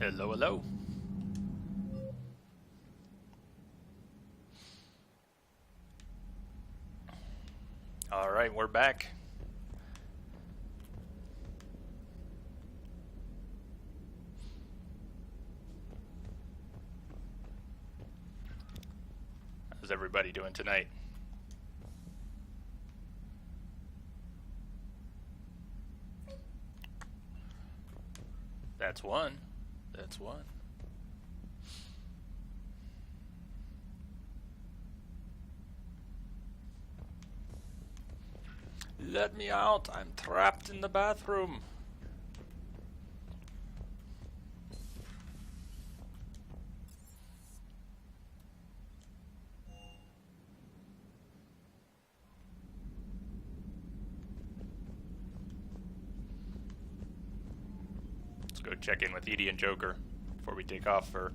Hello, hello. All right, we're back. How's everybody doing tonight? That's one. That's one. Let me out. I'm trapped in the bathroom. Let's go check in with Edie and Joker before we take off for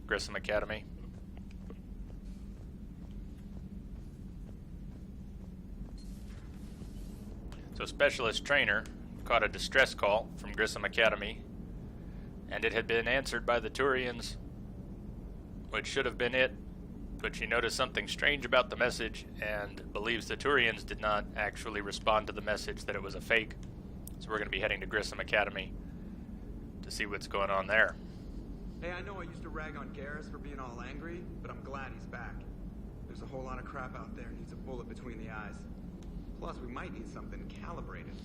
Grissom Academy. So Specialist Trainer caught a distress call from Grissom Academy, and it had been answered by the Turians, which should have been it, but she noticed something strange about the message and believes the Turians did not actually respond to the message, that it was a fake. So we're going to be heading to Grissom Academy to see what's going on there. Hey, I know I used to rag on Garrus for being all angry, but I'm glad he's back. There's a whole lot of crap out there, needs a bullet between the eyes. Plus, we might need something calibrated.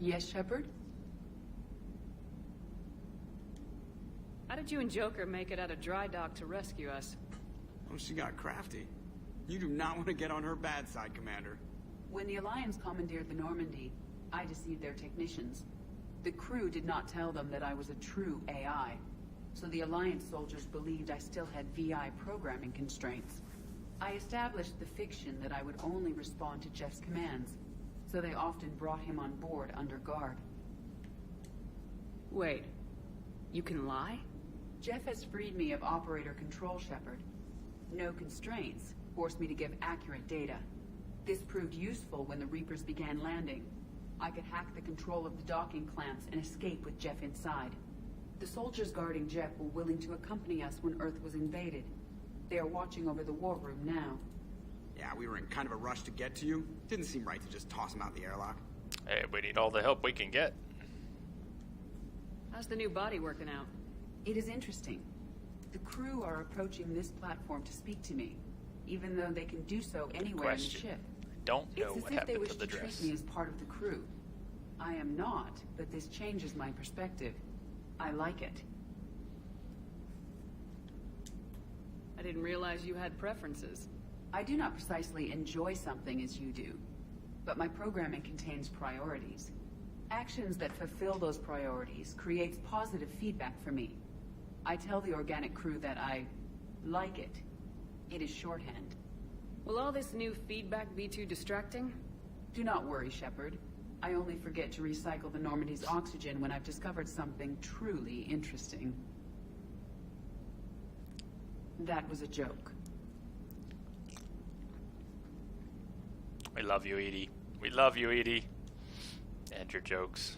Yes, Shepard? How did you and Joker make it out of dry dock to rescue us? Oh, she got crafty. You do not want to get on her bad side, Commander. When the Alliance commandeered the Normandy, I deceived their technicians. The crew did not tell them that I was a true AI, so the Alliance soldiers believed I still had VI programming constraints. I established the fiction that I would only respond to Jeff's commands, so they often brought him on board under guard. Wait, you can lie? Jeff has freed me of operator control, Shepard. No constraints forced me to give accurate data. This proved useful when the Reapers began landing. I could hack the control of the docking clamps and escape with Jeff inside. The soldiers guarding Jeff were willing to accompany us when Earth was invaded. They are watching over the war room now. Yeah, we were in kind of a rush to get to you. Didn't seem right to just toss him out the airlock. Hey, we need all the help we can get. How's the new body working out? It is interesting. The crew are approaching this platform to speak to me, even though they can do so anywhere in the ship. I don't know It's what as if they happened wish to the to dress. treat me as part of the crew. I am not, but this changes my perspective. I like it. I didn't realize you had preferences. I do not precisely enjoy something as you do, but my programming contains priorities. Actions that fulfill those priorities creates positive feedback for me. I tell the organic crew that I like it. It is shorthand. Will all this new feedback be too distracting? Do not worry, Shepard. I only forget to recycle the Normandy's oxygen when I've discovered something truly interesting. That was a joke. We love you, Edie. We love you, Edie. And your jokes.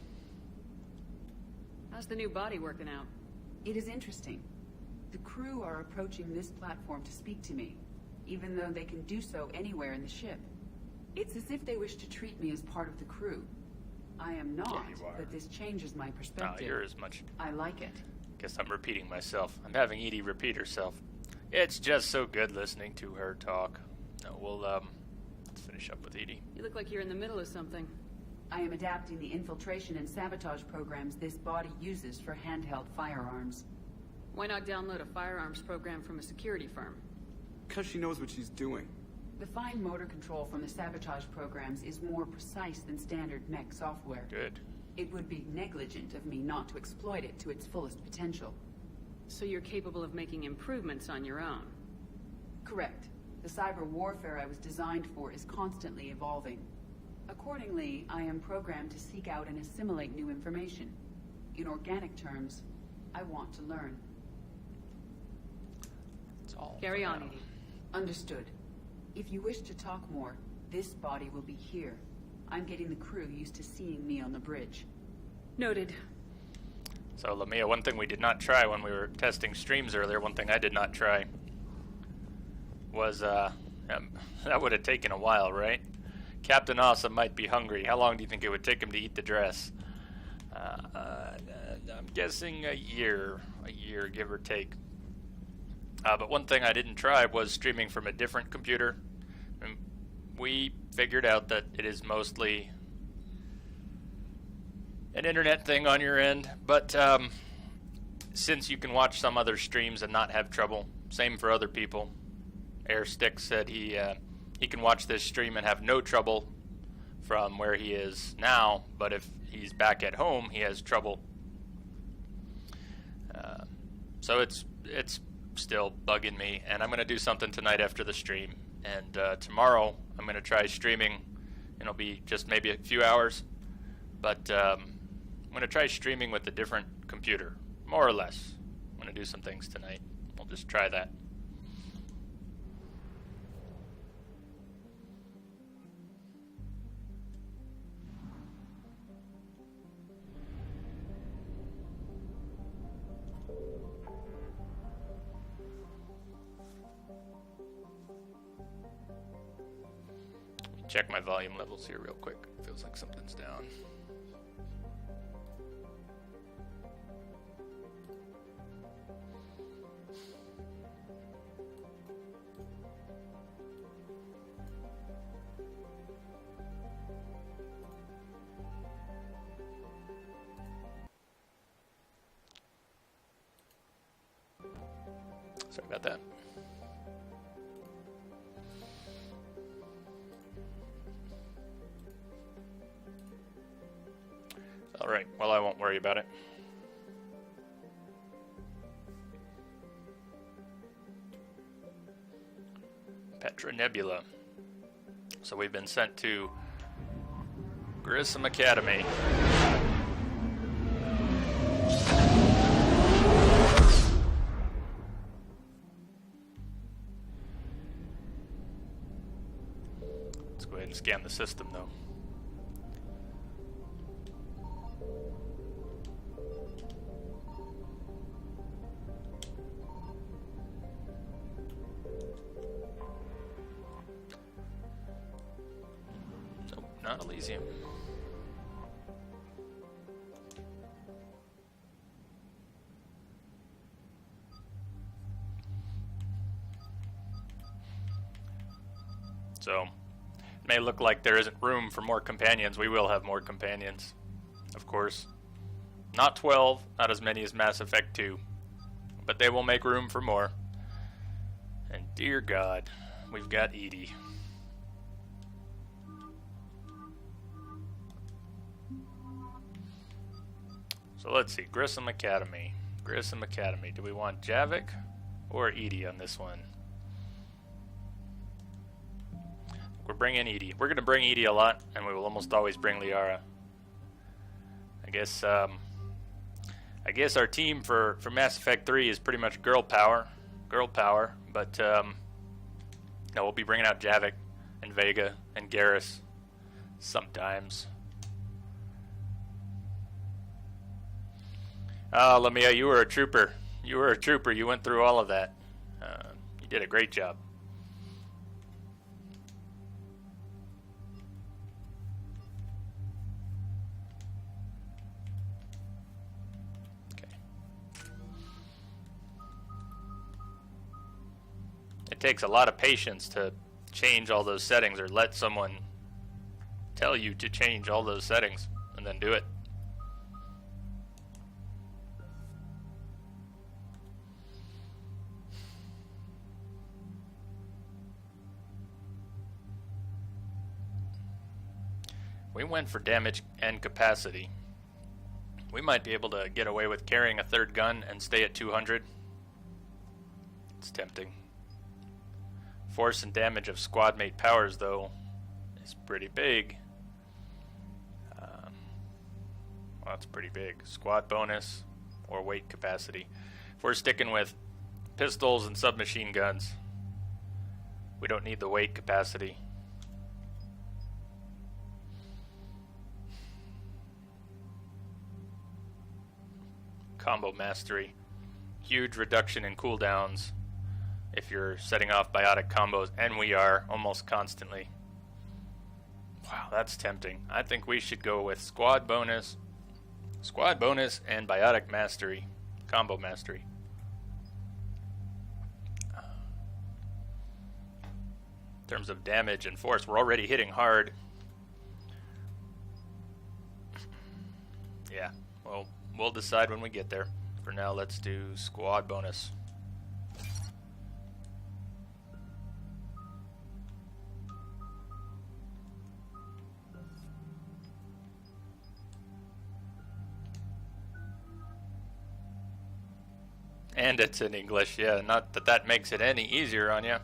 How's the new body working out? It is interesting. The crew are approaching this platform to speak to me, even though they can do so anywhere in the ship. It's as if they wish to treat me as part of the crew. I am not, Yeah, you are. but this changes my Oh, perspective. you're as much. I like it. Guess I'm repeating myself. I'm having Edie repeat herself. It's just so good listening to her talk. No, we'll, let's finish up with Edie. You look like you're in the middle of something. I am adapting the infiltration and sabotage programs this body uses for handheld firearms. Why not download a firearms program from a security firm? Because she knows what she's doing. The fine motor control from the sabotage programs is more precise than standard mech software. Good. It would be negligent of me not to exploit it to its fullest potential. So you're capable of making improvements on your own? Correct. The cyber warfare I was designed for is constantly evolving. Accordingly, I am programmed to seek out and assimilate new information. In organic terms, I want to learn. It's all Carry for on, now. Edie. Understood. If you wish to talk more, this body will be here. I'm getting the crew used to seeing me on the bridge. Noted. So, Lamia, one thing we did not try when we were testing streams earlier, one thing I did not try was, that would have taken a while, right? Captain Awesome might be hungry. How long do you think it would take him to eat the dress? I'm guessing a year, give or take. But one thing I didn't try was streaming from a different computer. And we figured out that it is mostly an internet thing on your end, but since you can watch some other streams and not have trouble, same for other people. Airstick said he can watch this stream and have no trouble from where he is now, but if he's back at home, he has trouble. So it's still bugging me, and I'm going to do something tonight after the stream, and tomorrow I'm going to try streaming. It'll be just maybe a few hours, but I'm going to try streaming with a different computer, more or less. I'm going to do some things tonight. We'll just try that. Check my volume levels here real quick. Feels like something's down. Sorry about that. Alright, well, I won't worry about it. Petra Nebula. So we've been sent to Grissom Academy. Let's go ahead and scan the system, though. Not Elysium. So, it may look like there isn't room for more companions. We will have more companions, of course. Not 12, not as many as Mass Effect 2, but they will make room for more. And dear God, we've got Edie. So let's see, Grissom Academy. Grissom Academy. Do we want Javik or Edie on this one? We're bringing Edie. We're going to bring Edie a lot, and we will almost always bring Liara. I guess our team for Mass Effect 3 is pretty much girl power. But no, we'll be bringing out Javik and Vega and Garrus sometimes. Lamia, you were a trooper. You were a trooper. You went through all of that. You did a great job. Okay. It takes a lot of patience to change all those settings, or let someone tell you to change all those settings and then do it. We went for damage and capacity. We might be able to get away with carrying a third gun and stay at 200. It's tempting. Force and damage of squad mate powers, though, is pretty big. Well, that's pretty big. Squad bonus or weight capacity. If we're sticking with pistols and submachine guns, we don't need the weight capacity. combo mastery. Huge reduction in cooldowns if you're setting off biotic combos, and we are almost constantly. Wow, that's tempting. I think we should go with squad bonus, and biotic mastery, combo mastery. In terms of damage and force, we're already hitting hard. Yeah, well, we'll decide when we get there. For now, let's do squad bonus. And it's in English, yeah, not that that makes it any easier on you.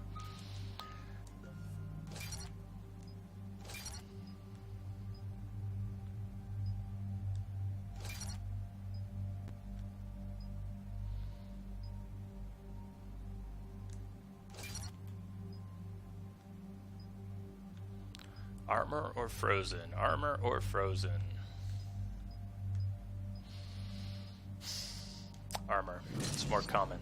Armor or frozen? Armor or frozen? Armor. It's more common.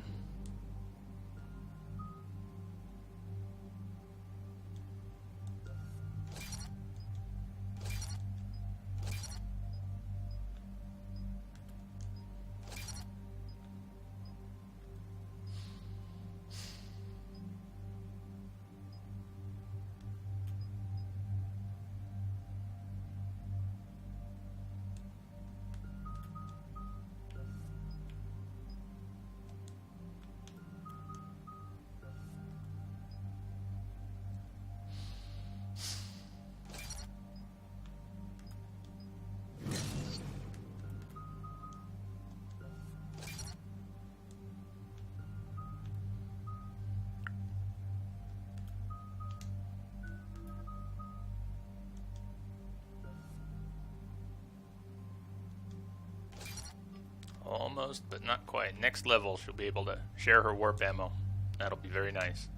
Almost, but not quite. Next level, she'll be able to share her warp ammo. That'll be very nice.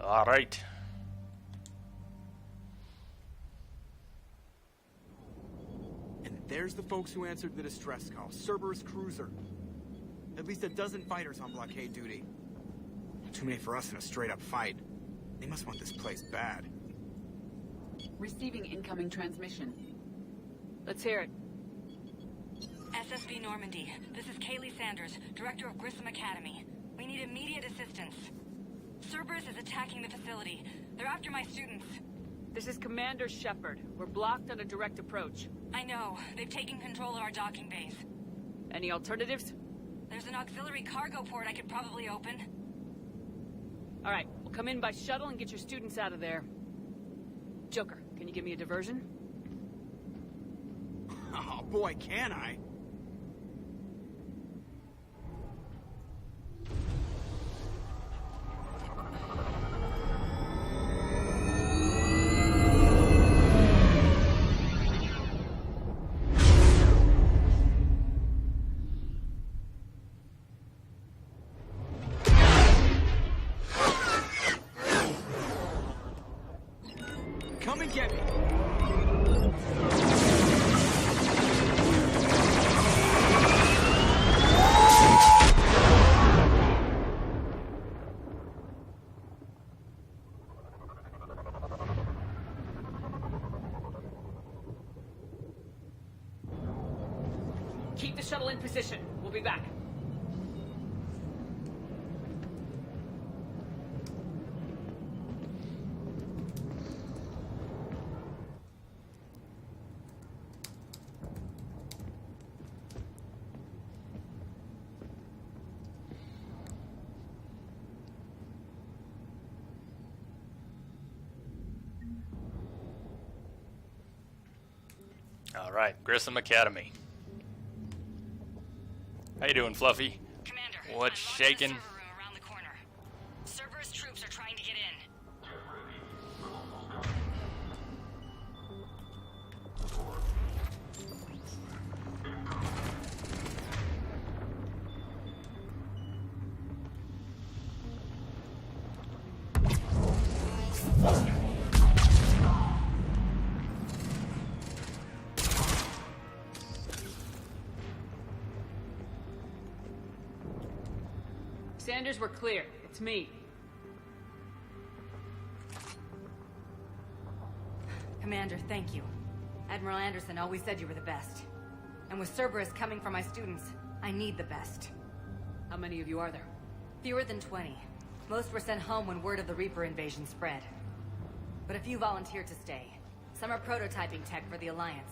Alright. And there's the folks who answered the distress call. Cerberus cruiser. At least a dozen fighters on blockade duty. Too many for us in a straight-up fight. They must want this place bad. Receiving incoming transmission. Let's hear it. SSB Normandy, this is Kaylee Sanders, Director of Grissom Academy. We need immediate assistance. Cerberus is attacking the facility. They're after my students. This is Commander Shepard. We're blocked on a direct approach. I know. They've taken control of our docking base. Any alternatives? There's an auxiliary cargo port I could probably open. Alright, we'll come in by shuttle and get your students out of there. Joker, can you give me a diversion? Oh boy, can I? Come and get me! Keep the shuttle in position. We'll be back. All right, Grissom Academy. How you doing, Fluffy? Commander, What's I'm locked in the shaking? server room around the corner. Cerberus troops are trying to get in. Sanders, we're clear. It's me. Commander, thank you. Admiral Anderson always said you were the best. And with Cerberus coming for my students, I need the best. How many of you are there? Fewer than 20. Most were sent home when word of the Reaper invasion spread. But a few volunteered to stay. Some are prototyping tech for the Alliance.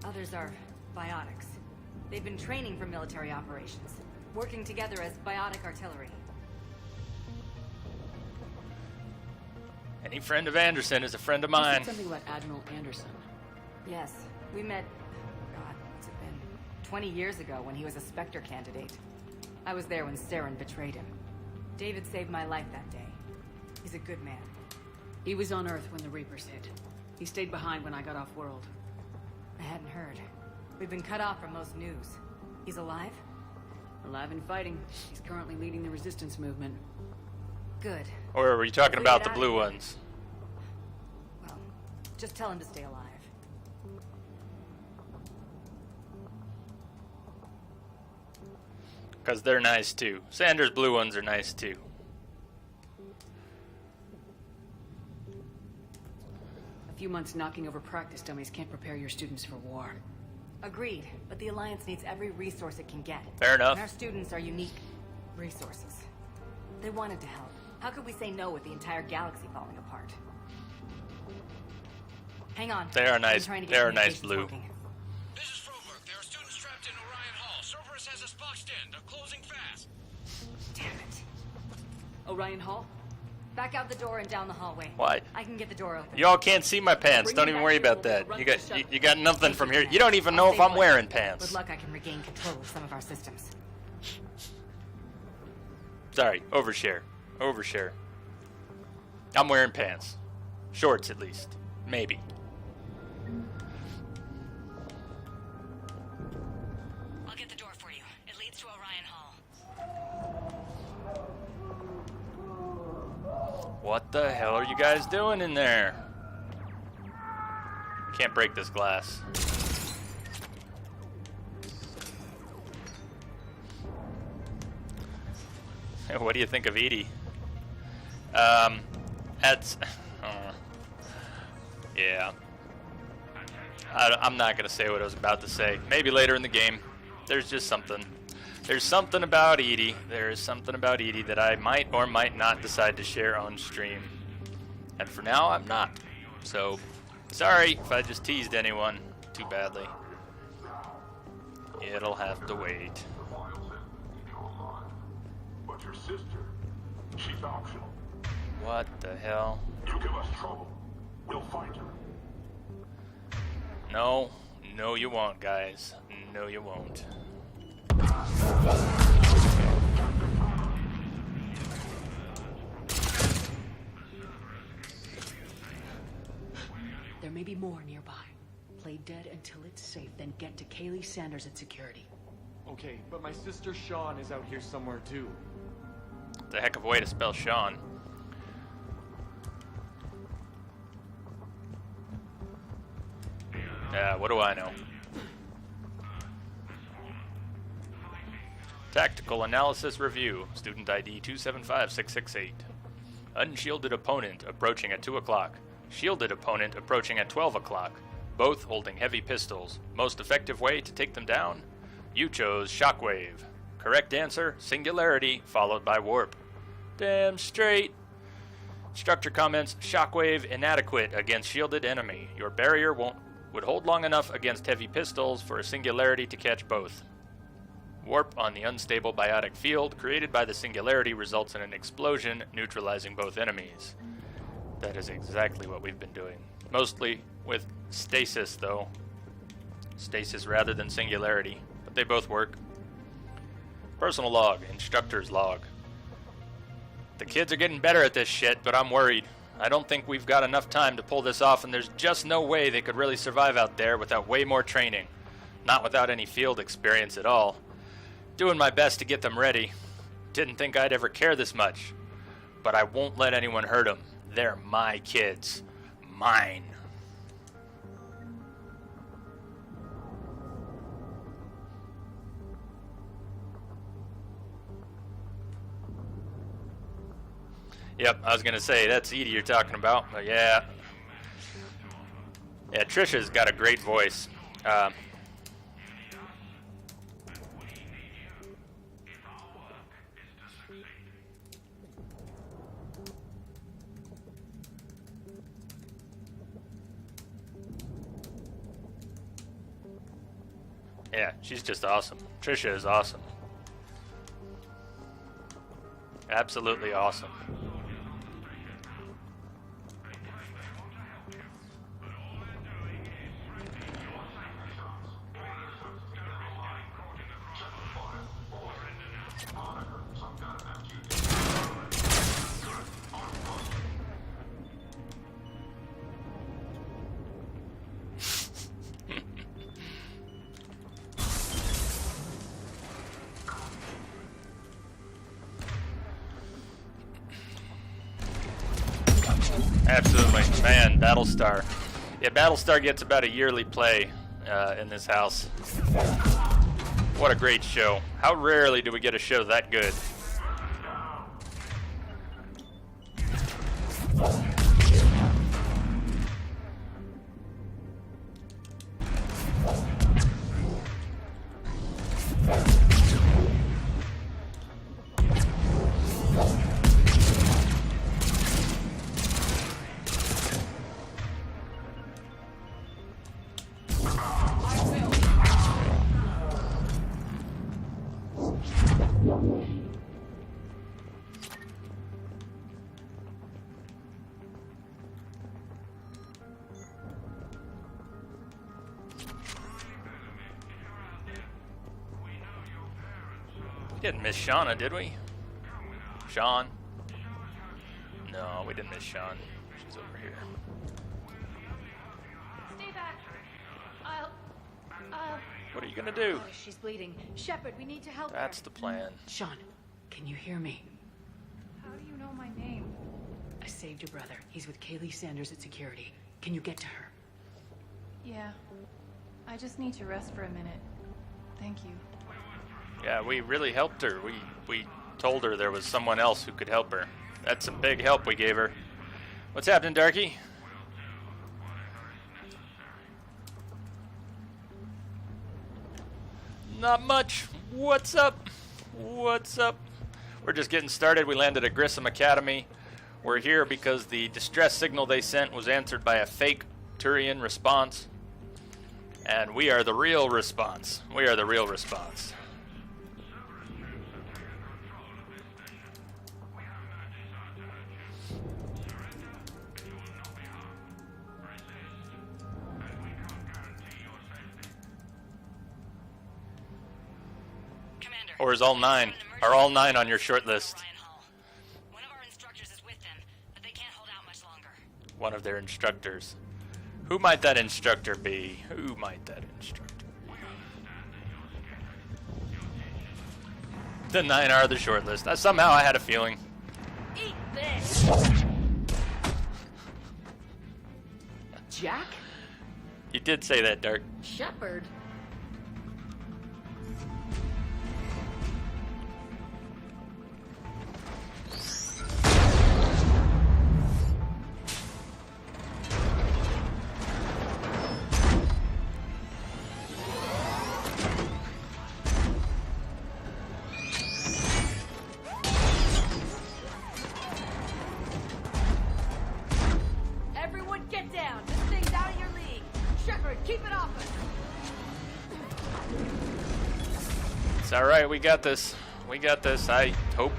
Others are biotics. They've been training for military operations, working together as biotic artillery. Any friend of Anderson is a friend of mine. You said something about Admiral Anderson. Yes, we met, God, what's it been? 20 years ago when he was a Spectre candidate. I was there when Saren betrayed him. David saved my life that day. He's a good man. He was on Earth when the Reapers hit. He stayed behind when I got off-world. I hadn't heard. We've been cut off from most news. He's alive? Alive and fighting. He's currently leading the resistance movement. Good. Or are you talking If we about get the out blue of here- ones? Well, just tell him to stay alive. Because they're nice too. Sanders' blue ones are nice too. A few months knocking over practice dummies can't prepare your students for war. Agreed, but the Alliance needs every resource it can get. Fair enough. And our students are unique resources. They wanted to help. How could we say no with the entire galaxy falling apart? Hang on. They are I'm nice. trying to get They are nice communications blue. working. This is Froberg. There are students trapped in Orion Hall. Cerberus has us boxed in. They're closing fast. Damn it. Orion Hall? Back out the door and down the hallway. Why? I can get the door open. Y'all can't see my pants. Bring Don't me even back worry here, about we'll that. run You the got shuttle. you got nothing from here. Thank You don't I'll even know if stay I'm put. wearing Good pants. luck I can regain control of some of our systems. Sorry, overshare. Overshare. I'm wearing pants. Shorts at least. Maybe. I'll get the door for you. It leads to Orion Hall. What the hell are you guys doing in there? Can't break this glass. What do you think of Edie? That's... yeah. I'm not going to say what I was about to say. Maybe later in the game. There's just something. There's something about Edie. There is something about Edie that I might or might not decide to share on stream. And for now, I'm not. So, sorry if I just teased anyone too badly. It'll have to wait. But your sister, she's optional. What the hell? You give us trouble, we'll find her. No. No, you won't, guys. No, you won't. There may be more nearby. Play dead until it's safe, then get to Kaylee Sanders at security. Okay, but my sister Sean is out here somewhere too. It's a heck of a way to spell Sean. What do I know? Tactical Analysis Review, Student ID 275668. Unshielded opponent approaching at 2 o'clock. Shielded opponent approaching at 12 o'clock. Both holding heavy pistols. Most effective way to take them down? You chose Shockwave. Correct answer, Singularity, followed by Warp. Damn straight. Instructor comments, Shockwave inadequate against shielded enemy. Your barrier would hold long enough against heavy pistols for a Singularity to catch both. Warp on the unstable biotic field created by the Singularity results in an explosion, neutralizing both enemies. That is exactly what we've been doing. Mostly with Stasis, though. Stasis rather than Singularity, but they both work. Personal log, Instructor's log. The kids are getting better at this shit, but I'm worried. I don't think we've got enough time to pull this off, and there's just no way they could really survive out there without way more training. Not without any field experience at all. Doing my best to get them ready. Didn't think I'd ever care this much. But I won't let anyone hurt them. They're my kids. Mine. Yep, I was gonna say that's Edie you're talking about, but yeah. Yeah, Trisha's got a great voice. Yeah, she's just awesome. Trisha is awesome. Absolutely awesome. Absolutely. Man, Battlestar. Yeah, Battlestar gets about a yearly play in this house. What a great show. How rarely do we get a show that good? We didn't miss Shauna, did we? Sean? No, we didn't miss Sean. She's over here. Stay back. I'll... What are you gonna do? Oh, she's bleeding. Shepard, we need to help her. That's the plan. Sean, can you hear me? How do you know my name? I saved your brother. He's with Kaylee Sanders at security. Can you get to her? Yeah. I just need to rest for a minute. Thank you. Yeah, we really helped her. We told her there was someone else who could help her. That's a big help we gave her. What's happening, Darky? Not much. What's up? What's up? We're just getting started. We landed at Grissom Academy. We're here because the distress signal they sent was answered by a fake Turian response. And we are the real response. We are the real response. Or is all 9? Are all 9 on your short list? One of our instructors is with them, but they can't hold out much longer. One of their instructors. Who might that instructor be? Who might that instructor be? The 9 are the short list. Somehow I had a feeling. Eat this! Jack? You did say that, Dark. Shepard? Everyone get down! This thing's out of your league! Shepard, keep it off us! It's alright, we got this. We got this, I hope.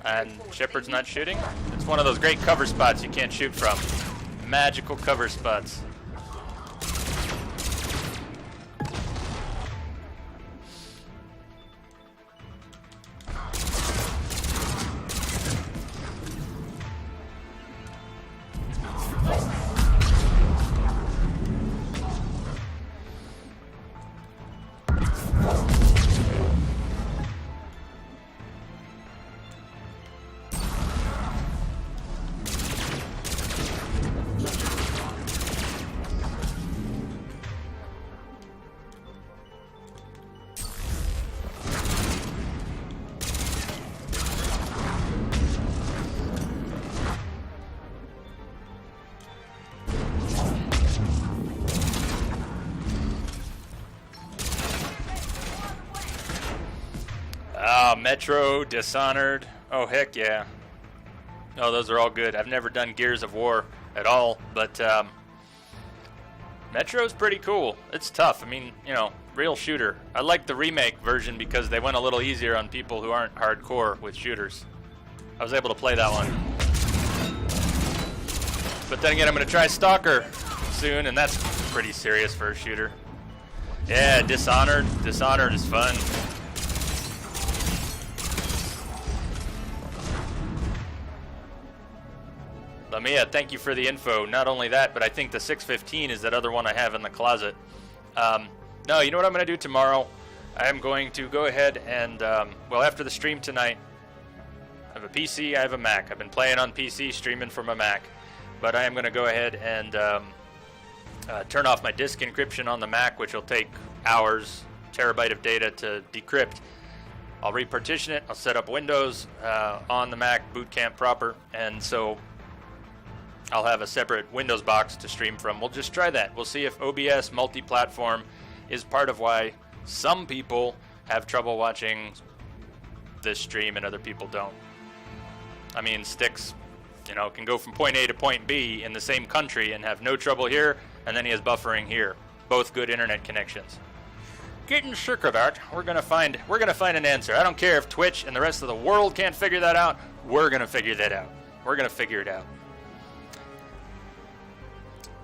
And Shepard's not shooting? It's one of those great cover spots you can't shoot from. Magical cover spots. Metro, Dishonored. Oh, heck yeah. Oh, those are all good. I've never done Gears of War at all, but Metro's pretty cool. It's tough. I mean, you know, real shooter. I like the remake version because they went a little easier on people who aren't hardcore with shooters. I was able to play that one. But then again, I'm going to try Stalker soon, and that's pretty serious for a shooter. Yeah, Dishonored. Dishonored is fun. Lamia, thank you for the info. Not only that, but I think the 615 is that other one I have in the closet. No, you know what I'm going to do tomorrow? I am going to go ahead and, well, after the stream tonight, I have a PC, I have a Mac. I've been playing on PC, streaming from a Mac. But I am going to go ahead and turn off my disk encryption on the Mac, which will take hours, terabyte of data to decrypt. I'll repartition it. I'll set up Windows on the Mac, boot camp proper, and so I'll have a separate Windows box to stream from. We'll just try that. We'll see if OBS multi-platform is part of why some people have trouble watching this stream and other people don't. I mean, Styx, you know, can go from point A to point B in the same country and have no trouble here, and then he has buffering here. Both good internet connections. Getting sick of that. We're gonna find an answer. I don't care if Twitch and the rest of the world can't figure that out. We're gonna figure that out. We're gonna figure it out.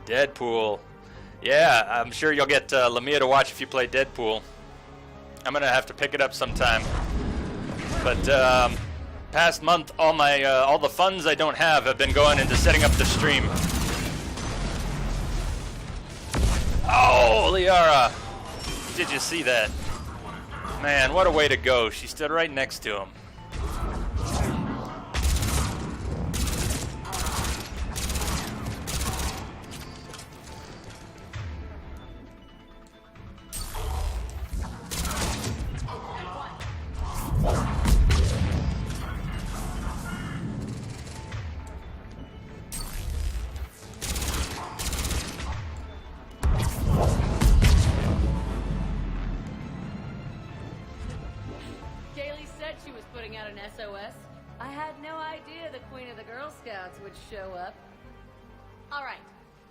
Deadpool. Yeah, I'm sure you'll get Lamia to watch if you play Deadpool. I'm gonna have to pick it up sometime. But past month, all the funds I don't have been going into setting up the stream. Oh, Liara! Did you see that? Man, what a way to go! She stood right next to him. SOS. I had no idea the Queen of the Girl Scouts would show up. All right,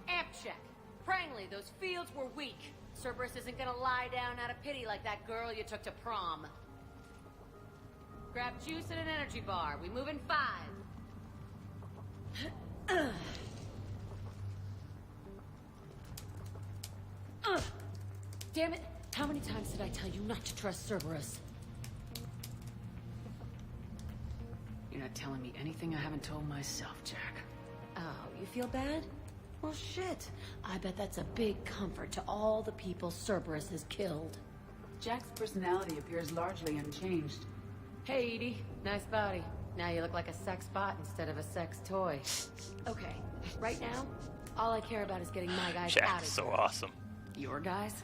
amp check. Prangley, those fields were weak. Cerberus isn't gonna lie down out of pity like that girl you took to prom. Grab juice and an energy bar. We move in 5. Damn it! How many times did I tell you not to trust Cerberus? You're not telling me anything I haven't told myself, Jack. Oh, you feel bad? Well, shit. I bet that's a big comfort to all the people Cerberus has killed. Jack's personality appears largely unchanged. Hey, Edie. Nice body. Now you look like a sex bot instead of a sex toy. Okay, right now, all I care about is getting my guys out of here. Jack's so awesome. Your guys?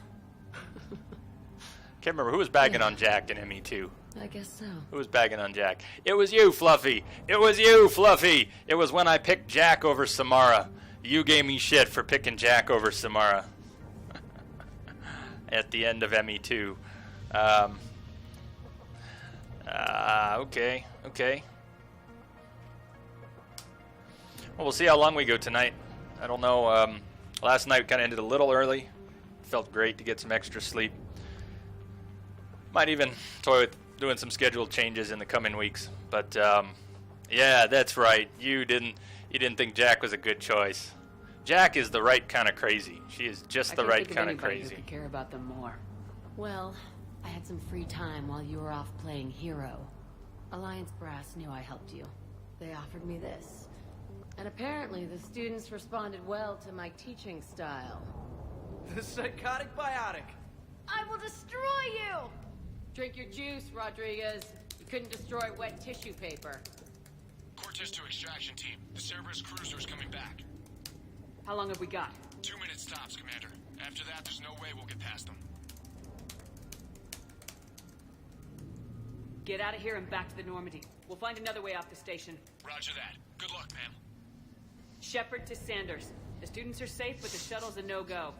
Can't remember who was bagging on Jack in ME2. I guess so. Who was bagging on Jack? It was you, Fluffy. It was you, Fluffy. It was when I picked Jack over Samara. You gave me shit for picking Jack over Samara. At the end of ME2. Okay. Well, we'll see how long we go tonight. I don't know. Last night kind of ended a little early. Felt great to get some extra sleep. Might even toy with doing some scheduled changes in the coming weeks. But yeah, that's right. You didn't think Jack was a good choice. Jack is the right kind of crazy. She is just the right kind of crazy. I care about them more. Well, I had some free time while you were off playing hero. Alliance Brass knew I helped you. They offered me this. And apparently the students responded well to my teaching style. The psychotic biotic. I will destroy you! Drink your juice, Rodriguez. You couldn't destroy wet tissue paper. Cortez to extraction team. The Cerberus cruiser's coming back. How long have we got? 2 minutes tops, Commander. After that, there's no way we'll get past them. Get out of here and back to the Normandy. We'll find another way off the station. Roger that. Good luck, ma'am. Shepard to Sanders. The students are safe, but the shuttle's a no-go.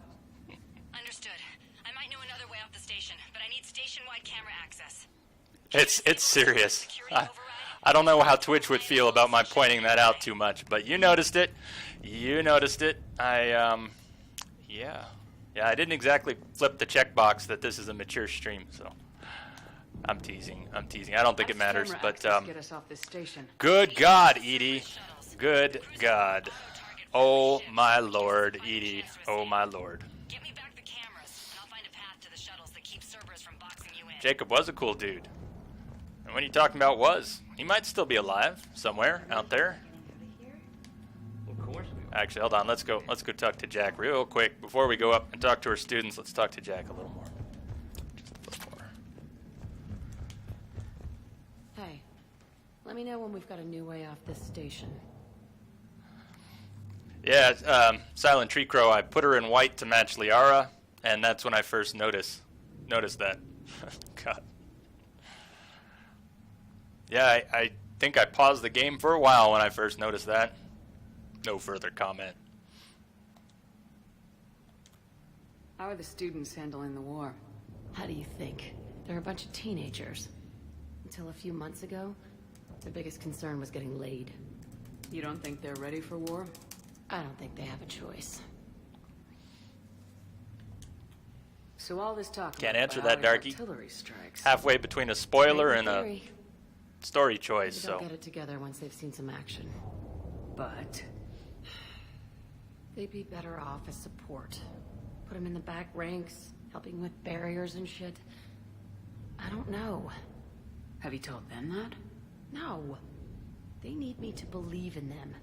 Understood. I might know another way off the station, but I need station-wide camera access. It's serious. I don't know how Twitch would feel about my pointing that out too much, but you noticed it. You noticed it. Yeah, I didn't exactly flip the checkbox that this is a mature stream, so I'm teasing. I don't think it matters, but Get us off this station. good God, Edie. Good God. Oh my Lord, Edie. Oh my Lord. Get me back the cameras, and I'll find a path to the shuttles that keep Cerberus from boxing you in. Jacob was a cool dude. And what are you talking about was? He might still be alive somewhere out there. Of course we will. Actually, hold on. Let's go talk to Jack real quick. Before we go up and talk to our students, let's talk to Jack a little more. Just a little more. Hey, let me know when we've got a new way off this station. Yeah, Silent Tree Crow, I put her in white to match Liara, and that's when I first noticed that. God. Yeah, I think I paused the game for a while when I first noticed that. No further comment. How are the students handling the war? How do you think? They're a bunch of teenagers. Until a few months ago, their biggest concern was getting laid. You don't think they're ready for war? I don't think they have a choice. So all this talk Can't about answer that, biotic Darky. artillery strikes. Halfway between a spoiler Great and a theory. story choice, Maybe they'll so. get it together once they've seen some action. But They'd be better off as support. Put them in the back ranks, helping with barriers and shit. I don't know. have you told them that? No. They need me to believe in them.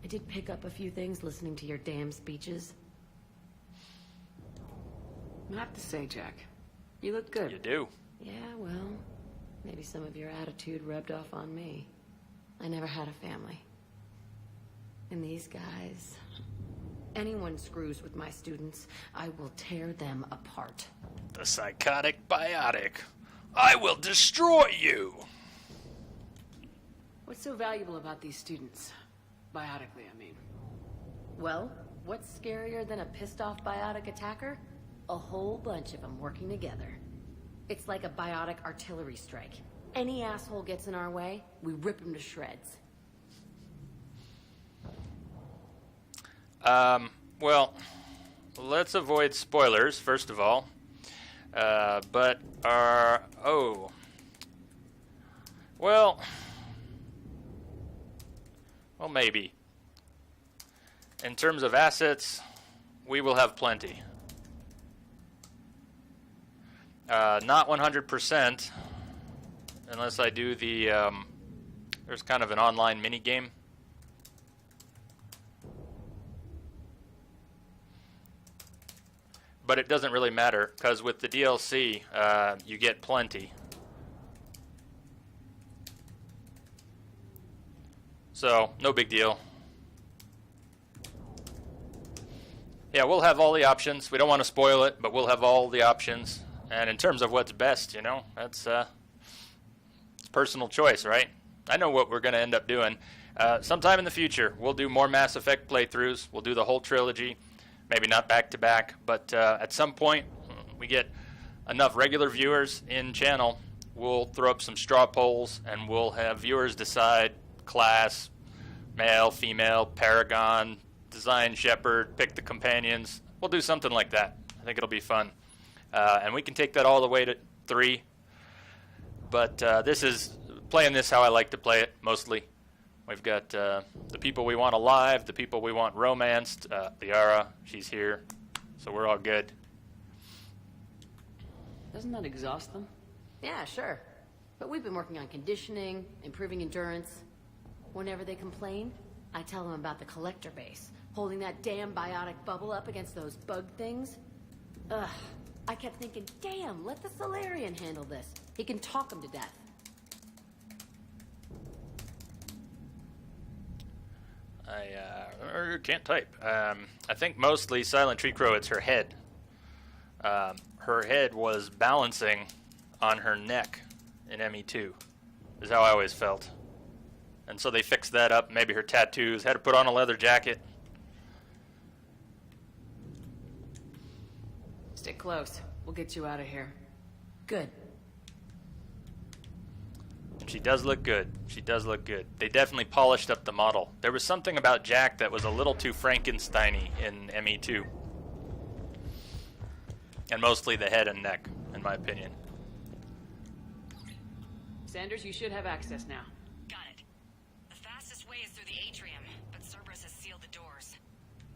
I did pick up a few things listening to your damn speeches. I have to say, Jack, you look good. You do. Yeah, well, maybe some of your attitude rubbed off on me. I never had a family. And these guys... Anyone screws with my students, I will tear them apart. The psychotic biotic. I will destroy you! What's so valuable about these students? Biotically, I mean. Well, what's scarier than a pissed-off biotic attacker? A whole bunch of them working together. It's like a biotic artillery strike. Any asshole gets in our way, we rip him to shreds. Well, let's avoid spoilers, first of all. But our... Oh. Well, maybe. In terms of assets, we will have plenty. Not 100%, unless I do the... there's kind of an online mini-game. But it doesn't really matter, because with the DLC, you get plenty. So, no big deal. Yeah, we'll have all the options. We don't want to spoil it, but we'll have all the options. And in terms of what's best, you know, that's it's personal choice, right? I know what we're going to end up doing. Sometime in the future, we'll do more Mass Effect playthroughs. We'll do the whole trilogy. Maybe not back-to-back, but at some point, we get enough regular viewers in channel, we'll throw up some straw polls, and we'll have viewers decide class, male, female, Paragon, design Shepard, pick the companions. We'll do something like that. I think it'll be fun. And we can take that all the way to 3. But this is playing this how I like to play it, mostly. We've got the people we want alive, the people we want romanced. Liara, she's here, so we're all good. Doesn't that exhaust them? Yeah, sure. But we've been working on conditioning, improving endurance. Whenever they complain, I tell them about the collector base, holding that damn biotic bubble up against those bug things. Ugh. I kept thinking, damn, let the Solarian handle this. He can talk them to death. I can't type. I think mostly Silent Tree Crow, it's her head. Her head was balancing on her neck in ME2, is how I always felt. And so they fixed that up. Maybe her tattoos, had to put on a leather jacket. Stick close. We'll get you out of here. Good. She does look good. She does look good. They definitely polished up the model. There was something about Jack that was a little too Frankenstein-y in ME2. And mostly the head and neck, in my opinion. Sanders, you should have access now. Got it. The fastest way is through the atrium, but Cerberus has sealed the doors.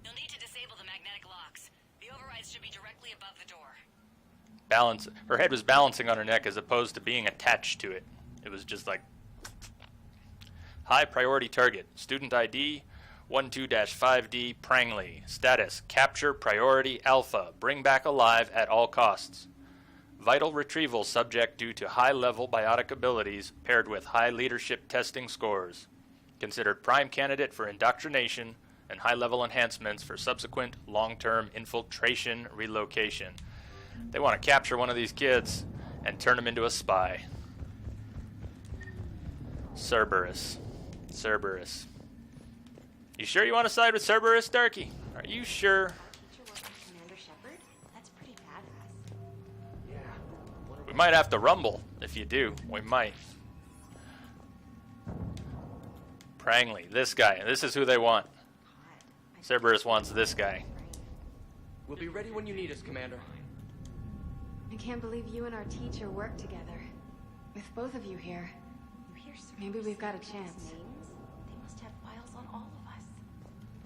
You'll need to disable the magnetic locks. The overrides should be directly above the door. Balance. Her head was balancing on her neck as opposed to being attached to it. It was just like... High priority target. Student ID 12-5D Prangley. Status. Capture priority alpha. Bring back alive at all costs. Vital retrieval subject due to high-level biotic abilities paired with high leadership testing scores. Considered prime candidate for indoctrination and high-level enhancements for subsequent long-term infiltration relocation. They want to capture one of these kids and turn him into a spy. Cerberus. Cerberus. You sure you want to side with Cerberus, Darky? Are you sure? We might have to rumble if you do. We might. Prangley, this guy. This is who they want. Cerberus wants this guy. We'll be ready when you need us, Commander. I can't believe you and our teacher work together. With both of you here, maybe we've got a chance. They must have files on all of us.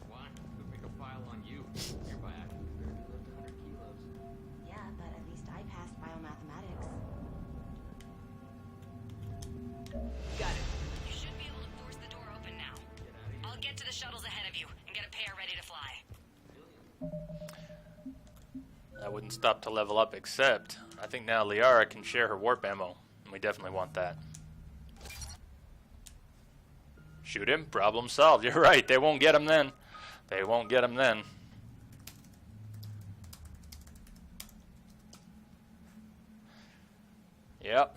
Why? We'll make a file on you. You're biactive. Barely lift 100 kilos. Yeah, but at least I passed biomathematics. Got it. You should be able to force the door open now. I'll get to the shuttles ahead of you and get a pair ready to fly. I wouldn't stop to level up, except I think now Liara can share her warp ammo, and we definitely want that. Shoot him, problem solved. You're right, they won't get him then. They won't get him then. Yep.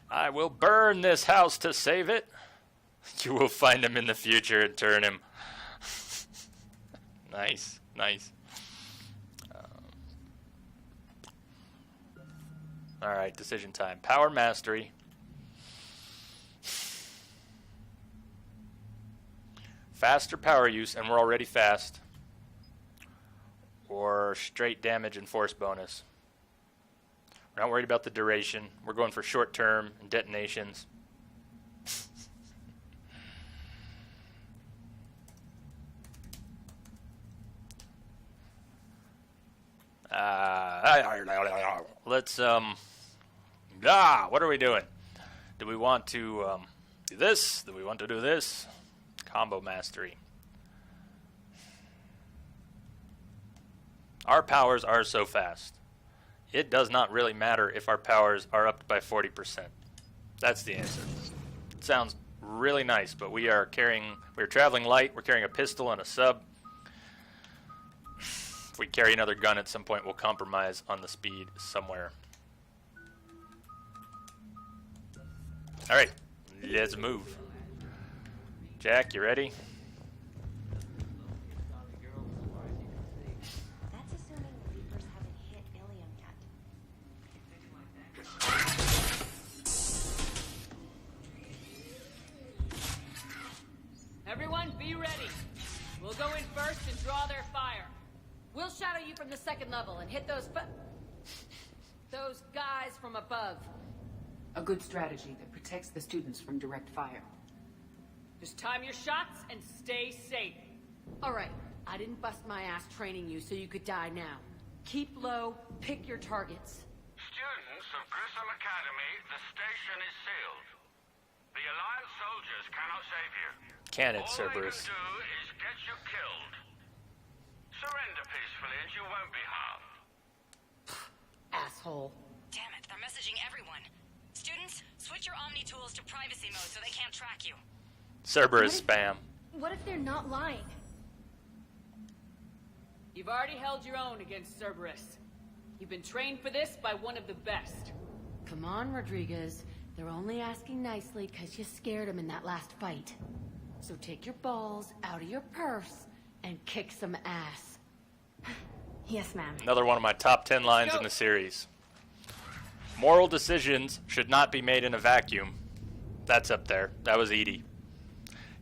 I will burn this house to save it. You will find him in the future and turn him. Nice, nice. Alright, decision time. Power mastery. Faster power use, and we're already fast. Or straight damage and force bonus. We're not worried about the duration. We're going for short term and detonations. Let's, what are we doing? Do we want to do this? Do we want to do this? Combo mastery. Our powers are so fast. It does not really matter if our powers are upped by 40%. That's the answer. It sounds really nice, but we're traveling light, we're carrying a pistol and a sub. If we carry another gun at some point, we'll compromise on the speed somewhere. Alright, let's move. Jack, you ready? That's assuming the Reapers haven't hit Ilium yet. Everyone, be ready. We'll go in first and draw their fire. We'll shadow you from the second level and hit those guys from above. A good strategy that protects the students from direct fire. Just time your shots and stay safe. All right, I didn't bust my ass training you so you could die now. Keep low, pick your targets. Students of Grissom Academy, the station is sealed. The Alliance soldiers cannot save you. Can it, All Cerberus? they can do is get you killed. Surrender peacefully and you won't be harmed. Asshole. Damn it, they're messaging everyone. Students, switch your Omni tools to privacy mode so they can't track you. Cerberus spam. What if they're not lying? You've already held your own against Cerberus. You've been trained for this by one of the best. Come on, Rodriguez. They're only asking nicely because you scared them in that last fight. So take your balls out of your purse and kick some ass. Yes, ma'am. Another one of my top 10 lines in the series. Moral decisions should not be made in a vacuum. That's up there. That was Edie.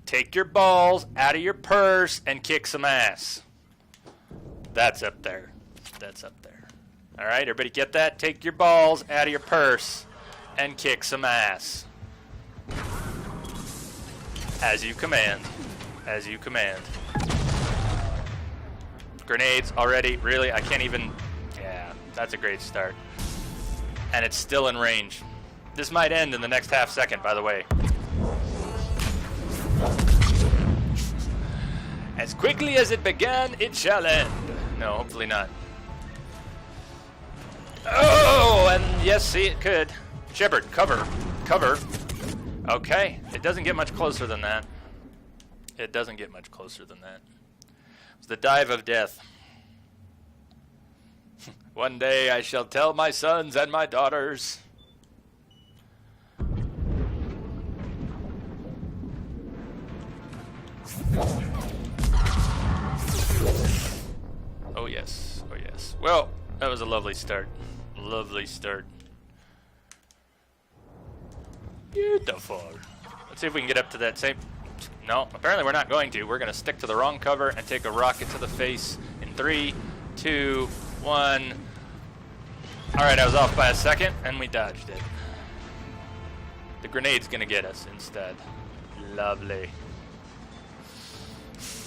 Take your balls out of your purse and kick some ass. That's up there. That's up there. All right, everybody get that? Take your balls out of your purse and kick some ass. As you command. As you command. Grenades already. Really? I can't even... Yeah, that's a great start. And it's still in range. This might end in the next half second, by the way. As quickly as it began, it shall end. No, hopefully not. Oh, and yes, see, it could. Shepard, cover. Cover. Okay, it doesn't get much closer than that. It doesn't get much closer than that. It's the dive of death. One day I shall tell my sons and my daughters. Oh yes, oh yes. Well, that was a lovely start. Lovely start. Beautiful. Let's see if we can get up to that same... No, apparently we're not going to. We're going to stick to the wrong cover and take a rocket to the face in 3, 2, 1. Alright, I was off by a second, and we dodged it. The grenade's going to get us instead. Lovely.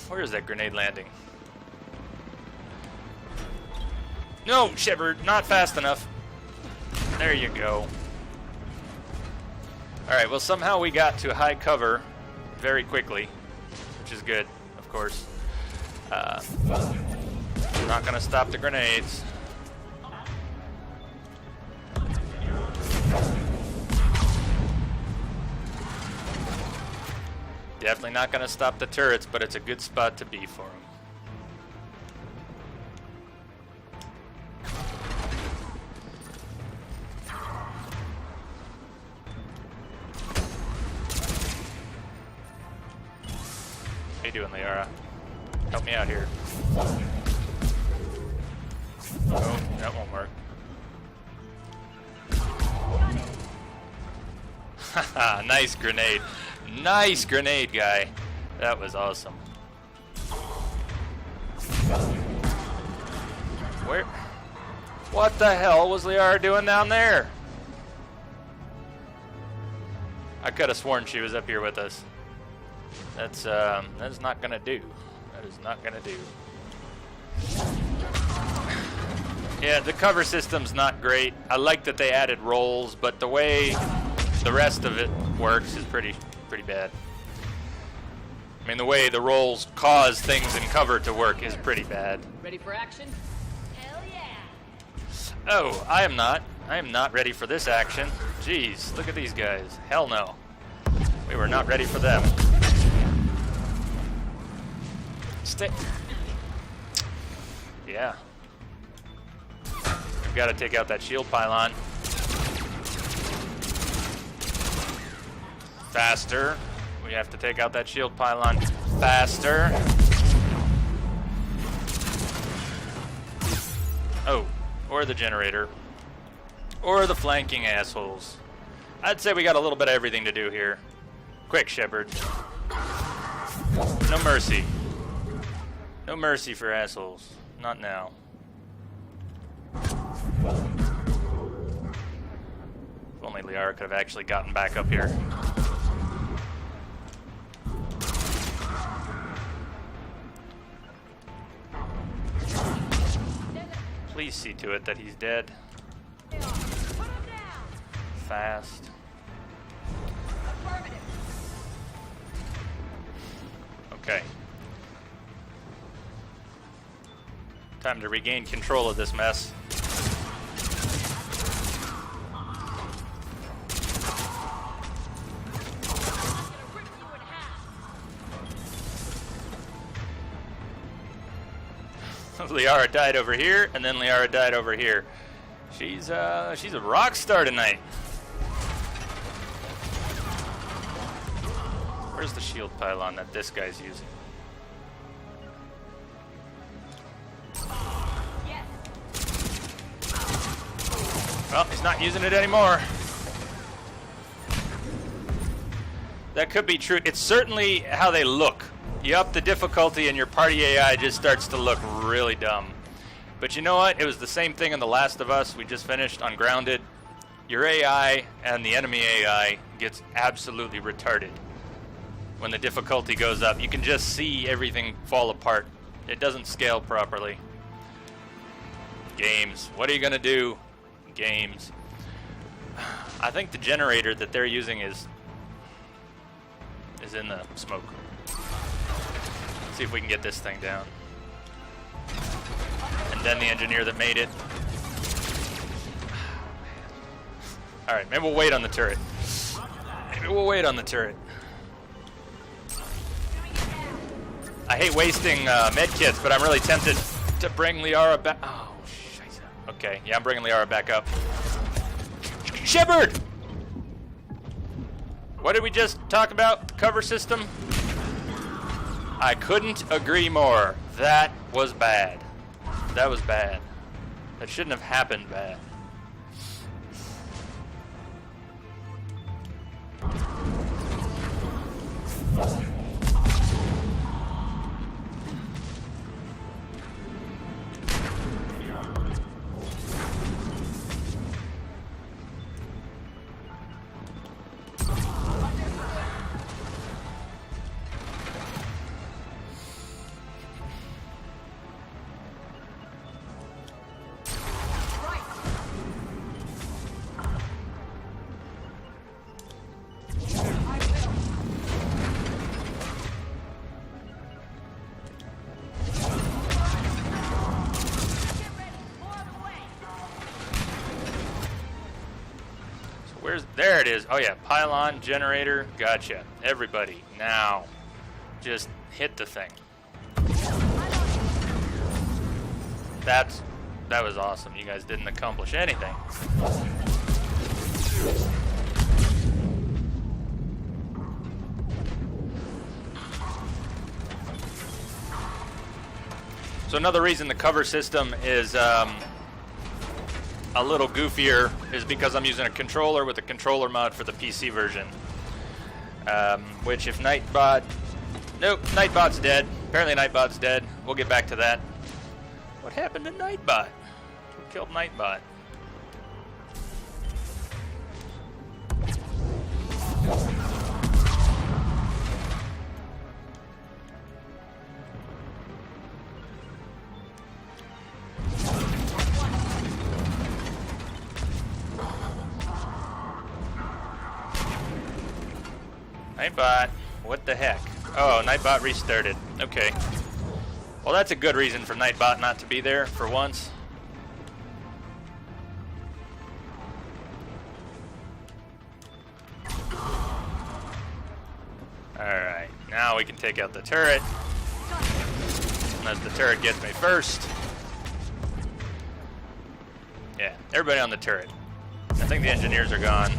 Where is that grenade landing? No, Shepard, not fast enough. There you go. Alright, well somehow we got to high cover very quickly, which is good, of course. I'm not going to stop the grenades. Definitely not going to stop the turrets, but it's a good spot to be for them. How you doing, Liara? Help me out here. Oh, that won't work. Haha, nice grenade. Nice grenade, guy. That was awesome. Where? What the hell was Liara doing down there? I could have sworn she was up here with us. That's not gonna do. That is not gonna do. Yeah, the cover system's not great. I like that they added rolls, but the way the rest of it works is pretty bad. I mean, the way the rolls cause things in cover to work is pretty bad. Ready for action? Hell yeah! Oh, I am not. I am not ready for this action. Jeez, look at these guys. Hell no. We were not ready for them. Stay. Yeah. We've got to take out that shield pylon. Faster. We have to take out that shield pylon faster. Oh, or the generator. Or the flanking assholes. I'd say we got a little bit of everything to do here. Quick, Shepard. No mercy. No mercy for assholes. Not now. If only Liara could have actually gotten back up here. Please see to it that he's dead. Fast. Okay. Time to regain control of this mess. Liara died over here, and then Liara died over here. She's a rock star tonight. Where's the shield pylon that this guy's using? Well, he's He's not using it anymore. That could be true. It's certainly how they look. You up the difficulty and your party AI just starts to look really dumb. But you know what? It was the same thing in The Last of Us. We just finished Ungrounded. Your AI and the enemy AI gets absolutely retarded when the difficulty goes up. You can just see everything fall apart. It doesn't scale properly. Games. What are you going to do? Games. I think the generator that they're using is in the smoke. Let's see if we can get this thing down. And then the engineer that made it. Alright, maybe we'll wait on the turret. Maybe we'll wait on the turret. I hate wasting med kits, but I'm really tempted to bring Liara back. Oh, shit. Okay, yeah, I'm bringing Liara back up. Shepard! What did we just talk about? The cover system? I couldn't agree more. That was bad. That was bad. That shouldn't have happened bad. There it is. Oh yeah, pylon, generator, gotcha. Everybody, now, just hit the thing. That was awesome. You guys didn't accomplish anything. So another reason the cover system is a little goofier is because I'm using a controller with a controller mod for the PC version. Which if Nightbot... Nope, Nightbot's dead. Apparently Nightbot's dead. We'll get back to that. What happened to Nightbot? Who killed Nightbot? Nightbot, what the heck? Oh, Nightbot restarted. Okay. Well, that's a good reason for Nightbot not to be there for once. Alright, now we can take out the turret. Unless the turret gets me first. Yeah, everybody on the turret. I think the engineers are gone.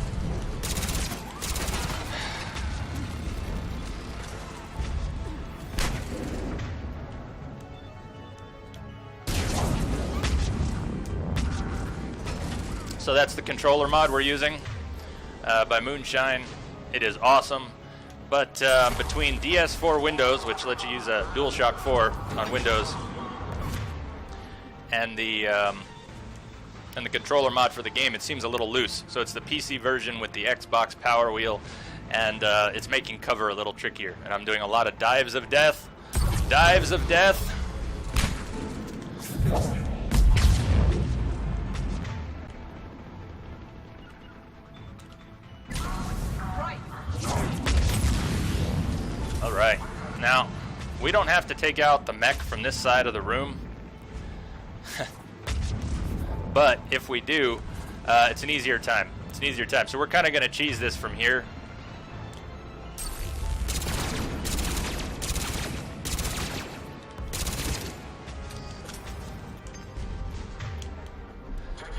So that's the controller mod we're using by Moonshine. It is awesome. But between DS4 Windows, which lets you use a DualShock 4 on Windows, and the controller mod for the game, it seems a little loose. So it's the PC version with the Xbox Power Wheel, and it's making cover a little trickier. And I'm doing a lot of dives of death. Dives of death. Alright, now, we don't have to take out the mech from this side of the room. But if we do, it's an easier time. It's an easier time. So we're kind of going to cheese this from here.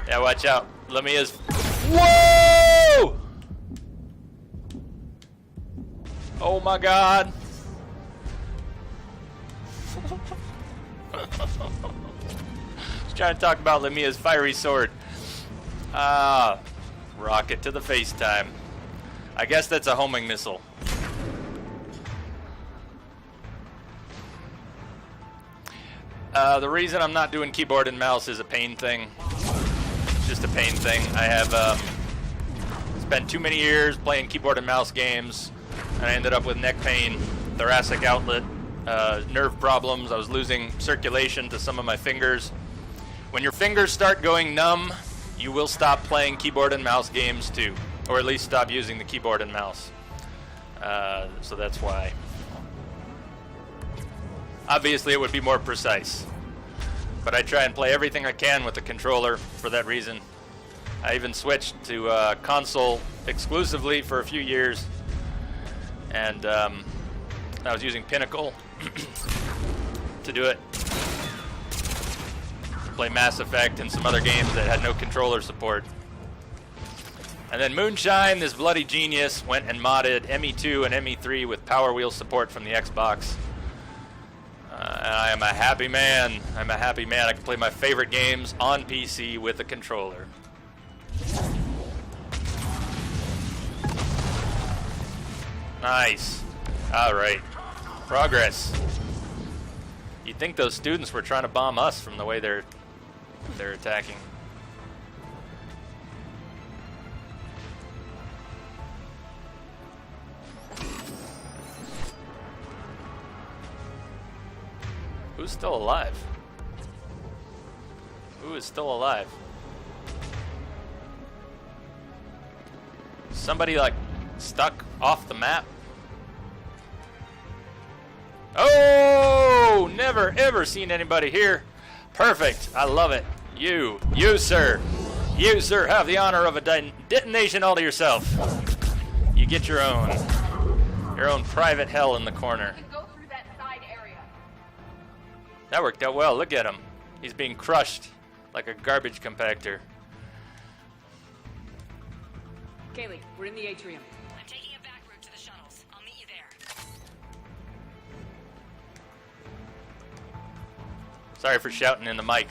Yeah, watch out. Lamia's... Whoa! Oh my god. I was trying to talk about Lamia's fiery sword. Ah, rocket to the FaceTime. I guess that's a homing missile. The reason I'm not doing keyboard and mouse is a pain thing. It's just a pain thing. I have spent too many years playing keyboard and mouse games, and I ended up with neck pain, thoracic outlet, nerve problems. I was losing circulation to some of my fingers. When your fingers start going numb, you will stop playing keyboard and mouse games too, or at least stop using the keyboard and mouse. So that's why. Obviously, it would be more precise, but I try and play everything I can with the controller for that reason. I even switched to console exclusively for a few years, and I was using Pinnacle to do it. Play Mass Effect and some other games that had no controller support. And then Moonshine, this bloody genius, went and modded ME2 and ME3 with Power Wheel support from the Xbox. And I am a happy man. I'm a happy man. I can play my favorite games on PC with a controller. Nice. All right. Progress. You'd think those students were trying to bomb us from the way they're attacking. Who's still alive? Who is still alive? Somebody like stuck off the map? Oh, never ever seen anybody here. Perfect. I love it. You sir, have the honor of a detonation all to yourself. You get your own private hell in the corner. That worked out well. Look at him. He's being crushed like a garbage compactor. Kaylee, we're in the atrium. I'm taking a back route to the shuttles. I'll meet you there. Sorry for shouting in the mic.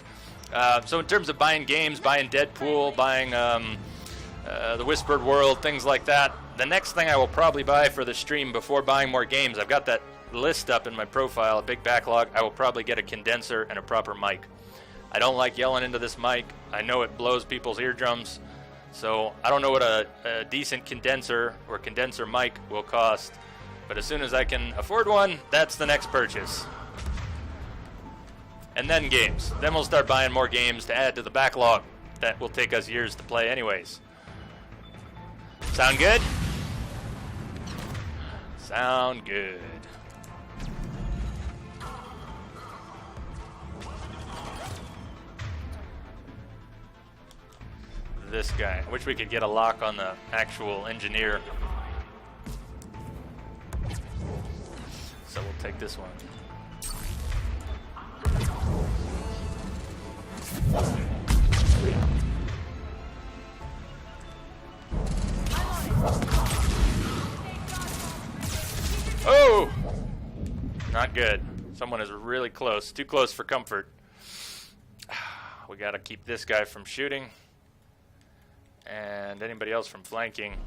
So in terms of buying games, buying Deadpool, buying the Whispered World, things like that, the next thing I will probably buy for the stream before buying more games, I've got that list up in my profile, a big backlog. I will probably get a condenser and a proper mic. I don't like yelling into this mic. I know it blows people's eardrums, so I don't know what a decent condenser or condenser mic will cost, but as soon as I can afford one, that's the next purchase. And then games. Then we'll start buying more games to add to the backlog that will take us years to play anyways. Sound good? Sound good. This guy. I wish we could get a lock on the actual engineer. So we'll take this one. Oh! Not good. Someone is really close. Too close for comfort. We gotta keep this guy from shooting. And anybody else from flanking.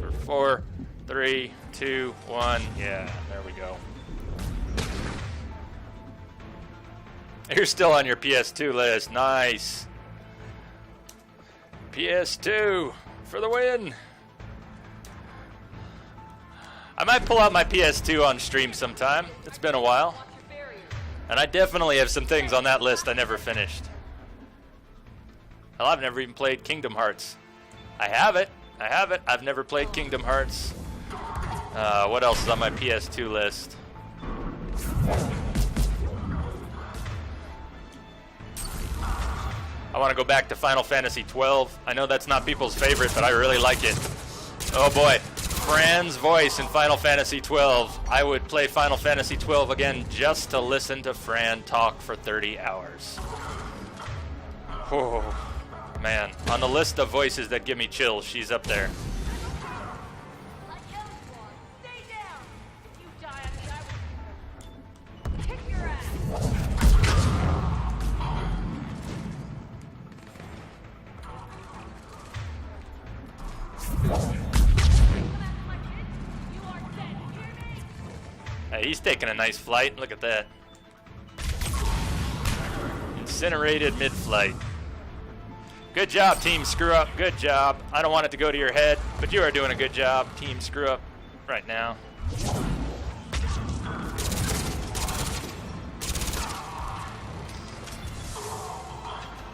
For 4, 3, 2, 1. Yeah, there we go. You're still on your PS2 list. Nice. PS2 for the win. I might pull out my PS2 on stream sometime. It's been a while. And I definitely have some things on that list I never finished. Hell, I've never even played Kingdom Hearts. I have it. I've never played Kingdom Hearts. What else is on my PS2 list? I want to go back to Final Fantasy 12. I know that's not people's favorite, but I really like it. Oh boy. Fran's voice in Final Fantasy 12. I would play Final Fantasy 12 again just to listen to Fran talk for 30 hours. Oh, man. On the list of voices that give me chills, she's up there. he's taking a nice flight. Look at that. Incinerated mid-flight. Good job, Team Screw Up. Good job. I don't want it to go to your head, but you are doing a good job, Team Screw Up, right now.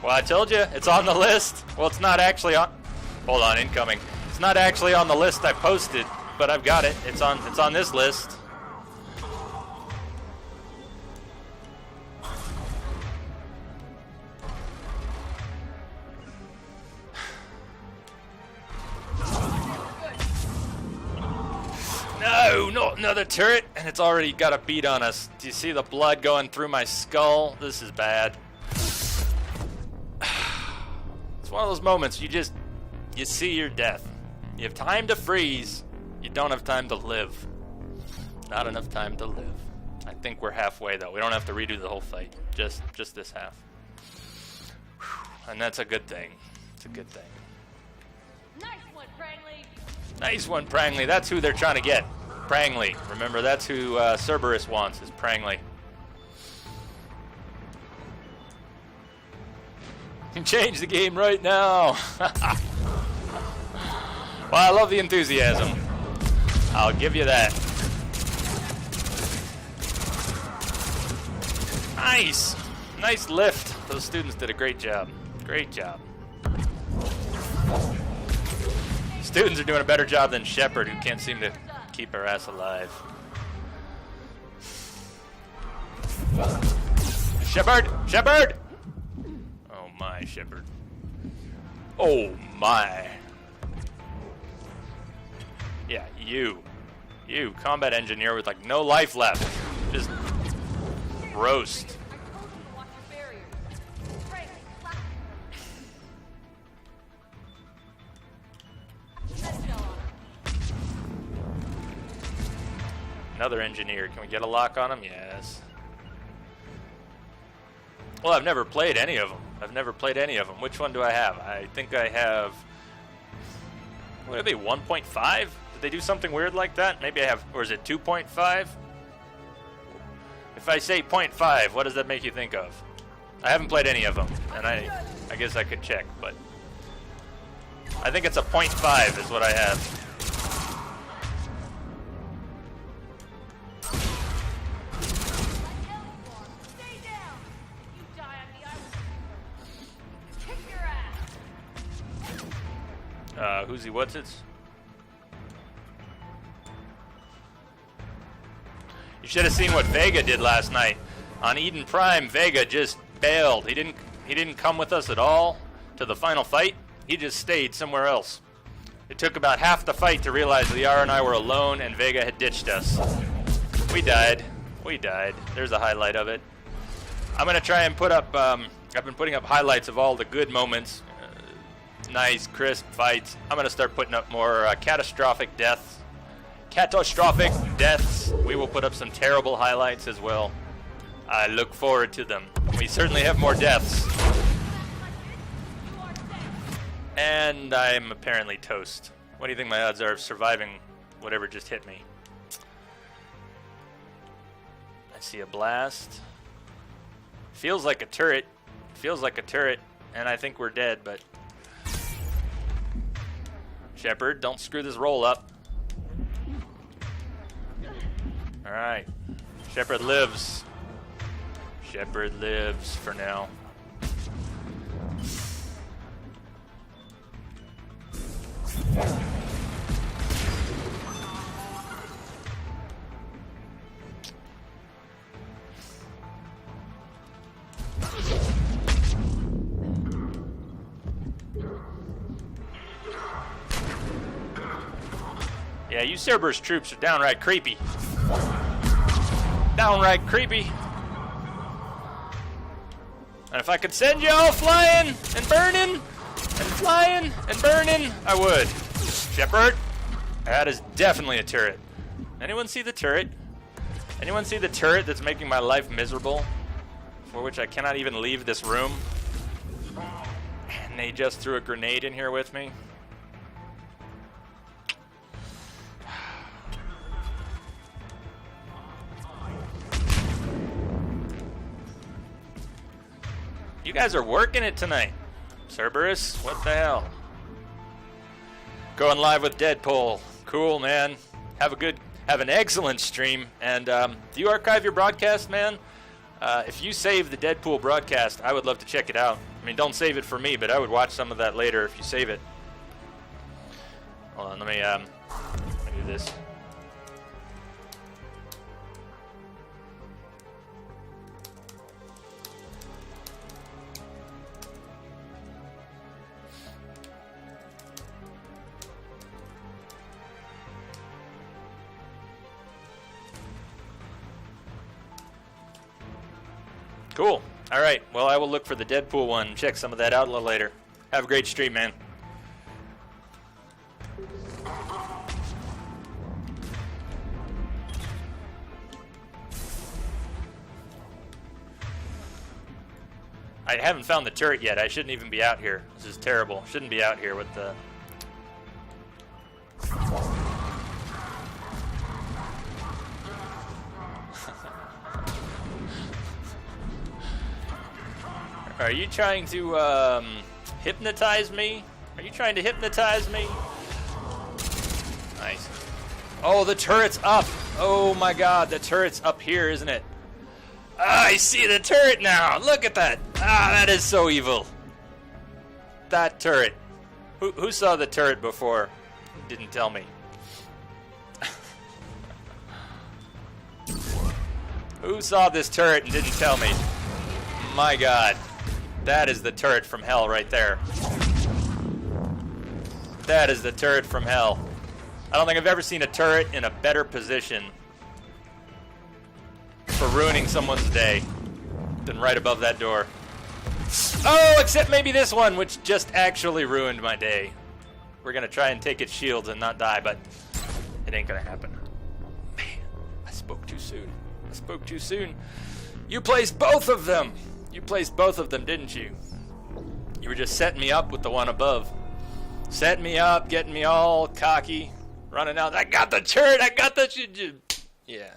Well, I told you, it's on the list. Well, it's not actually on. Hold on, incoming. It's not actually on the list I posted, but I've got it. It's on this list. No, not another turret, and it's already got a beat on us. Do you see the blood going through my skull? This is bad. It's one of those moments you see your death. You have time to freeze. You don't have time to live. Not enough time to live. I think we're halfway though. We don't have to redo the whole fight. Just this half. And that's a good thing. It's a good thing. Nice one, Prangley. Nice one, Prangley. That's who they're trying to get. Prangley. Remember, that's who Cerberus wants, is Prangley. Change the game right now. Well, I love the enthusiasm. I'll give you that. Nice. Nice lift. Those students did a great job. Great job. Students are doing a better job than Shepard, who can't seem to keep her ass alive. Shepard! Shepard! Oh my, Shepard. Oh my. Yeah, you, combat engineer with like no life left. Just roast. Another engineer. Can we get a lock on him? Yes. Well, I've never played any of them. Which one do I have? I think I have... What are they, 1.5? Did they do something weird like that? Maybe I have... Or is it 2.5? If I say 0.5, what does that make you think of? I haven't played any of them, and I guess I could check, but... I think it's a 0.5 is what I have. Who's he? What's it? You should have seen what Vega did last night. On Eden Prime, Vega just bailed. He didn't come with us at all to the final fight. He just stayed somewhere else. It took about half the fight to realize Liara and I were alone and Vega had ditched us. We died. There's a highlight of it. I'm gonna try and put up. I've been putting up highlights of all the good moments. Nice, crisp fights. I'm going to start putting up more catastrophic deaths. We will put up some terrible highlights as well. I look forward to them. We certainly have more deaths. And I'm apparently toast. What do you think my odds are of surviving whatever just hit me? I see a blast. Feels like a turret. And I think we're dead, but... Shepard, don't screw this roll up. Alright. Shepard lives. Shepard lives for now. Yeah, you Cerberus troops are downright creepy. And if I could send you all flying and burning, I would. Shepard, that is definitely a turret. Anyone see the turret? Anyone see the turret that's making my life miserable? For which I cannot even leave this room? And they just threw a grenade in here with me. You guys are working it tonight. Cerberus, what the hell? Going live with Deadpool. Cool, man. Have an excellent stream. And do you archive your broadcast, man? If you save the Deadpool broadcast, I would love to check it out. I mean, don't save it for me, but I would watch some of that later if you save it. Hold on, let me do this. Cool. All right. Well, I will look for the Deadpool one. Check some of that out a little later. Have a great stream, man. I haven't found the turret yet. I shouldn't even be out here. This is terrible. Shouldn't be out here with the... Are you trying to hypnotize me? Are you trying to hypnotize me? Nice. Oh, the turret's up. Oh my god, the turret's up here, isn't it? Ah, I see the turret now. Look at that. Ah, that is so evil. That turret. Who saw the turret before? Didn't tell me. Who saw this turret and didn't tell me? My god. That is the turret from hell right there. That is the turret from hell. I don't think I've ever seen a turret in a better position for ruining someone's day than right above that door. Oh, except maybe this one, which just actually ruined my day. We're gonna try and take its shields and not die, but it ain't gonna happen. Man, I spoke too soon. I spoke too soon. You placed both of them! You placed both of them, didn't you? You were just setting me up with the one above. Setting me up, getting me all cocky, running out. I got the turret! I got the... Yeah.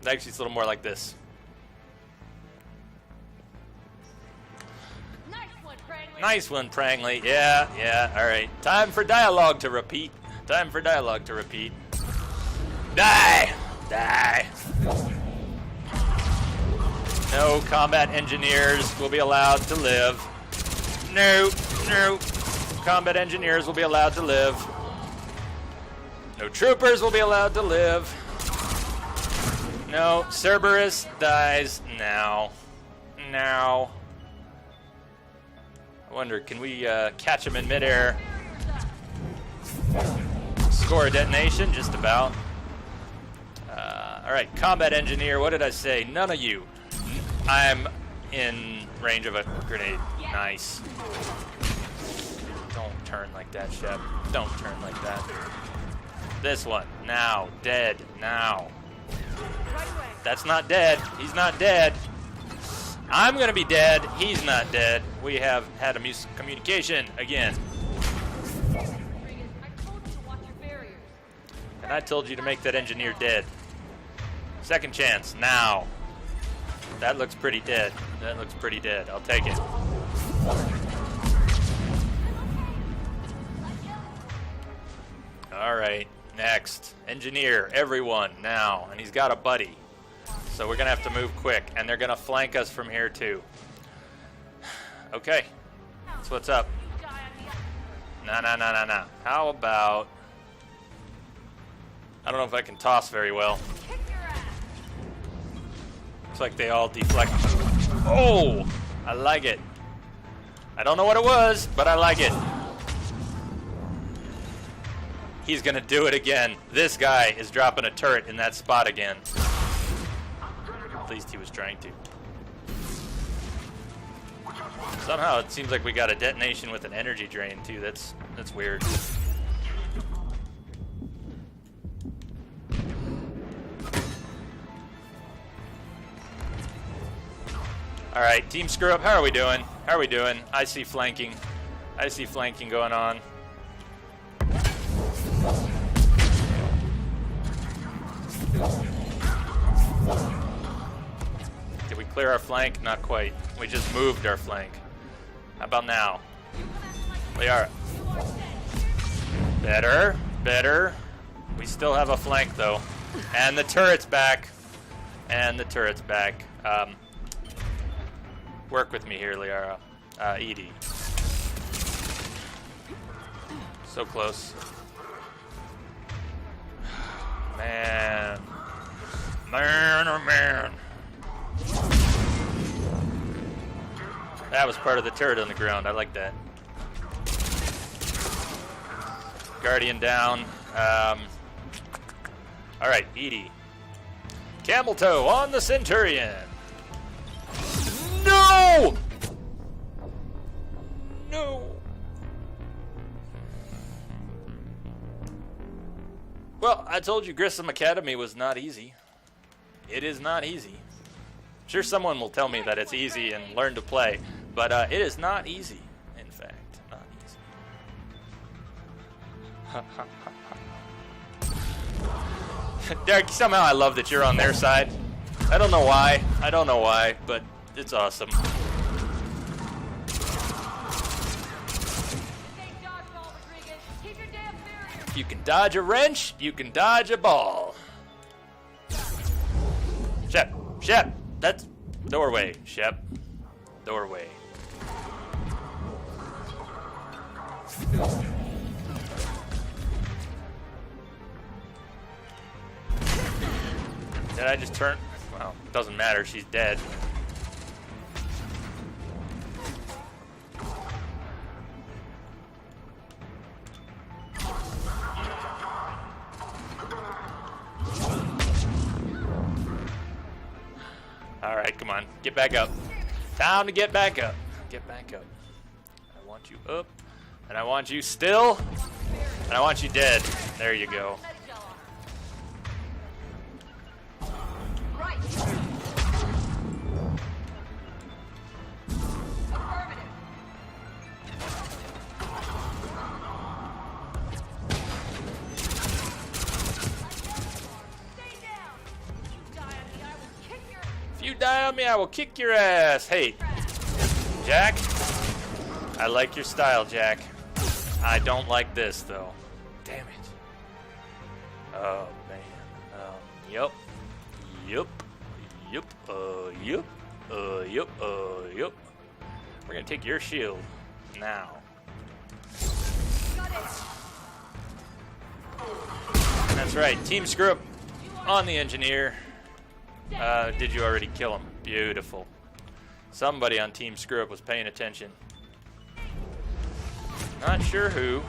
Actually, it's a little more like this. Nice one, Prangley. Yeah, alright. Time for dialogue to repeat. Time for dialogue to repeat. Die! Die! No combat engineers will be allowed to live. No. Combat engineers will be allowed to live. No troopers will be allowed to live. No, Cerberus dies now. Now. I wonder, can we catch him in midair? Score a detonation? Just about. Alright, combat engineer, what did I say? None of you. I'm in range of a grenade. Nice. Don't turn like that, Shep. Don't turn like that. This one. Now. Dead. Now. That's not dead. He's not dead. I'm gonna be dead. He's not dead. We have had a miscommunication again. And I told you to make that engineer dead. Second chance. Now. That looks pretty dead. That looks pretty dead. I'll take it. Alright. Next. Engineer. Everyone. Now. And he's got a buddy. So we're going to have to move quick. And they're going to flank us from here too. Okay. That's what's up. No. How about... I don't know if I can toss very well. Looks like they all deflect. Oh! I like it. I don't know what it was, but I like it. He's gonna do it again. This guy is dropping a turret in that spot again. At least he was trying to. Somehow it seems like we got a detonation with an energy drain too. That's weird. Alright, team screw up. How are we doing? How are we doing? I see flanking. I see flanking going on. Clear our flank? Not quite. We just moved our flank. How about now? We are. Better. Better. We still have a flank, though. And the turret's back. And the turret's back. Work with me here, Liara. Edie. So close. Man. Man, oh man. That was part of the turret on the ground. I like that. Guardian down. Alright, Edie. Camel toe on the Centurion. No! No! Well, I told you Grissom Academy was not easy. It is not easy. I'm sure someone will tell me that it's easy and learn to play, but it is not easy, in fact. Not easy. Derek, somehow I love that you're on their side. I don't know why. I don't know why, but it's awesome. If you can dodge a wrench, you can dodge a ball. Shep, that's doorway, Shep. Doorway. Did I just turn? Well, doesn't matter, she's dead. Alright, come on. Get back up. Time to get back up. Get back up. I want you up. And I want you still. And I want you dead. There you go. If you die on me, I will kick your ass. Hey, Jack. I like your style, Jack. I don't like this, though. Damn it. Oh, man. Yup. Yup. Yup. Yup. Yup. Yup. We're gonna take your shield now. That's right. Team Screw Up on the engineer. Did you already kill him? Beautiful. Somebody on Team Screw Up was paying attention. Not sure who.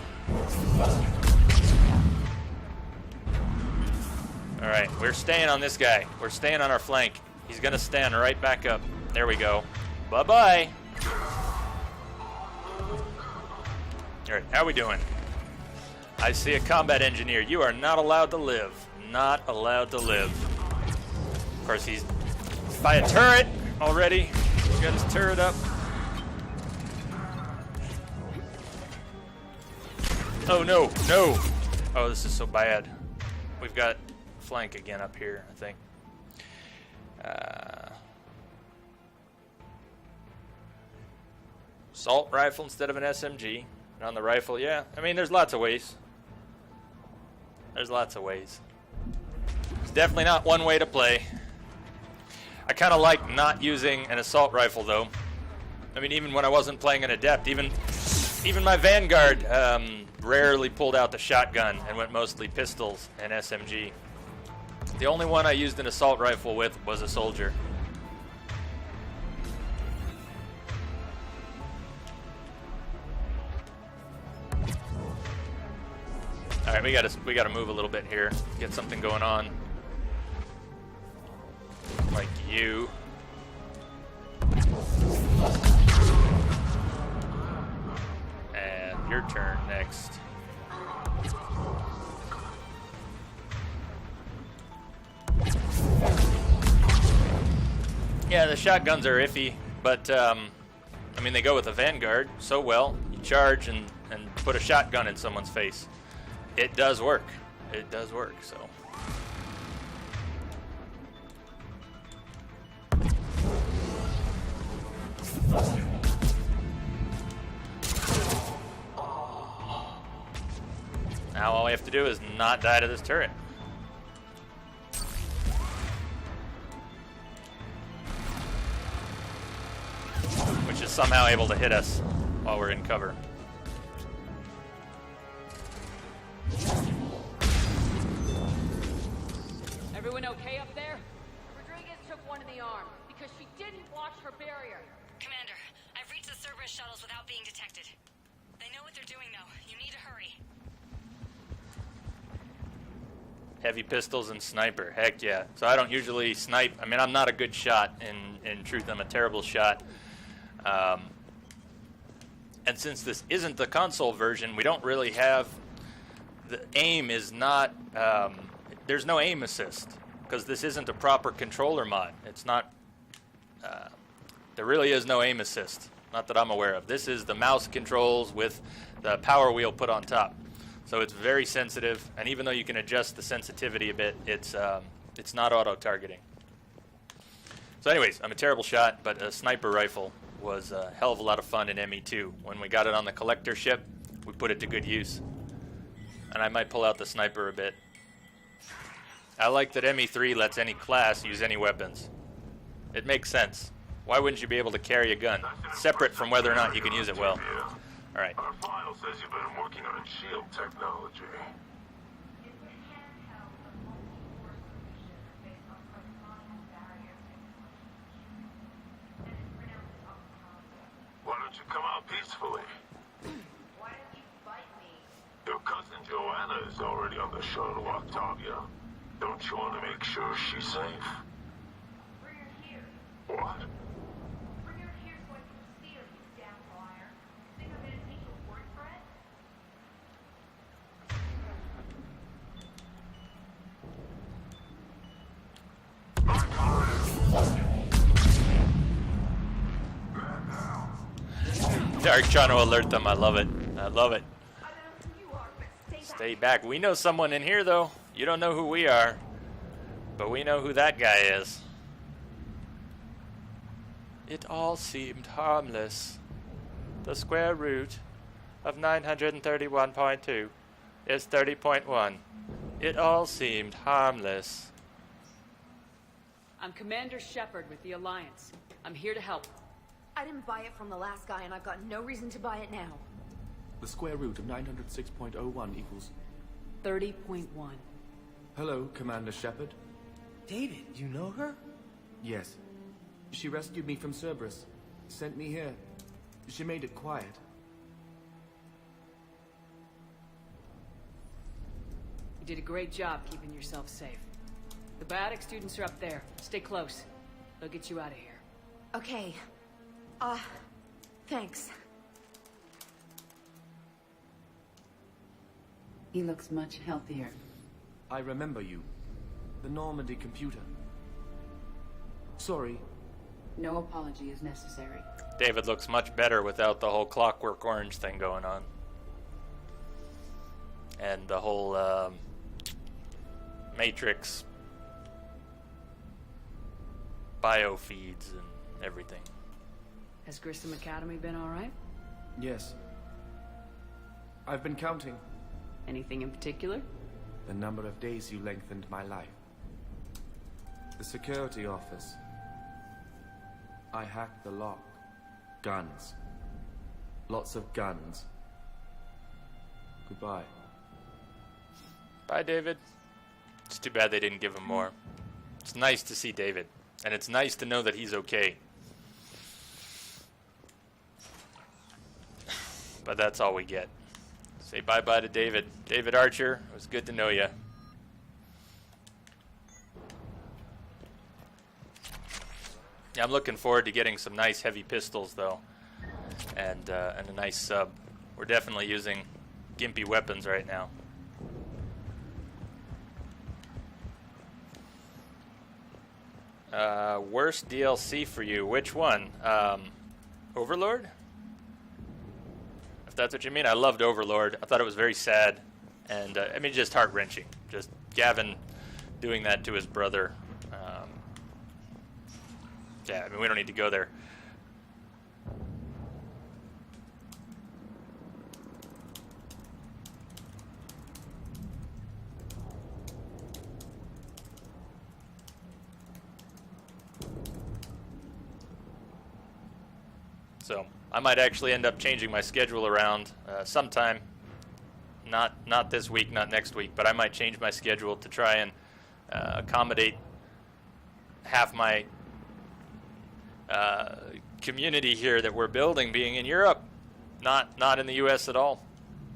Alright, we're staying on this guy. We're staying on our flank. He's gonna stand right back up. There we go. Bye-bye. Alright, how we doing? I see a combat engineer. You are not allowed to live. Not allowed to live. Of course, he's by a turret already. He's got his turret up. Oh, no, no. Oh, this is so bad. We've got flank again up here, I think. Assault rifle instead of an SMG. And on the rifle, yeah. I mean, there's lots of ways. There's lots of ways. It's definitely not one way to play. I kind of like not using an assault rifle, though. I mean, even when I wasn't playing an Adept, even my Vanguard rarely pulled out the shotgun and went mostly pistols and SMG. The only one I used an assault rifle with was a soldier. All right, we gotta move a little bit here, get something going on. Like you. And your turn next. Yeah, the shotguns are iffy, but I mean, they go with a Vanguard so well. You charge and put a shotgun in someone's face. It does work. It does work, so. Now all we have to do is not die to this turret. Which is somehow able to hit us while we're in cover. Everyone okay up there? Rodriguez took one in the arm because she didn't watch her barrier. Commander, I've reached the Cerberus shuttles without being detected. They know what they're doing, though. You need to hurry. Heavy pistols and sniper. Heck yeah. So I don't usually snipe. I mean, I'm not a good shot. In truth, I'm a terrible shot. And since this isn't the console version, we don't really have... The aim is not... there's no aim assist, because this isn't a proper controller mod. It's not... there really is no aim assist. Not that I'm aware of. This is the mouse controls with the power wheel put on top. So it's very sensitive, and even though you can adjust the sensitivity a bit, it's not auto-targeting. So anyways, I'm a terrible shot, but a sniper rifle was a hell of a lot of fun in ME2. When we got it on the collector ship, we put it to good use. And I might pull out the sniper a bit. I like that ME3 lets any class use any weapons. It makes sense. Why wouldn't you be able to carry a gun, separate from whether or not you can use it well? Alright. Our file says you've been working on shield technology. Why don't you come out peacefully? Why don't you fight me? Your cousin Joanna is already on the shuttle, Octavia. Don't you want to make sure she's safe? Bring her here. What? Bring her here so I can see her, you damn liar. Think I'm gonna take your word for it? Dark trying to alert them. I love it. I love it. Stay back. We know someone in here, though. You don't know who we are, but we know who that guy is. It all seemed harmless. The square root of 931.2 is 30.1. It all seemed harmless. I'm Commander Shepard with the Alliance. I'm here to help. I didn't buy it from the last guy, and I've got no reason to buy it now. The square root of 906.01 equals... 30.1. Hello, Commander Shepard. David, you know her? Yes. She rescued me from Cerberus. Sent me here. She made it quiet. You did a great job keeping yourself safe. The biotic students are up there. Stay close. They'll get you out of here. Okay. Thanks. He looks much healthier. I remember you. The Normandy computer. Sorry. No apology is necessary. David looks much better without the whole Clockwork Orange thing going on. And the whole Matrix biofeeds and everything. Has Grissom Academy been alright? Yes. I've been counting. Anything in particular? The number of days you lengthened my life. The security office. I hacked the lock. Guns. Lots of guns. Goodbye. Bye, David. It's too bad they didn't give him more. It's nice to see David, and it's nice to know that he's okay. But that's all we get. Say bye-bye to David. David Archer, it was good to know you. Yeah, I'm looking forward to getting some nice heavy pistols, though, and a nice sub. We're definitely using gimpy weapons right now. Worst DLC for you? Which one? Overlord? If that's what you mean. I loved Overlord. I thought it was very sad, and I mean, just heart-wrenching. Just Gavin doing that to his brother. Yeah, I mean, we don't need to go there. I might actually end up changing my schedule around sometime. Not this week, not next week, but I might change my schedule to try and accommodate half my community here that we're building being in Europe, not in the U.S. at all.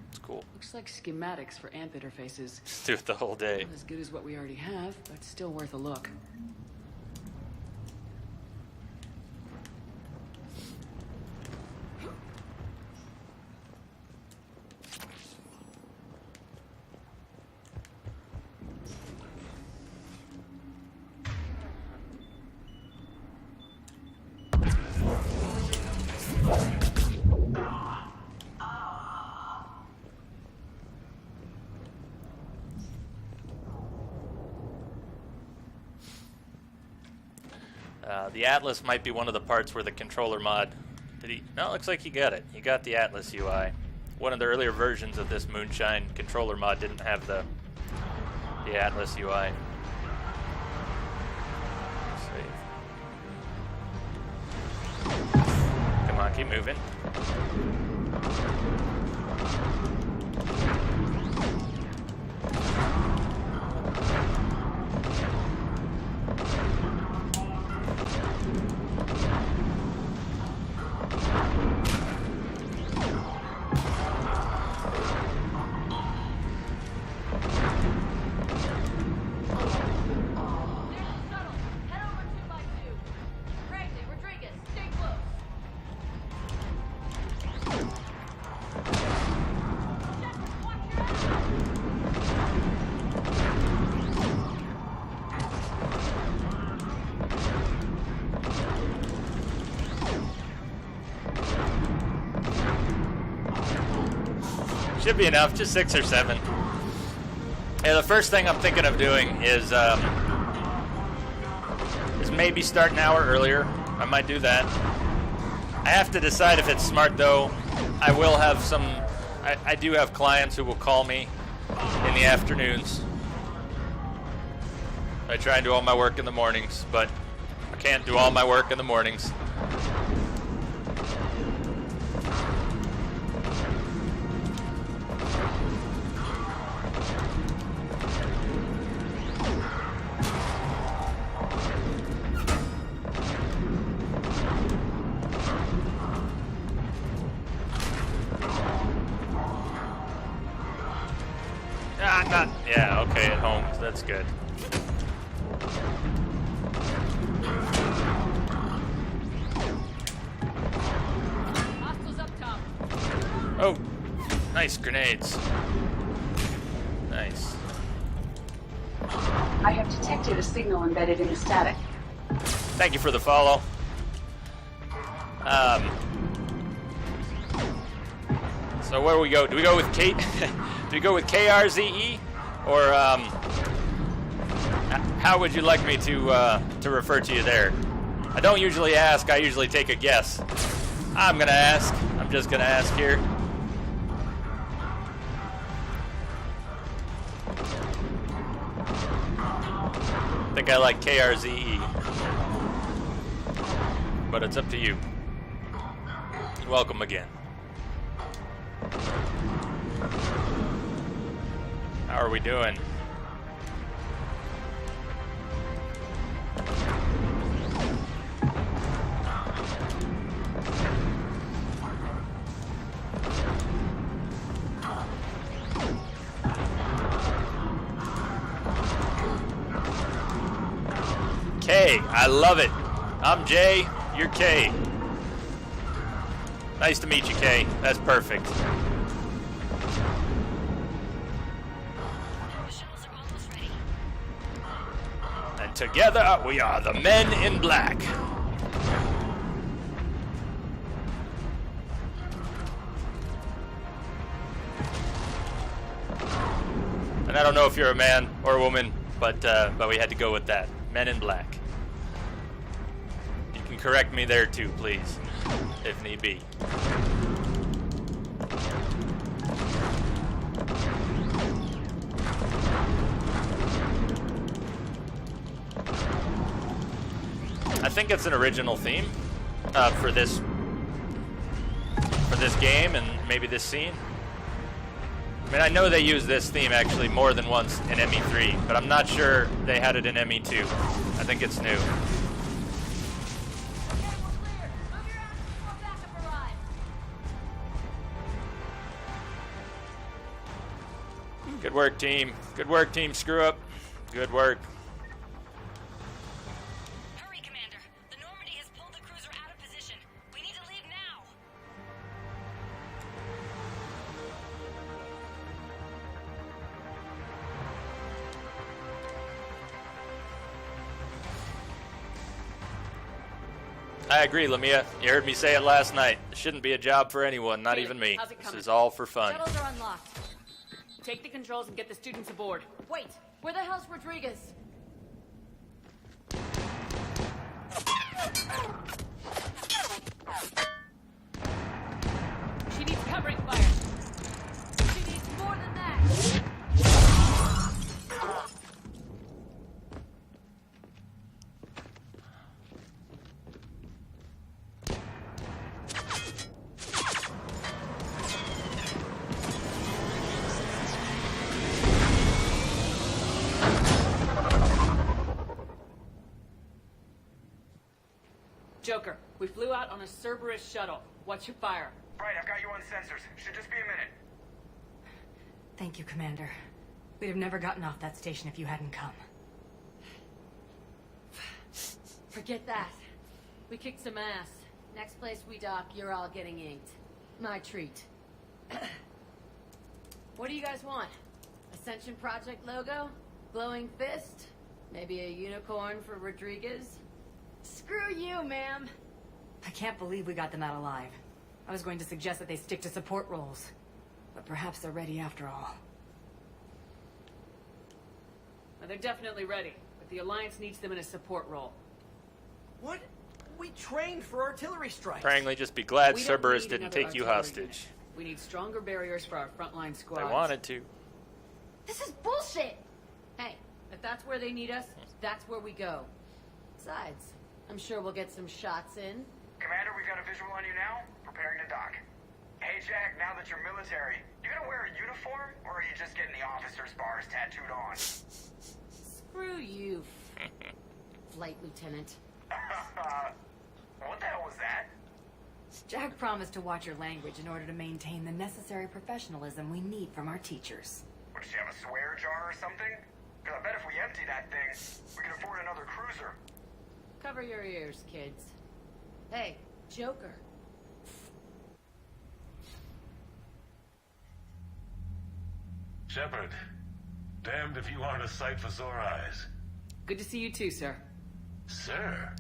It's cool. Looks like schematics for AMP interfaces. Do it the whole day. Not as good as what we already have, but still worth a look. The Atlas might be one of the parts where the controller mod... Did he? No, it looks like he got it. He got the Atlas UI. One of the earlier versions of this Moonshine controller mod didn't have the Atlas UI. Save. Come on, keep moving. Should be enough, just 6 or 7. Yeah, the first thing I'm thinking of doing is maybe start an hour earlier. I might do that. I have to decide if it's smart though. I will have some. I do have clients who will call me in the afternoons. I try and do all my work in the mornings, but I can't do all my work in the mornings. Yeah, okay, at home. That's good. Hostiles up top. Oh, nice grenades. Nice. I have detected a signal embedded in the static. Thank you for the follow. So where do we go? Do we go with Kate? Do we go with KRZE? Or how would you like me to refer to you there? I don't usually ask. I usually take a guess. I'm gonna ask. I'm just gonna ask here. I think I like KRZE, but it's up to you. Welcome again. How are we doing? K, I love it. I'm Jay, you're K. Nice to meet you, K. That's perfect. And together we are the Men in Black. And I don't know if you're a man or a woman, but we had to go with that. Men in Black. You can correct me there too, please, if need be. I think it's an original theme for this for this game and maybe this scene. I mean, I know they use this theme actually more than once in ME3, but I'm not sure they had it in ME2. I think it's new. Good work, team. Good work, team. Screw up. Good work. Hurry, Commander. The Normandy has pulled the cruiser out of position. We need to leave now. I agree, Lamia. You heard me say it last night. It shouldn't be a job for anyone, not even me. How's it This coming? is all for fun. Shuttles are unlocked. Take the controls and get the students aboard. Wait, where the hell's Rodriguez? She needs covering fire. She needs more than that. Joker, we flew out on a Cerberus shuttle. What's your fire? Right, I've got you on sensors. Should just be a minute. Thank you, Commander. We'd have never gotten off that station if you hadn't come. Forget that. We kicked some ass. Next place we dock, you're all getting inked. My treat. What do you guys want? Ascension Project logo? Glowing fist? Maybe a unicorn for Rodriguez? Screw you, ma'am. I can't believe we got them out alive. I was going to suggest that they stick to support roles. But perhaps they're ready after all. Now, they're definitely ready, but the Alliance needs them in a support role. What? We trained for artillery strikes. Apparently, just be glad We don't Cerberus need didn't another take you artillery hostage. unit. We need stronger barriers for our frontline They squads. wanted to. This is bullshit! Hey, if that's where they need us, that's where we go. Besides, I'm sure we'll get some shots in. Commander, we've got a visual on you now. Preparing to dock. Hey, Jack, now that you're military, you gonna wear a uniform, or are you just getting the officer's bars tattooed on? Screw you, Flight Lieutenant. What the hell was that? Jack promised to watch your language in order to maintain the necessary professionalism we need from our teachers. What, did you have a swear jar or something? Because I bet if we empty that thing, we can afford another cruiser. Cover your ears, kids. Hey, Joker. Shepard, damned if you aren't a sight for sore eyes. Good to see you too, sir. Sir,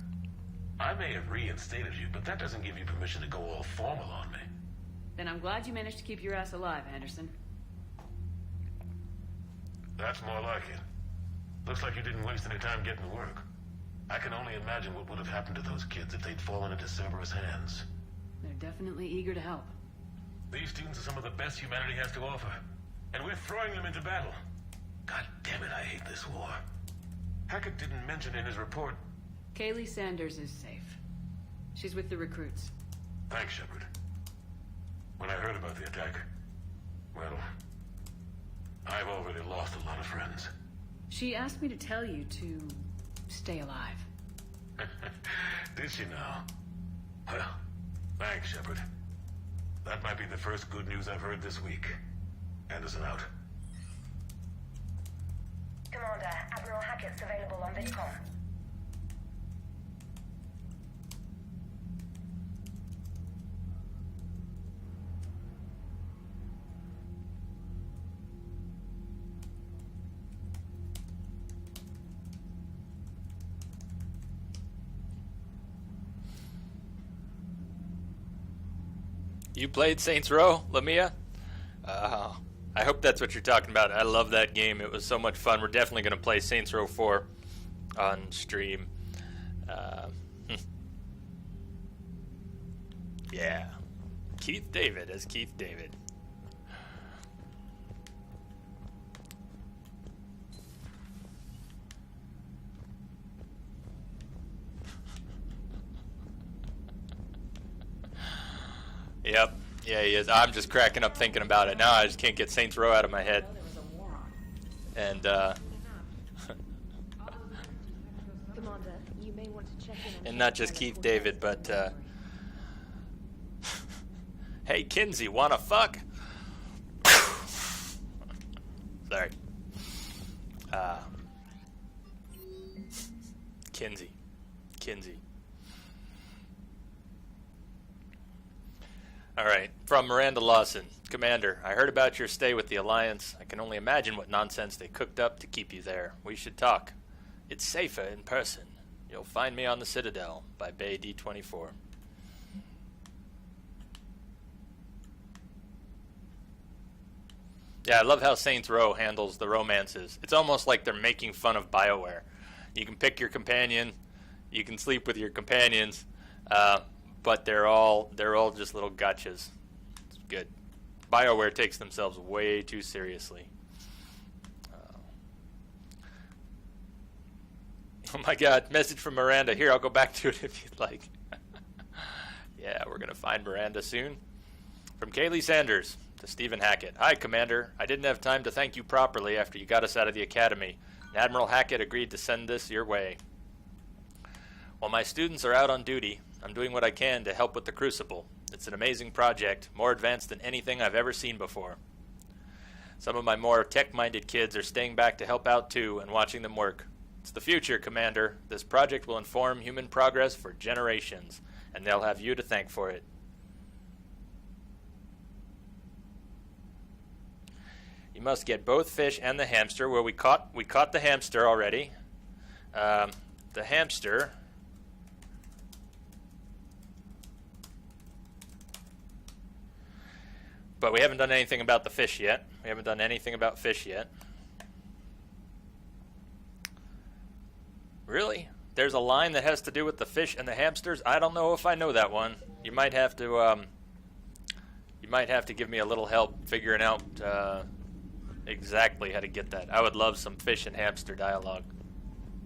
I may have reinstated you, but that doesn't give you permission to go all formal on me. Then I'm glad you managed to keep your ass alive, Anderson. That's more like it. Looks like you didn't waste any time getting to work. I can only imagine what would have happened to those kids if they'd fallen into Cerberus' hands. They're definitely eager to help. These students are some of the best humanity has to offer, and we're throwing them into battle. God damn it, I hate this war. Hackett didn't mention in his report. Kaylee Sanders is safe. She's with the recruits. Thanks, Shepard. When I heard about the attack, well, I've already lost a lot of friends. She asked me to tell you to stay alive. Did she now? Well, thanks, Shepard. That might be the first good news I've heard this week. Anderson out. Commander, Admiral Hackett's available on VidCom. You played Saints Row, Lamia? I hope that's what you're talking about. I love that game. It was so much fun. We're definitely going to play Saints Row 4 on stream. Yeah. Keith David as Keith David. Yeah, he is. I'm just cracking up thinking about it. Now I just can't get Saints Row out of my head. And, Commander, you may want to check in and not just Keith David, but, hey, Kinsey, wanna fuck? Sorry. Kinsey. Alright, from Miranda Lawson. Commander, I heard about your stay with the Alliance. I can only imagine what nonsense they cooked up to keep you there. We should talk. It's safer in person. You'll find me on the Citadel by Bay D-24. Yeah, I love how Saints Row handles the romances. It's almost like they're making fun of BioWare. You can pick your companion, you can sleep with your companions, but they're all just little gotchas. It's good. BioWare takes themselves way too seriously. Oh my God, message from Miranda. Here, I'll go back to it if you'd like. Yeah, we're going to find Miranda soon. From Kaylee Sanders to Stephen Hackett. Hi, Commander. I didn't have time to thank you properly after you got us out of the Academy. Admiral Hackett agreed to send this your way. While my students are out on duty, I'm doing what I can to help with the Crucible. It's an amazing project, more advanced than anything I've ever seen before. Some of my more tech-minded kids are staying back to help out too and watching them work. It's the future, Commander. This project will inform human progress for generations, and they'll have you to thank for it. You must get both fish and the hamster. Well, we caught the hamster already. The hamster. But we haven't done anything about the fish yet. We haven't done anything about fish yet. Really? There's a line that has to do with the fish and the hamsters? I don't know if I know that one. You might have to give me a little help figuring out exactly how to get that. I would love some fish and hamster dialogue.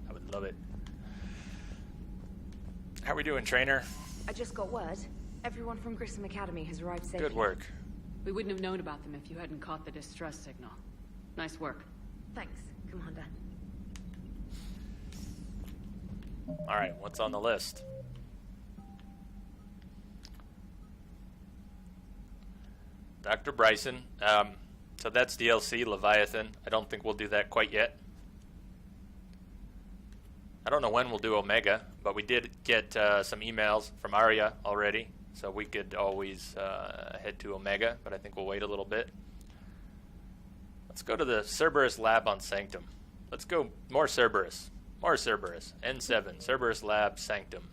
I would love it. How are we doing, Trainer? I just got word. Everyone from Grissom Academy has arrived safely. Good work. We wouldn't have known about them if you hadn't caught the distress signal. Nice work. Thanks, Commander. Alright, what's on the list? Dr. Bryson. So that's DLC, Leviathan. I don't think we'll do that quite yet. I don't know when we'll do Omega, but we did get some emails from Arya already, so we could always head to Omega, but I think we'll wait a little bit. Let's go to the Cerberus lab on Sanctum. Let's go more Cerberus. More Cerberus. N7, Cerberus lab, Sanctum.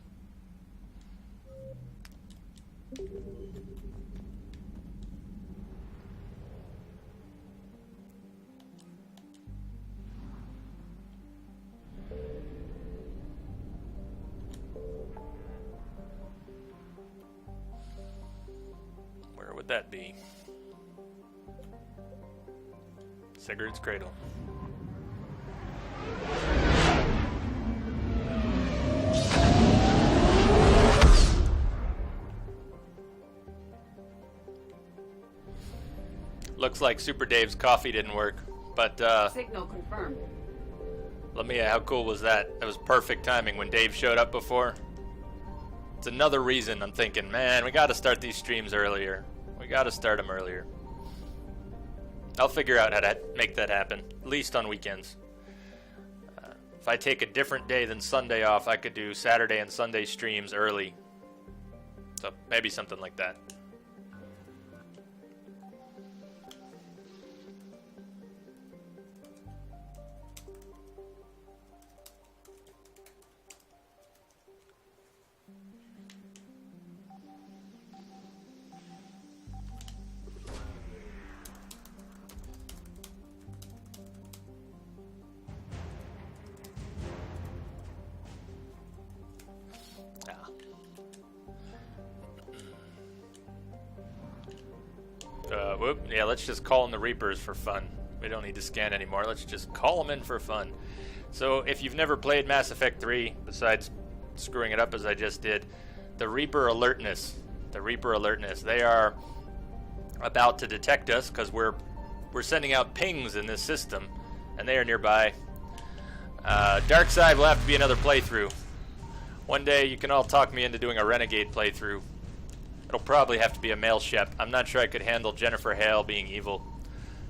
Where would that be? Sigurd's Cradle. Looks like Super Dave's coffee didn't work, but Signal confirmed. Lamia, how cool was that? That was perfect timing when Dave showed up before. It's another reason I'm thinking, man, we gotta start these streams earlier. We gotta start them earlier. I'll figure out how to make that happen, at least on weekends. If I take a different day than Sunday off, I could do Saturday and Sunday streams early. So maybe something like that. Yeah, let's just call in the Reapers for fun. We don't need to scan anymore. Let's just call them in for fun. So if you've never played Mass Effect 3, besides screwing it up as I just did, the Reaper Alertness, they are about to detect us because we're sending out pings in this system, and they are nearby. Dark Side will have to be another playthrough. One day you can all talk me into doing a Renegade playthrough. It'll probably have to be a male Shep. I'm not sure I could handle Jennifer Hale being evil.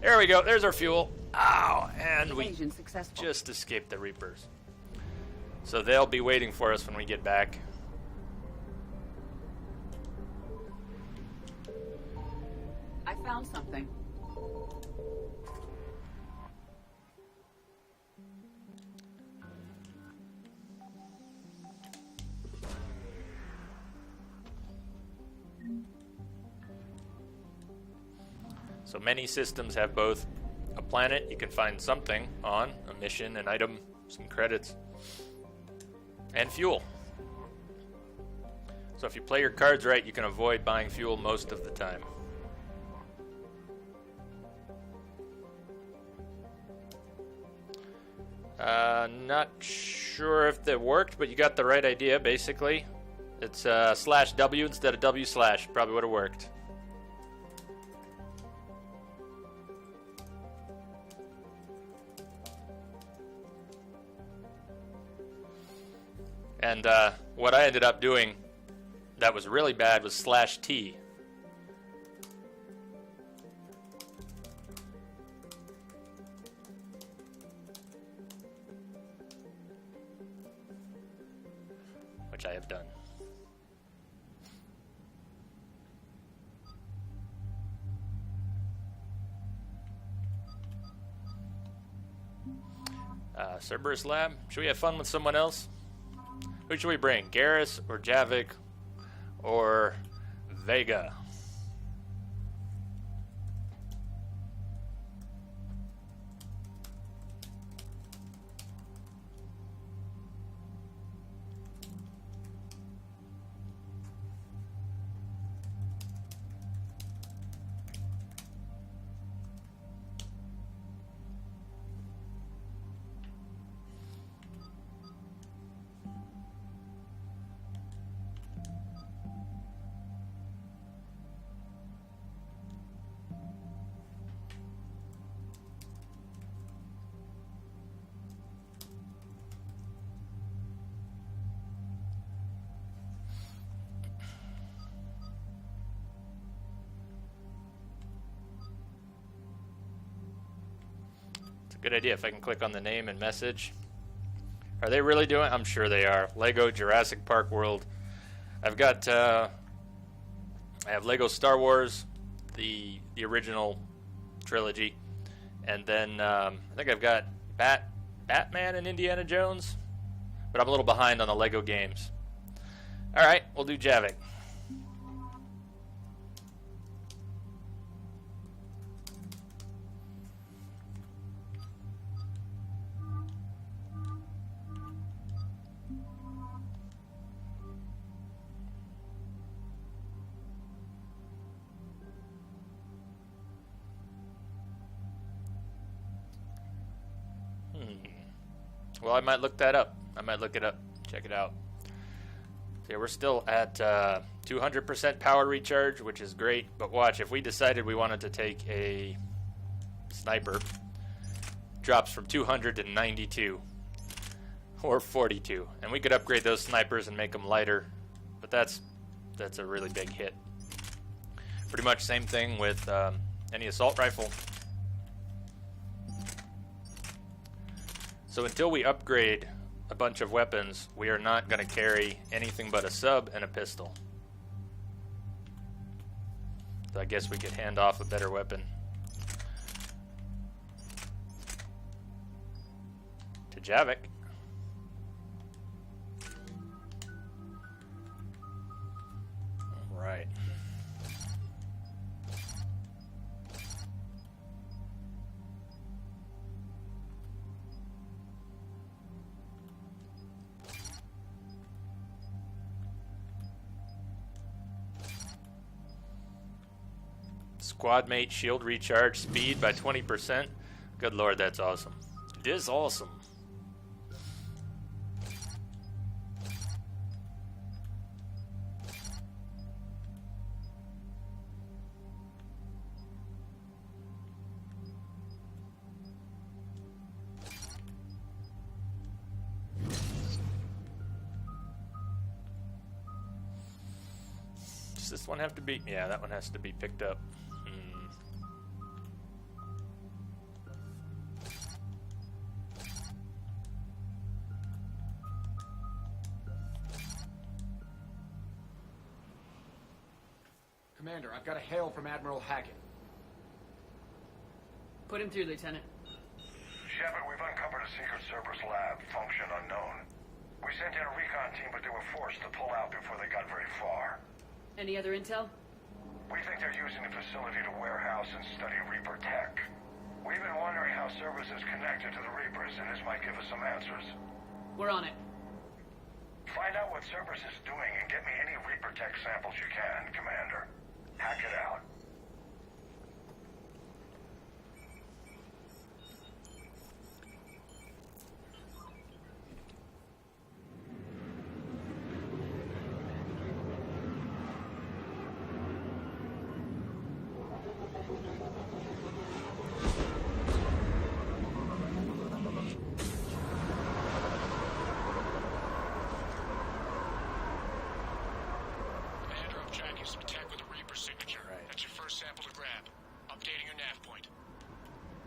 There we go. There's our fuel. Ow! And we just escaped the Reapers. So they'll be waiting for us when we get back. I found something. So many systems have both a planet you can find something on, a mission, an item, some credits, and fuel. So if you play your cards right, you can avoid buying fuel most of the time. Not sure if that worked, but you got the right idea, basically. It's /W instead of W/. Probably would have worked. And what I ended up doing that was really bad was /T. Which I have done. Cerberus Lab. Should we have fun with someone else? Who should we bring? Garrus or Javik or Vega? Good idea if I can click on the name and message. Are they really doing it? I'm sure they are. Lego Jurassic Park World. I've got I have Lego Star Wars, the original trilogy, and then I think I've got Batman and Indiana Jones, but I'm a little behind on the Lego games. All right, we'll do Javik. Well, I might look that up. I might look it up. Check it out. So yeah, we're still at 200% power recharge, which is great. But watch, if we decided we wanted to take a sniper, drops from 200 to 92 or 42, and we could upgrade those snipers and make them lighter. But that's a really big hit. Pretty much same thing with any assault rifle. So until we upgrade a bunch of weapons, we are not going to carry anything but a sub and a pistol. So I guess we could hand off a better weapon to Javik. All right. Squad mate shield recharge speed by 20%. Good lord, that's awesome. It is awesome. Does this one have to be? Yeah, that one has to be picked up. Commander, I've got a hail from Admiral Hackett. Put him through, Lieutenant. Shepard, we've uncovered a secret Cerberus lab, function unknown. We sent in a recon team, but they were forced to pull out before they got very far. Any other intel? We think they're using the facility to warehouse and study Reaper tech. We've been wondering how Cerberus is connected to the Reapers, and this might give us some answers. We're on it. Find out what Cerberus is doing and get me any Reaper tech samples you can, Commander. Hack it out.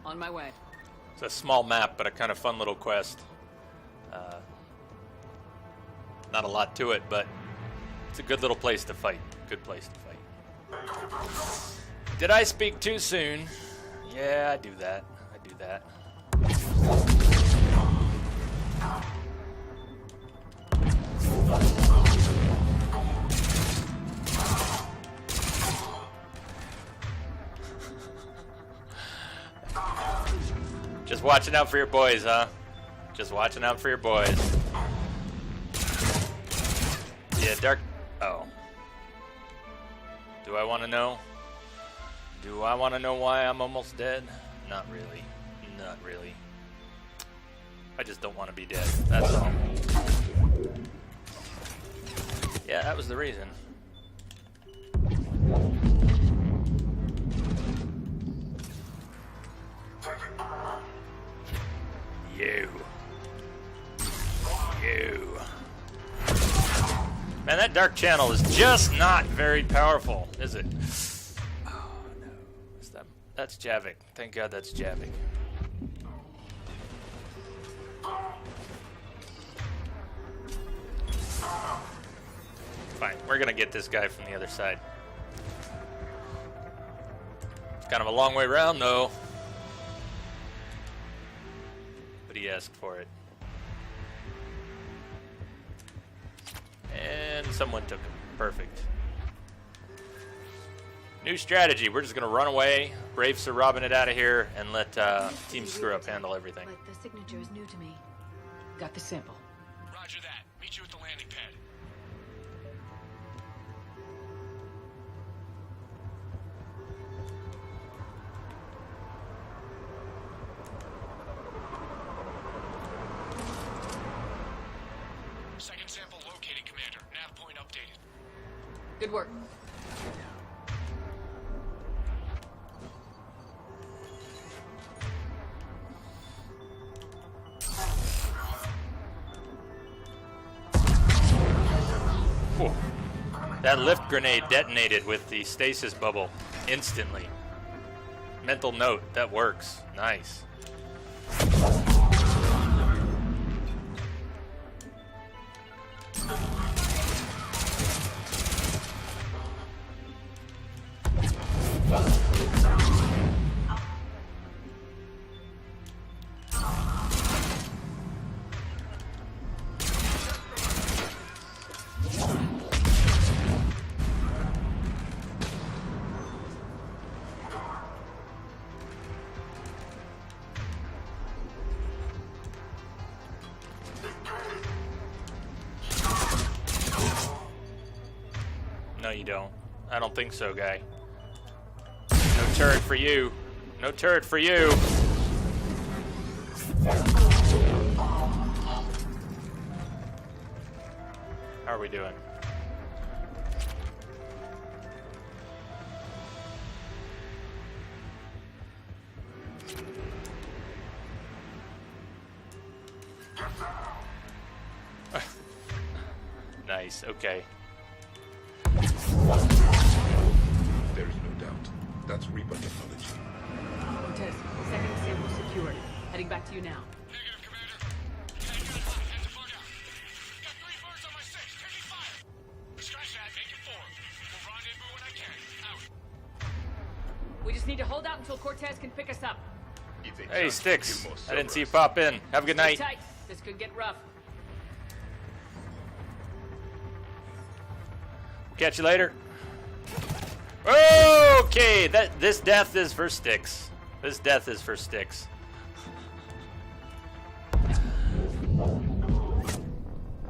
On my way. It's a small map, but a kind of fun little quest. Not a lot to it, but it's a good little place to fight. Good place to fight. Did I speak too soon? Yeah, I do that. I do that. Just watching out for your boys, huh? Just watching out for your boys. Yeah, Dark... Oh. Do I want to know? Do I want to know why I'm almost dead? Not really. Not really. I just don't want to be dead. That's all. Yeah, that was the reason. You. Man, that dark channel is just not very powerful, is it? Oh, no. That's Javik. Thank God that's Javik. Fine, we're gonna get this guy from the other side. It's kind of a long way around, though. But he asked for it. And someone took him. Perfect. New strategy. We're just going to run away. Wraiths are robbing it out of here and let Team Screw Up handle everything. But the signature is new to me. Got the sample. Roger that. Meet you at the landing pad. Second sample located, Commander. Nav point updated. Good work. Whew. That lift grenade detonated with the stasis bubble instantly. Mental note, that works. Nice. No, you don't. I don't think so, guy. No turret for you. No turret for you. How are we doing? Nice, okay. That's Reaper technology. Cortez, second sample secured. Heading back to you now. We just need to hold out until Cortez can pick us up. Hey, Sticks. I didn't see you pop in. Have a good night. Stay tight. This could get rough. Catch you later. Okay, this death is for Sticks. This death is for Sticks.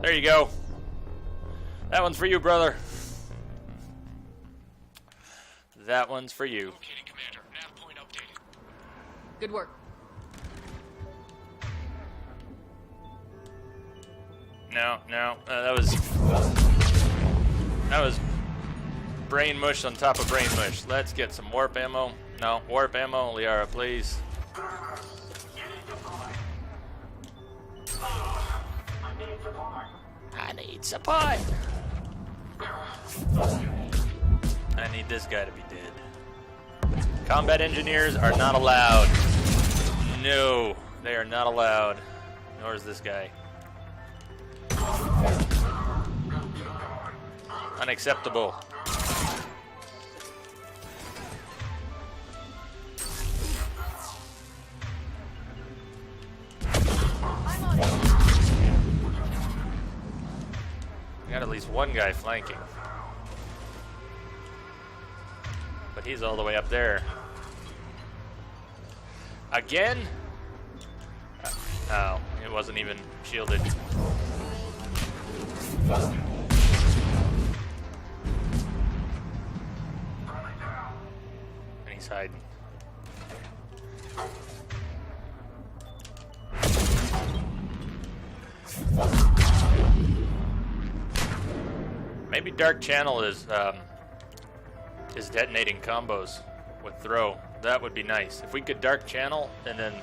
There you go. That one's for you, brother. That one's for you. Good work. No, that was brain mush on top of brain mush. Let's get some warp ammo. No, warp ammo, Liara, please. I need support. I need this guy to be dead. Combat engineers are not allowed. No, they are not allowed. Nor is this guy. Unacceptable. We got at least one guy flanking. But he's all the way up there. Again? Oh, it wasn't even shielded. And he's hiding. Maybe Dark Channel is detonating combos with throw. That would be nice. If we could Dark Channel and then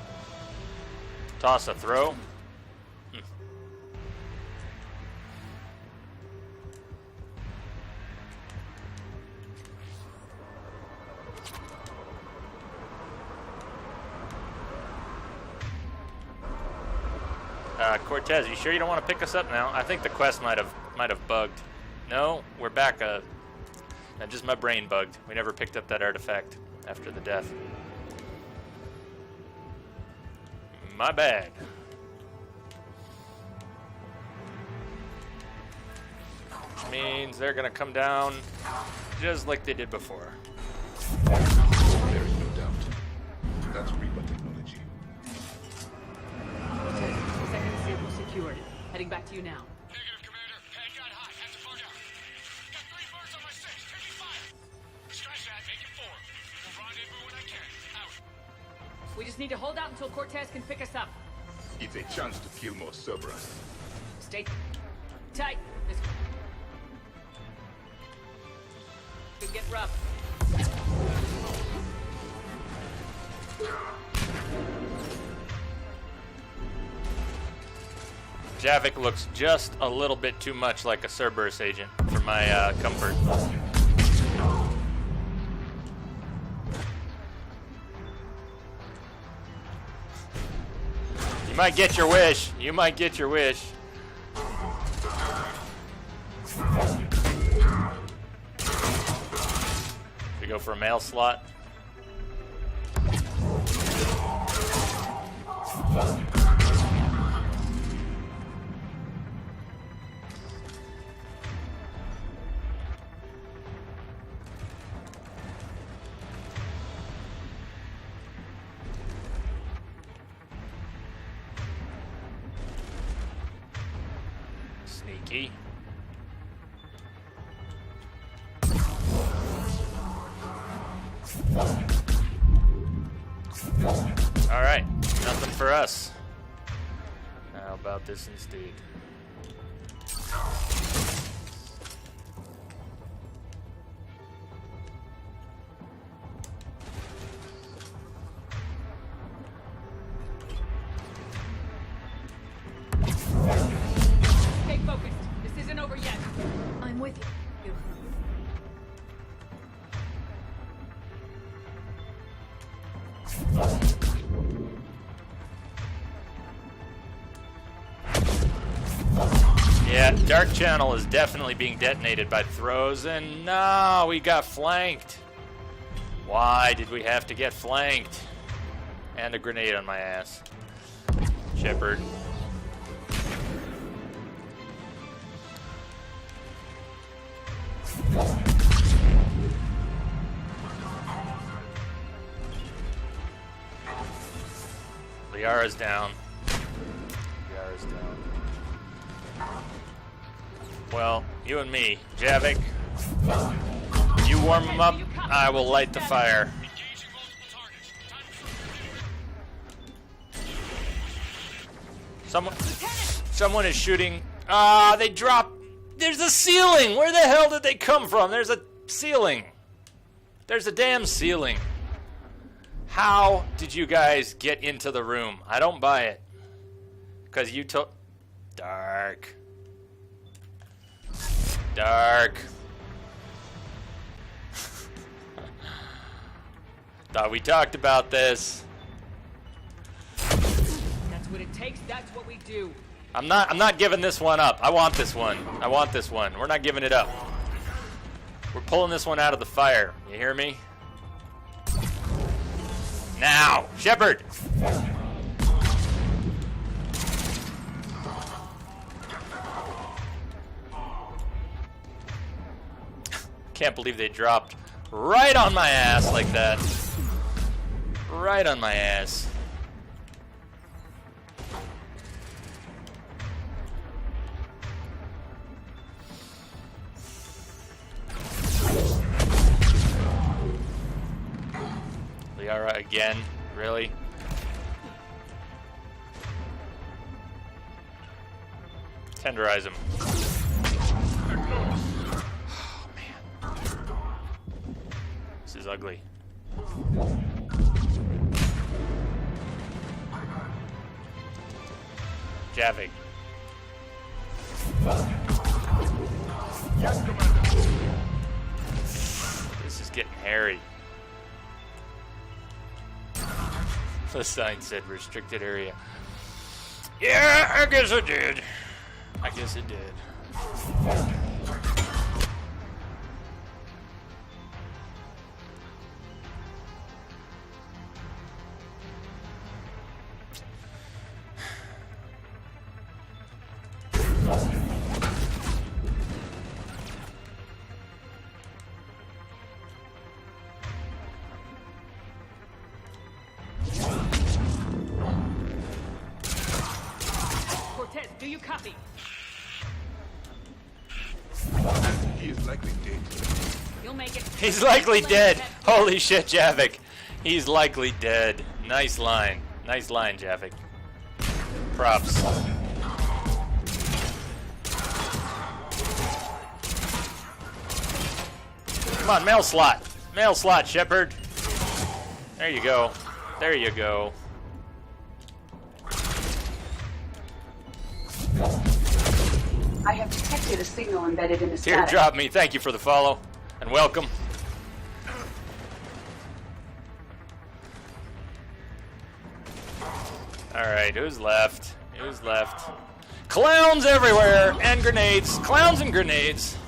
toss a throw. Cortez, you sure you don't want to pick us up now? I think the quest might have bugged. No, we're back. Just my brain bugged. We never picked up that artifact after the death. My bad. Which means they're gonna come down just like they did before. There is no doubt. That's Reaper technology. Second sample secured. Heading back to you now. We just need to hold out until Cortez can pick us up. It's a chance to kill more Cerberus. Stay tight. This could get rough. Javik looks just a little bit too much like a Cerberus agent for my comfort. You might get your wish. You might get your wish. Should we go for a mail slot? Sneaky. All right, nothing for us. How about this instead? Stay focused. This isn't over yet. I'm with you. Yeah, Dark Channel is definitely being detonated by throws, and no, we got flanked. Why did we have to get flanked? And a grenade on my ass. Shepard. Liara's down. Liara's down. Well, you and me, Javik. You warm them up, I will light the fire. Someone is shooting. Ah, they dropped. There's a ceiling. Where the hell did they come from? There's a ceiling. There's a damn ceiling. How did you guys get into the room? I don't buy it. Because you took... Dark. Dark. Thought we talked about this. That's what it takes. That's what we do. I'm not giving this one up. I want this one. I want this one. We're not giving it up. We're pulling this one out of the fire. You hear me? Now, Shepard. Can't believe they dropped right on my ass like that. Right on my ass. Liara again? Really? Tenderize him. Oh, man. This is ugly. Javik. This is getting hairy. The sign said restricted area. Yeah, I guess it did. I guess it did. Do you copy? He is likely dead. You'll make it. He's likely dead. Holy shit, Javik. He's likely dead. Nice line. Nice line, Javik. Props. Come on, mail slot. Mail slot, Shepard. There you go. There you go. I have detected a signal embedded in the static. Teardrop me. Thank you for the follow and welcome. Alright, who's left? Who's left? Clowns everywhere and grenades. Clowns and grenades.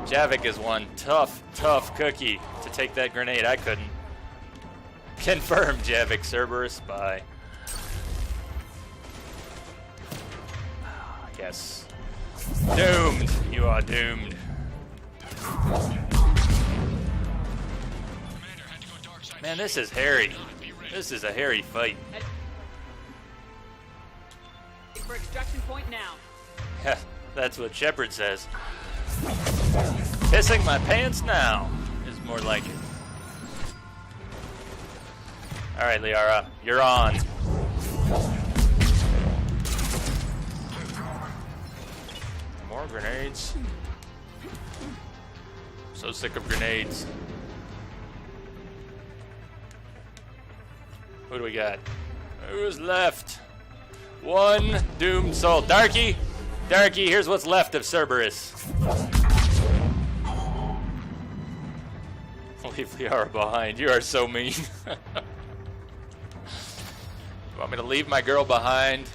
Javik is one tough, tough cookie to take that grenade. I couldn't. Confirmed, Javik, Cerberus spy. Yes. Doomed. You are doomed. Man, this is hairy. This is a hairy fight. For extraction point now. Yeah, that's what Shepard says. Pissing my pants now is more like it. Alright, Liara, you're on. More grenades. So sick of grenades. Who do we got? Who's left? One doomed soul. Darky! Darky, here's what's left of Cerberus. Leave Liara behind. You are so mean. You want me to leave my girl behind?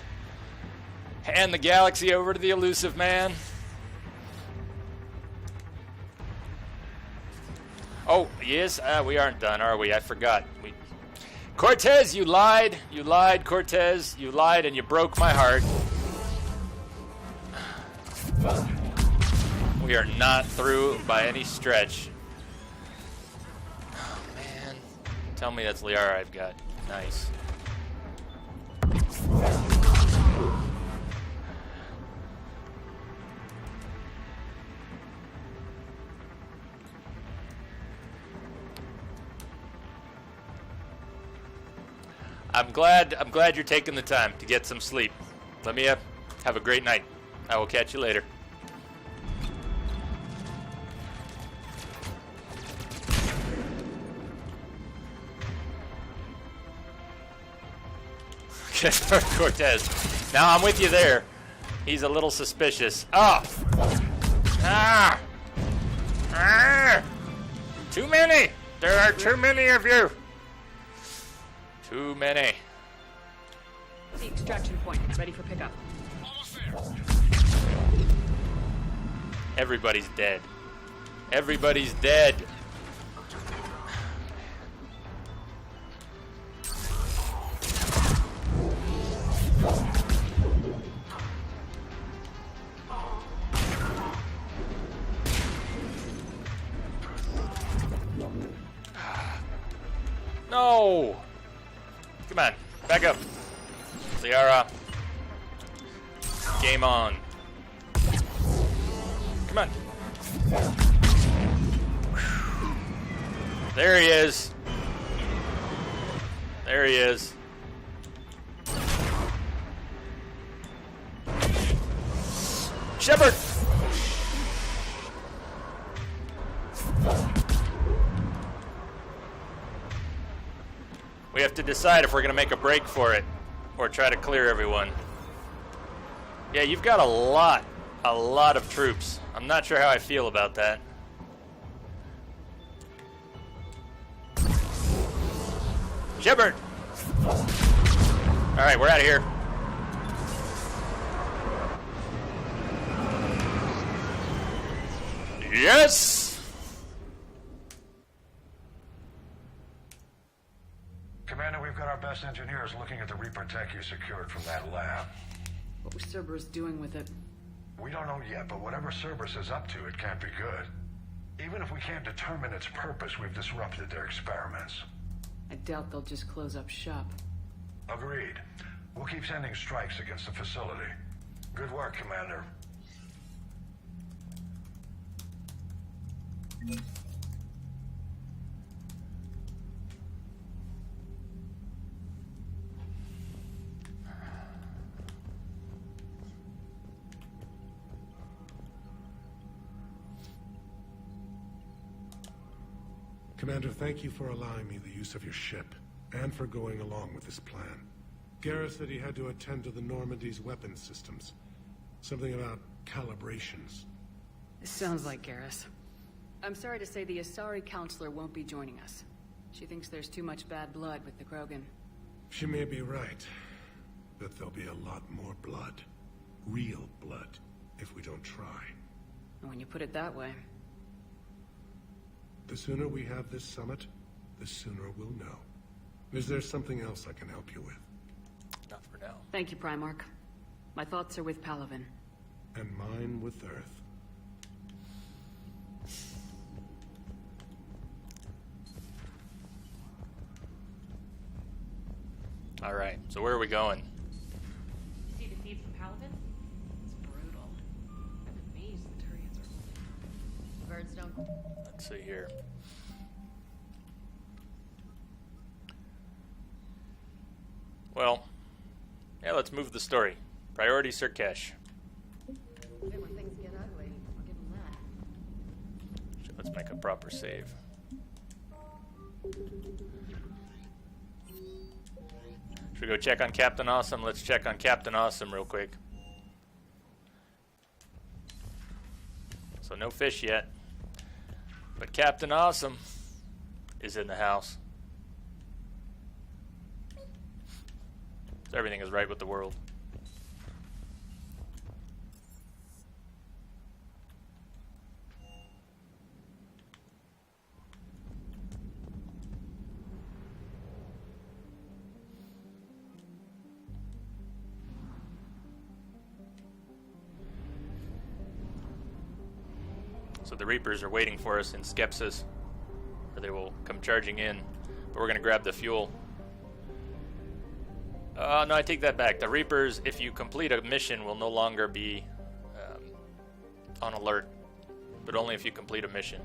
Hand the galaxy over to the elusive man. Oh, yes, we aren't done, are we? I forgot. Cortez, you lied. You lied, Cortez. You lied and you broke my heart. We are not through by any stretch. Oh, man. Tell me that's Liara I've got. Nice. I'm glad you're taking the time to get some sleep. Let me have a great night. I will catch you later. Cortez. Now I'm with you there. He's a little suspicious. Oh! Ah! Ah! Too many! There are too many of you! Too many. The extraction point. Ready for pickup. Almost there. Everybody's dead. Everybody's dead. No! Come on, back up. Liara. Game on. Come on. There he is. There he is. Shepard! We have to decide if we're going to make a break for it or try to clear everyone. Yeah, you've got a lot of troops. I'm not sure how I feel about that. Shepard! Alright, we're out of here. Yes! Commander, we've got our best engineers looking at the Reaper tech you secured from that lab. What was Cerberus doing with it? We don't know yet, but whatever Cerberus is up to, it can't be good. Even if we can't determine its purpose, we've disrupted their experiments. I doubt they'll just close up shop. Agreed. We'll keep sending strikes against the facility. Good work, Commander. Commander, thank you for allowing me the use of your ship, and for going along with this plan. Garrus said he had to attend to the Normandy's weapons systems. Something about calibrations. This sounds like Garrus. I'm sorry to say the Asari counselor won't be joining us. She thinks there's too much bad blood with the Krogan. She may be right, but there'll be a lot more blood. Real blood, if we don't try. When you put it that way. The sooner we have this summit, the sooner we'll know. Is there something else I can help you with? Not for now. Thank you, Primarch. My thoughts are with Palaven. And mine with Earth. All right, so where are we going? See the feed from Palaven? It's brutal. I'm amazed the Turians are holding. Birdstone. Let's see here. Well, yeah, let's move the story. Priority Surkesh. Okay, when things get ugly, I'll give them that. Let's make a proper save. Should we go check on Captain Awesome? Let's check on Captain Awesome real quick. So no fish yet. But Captain Awesome is in the house. So everything is right with the world. So the Reapers are waiting for us in Skepsis, or they will come charging in. But we're going to grab the fuel. No, I take that back. The Reapers, if you complete a mission, will no longer be on alert, but only if you complete a mission.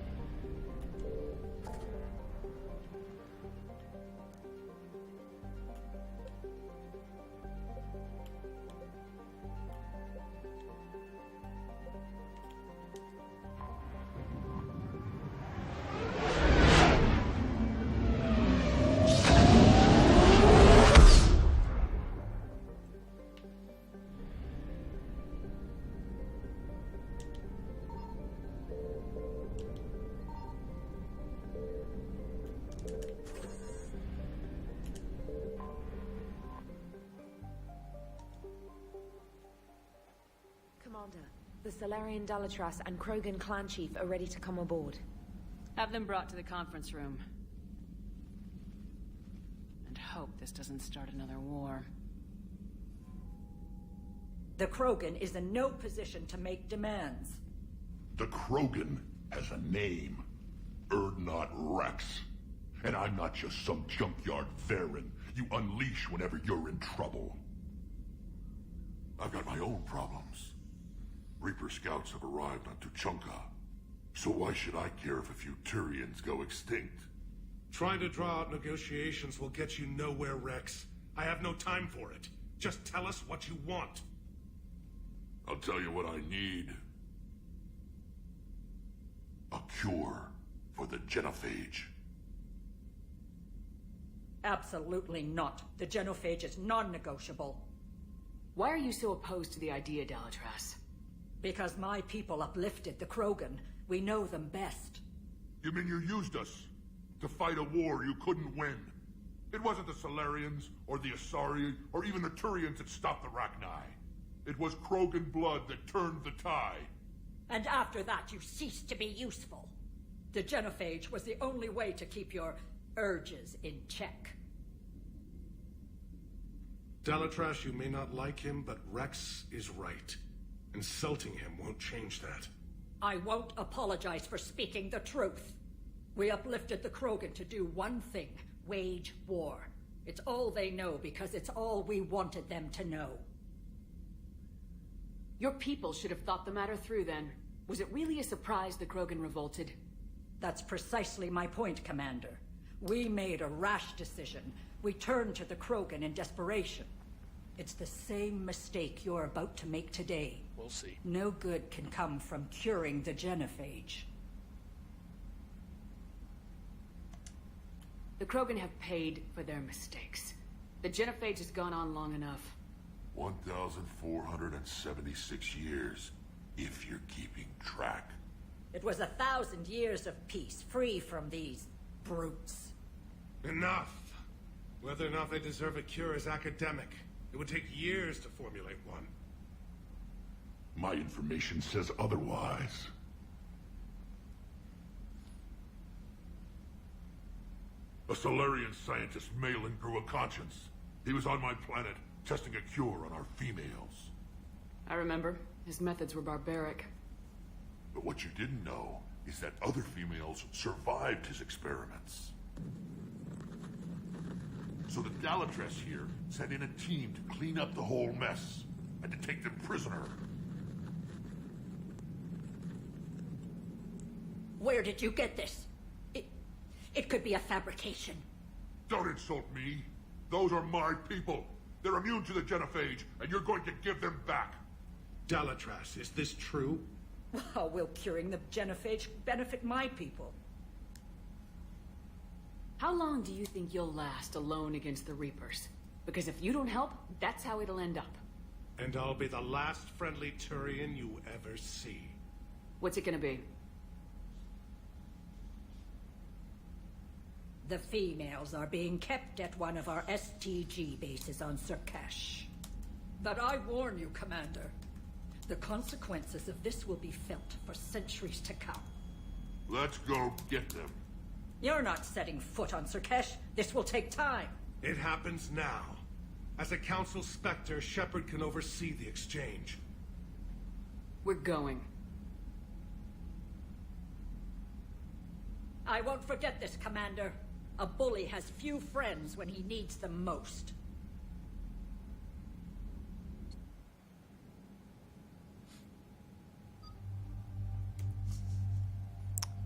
The Solarian Dalatras and Krogan clan chief are ready to come aboard. Have them brought to the conference room. And hope this doesn't start another war. The Krogan is in no position to make demands. The Krogan has a name. Erdnot Rex. And I'm not just some junkyard Varen you unleash whenever you're in trouble. I've got my own problems. Reaper scouts have arrived on Tuchanka. So why should I care if a few Turians go extinct? Trying to draw out negotiations will get you nowhere, Rex. I have no time for it. Just tell us what you want. I'll tell you what I need. A cure for the genophage. Absolutely not. The genophage is non-negotiable. Why are you so opposed to the idea, Dalatras? Because my people uplifted the Krogan. We know them best. You mean you used us to fight a war you couldn't win? It wasn't the Solarians, or the Asari, or even the Turians that stopped the Rachni. It was Krogan blood that turned the tide. And after that, you ceased to be useful. The genophage was the only way to keep your urges in check. Dalatras, you may not like him, but Rex is right. Insulting him won't change that. I won't apologize for speaking the truth. We uplifted the Krogan to do one thing: wage war. It's all they know because it's all we wanted them to know. Your people should have thought the matter through then. Was it really a surprise the Krogan revolted? That's precisely my point, Commander. We made a rash decision. We turned to the Krogan in desperation. It's the same mistake you're about to make today. We'll see. No good can come from curing the genophage. The Krogan have paid for their mistakes. The genophage has gone on long enough. 1,476 years, if you're keeping track. It was 1,000 years of peace, free from these brutes. Enough! Whether or not they deserve a cure is academic. It would take years to formulate one. My information says otherwise. A Solarian scientist, Malin, grew a conscience. He was on my planet, testing a cure on our females. I remember. His methods were barbaric. But what you didn't know is that other females survived his experiments. So the Dalatras here sent in a team to clean up the whole mess and to take them prisoner. Where did you get this? It could be a fabrication. Don't insult me. Those are my people. They're immune to the genophage, and you're going to give them back. Dalatras, is this true? How will curing the genophage benefit my people? How long do you think you'll last alone against the Reapers? Because if you don't help, that's how it'll end up. And I'll be the last friendly Turian you ever see. What's it gonna be? The females are being kept at one of our STG bases on Surkash. But I warn you, Commander, the consequences of this will be felt for centuries to come. Let's go get them. You're not setting foot on Surkash. This will take time. It happens now. As a Council Spectre, Shepard can oversee the exchange. We're going. I won't forget this, Commander. A bully has few friends when he needs them most.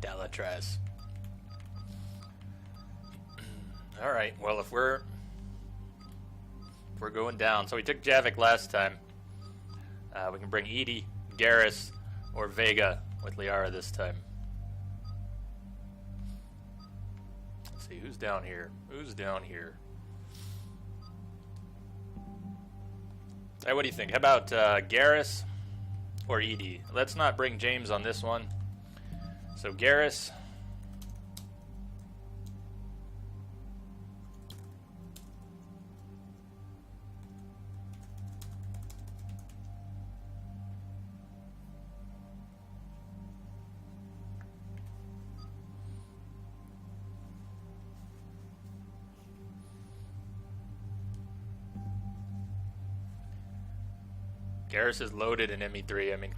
Delatraz. All right. Well, if we're going down, so we took Javik last time. We can bring Edie, Garrus, or Vega with Liara this time. Let's see who's down here. Who's down here? Hey, what do you think? How about Garrus or Edie? Let's not bring James on this one. So Garrus. Garrus is loaded in ME3. I mean,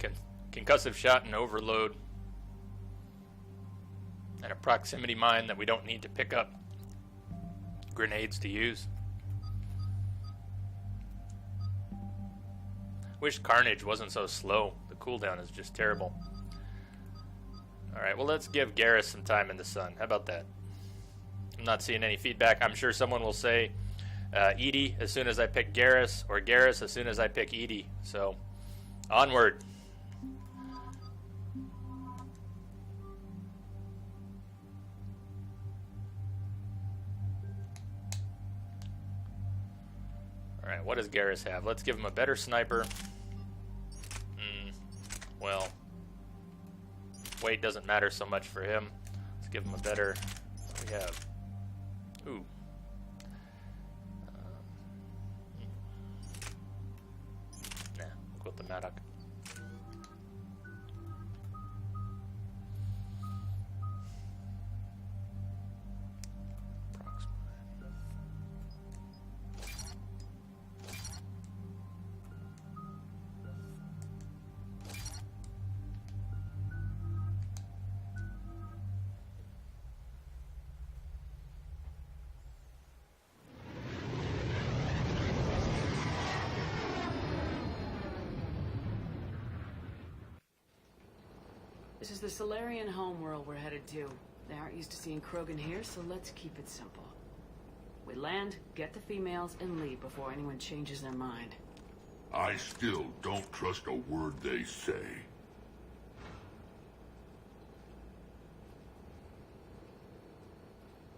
concussive shot and overload. And a proximity mine that we don't need to pick up grenades to use. Wish Carnage wasn't so slow. The cooldown is just terrible. Alright, well, let's give Garrus some time in the sun. How about that? I'm not seeing any feedback. I'm sure someone will say Edie as soon as I pick Garrus, or Garrus as soon as I pick Edie. So, onward. Alright, what does Garrus have? Let's give him a better sniper. Well, weight doesn't matter so much for him. Let's give him a better... What do we have? Ooh. Nah, we'll go with the Maddock. This is the Solarian homeworld we're headed to. They aren't used to seeing Krogan here, so let's keep it simple. We land, get the females, and leave before anyone changes their mind. I still don't trust a word they say.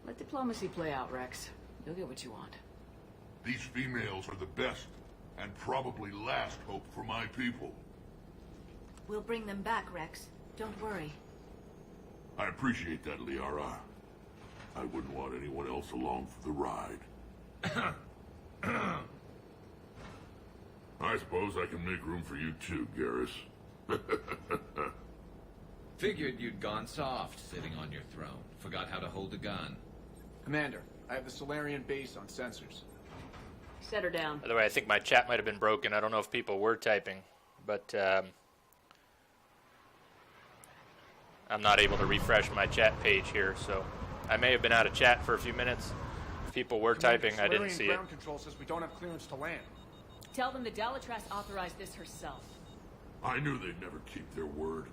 Let diplomacy play out, Rex. You'll get what you want. These females are the best, and probably last hope for my people. We'll bring them back, Rex. Don't worry. I appreciate that, Liara. I wouldn't want anyone else along for the ride. I suppose I can make room for you too, Garrus. Figured you'd gone soft sitting on your throne. Forgot how to hold a gun. Commander, I have the Solarian base on sensors. Set her down. By the way, I think my chat might have been broken. I don't know if people were typing, but I'm not able to refresh my chat page here, so I may have been out of chat for a few minutes. If people were typing, I didn't see it. Ground control says we don't have clearance to land. Tell them the Delatraz authorized this herself. I knew they'd never keep their word.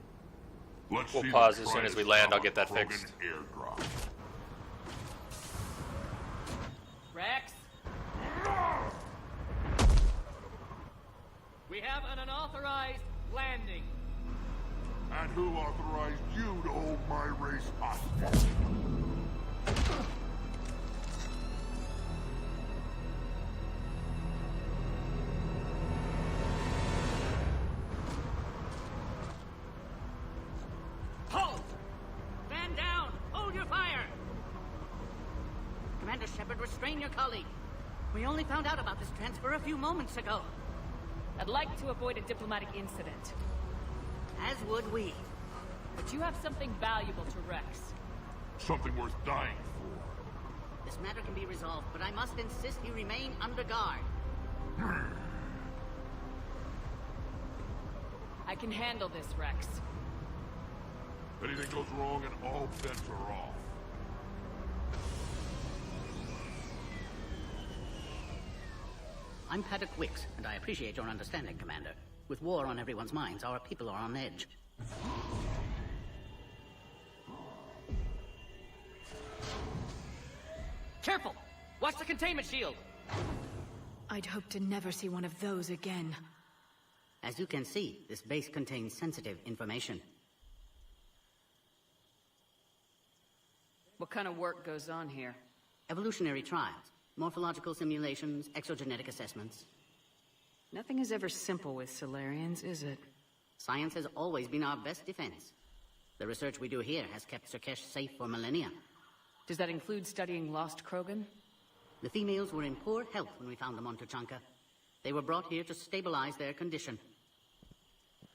We'll pause as soon as we land. I'll get that fixed. Airdrop. Rex? We have an unauthorized landing. And who authorized you to hold my race hostage? Halt! Stand down! Hold your fire! Commander Shepard, restrain your colleague. We only found out about this transfer a few moments ago. I'd like to avoid a diplomatic incident. As would we. But you have something valuable to Rex. Something worth dying for. This matter can be resolved, but I must insist he remain under guard. I can handle this, Rex. Anything goes wrong and all bets are off. I'm Paddock Wicks, and I appreciate your understanding, Commander. With war on everyone's minds, our people are on edge. Careful! Watch the containment shield! I'd hoped to never see one of those again. As you can see, this base contains sensitive information. What kind of work goes on here? Evolutionary trials, morphological simulations, exogenetic assessments. Nothing is ever simple with Solarians, is it? Science has always been our best defense. The research we do here has kept Surkesh safe for millennia. Does that include studying lost Krogan? The females were in poor health when we found them on Tuchanka. They were brought here to stabilize their condition.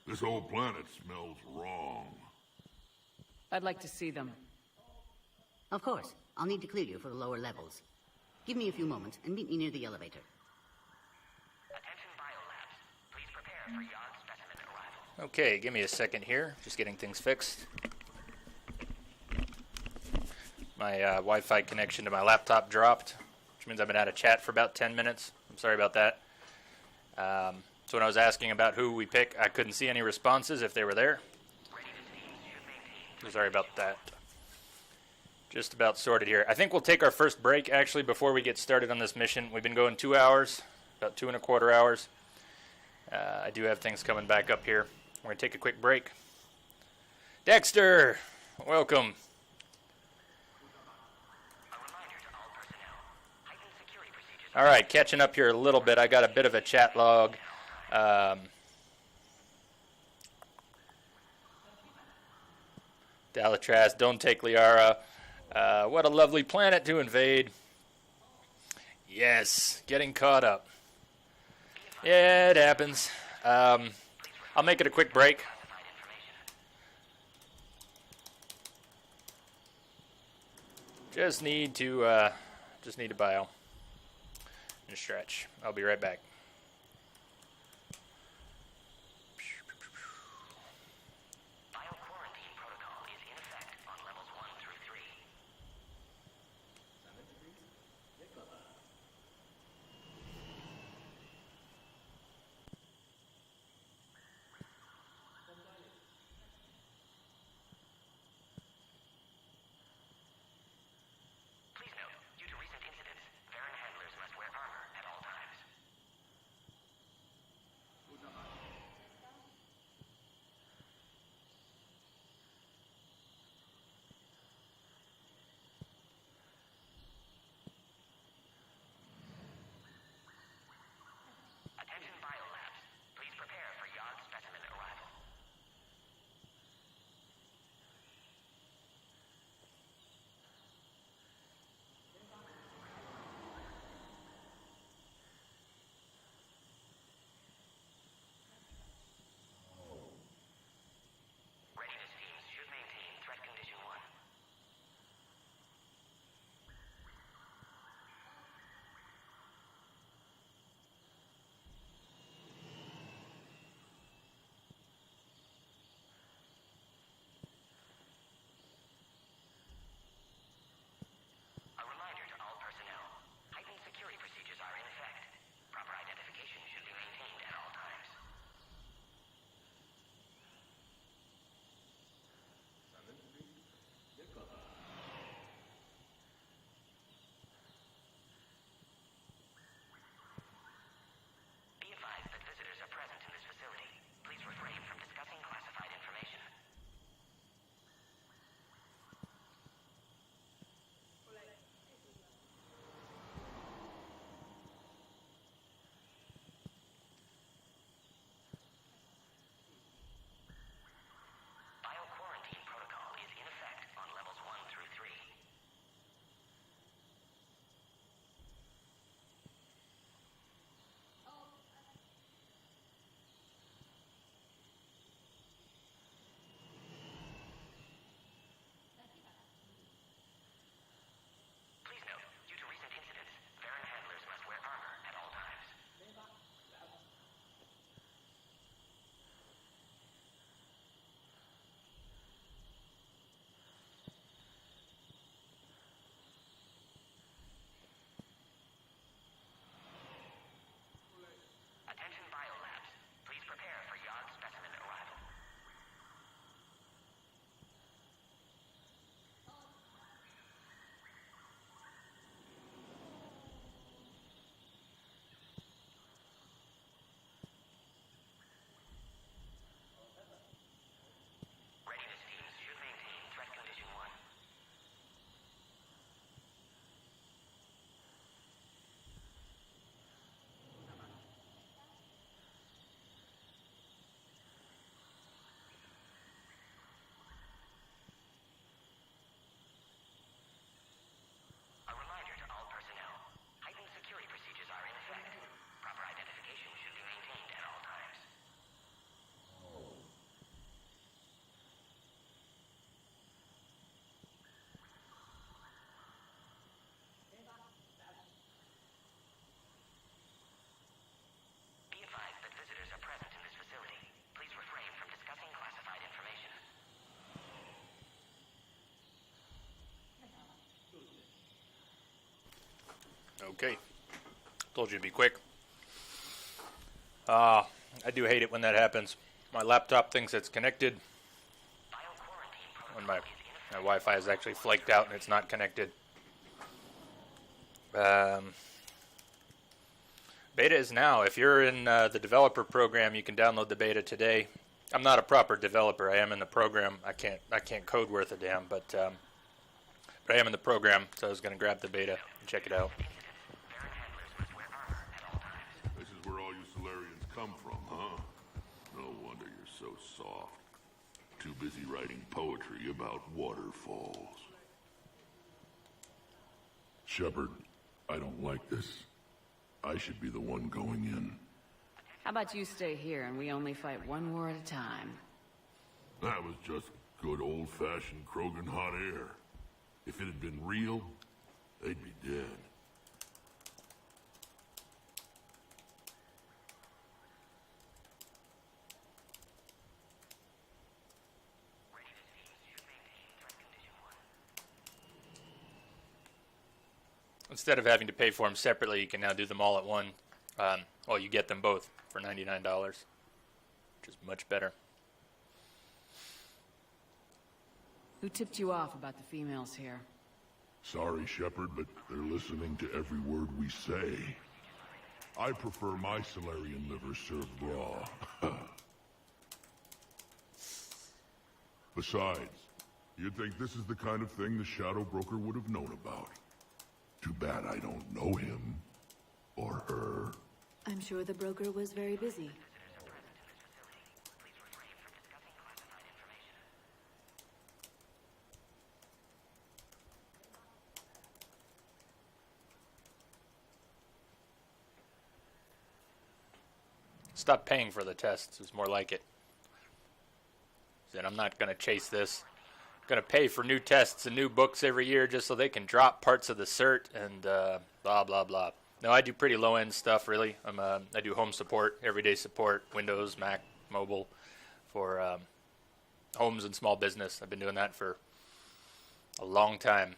This whole planet smells wrong. I'd like to see them. Of course. I'll need to clear you for the lower levels. Give me a few moments and meet me near the elevator. Attention biolabs. Please prepare for Yard specimen arrival. Okay, give me a second here. Just getting things fixed. My Wi-Fi connection to my laptop dropped, which means I've been out of chat for about 10 minutes. I'm sorry about that. So when I was asking about who we pick, I couldn't see any responses if they were there. So sorry about that. Just about sorted here. I think we'll take our first break, actually, before we get started on this mission. We've been going 2 hours, about 2.25 hours. I do have things coming back up here. We're going to take a quick break. Dexter, welcome. All right, catching up here a little bit. I got a bit of a chat log. Dalatras, don't take Liara. What a lovely planet to invade. Yes, getting caught up. Yeah, it happens. I'll make it a quick break. Just need to bio and stretch. I'll be right back. Okay. Told you to be quick. I do hate it when that happens. My laptop thinks it's connected when my Wi-Fi is actually flaked out and it's not connected. Beta is now. If you're in the developer program, you can download the beta today. I'm not a proper developer. I am in the program. I can't code worth a damn, but I am in the program, so I was going to grab the beta and check it out. This is where all you Solarians come from, huh? No wonder you're so soft. Too busy writing poetry about waterfalls. Shepard, I don't like this. I should be the one going in. How about you stay here and we only fight one war at a time? That was just good old-fashioned Krogan hot air. If it had been real, they'd be dead. Instead of having to pay for them separately, you can now do them all at one. Well, you get them both for $99, which is much better. Who tipped you off about the females here? Sorry, Shepard, but they're listening to every word we say. I prefer my Solarian liver served raw. Besides, you'd think this is the kind of thing the Shadow Broker would have known about. Too bad I don't know him. Or her. I'm sure the broker was very busy. Stop paying for the tests is more like it. Said I'm not going to chase this. I'm going to pay for new tests and new books every year just so they can drop parts of the cert and blah, blah, blah. No, I do pretty low-end stuff, really. I do home support, everyday support, Windows, Mac, mobile, for homes and small business. I've been doing that for a long time.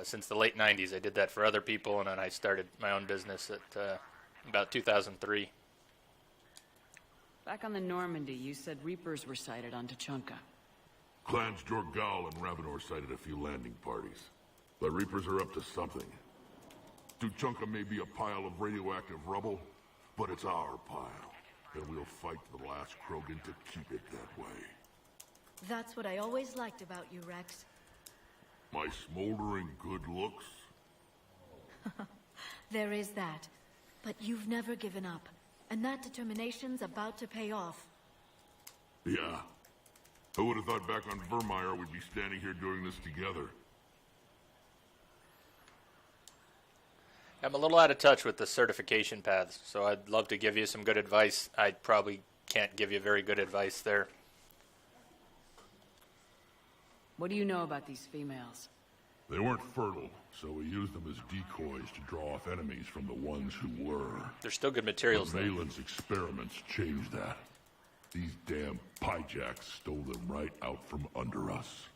Since the late 90s, I did that for other people, and then I started my own business at about 2003. Back on the Normandy, you said Reapers were sighted on Tuchanka. Clans Jorgal and Ravenor sighted a few landing parties. The Reapers are up to something. Tuchanka may be a pile of radioactive rubble, but it's our pile. And we'll fight to the last Krogan to keep it that way. That's what I always liked about you, Rex. My smoldering good looks? There is that. But you've never given up. And that determination's about to pay off. Yeah. Who would have thought back on Vermeer we'd be standing here doing this together? I'm a little out of touch with the certification paths, so I'd love to give you some good advice. I probably can't give you very good advice there. What do you know about these females? They weren't fertile, so we used them as decoys to draw off enemies from the ones who were. They're still good materials, but though. Malin's experiments changed that. These damn pyjacks stole them right out from under us.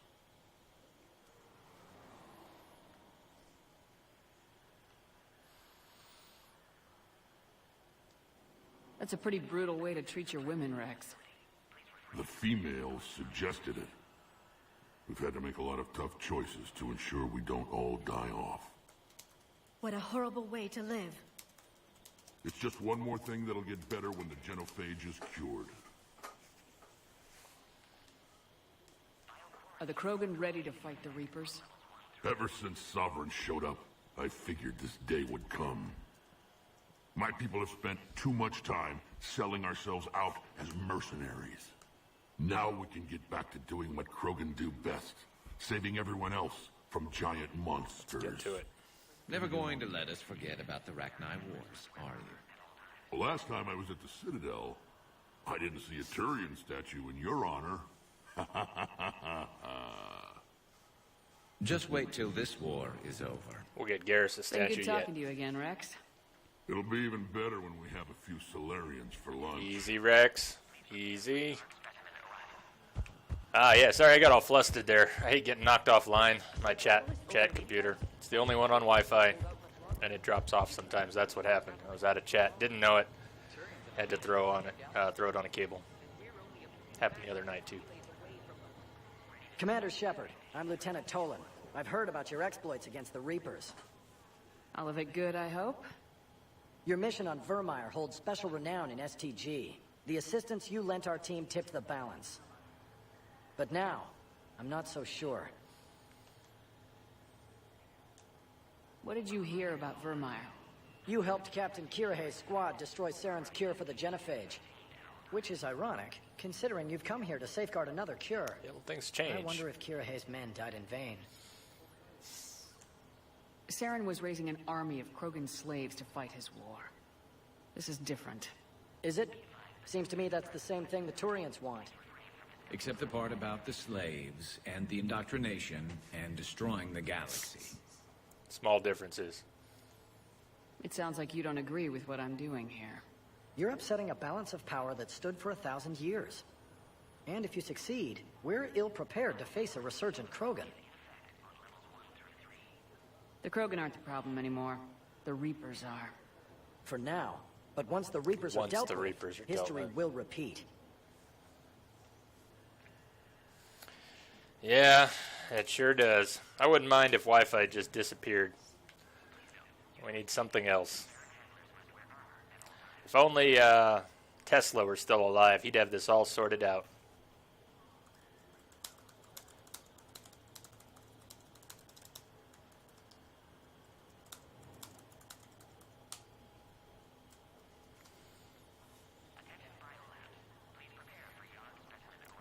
That's a pretty brutal way to treat your women, Rex. The females suggested it. We've had to make a lot of tough choices to ensure we don't all die off. What a horrible way to live. It's just one more thing that'll get better when the genophage is cured. Are the Krogan ready to fight the Reapers? Ever since Sovereign showed up, I figured this day would come. My people have spent too much time selling ourselves out as mercenaries. Now we can get back to doing what Krogan do best, saving everyone else from giant monsters. Get to it. Never going to let us forget about the Rachni Wars, are you? Well, last time I was at the Citadel, I didn't see a Turian statue in your honor. Just wait till this war is over. We'll get Garrus' statue Been good yet. talking to you again, Rex. It'll be even better when we have a few Solarians for lunch. Easy, Rex. Easy. Yeah, sorry I got all flustered there. I hate getting knocked offline. My chat computer. It's the only one on Wi-Fi. and it drops off sometimes. That's what happened. I was out of chat, didn't know it, had to throw it on a cable. Happened the other night too. Commander Shepard, I'm Lieutenant Tolan. I've heard about your exploits against the Reapers. All of it good, I hope? Your mission on Vermeer holds special renown in STG. The assistance you lent our team tipped the balance. But now, I'm not so sure. What did you hear about Vermeer? You helped Captain Kirahe's squad destroy Saren's cure for the genophage. Which is ironic, considering you've come here to safeguard another cure. Yeah, well, things change. I wonder if Kirahe's men died in vain. Saren was raising an army of Krogan slaves to fight his war. This is different. Is it? Seems to me that's the same thing the Turians want. Except the part about the slaves, and the indoctrination, and destroying the galaxy. Small differences. It sounds like you don't agree with what I'm doing here. You're upsetting a balance of power that stood for 1,000 years. And if you succeed, we're ill-prepared to face a resurgent Krogan. The Krogan aren't the problem anymore. The Reapers are. For now. But once the Reapers are dealt with, history will repeat. Yeah, it sure does. I wouldn't mind if Wi-Fi just disappeared. We need something else. If only Tesla were still alive, he'd have this all sorted out.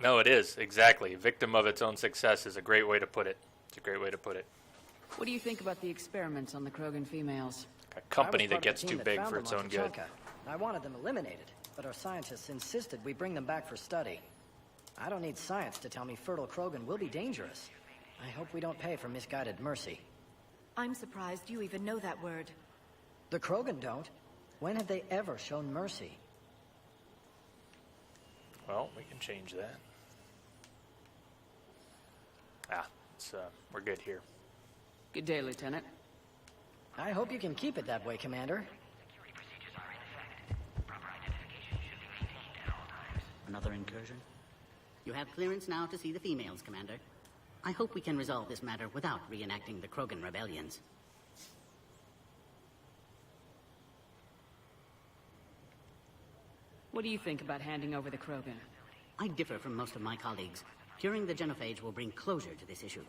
No, it is, exactly. Victim of its own success is a great way to put it. It's a great way to put it. What do you think about the experiments on the Krogan females? A company that gets too big for its own good. I wanted them eliminated, but our scientists insisted we bring them back for study. I don't need science to tell me fertile Krogan will be dangerous. I hope we don't pay for misguided mercy. I'm surprised you even know that word. The Krogan don't. When have they ever shown mercy? Well, we can change that. We're good here. Good day, Lieutenant. I hope you can keep it that way, Commander. Another incursion? You have clearance now to see the females, Commander. I hope we can resolve this matter without reenacting the Krogan rebellions. What do you think about handing over the Krogan? I differ from most of my colleagues. Curing the genophage will bring closure to this issue.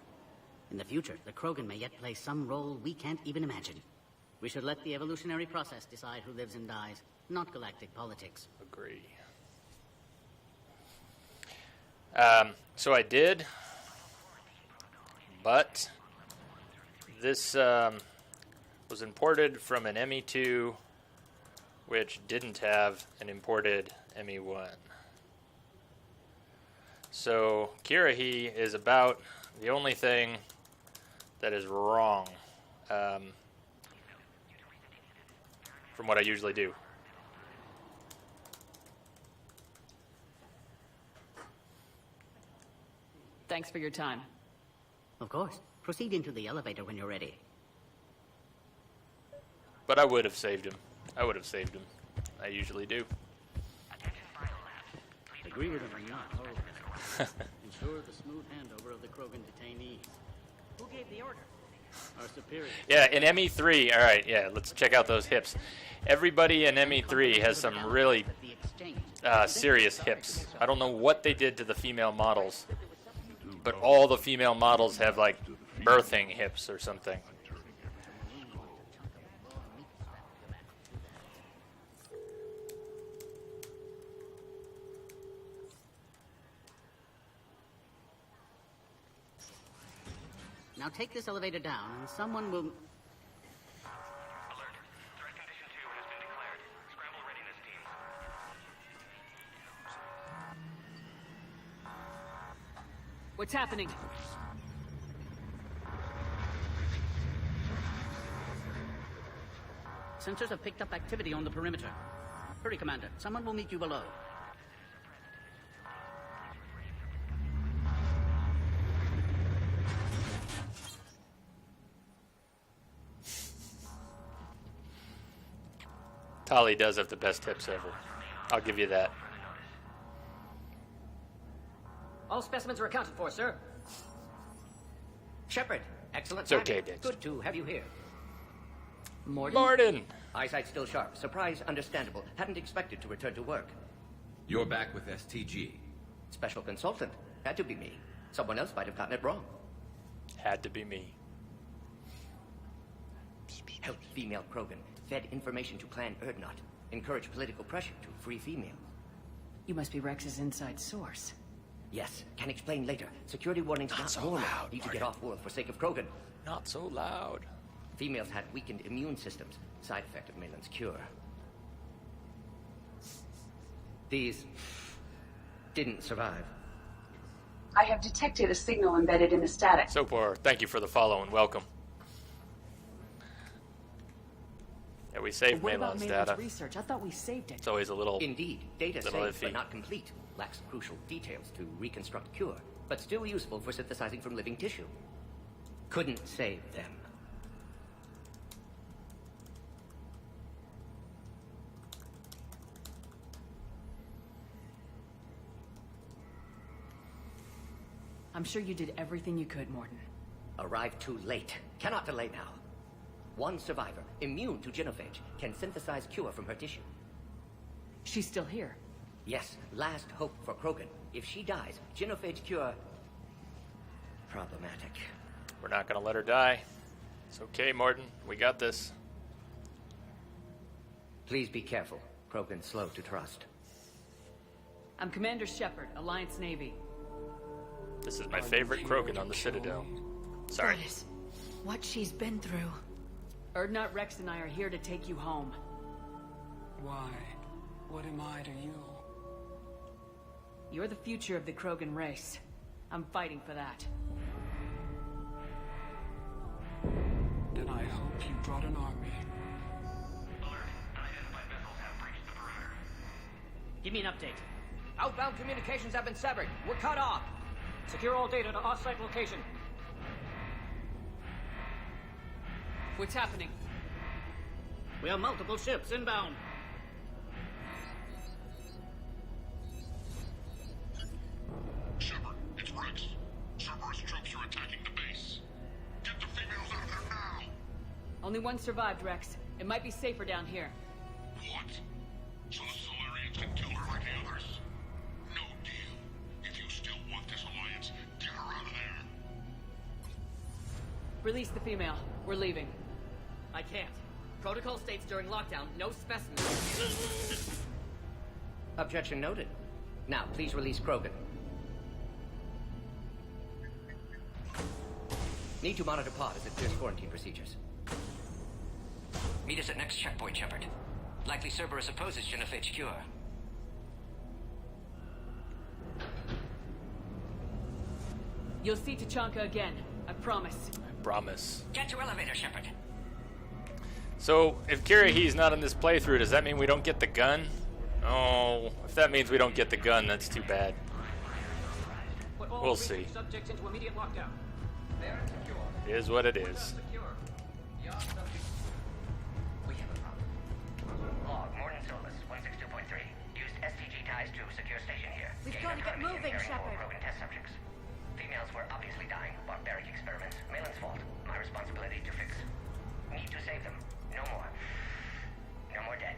In the future, the Krogan may yet play some role we can't even imagine. We should let the evolutionary process decide who lives and dies, not galactic politics. Agree. So I did, but this was imported from an ME2, which didn't have an imported ME1. So Kirahe is about the only thing that is wrong from what I usually do. Thanks for your time. Of course. Proceed into the elevator when you're ready. But I would have saved him. I would have saved him. I usually do. Agree with him or not, ensure the smooth handover of the Krogan detainees. Who gave the order? Our superior. Yeah, in ME3, all right, yeah, let's check out those hips. Everybody in ME3 has some really serious hips. I don't know what they did to the female models, but all the female models have, like, birthing hips or something. Now take this elevator down, and someone will... What's happening? Sensors have picked up activity on the perimeter. Hurry, Commander. Someone will meet you below. Tali does have the best tips ever. I'll give you that. All specimens are accounted for, sir. Shepard, excellent It's okay, timing. Dexter. Good to have you here. Morden! Eyesight still sharp. Surprise understandable. Hadn't expected to return to work. You're back with STG. Special consultant. Had to be me. Someone else might have gotten it wrong. Had to be me. Helped female Krogan. Fed information to Clan Erdnot. Encouraged political pressure to free females. You must be Rex's inside source. Yes, can explain later. Security warnings not so normal. loud, Need to Martin. get off world for sake of Krogan. Not so loud. Females had weakened immune systems. Side effect of Malin's cure. These didn't survive. I have detected a signal embedded in the static. So far, thank you for the follow and welcome. Yeah, we saved What about Malin's Malin's data. research? I thought we saved it. It's always a little... Indeed, data little saved iffy. but not complete. Lacks crucial details to reconstruct cure, but still useful for synthesizing from living tissue. Couldn't save them. I'm sure you did everything you could, Morton. Arrived too late. Cannot delay now. One survivor, immune to genophage, can synthesize cure from her tissue. She's still here. Yes, last hope for Krogan. If she dies, genophage cure... problematic. We're not going to let her die. It's okay, Morton. We got this. Please be careful. Krogan's slow to trust. I'm Commander Shepard, Alliance Navy. This is my favorite Krogan on the Citadel. Sorry. That is what she's been through. Erdnot, Rex, and I are here to take you home. Why? What am I to you? You're the future of the Krogan race. I'm fighting for that. Then I hope you brought an army. Give me an update. Outbound communications have been severed. We're cut off. Secure all data to off-site location. What's happening? We have multiple ships inbound. Shepard, it's Rex. Cerberus troops are attacking the base. Get the females out of there now! Only one survived, Rex. It might be safer down here. What? So the Solarians can kill her like the others? No deal. If you still want this alliance, get her out of there. Release the female. We're leaving. I can't. Protocol states during lockdown, no specimens. Objection noted. Now, please release Krogan. Need to monitor pod as it clears quarantine procedures. Meet us at next checkpoint, Shepard. Likely Cerberus opposes genophage cure. You'll see Tachanka again. I promise. I promise. Get to elevator, Shepard. So, if Kirahi's not in this playthrough, does that mean we don't get the gun? Oh, if that means we don't get the gun, that's too bad. We'll see. Subjects into immediate lockdown. They are secure. It is what it is. We have a problem. Log, Morton Solus, 162.3. Used STG ties to secure station here. We've got to get moving, Shepard. Krogan test subjects. Females were obviously dying. Barbaric experiments. Malin's fault. My responsibility to fix. Need to save them. No more. No more dead.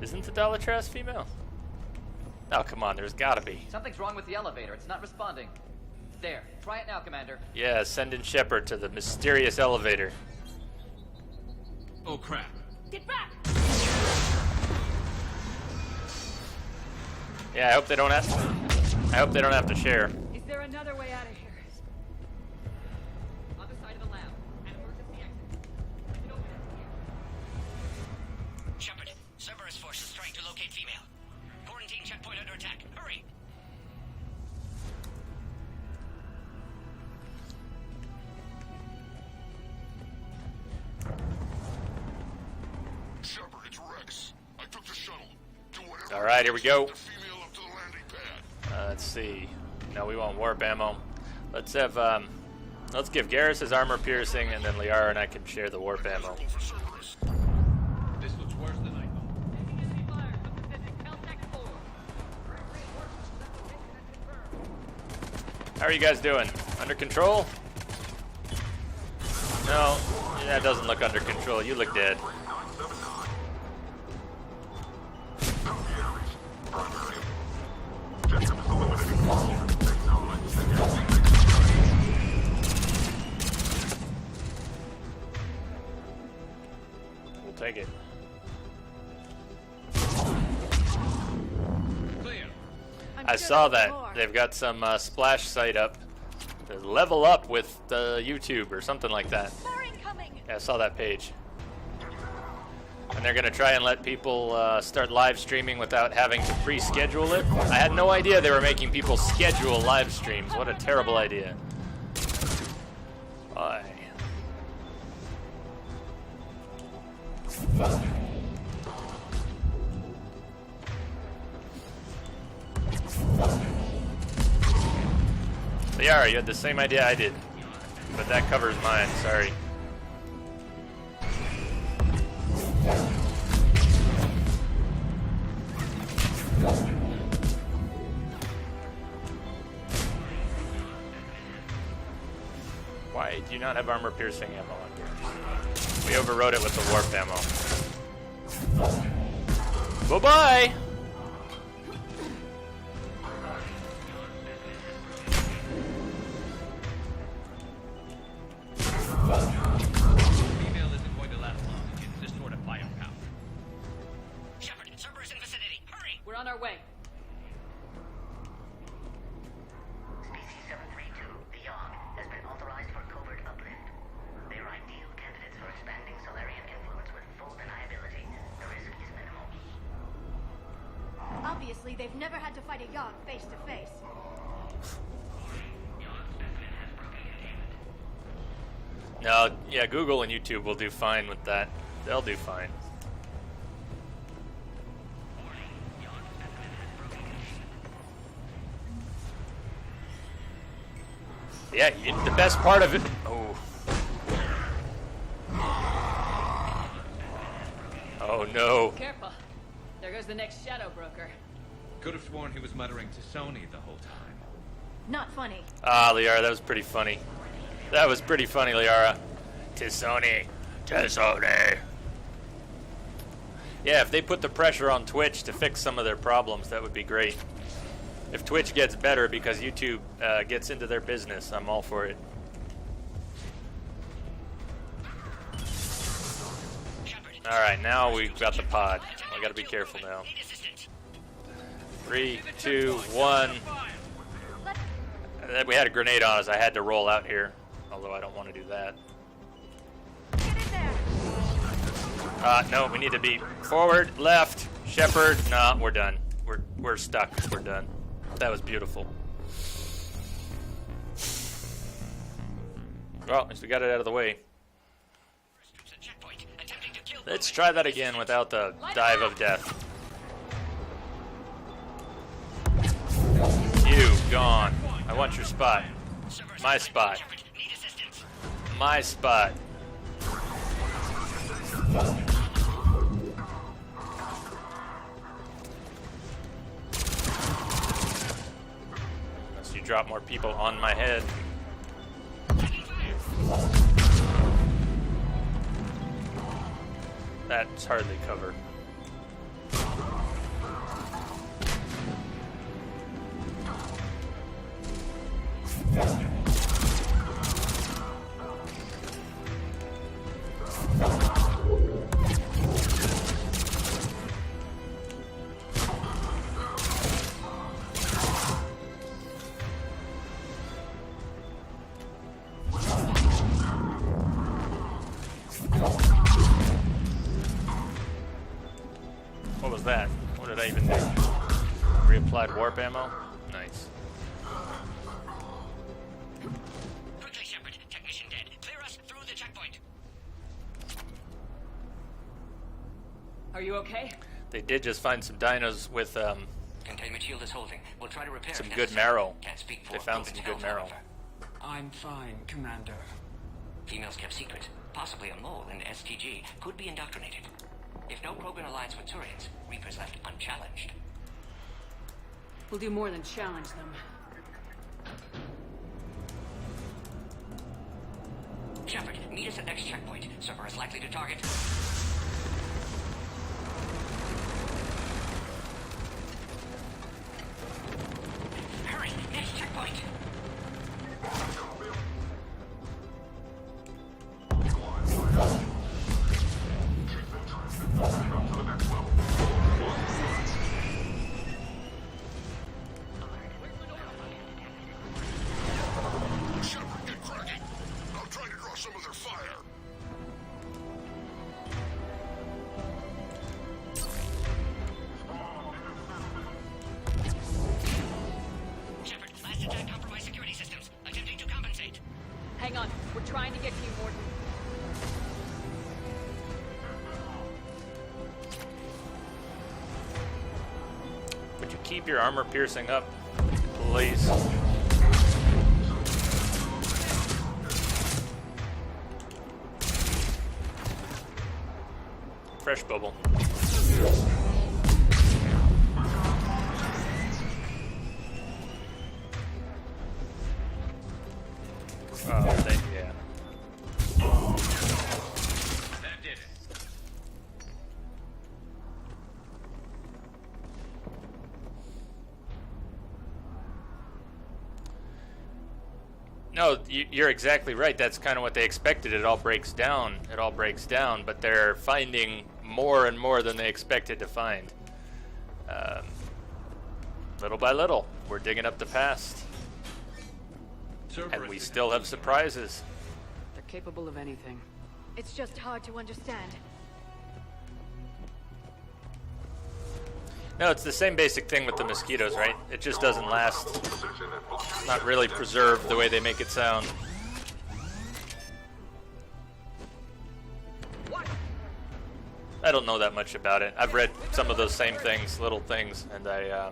Isn't the Dalatrass female? Oh, come on, there's gotta be. Something's wrong with the elevator. It's not responding. There. Try it now, Commander. Yeah, send in Shepard to the mysterious elevator. Oh, crap. Get back! Yeah, I hope they don't have to share. Is there another way out of here? Other side of the lab. An emergency exit. Shepard, Cerberus forces trying to locate female. Quarantine checkpoint under attack. Hurry! Shepard, it's Rex. I took the shuttle. Do whatever. Alright, here we go. Get the female up to the landing pad. Let's see. No, we want warp ammo. Let's have, let's give Garrus his armor piercing, and then Liara and I can share the warp ammo. How are you guys doing? Under control? No, that doesn't look under control. You look dead. We'll take it. I saw that. They've got some splash site up. Level up with YouTube or something like that. Yeah, I saw that page. And they're going to try and let people start live streaming without having to pre-schedule it. I had no idea they were making people schedule live streams. What a terrible idea. Why? Liara, you had the same idea I did, but that covers mine, sorry. Why do you not have armor piercing ammo on here? We overrode it with the warp ammo. Bye-bye! Female isn't going to last long against this sort of firepower. Shepard, Cerberus in vicinity. Hurry! We're on our way. Species 732, the Yogg, has been authorized for covert uplift. They are ideal candidates for expanding Solarian influence with full deniability. The risk is minimal. Obviously, they've never had to fight a Yogg face to face. No, yeah, Google and YouTube will do fine with that. They'll do fine. Yeah, the best part of it... Oh. Oh, no. Careful. There goes the next shadow broker. Could have sworn he was muttering to Sony the whole time. Not funny. Ah, Liara, that was pretty funny. That was pretty funny, Liara. Tisoni. Tisoni. Yeah, if they put the pressure on Twitch to fix some of their problems, that would be great. If Twitch gets better because YouTube gets into their business, I'm all for it. Alright, now we've got the pod. We gotta be careful now. 3, 2, 1. We had a grenade on us. I had to roll out here. Although I don't want to do that. No, we need to be forward, left, Shepard. No, we're done. We're stuck. We're done. That was beautiful. Well, at least we got it out of the way. Let's try that again without the dive of death. You, gone. I want your spot. My spot. My spot. Unless you drop more people on my head. That's hardly cover. What was that? What did I even do? Reapplied warp ammo? Nice. Quickly, Shepard. Technician dead. Clear us through the checkpoint. Are you okay? They did just find some dinos with Containment shield is holding. We'll try to repair some if good necessary. marrow. Can't speak for They found Krogan's some good health, marrow. however. I'm fine, Commander. Females kept secret. Possibly a mole in STG could be indoctrinated. If no Krogan alliance with Turians, Reapers left unchallenged. We'll do more than challenge them. Shepard, meet us at next checkpoint. Server is likely to target. Hurry, next checkpoint. Shepard, get cracking. I'm trying to draw some of their fire. Shepard, last attack compromised security systems. Attempting to compensate. Hang on, we're trying to get to you, Morton. Would you keep your armor piercing up, please? Fresh bubble. Oh, yeah. That did it. No, you're exactly right. That's kind of what they expected. It all breaks down. It all breaks down, but they're finding more and more than they expected to find. Little by little, we're digging up the past. And we still have surprises. They're capable of anything. It's just hard to understand. No, it's the same basic thing with the mosquitoes, right? It just doesn't last. Not really preserved the way they make it sound. I don't know that much about it. I've read some of those same things, little things, and I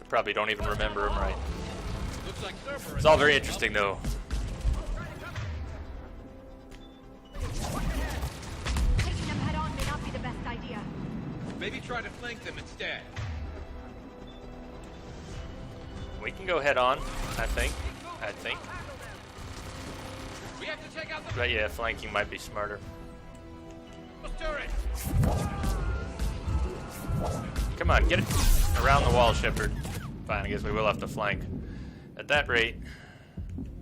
probably don't even remember them right. It's all very interesting, though. Taking them head on may not be the best idea. Maybe try to flank them instead. We can go head on, I think. We have to take out the But yeah, flanking might be smarter. turret. Come on, get it around the wall, Shepard. Fine, I guess we will have to flank. At that rate,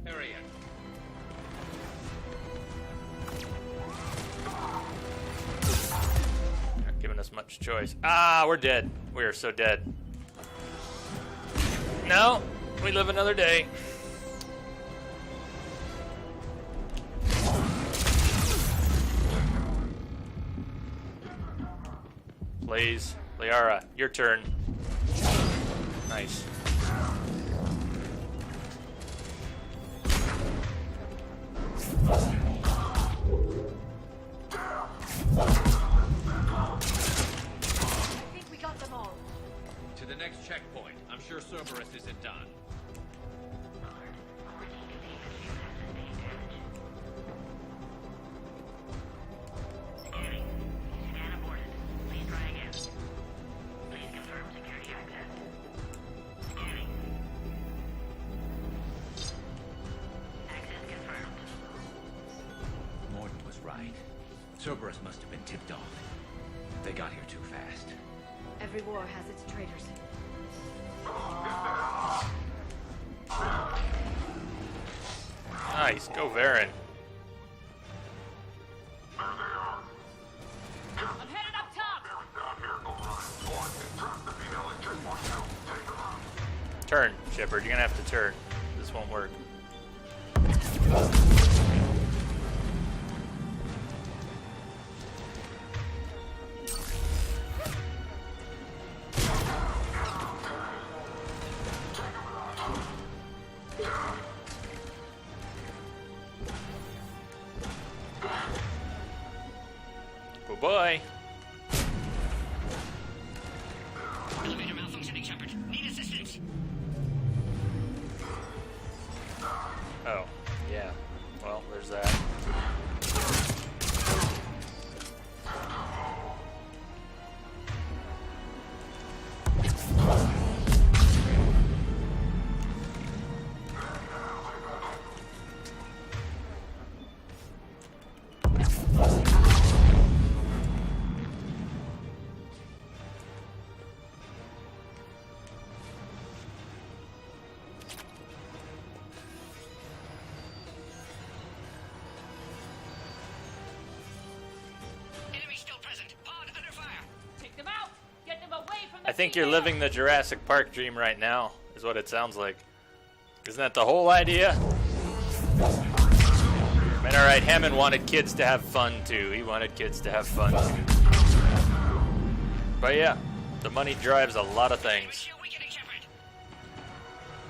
Area. not giving us much choice. Ah, we're dead. We are so dead. No, we live another day. Please, Liara, your turn. Nice. I think we got them all. To the next checkpoint. I'm sure Cerberus isn't done. Security. Scan aborted. Please try again. Please confirm security access. Security. Access confirmed. Morton was right. Cerberus must have been tipped off. They got here too fast. Every war has its traitors. Nice, go Varen. I'm headed up top! Turn, Shepard, you're gonna have to turn. This won't work. Oh boy. Elevator malfunctioning, Shepard. Need assistance. Oh, yeah. think you're living the Jurassic Park dream right now, is what it sounds like. Isn't that the whole idea? I mean, alright, Hammond wanted kids to have fun too. He wanted kids to have fun too. But yeah, the money drives a lot of things.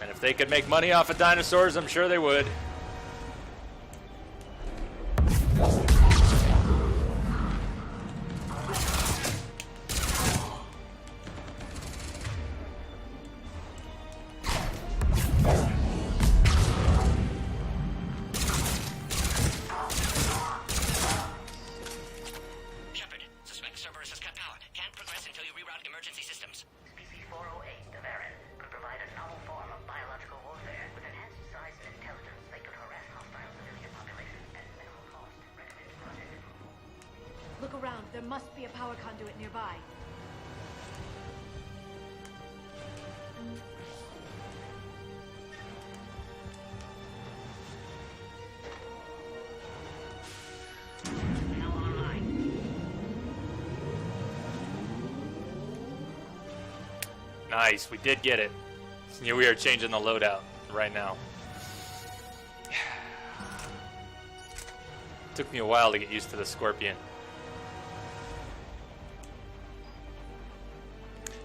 And if they could make money off of dinosaurs, I'm sure they would. Look around. There must be a power conduit nearby. Nice, we did get it. Yeah, we are changing the loadout right now. Took me a while to get used to the Scorpion.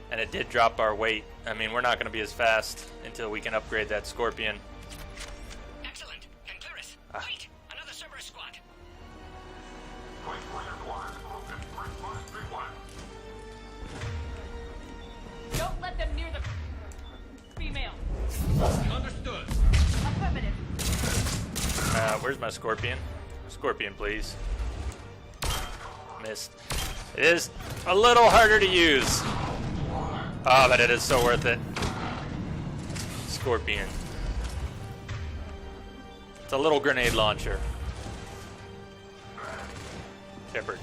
And it did drop our weight. I mean, we're not going to be as fast until we can upgrade that Scorpion. Excellent. Concurus. Wait, another Cerberus squad. Don't let them near the female. Understood. Affirmative. Where's my Scorpion? Scorpion, please. Missed. It is a little harder to use. Oh, but it is so worth it. Scorpion. It's a little grenade launcher. Shepard.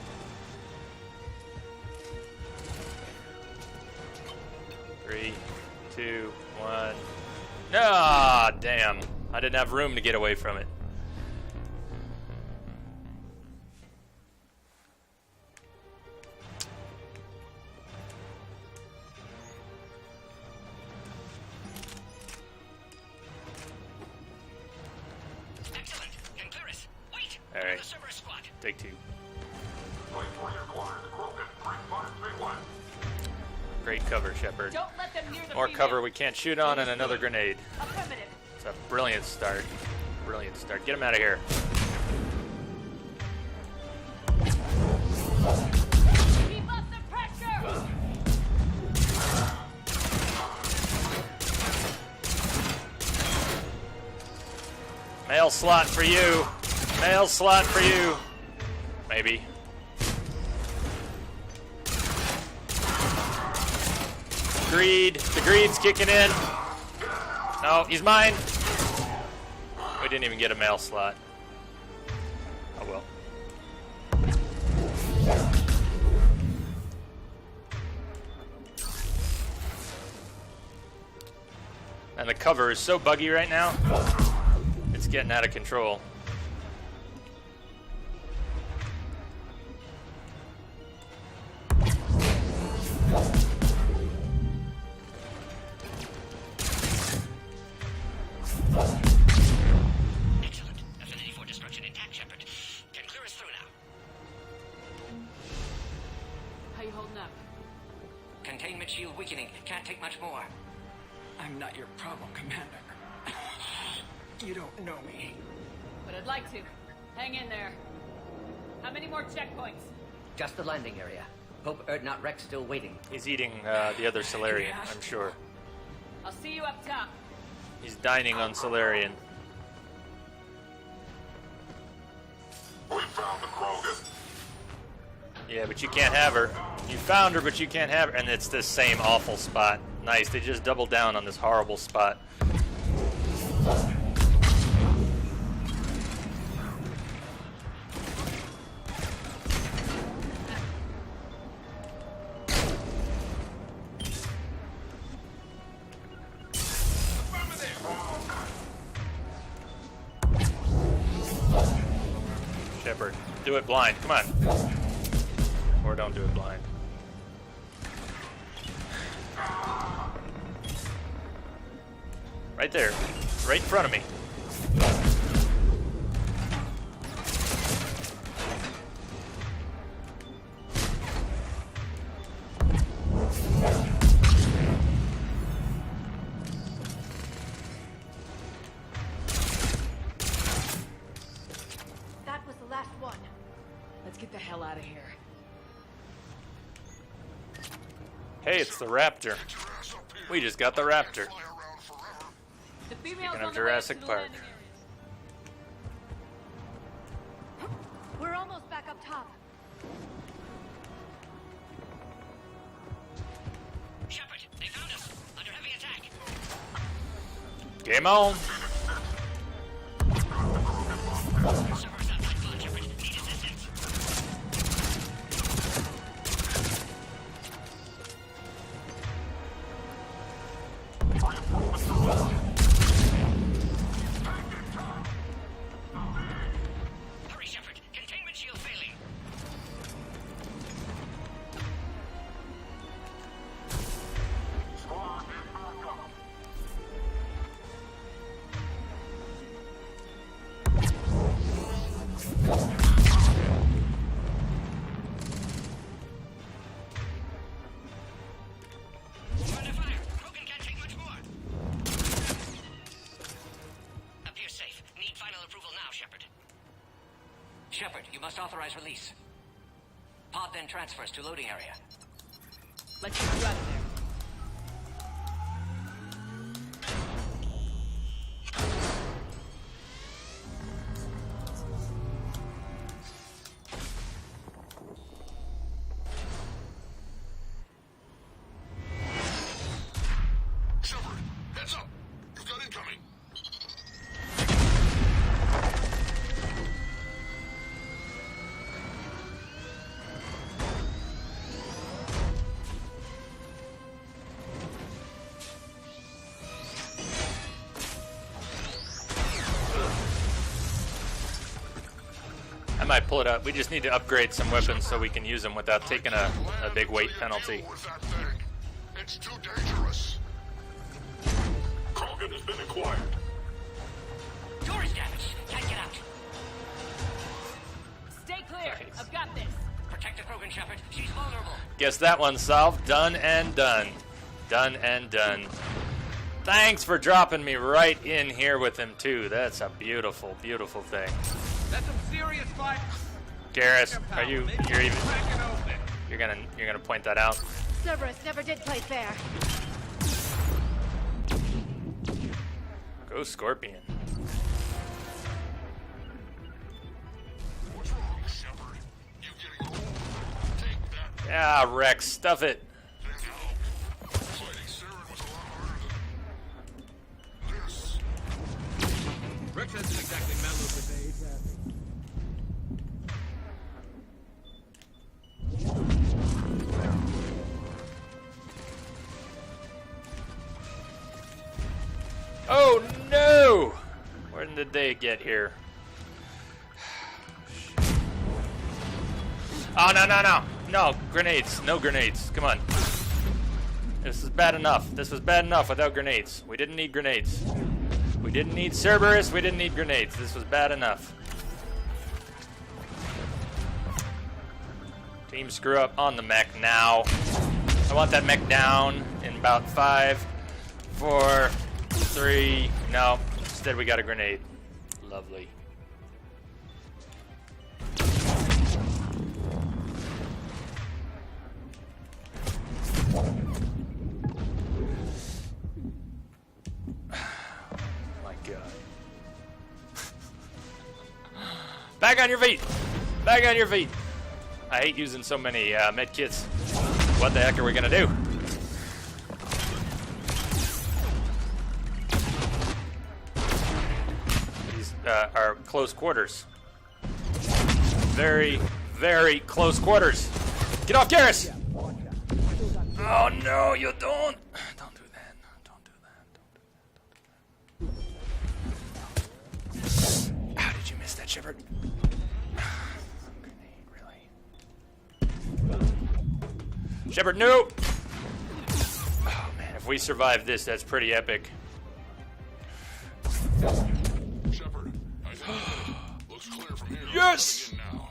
Three, two, one. Ah, damn. I didn't have room to get away from it. Alright, take two. Great cover, Shepard. Don't let them near the More female. cover we can't shoot on, and another grenade. Affirmative. It's a brilliant start. Brilliant start. Get him out of here. Keep up the pressure. Mail slot for you. Mail slot for you. Maybe. Greed. The greed's kicking in. No, he's mine. We didn't even get a mail slot. Oh well. And the cover is so buggy right now. It's getting out of control. Excellent. Affinity for destruction intact, Shepard. Can clear us through now. How you holding up? Containment shield weakening. Can't take much more. I'm not your problem, Commander. You don't know me. But I'd like to. Hang in there. How many more checkpoints? Just the landing area. Hope Erdnot Rex still waiting. He's eating the other Solarian, I'm sure. I'll see you up top. He's dining on Solarian. We found the Krogan. Yeah, but you can't have her. You found her, but you can't have her. And it's this same awful spot. Nice, they just doubled down on this horrible spot. Shepard, do it blind. Come on. Or don't do it blind. Right there. Right in front of me. That was the last one. Let's get the hell out of here. Hey, it's the Raptor. We just got the Raptor. The females Speaking on of the way up Jurassic to the Park. landing area. We're almost back up top. Shepard, they found us. Under heavy attack. Game on. Cerberus outside Bond, Shepard. Need assistance. Hurry, Shepard. Containment shield failing. We're under fire. Krogan can't take much more. Appears safe. Need final approval now, Shepard. Shepard, you must authorize release. Pod then transfers to loading area. Let's get you out of there. Shepard, heads up! You've got incoming! I might pull it up. We just need to upgrade some weapons so we can use them without taking a big weight penalty. With that thing. It's too dangerous. Krogan has been acquired. Door is damaged. Can't get out. Stay clear. Nice. I've got this. Protect the Krogan, Shepard. She's vulnerable. Guess that one's solved. Done and done. Done and done. Thanks for dropping me right in here with him too. That's a beautiful, beautiful thing. That's some serious fight. Garrus, are you're gonna point that out? Cerberus never did play fair. Go Scorpion. What's wrong, Shepard? You getting old? Take that. Yeah, Rex, stuff it. Fighting Saren was a lot harder than this. Rex hasn't exactly mellowed with age, has he? Oh no! When did they get here? Oh no no no! No grenades! No grenades! Come on! This is bad enough. This was bad enough without grenades. We didn't need grenades. We didn't need Cerberus. We didn't need grenades. This was bad enough. Team screw up on the mech now. I want that mech down in about 5, 4, 3. No. Instead we got a grenade. Lovely. My God. Back on your feet. Back on your feet. I hate using so many med kits. What the heck are we gonna do? These are close quarters. Very, very close quarters. Get off, Garrus! Oh no, you don't! Don't do that. Don't do that. Don't do that. How did you miss that, Shepard? Shepard, no! Oh man, if we survive this, that's pretty epic. Yes! Now.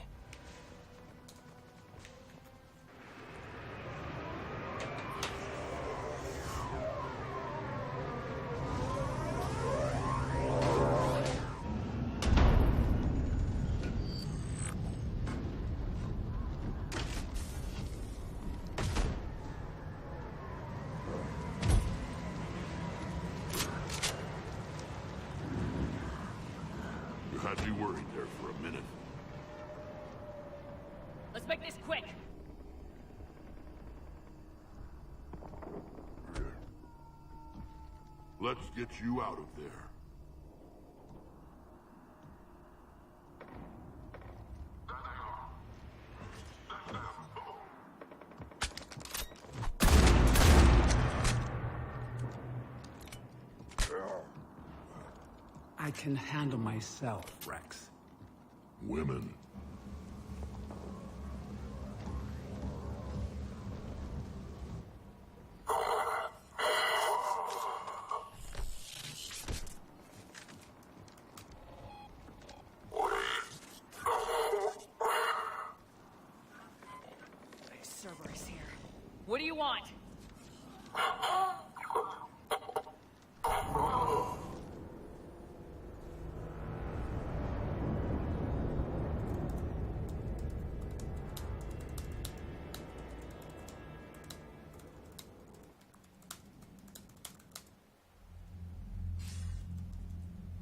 You had me worried there for a minute. Let's make this quick. Let's get you out of there. I can handle myself, Rex. Women. Cerberus here. What do you want?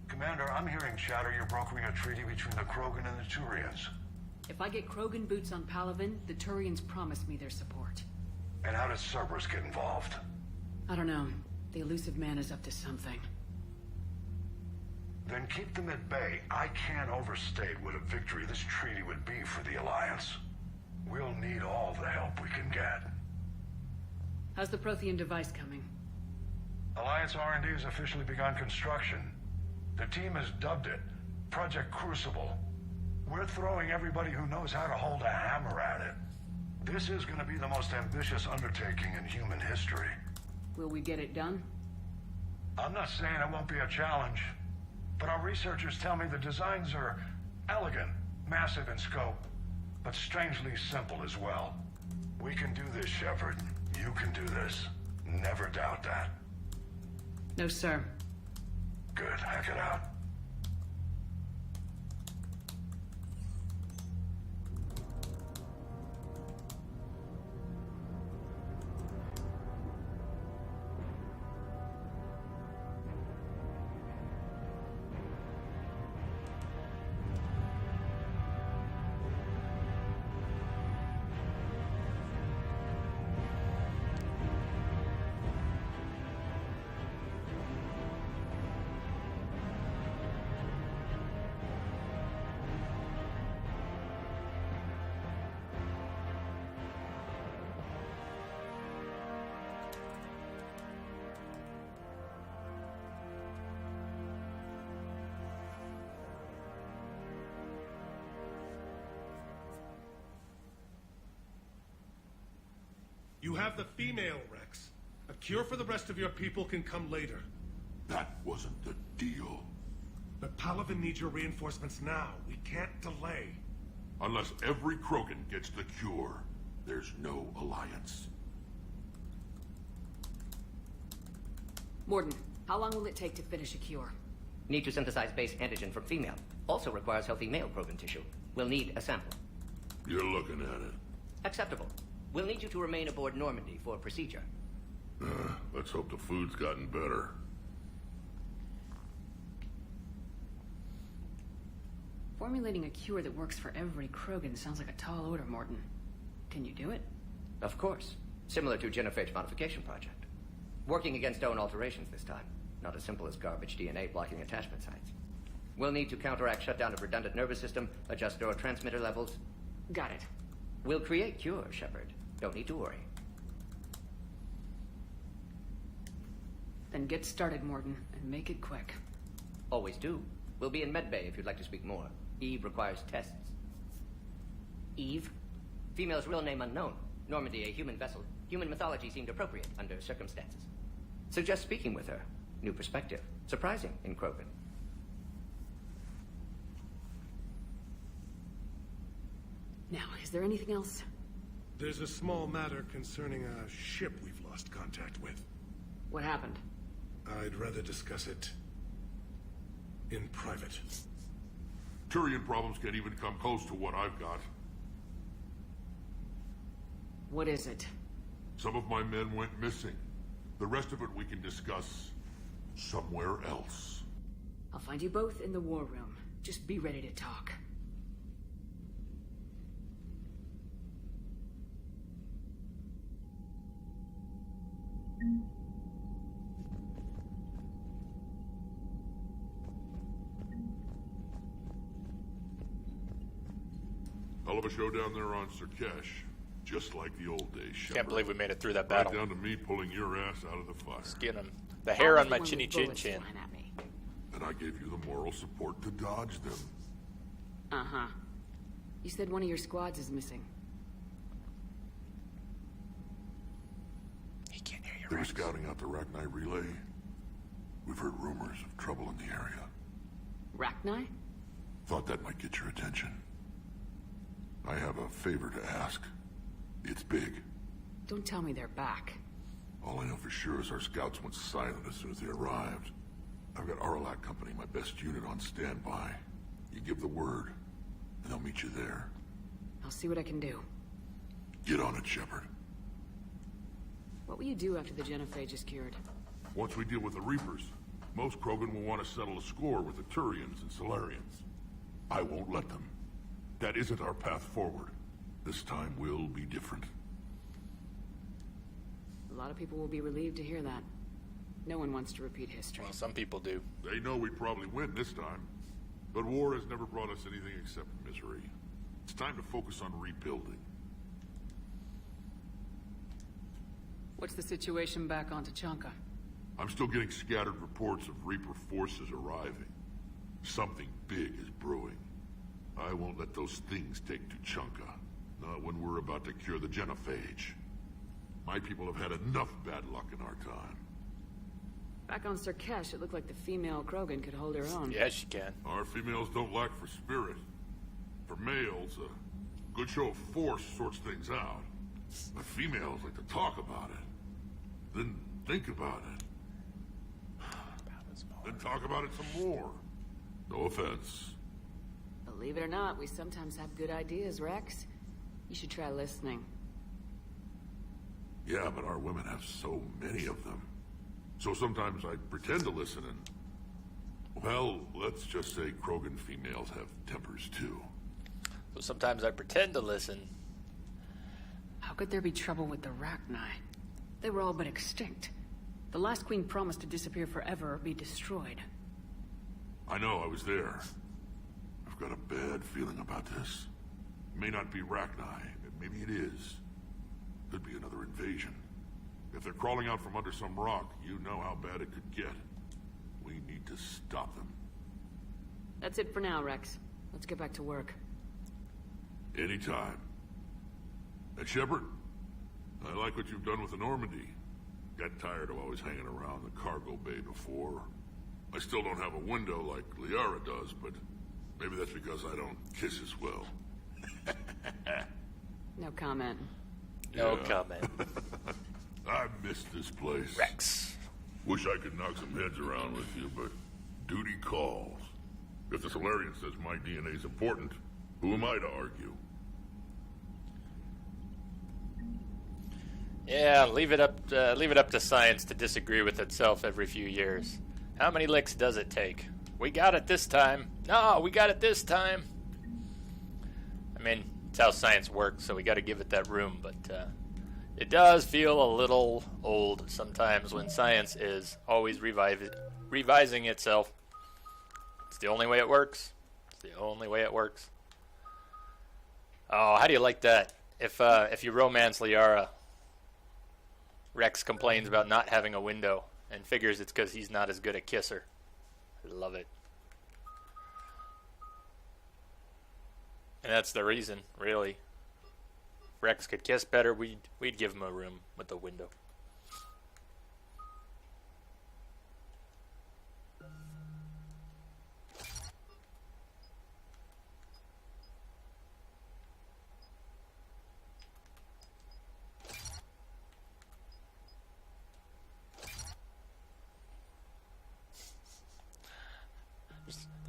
Commander, I'm hearing chatter you're brokering a treaty between the Krogan and the Turians. If I get Krogan boots on Palaven, the Turians promise me their support. And how does Cerberus get involved? I don't know. The elusive man is up to something. Then keep them at bay. I can't overstate what a victory this treaty would be for the Alliance. We'll need all the help we can get. How's the Prothean device coming? Alliance R&D has officially begun construction. The team has dubbed it Project Crucible. We're throwing everybody who knows how to hold a hammer at it. This is going to be the most ambitious undertaking in human history. Will we get it done? I'm not saying it won't be a challenge, but our researchers tell me the designs are elegant, massive in scope, but strangely simple as well. We can do this, Shepard. You can do this. Never doubt that. No, sir. Good. Hack it out. You have the female, Rex. A cure for the rest of your people can come later. That wasn't the deal. But Palaven needs your reinforcements now. We can't delay. Unless every Krogan gets the cure, there's no alliance. Morden, how long will it take to finish a cure? Need to synthesize base antigen from female. Also requires healthy male Krogan tissue. We'll need a sample. You're looking at it. Acceptable. We'll need you to remain aboard Normandy for procedure. Let's hope the food's gotten better. Formulating a cure that works for every Krogan sounds like a tall order, Morden. Can you do it? Of course. Similar to Genophage modification project. Working against own alterations this time. Not as simple as garbage DNA blocking attachment sites. We'll need to counteract shutdown of redundant nervous system, adjust neurotransmitter levels. Got it. We'll create cure, Shepard. Don't need to worry. Then get started, Morden, and make it quick. Always do. We'll be in medbay if you'd like to speak more. Eve requires tests. Eve? Female's real name unknown. Normandy, a human vessel. Human mythology seemed appropriate under circumstances. Suggest speaking with her. New perspective. Surprising in Krogan. Now, is there anything else? There's a small matter concerning a ship we've lost contact with. What happened? I'd rather discuss it in private. Turian problems can't even come close to what I've got. What is it? Some of my men went missing. The rest of it we can discuss somewhere else. I'll find you both in the war room. Just be ready to talk. Hell of a show down there on Surkesh. Just like the old days, Shepard. Can't believe we made it through that battle. Right down to me pulling your ass out of the fire. Skin him. The hair on my chinny chin chin. And I gave you the moral support to dodge them. Uh-huh. You said one of your squads is missing. He can't hear you. They were scouting out the Rachni relay. We've heard rumors of trouble in the area. Rachni? Thought that might get your attention. I have a favor to ask. It's big. Don't tell me they're back. All I know for sure is our scouts went silent as soon as they arrived. I've got Aralac Company, my best unit, on standby. You give the word, and I'll meet you there. I'll see what I can do. Get on it, Shepard. What will you do after the genophage is cured? Once we deal with the Reapers, most Krogan will want to settle a score with the Turians and Solarians. I won't let them. That isn't our path forward. This time will be different. A lot of people will be relieved to hear that. No one wants to repeat history. Well, some people do. They know we'd probably win this time. But war has never brought us anything except misery. It's time to focus on rebuilding. What's the situation back on Tuchanka? I'm still getting scattered reports of Reaper forces arriving. Something big is brewing. I won't let those things take Tuchanka. Not when we're about to cure the genophage. My people have had enough bad luck in our time. Back on Surkesh, it looked like the female Krogan could hold her own. Yeah, she can. Our females don't lack for spirit. For males, a good show of force sorts things out. But females like to talk about it. Then think about it. Then talk about it some more. No offense. Believe it or not, we sometimes have good ideas, Rex. You should try listening. Yeah, but our women have so many of them. So sometimes I pretend to listen and... Well, let's just say Krogan females have tempers too. So sometimes I pretend to listen. How could there be trouble with the Rachni? They were all but extinct. The last queen promised to disappear forever or be destroyed. I know, I was there. I've got a bad feeling about this. It may not be Rachni, maybe it is. Could be another invasion. If they're crawling out from under some rock, you know how bad it could get. We need to stop them. That's it for now, Rex. Let's get back to work. Anytime. And Shepard, I like what you've done with the Normandy. Got tired of always hanging around the cargo bay before. I still don't have a window like Liara does, but maybe that's because I don't kiss as well. No comment. No comment. I miss this place. Rex. Wish I could knock some heads around with you, but duty calls. If the Solarian says my DNA is important, who am I to argue? Yeah, leave it up to science to disagree with itself every few years. How many licks does it take? We got it this time. No, we got it this time. I mean, it's how science works, so we got to give it that room, but it does feel a little old sometimes when science is always revising itself. It's the only way it works. It's the only way it works. Oh, how do you like that? If you romance Liara, Rex complains about not having a window and figures it's because he's not as good a kisser. I love it. And that's the reason, really. If Rex could kiss better, we'd give him a room with a window.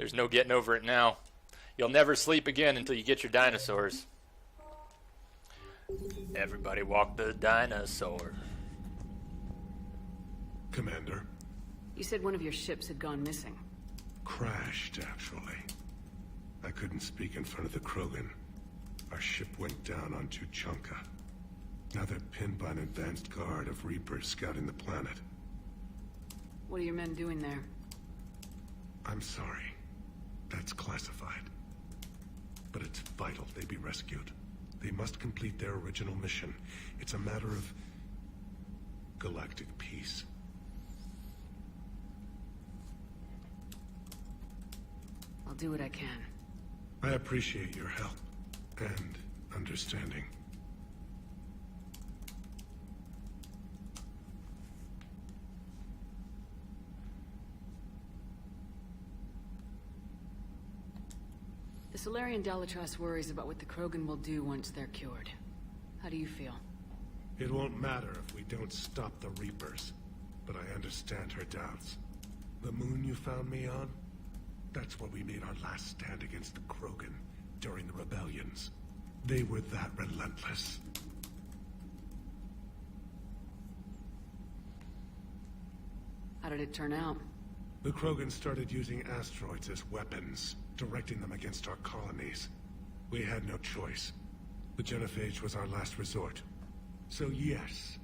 There's no getting over it now. You'll never sleep again until you get your dinosaurs. Everybody walk the dinosaur. Commander. You said one of your ships had gone missing. Crashed, actually. I couldn't speak in front of the Krogan. Our ship went down on Tuchanka. Now they're pinned by an advanced guard of Reapers scouting the planet. What are your men doing there? I'm sorry. That's classified. But it's vital they be rescued. They must complete their original mission. It's a matter of galactic peace. I'll do what I can. I appreciate your help and understanding. The Solarian Dalatrass worries about what the Krogan will do once they're cured. How do you feel? It won't matter if we don't stop the Reapers, but I understand her doubts. The moon you found me on? That's where we made our last stand against the Krogan during the rebellions. They were that relentless. How did it turn out? The Krogan started using asteroids as weapons, directing them against our colonies. We had no choice. The genophage was our last resort. So yes,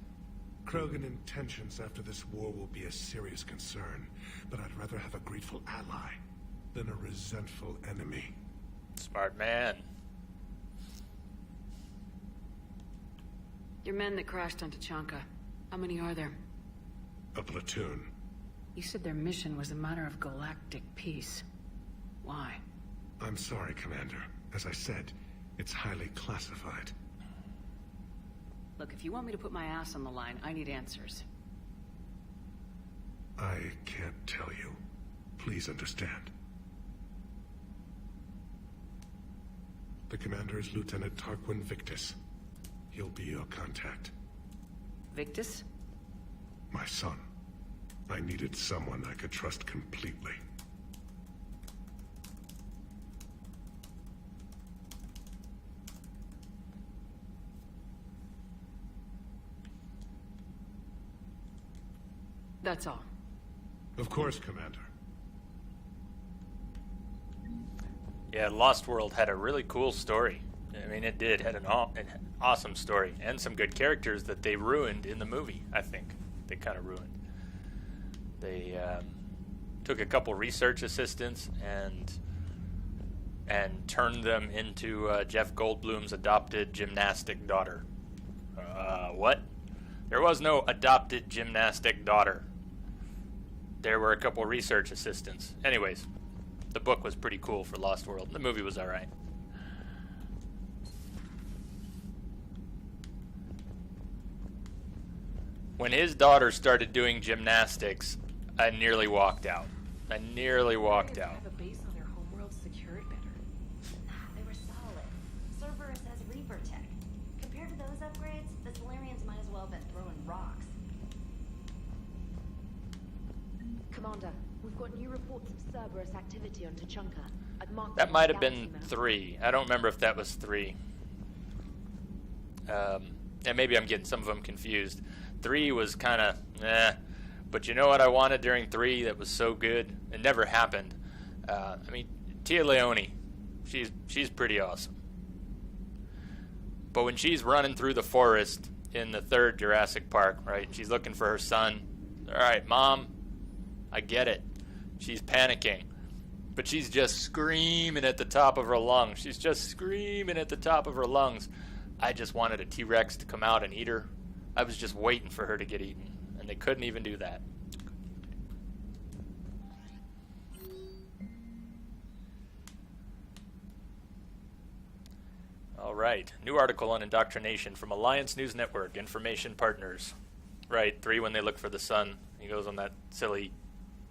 Krogan intentions after this war will be a serious concern, but I'd rather have a grateful ally than a resentful enemy. Smart man. Your men that crashed on Tuchanka, how many are there? A platoon. You said their mission was a matter of galactic peace. Why? I'm sorry, Commander. As I said, it's highly classified. Look, if you want me to put my ass on the line, I need answers. I can't tell you. Please understand. The commander is Lieutenant Tarquin Victus. He'll be your contact. Victus? My son. I needed someone I could trust completely. That's all. Of course, Commander. Yeah, Lost World had a really cool story. I mean, it did. Had an awesome story. And some good characters that they ruined in the movie, I think. They kind of ruined. They took a couple research assistants and turned them into Jeff Goldblum's adopted gymnastic daughter. What? There was no adopted gymnastic daughter. There were a couple research assistants. Anyways, the book was pretty cool for Lost World. The movie was alright. When his daughter started doing gymnastics, I nearly walked out. I nearly walked out. Have a base on their homeworld secured better. They were solid. Cerberus has Reaper tech. Compared to those upgrades, the Solarians might as well have been throwing rocks. Commander, we've got new reports of Cerberus activity on Tuchanka. I've marked That them might on have the been galaxy map. 3. I don't remember if that was 3. And maybe I'm getting some of them confused. 3 was kind of, but you know what I wanted during 3 that was so good? It never happened. I mean, Tia Leone, she's pretty awesome. But when she's running through the forest in the 3rd Jurassic Park, right, and she's looking for her son, all right, Mom, I get it. She's panicking. But she's just screaming at the top of her lungs. She's just screaming at the top of her lungs. I just wanted a T-Rex to come out and eat her. I was just waiting for her to get eaten. And they couldn't even do that. All right. New article on indoctrination from Alliance News Network. Information partners. Right. 3 when they look for the sun. He goes on that silly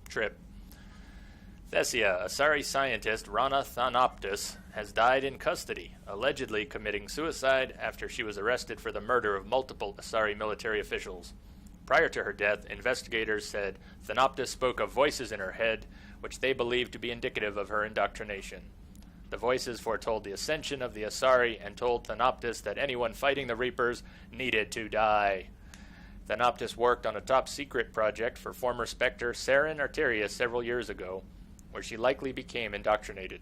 trip. Thessia, Asari scientist Rana Thanoptis, has died in custody, allegedly committing suicide after she was arrested for the murder of multiple Asari military officials. Prior to her death, investigators said Thanoptis spoke of voices in her head, which they believed to be indicative of her indoctrination. The voices foretold the ascension of the Asari and told Thanoptis that anyone fighting the Reapers needed to die. Thanoptis worked on a top-secret project for former Spectre Saren Arterius several years ago, where she likely became indoctrinated.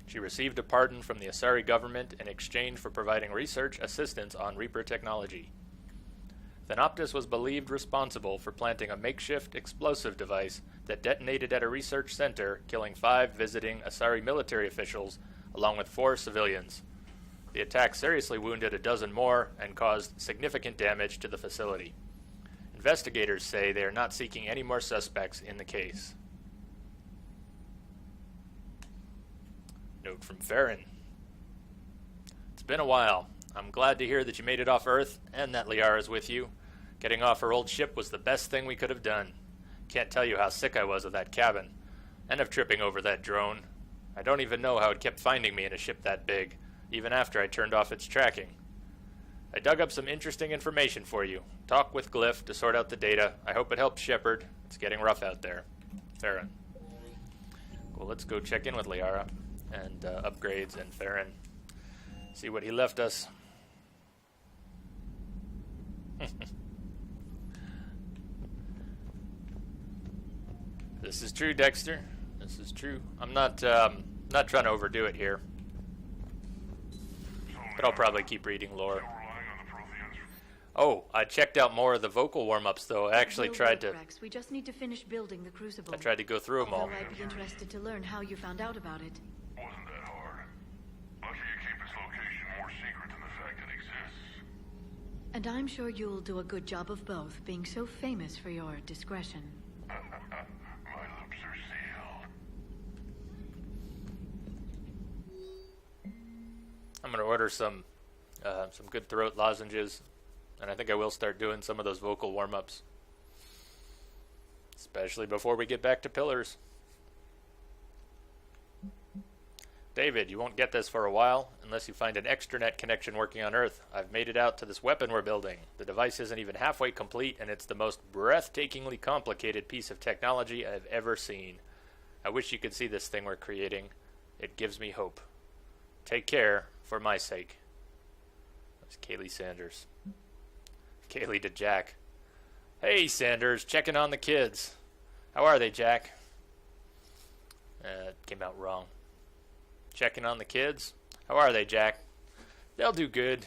She received a pardon from the Asari government in exchange for providing research assistance on Reaper technology. Thanoptis was believed responsible for planting a makeshift explosive device that detonated at a research center, killing 5 visiting Asari military officials, along with 4 civilians. The attack seriously wounded a dozen more and caused significant damage to the facility. Investigators say they are not seeking any more suspects in the case. Note from Farron. It's been a while. I'm glad to hear that you made it off Earth and that Liara's with you. Getting off her old ship was the best thing we could have done. Can't tell you how sick I was of that cabin, and of tripping over that drone. I don't even know how it kept finding me in a ship that big, even after I turned off its tracking. I dug up some interesting information for you. Talk with Glyph to sort out the data. I hope it helps Shepard. It's getting rough out there. Farron. Well, let's go check in with Liara and upgrades and Farron. See what he left us. This is true, Dexter. This is true. I'm not trying to overdo it here, but I'll probably keep reading lore. Oh, I checked out more of the vocal warm-ups, though. I actually tried to. Rex. We just need to finish building the Crucible. I tried to go through them all. Although I'd be interested to learn how you found out about it. Wasn't that hard. Lucky you keep its location more secret than the fact it exists. And I'm sure you'll do a good job of both, being so famous for your discretion. My lips are sealed. I'm gonna order some good throat lozenges, and I think I will start doing some of those vocal warm-ups, especially before we get back to Pillars. David, you won't get this for a while unless you find an extranet connection working on Earth. I've made it out to this weapon we're building. The device isn't even halfway complete, and it's the most breathtakingly complicated piece of technology I've ever seen. I wish you could see this thing we're creating. It gives me hope. Take care, for my sake. That's Kaylee Sanders. Kaylee to Jack. Hey, Sanders, checking on the kids. How are they, Jack? It came out wrong. Checking on the kids. How are they, Jack? They'll do good.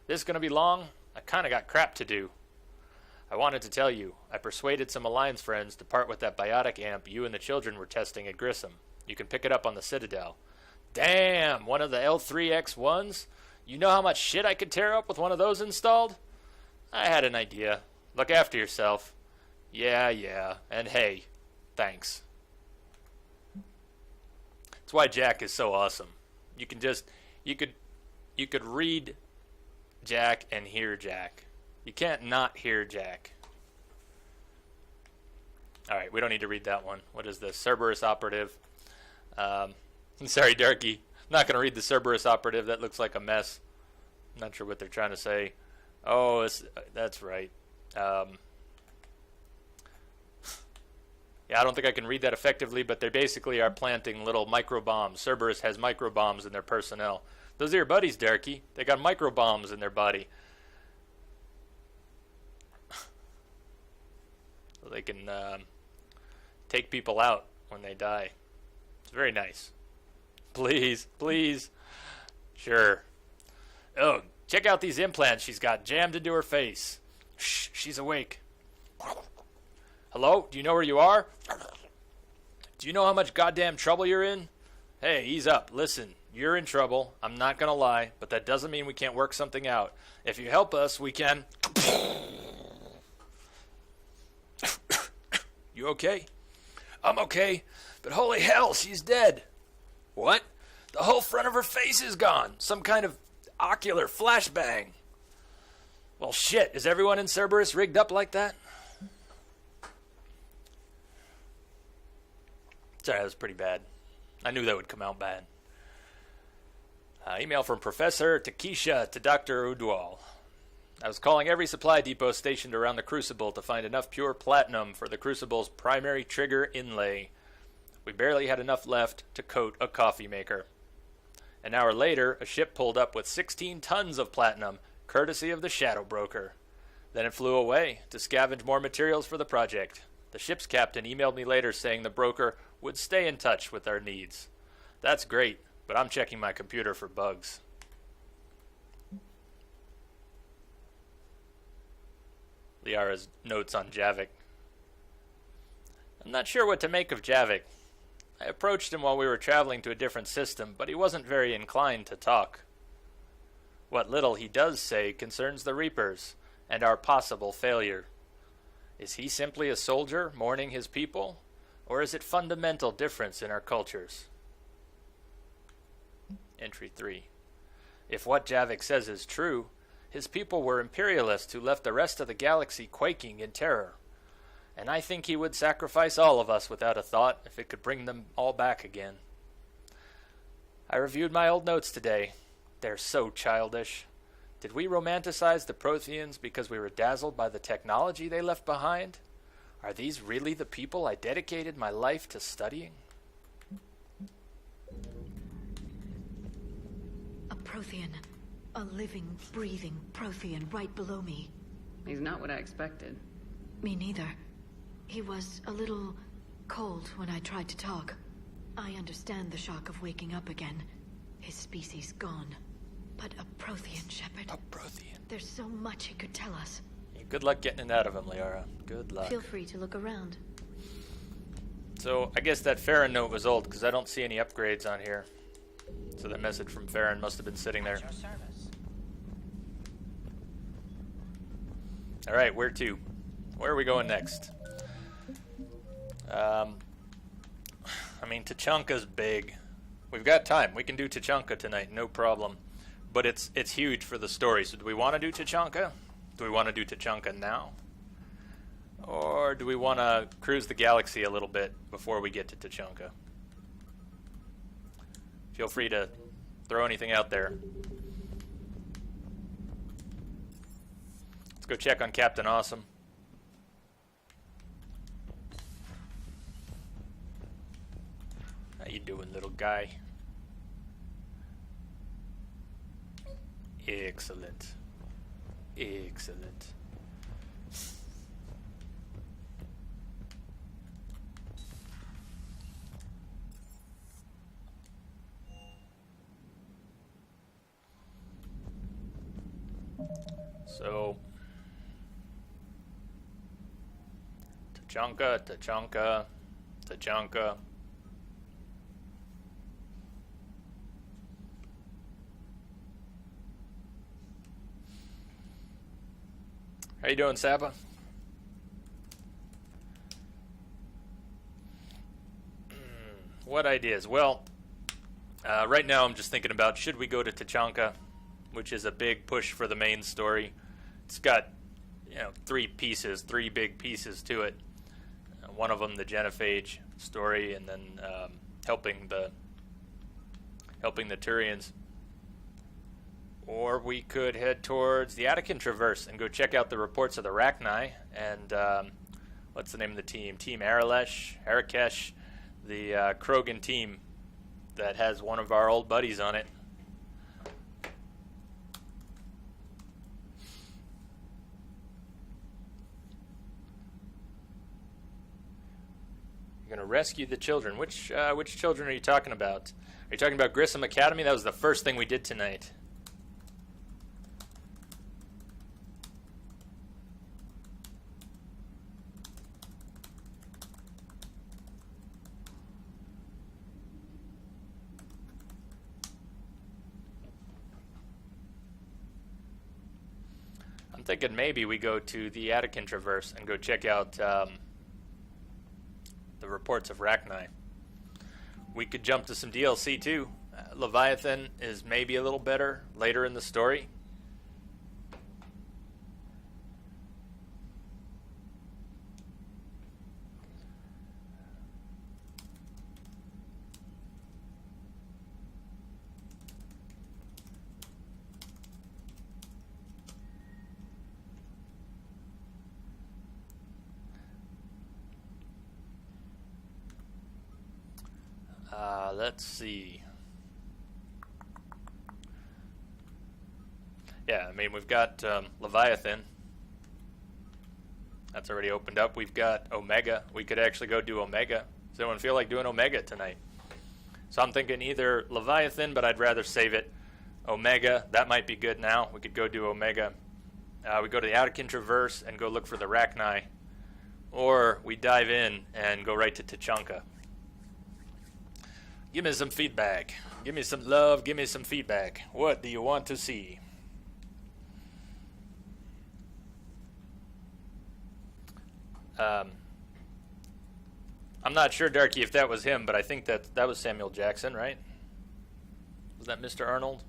This gonna be long? I kinda got crap to do. I wanted to tell you, I persuaded some Alliance friends to part with that biotic amp you and the children were testing at Grissom. You can pick it up on the Citadel. Damn, one of the L3X1s? You know how much shit I could tear up with one of those installed? I had an idea. Look after yourself. Yeah, and hey, thanks. That's why Jack is so awesome. You could read Jack and hear Jack. You can't not hear Jack. Alright, we don't need to read that one. What is this? Cerberus Operative. Sorry, Darky. I'm not going to read the Cerberus Operative. That looks like a mess. I'm not sure what they're trying to say. Oh, that's right. Yeah, I don't think I can read that effectively, but they basically are planting little microbombs. Cerberus has microbombs in their personnel. Those are your buddies, Darky. They got microbombs in their body. So they can take people out when they die. It's very nice. Please. Sure. Oh, check out these implants she's got jammed into her face. Shh, she's awake. Hello? Do you know where you are? Do you know how much goddamn trouble you're in? Hey, ease up. Listen, you're in trouble. I'm not gonna lie, but that doesn't mean we can't work something out. If you help us, we can... You okay? I'm okay, but holy hell, she's dead. What? The whole front of her face is gone. Some kind of ocular flashbang. Well, shit, is everyone in Cerberus rigged up like that? Sorry, that was pretty bad. I knew that would come out bad. Email from Professor Takesha to Dr. Udwal. I was calling every supply depot stationed around the Crucible to find enough pure platinum for the Crucible's primary trigger inlay. We barely had enough left to coat a coffee maker. An hour later, a ship pulled up with 16 tons of platinum, courtesy of the Shadow Broker. Then it flew away to scavenge more materials for the project. The ship's captain emailed me later saying the broker would stay in touch with our needs. That's great, but I'm checking my computer for bugs. Liara's notes on Javik. I'm not sure what to make of Javik. I approached him while we were traveling to a different system, but he wasn't very inclined to talk. What little he does say concerns the Reapers and our possible failure. Is he simply a soldier mourning his people, or is it fundamental difference in our cultures? Entry 3. If what Javik says is true, his people were imperialists who left the rest of the galaxy quaking in terror. And I think he would sacrifice all of us without a thought if it could bring them all back again. I reviewed my old notes today. They're so childish. Did we romanticize the Protheans because we were dazzled by the technology they left behind? Are these really the people I dedicated my life to studying? A Prothean. A living, breathing Prothean right below me. He's not what I expected. Me neither. He was a little cold when I tried to talk. I understand the shock of waking up again. His species gone. But a Prothean, Shepard. A Prothean. There's so much he could tell us. Good luck getting it out of him, Liara. Good luck. Feel free to look around. So, I guess that Farron note was old, because I don't see any upgrades on here. So that message from Farron must have been sitting there. Alright, where to? Where are we going next? I mean, Tachanka's big. We've got time. We can do Tachanka tonight, no problem. But it's huge for the story. So do we want to do Tachanka? Do we want to do Tachanka now? Or do we want to cruise the galaxy a little bit before we get to Tachanka? Feel free to throw anything out there. Let's go check on Captain Awesome. How you doing, little guy? Excellent. Excellent. So, Tachanka, Tachanka, Tachanka. How you doing, Saba? What ideas? Well, right now I'm just thinking about, should we go to Tachanka, which is a big push for the main story. It's got, three big pieces to it. One of them, the Genophage story, and then helping the Turians. Or we could head towards the Attican Traverse and go check out the reports of the Rachni and what's the name of the team? Team Arakesh, the Krogan team that has one of our old buddies on it. You're going to rescue the children. Which children are you talking about? Are you talking about Grissom Academy? That was the first thing we did tonight. I'm thinking maybe we go to the Attican Traverse and go check out the reports of Rachni. We could jump to some DLC too. Leviathan is maybe a little better later in the story. Let's see. Yeah, I mean, we've got Leviathan. That's already opened up. We've got Omega. We could actually go do Omega. Does anyone feel like doing Omega tonight? So I'm thinking either Leviathan, but I'd rather save it. Omega, that might be good now. We could go do Omega. We go to the Attican Traverse and go look for the Rachni. Or we dive in and go right to Tachanka. Give me some feedback. Give me some love. Give me some feedback. What do you want to see? I'm not sure, Darky, if that was him, but I think that was Samuel Jackson, right? Was that Mr. Arnold?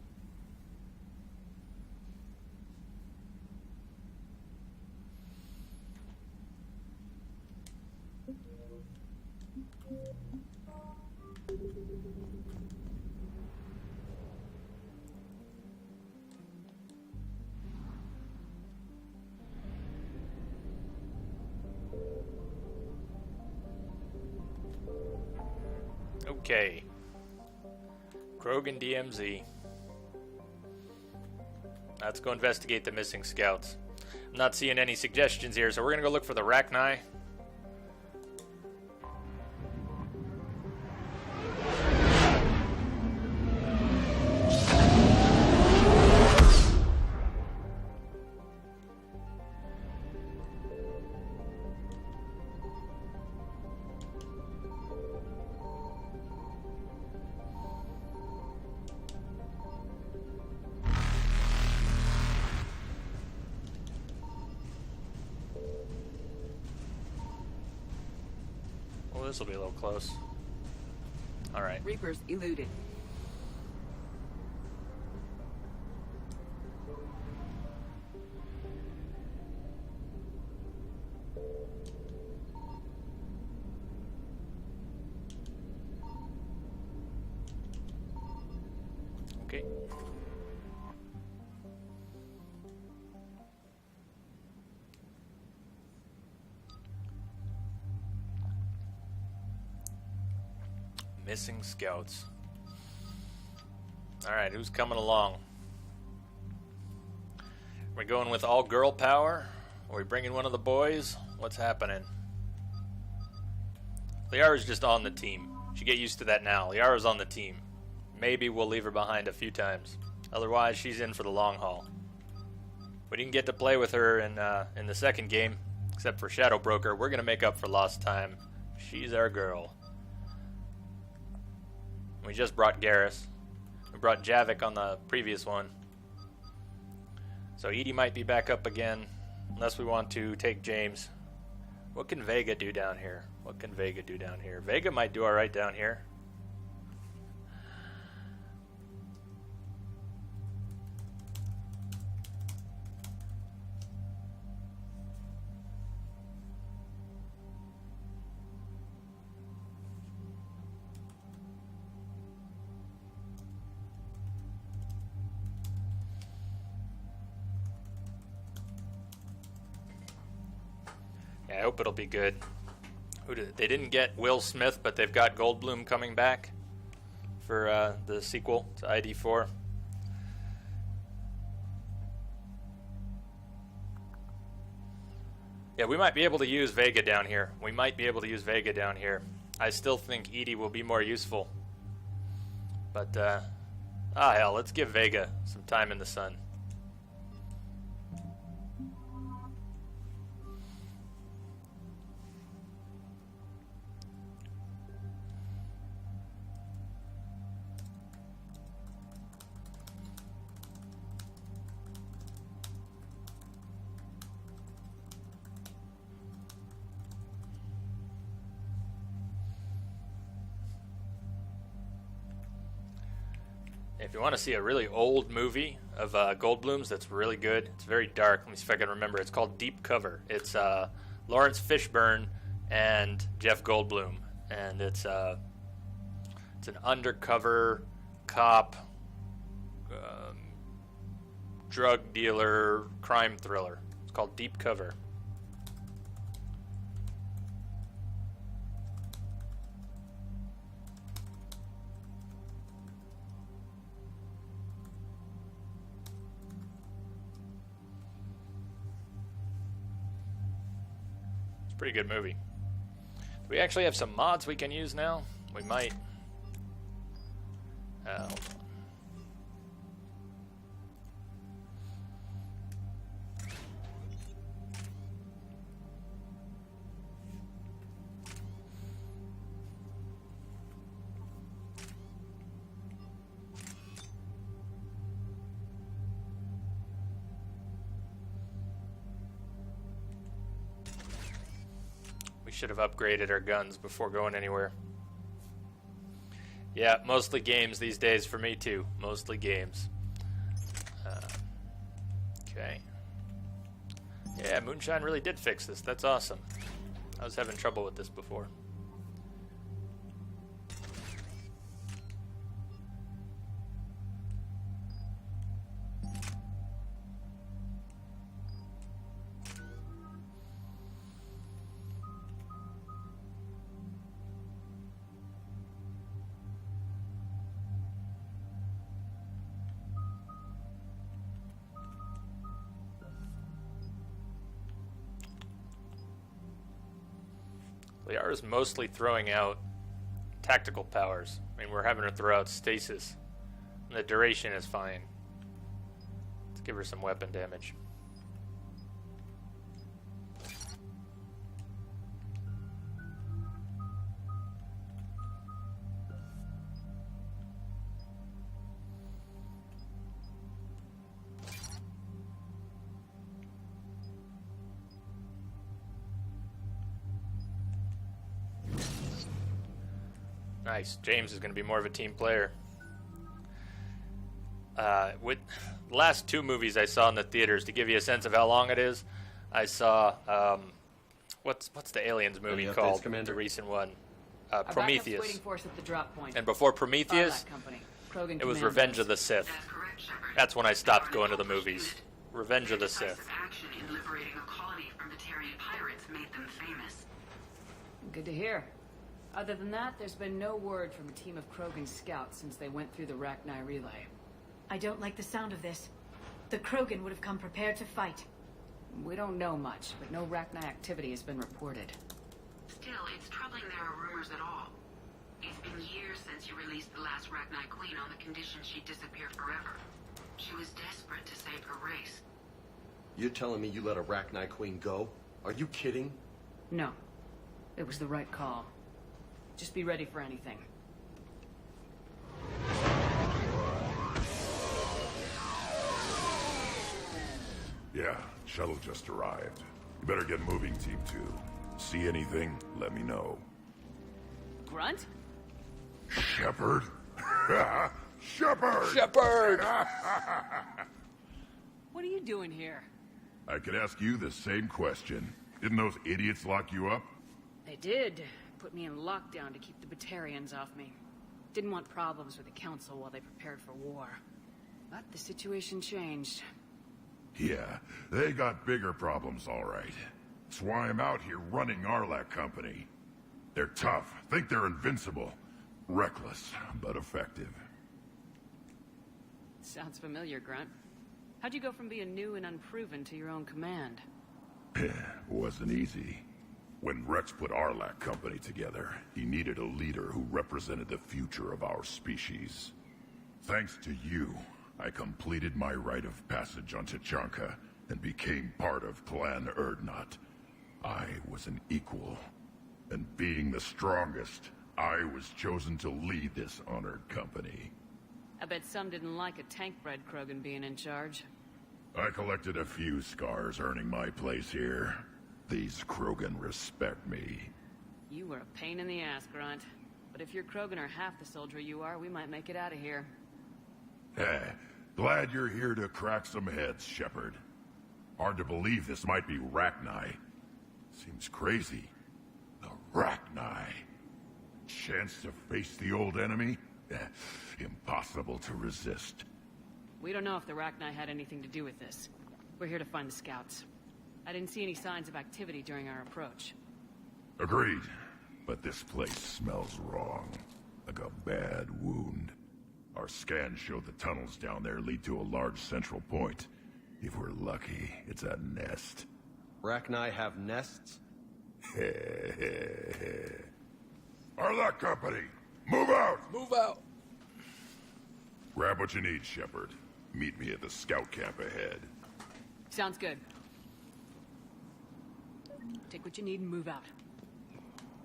Okay. Krogan DMZ. Let's go investigate the missing scouts. I'm not seeing any suggestions here, so we're going to go look for the Rachni. This will be a little close. All right. Reapers eluded. Okay. Missing scouts. Alright, who's coming along? Are we going with all girl power? Are we bringing one of the boys? What's happening? Liara's just on the team. She get used to that now. Liara's on the team. Maybe we'll leave her behind a few times. Otherwise, she's in for the long haul. We didn't get to play with her in the second game, except for Shadow Broker. We're going to make up for lost time. She's our girl. We just brought Garrus. We brought Javik on the previous one. So Edie might be back up again, unless we want to take James. What can Vega do down here? What can Vega do down here? Vega might do alright down here. I hope it'll be good. They didn't get Will Smith, but they've got Goldblum coming back for the sequel to ID4. Yeah, we might be able to use Vega down here. I still think Edie will be more useful. But, hell, let's give Vega some time in the sun. If you want to see a really old movie of Goldblum's that's really good, it's very dark. Let me see if I can remember. It's called Deep Cover. It's Lawrence Fishburne and Jeff Goldblum, and it's an undercover cop, drug dealer, crime thriller. It's called Deep Cover. Pretty good movie. Do we actually have some mods we can use now? We might. Hold on. We should have upgraded our guns before going anywhere. Yeah, mostly games these days for me too. Mostly games. Okay. Yeah, Moonshine really did fix this. That's awesome. I was having trouble with this before. Liara's mostly throwing out tactical powers. I mean, we're having her throw out stasis. And the duration is fine. Let's give her some weapon damage. Nice. James is going to be more of a team player. With the last two movies I saw in the theaters, to give you a sense of how long it is, I saw what's the Aliens movie called? The recent one, Prometheus. Waiting for us at the drop point. And before Prometheus, Krogan it was Commandos. Revenge of the Sith. That's when I stopped going to the movies. Revenge of the Sith. Action in liberating a colony from Batarian pirates made them famous. Good to hear. Other than that, there's been no word from a team of Krogan scouts since they went through the Rachni relay. I don't like the sound of this. The Krogan would have come prepared to fight. We don't know much, but no Rachni activity has been reported. Still, it's troubling there are rumors at all. It's been years since you released the last Rachni Queen on the condition she'd disappear forever. She was desperate to save her race. You're telling me you let a Rachni Queen go? Are you kidding? No. It was the right call. Just be ready for anything. Yeah, shuttle just arrived. You better get moving, Team 2. See anything, let me know. Grunt? Shepard? Shepard! Shepard! What are you doing here? I could ask you the same question. Didn't those idiots lock you up? They did. Put me in lockdown to keep the Batarians off me. Didn't want problems with the Council while they prepared for war. But the situation changed. Yeah, they got bigger problems, all right. That's why I'm out here running Arlac Company. They're tough, think they're invincible. Reckless, but effective. Sounds familiar, Grunt. How'd you go from being new and unproven to your own command? Wasn't easy. When Rex put Arlac Company together, he needed a leader who represented the future of our species. Thanks to you, I completed my rite of passage on Tachanka and became part of Clan Urdnot. I was an equal, and being the strongest, I was chosen to lead this honored company. I bet some didn't like a tank-bred Krogan being in charge. I collected a few scars earning my place here. These Krogan respect me. You were a pain in the ass, Grunt. But if your Krogan are half the soldier you are, we might make it out of here. Glad you're here to crack some heads, Shepard. Hard to believe this might be Rachni. Seems crazy. The Rachni. Chance to face the old enemy? Impossible to resist. We don't know if the Rachni had anything to do with this. We're here to find the scouts. I didn't see any signs of activity during our approach. Agreed. But this place smells wrong. Like a bad wound. Our scans show the tunnels down there lead to a large central point. If we're lucky, it's a nest. Rachni have nests? Arlock Company, move out! Move out! Grab what you need, Shepard. Meet me at the scout camp ahead. Sounds good. Take what you need and move out.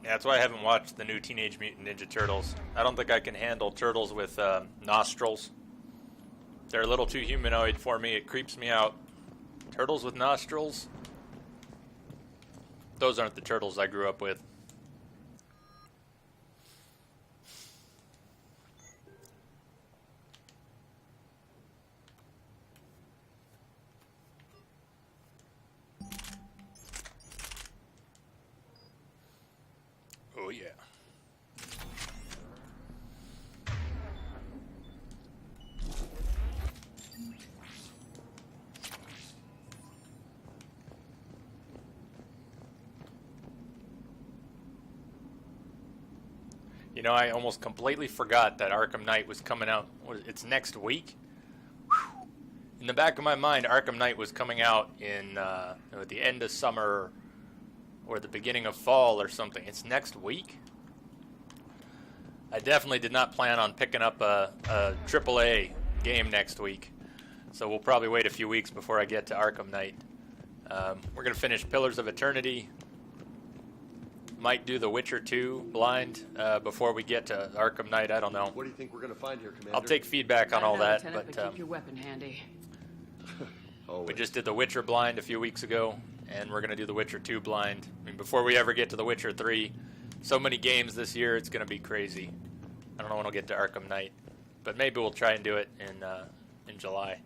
Yeah, that's why I haven't watched the new Teenage Mutant Ninja Turtles. I don't think I can handle turtles with nostrils. They're a little too humanoid for me. It creeps me out. Turtles with nostrils? Those aren't the turtles I grew up with. Oh, yeah. You know, I almost completely forgot that Arkham Knight was coming out. It's next week? Whew. In the back of my mind, Arkham Knight was coming out in at the end of summer or the beginning of fall or something. It's next week? I definitely did not plan on picking up a AAA game next week. So we'll probably wait a few weeks before I get to Arkham Knight. We're going to finish Pillars of Eternity. Might do The Witcher 2 blind before we get to Arkham Knight. I don't know. What do you think we're going to find here, Commander? I'll take feedback on all that. Lieutenant, But keep your weapon handy. we just did The Witcher blind a few weeks ago, and we're going to do The Witcher 2 blind. I mean, before we ever get to The Witcher 3, so many games this year, it's going to be crazy. I don't know when we'll get to Arkham Knight, but maybe we'll try and do it in July.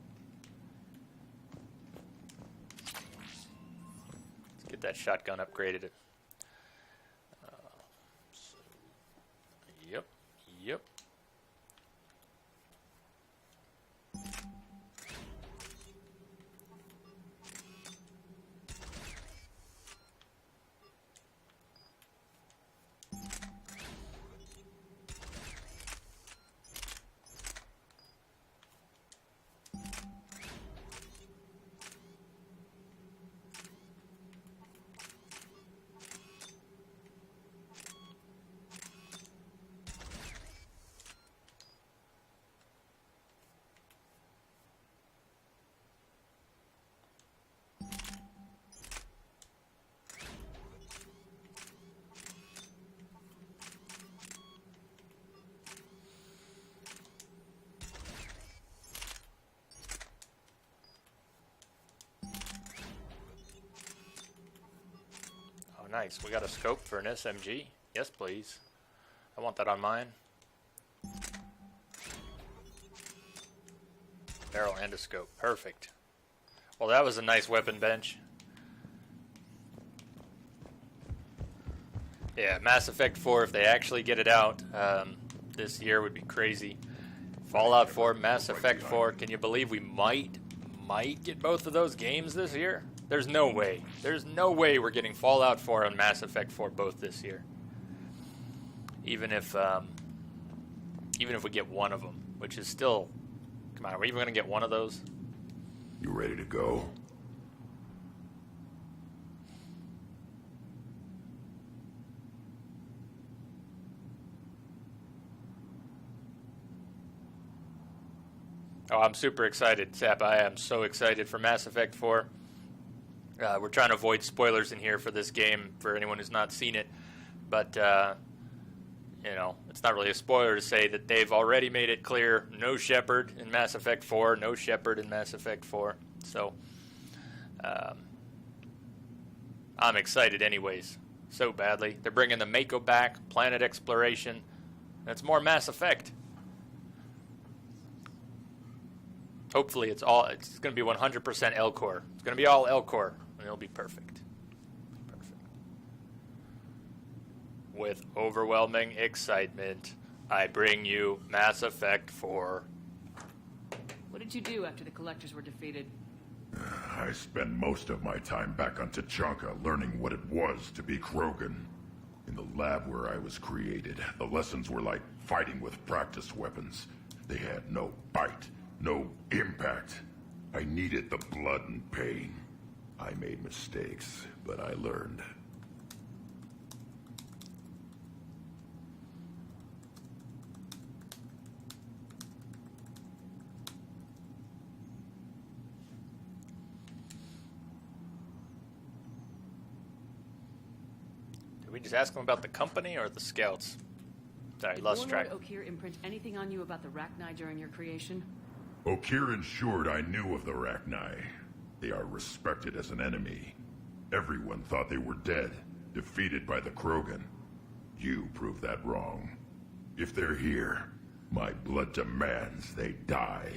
Let's get that shotgun upgraded. Yep. Nice. We got a scope for an SMG. Yes, please. I want that on mine. Barrel and a scope. Perfect. Well, that was a nice weapon bench. Yeah, Mass Effect 4, if they actually get it out this year, would be crazy. Fallout 4, Mass Effect 4. Can you believe we might get both of those games this year? There's no way. There's no way we're getting Fallout 4 and Mass Effect 4 both this year. Even if we get one of them, which is still... Come on, are we even going to get one of those? You ready to go? Oh, I'm super excited, Sap. I am so excited for Mass Effect 4. We're trying to avoid spoilers in here for this game for anyone who's not seen it. But, you know, it's not really a spoiler to say that they've already made it clear no Shepard in Mass Effect 4, no Shepard in Mass Effect 4. So, I'm excited anyways, so badly. They're bringing the Mako back, planet exploration. That's more Mass Effect. Hopefully it's going to be 100% L-Core. It's going to be all L-Core, and it'll be perfect. Perfect. With overwhelming excitement, I bring you Mass Effect 4. What did you do after the Collectors were defeated? I spent most of my time back on Tachanka learning what it was to be Krogan. In the lab where I was created, the lessons were like fighting with practice weapons. They had no bite. No impact. I needed the blood and pain. I made mistakes, but I learned. Did we just ask him about the company or the scouts? Sorry, Did lost track. Warlord Okeer imprint anything on you about the Rachni during your creation? Okeer ensured I knew of the Rachni. They are respected as an enemy. Everyone thought they were dead, defeated by the Krogan. You proved that wrong. If they're here, my blood demands they die.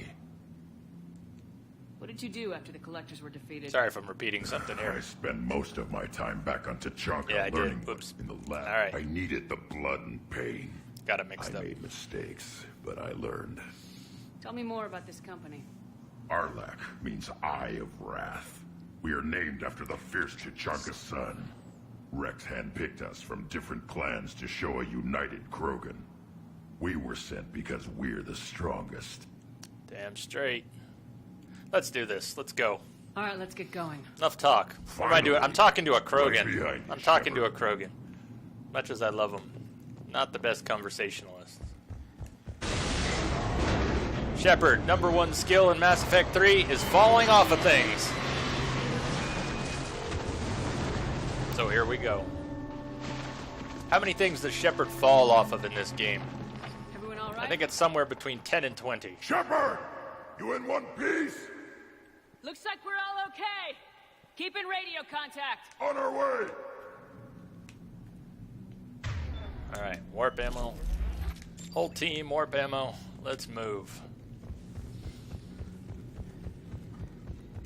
What did you do after the Collectors were defeated? Sorry if I'm repeating something here. I spent most of my time back on Tachanka Yeah, I learning did. Oops. in the lab. All right. I needed the blood and pain. Got it mixed up. I made mistakes, but I learned. Tell me more about this company. Arlak means Eye of Wrath. We are named after the fierce Tachanka sun. Rex handpicked us from different clans to show a united Krogan. We were sent because we're the strongest. Damn straight. Let's do this. Let's go. All right, let's get going. Enough talk. What am I doing? I'm talking to a Krogan. Right behind you, I'm talking to a Krogan. Much as I love him, not the best conversationalist. Shepard, #1 skill in Mass Effect 3 is falling off of things. So here we go. How many things does Shepard fall off of in this game? Everyone all right? I think it's somewhere between 10 and 20. Shepard! You in one piece? Looks like we're all okay. Keep in radio contact. On our way! Alright, warp ammo. Whole team, warp ammo. Let's move.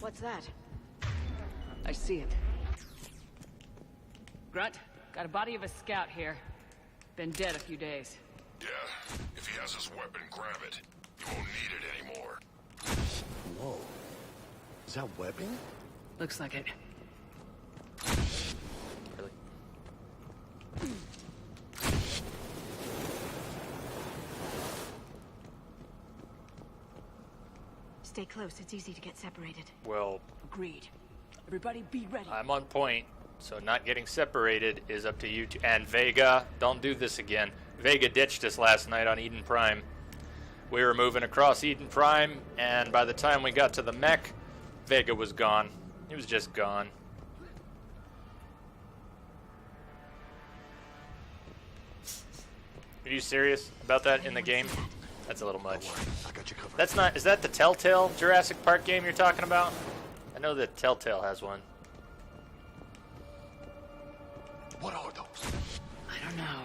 What's that? I see it. Grunt, got a body of a scout here. Been dead a few days. Yeah, if he has his weapon, grab it. You won't need it anymore. Whoa. Is that webbing? Looks like it. Really? Stay close, it's easy to get separated. Well, Agreed. Everybody be ready. I'm on point, so not getting separated is up to you two. And Vega, don't do this again. Vega ditched us last night on Eden Prime. We were moving across Eden Prime, and by the time we got to the mech, Vega was gone. He was just gone. Are you serious about that in the game? That's a little much. I got you covered. That's not. Is that the Telltale Jurassic Park game you're talking about? I know that Telltale has one. What are those? I don't know.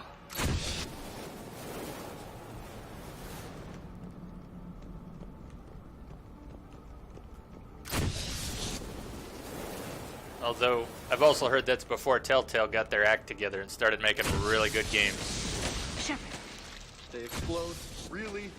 Although, I've also heard that's before Telltale got their act together and started making really good games. Shepard. They explode? Really?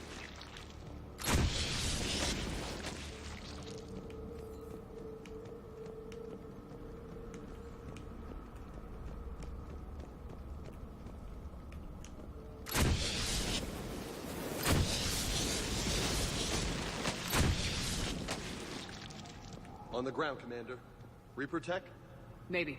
On the ground, Commander. Reaper tech? Maybe.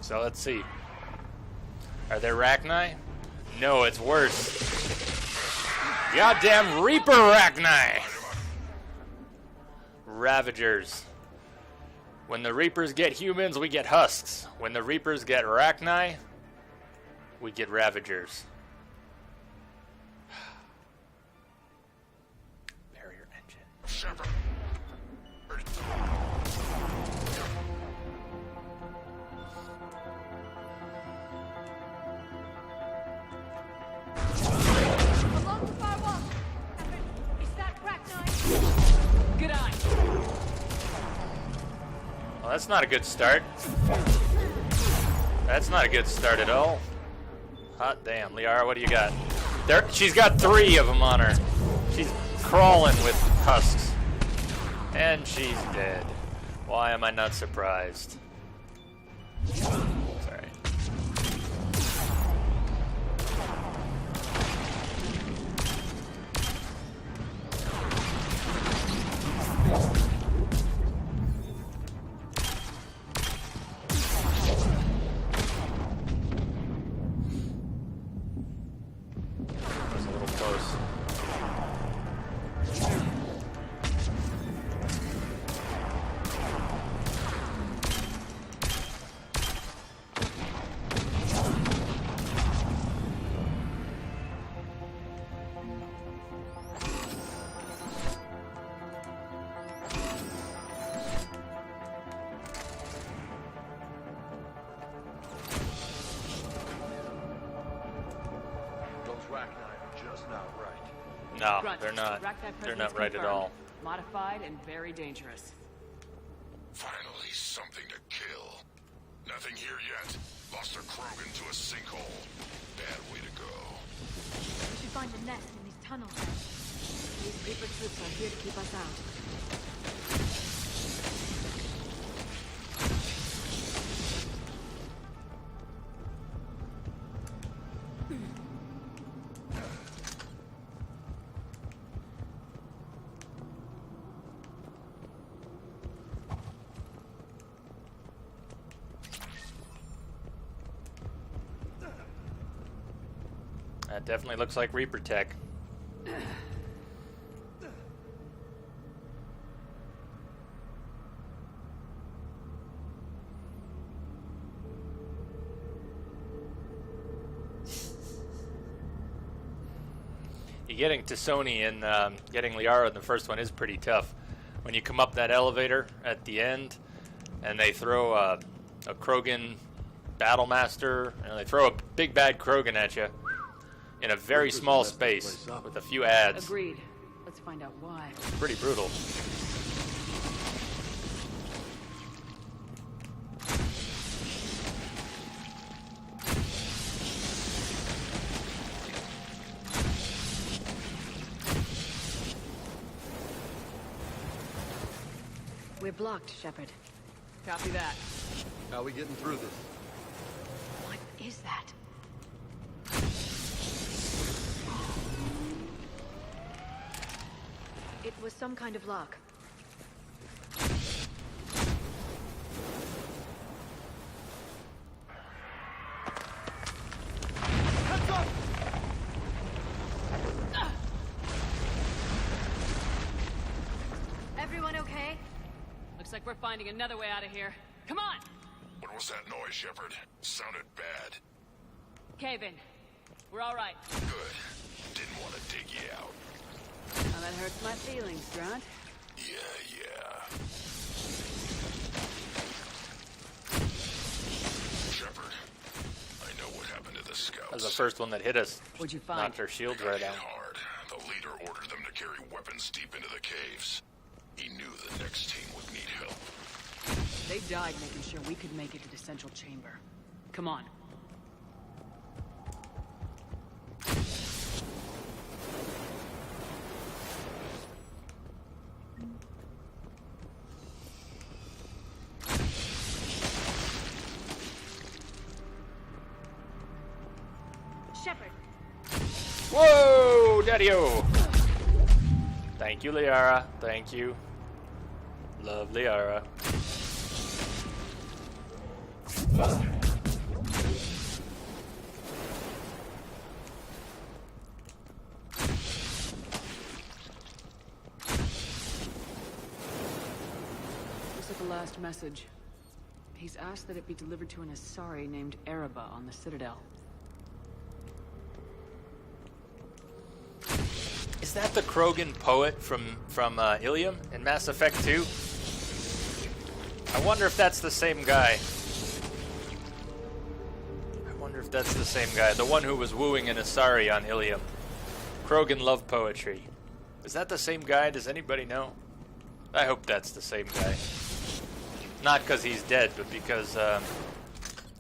So let's see. Are there Rachni? No, it's worse. Goddamn Reaper Rachni! Ravagers. When the Reapers get humans, we get husks. When the Reapers get Rachni, we get Ravagers. Barrier engine. Shepard! Along the far wall. Is that Rachni? Good eye. Well, that's not a good start. That's not a good start at all. Hot damn. Liara, what do you got? There, she's got 3 of them on her. She's crawling with husks. And she's dead. Why am I not surprised? Sorry. close. No, they're not. They're not right at all. Modified and very dangerous. Finally, something to kill. Nothing here yet. Lost our Krogan to a sinkhole. Bad way to go. We should find a nest in these tunnels. These Reaper troops are here to keep us out. That definitely looks like Reaper tech. Getting to Sony and getting Liara in the first one is pretty tough. When you come up that elevator at the end, and they throw a Krogan Battlemaster, and they throw a big bad Krogan at you in a very small space with a few ads. Agreed. Let's find out why. Pretty brutal. We're blocked, Shepard. Copy that. How are we getting through this? What is that? It was some kind of lock. Everyone okay? Looks like we're finding another way out of here. Come on! What was that noise, Shepard? Sounded bad. Cave in. We're all right. Good. Didn't want to dig you out. Now that hurts my feelings, Grunt. Yeah. Shepard, I know what happened to the scouts. That was the first one that hit us. What'd you find? Knocked our shields right out. Hard. The leader ordered them to carry weapons deep into the caves. He knew the next team would need help. They died making sure we could make it to the central chamber. Come on. Shepard. Whoa, Daddy-o! Thank you, Liara. Thank you. Love Liara. Looks like the last message. He's asked that it be delivered to an Asari named Ereba on the Citadel. Is that the Krogan poet from Ilium in Mass Effect 2? I wonder if that's the same guy. The one who was wooing an Asari on Ilium. Krogan love poetry. Is that the same guy? Does anybody know? I hope that's the same guy. Not because he's dead, but because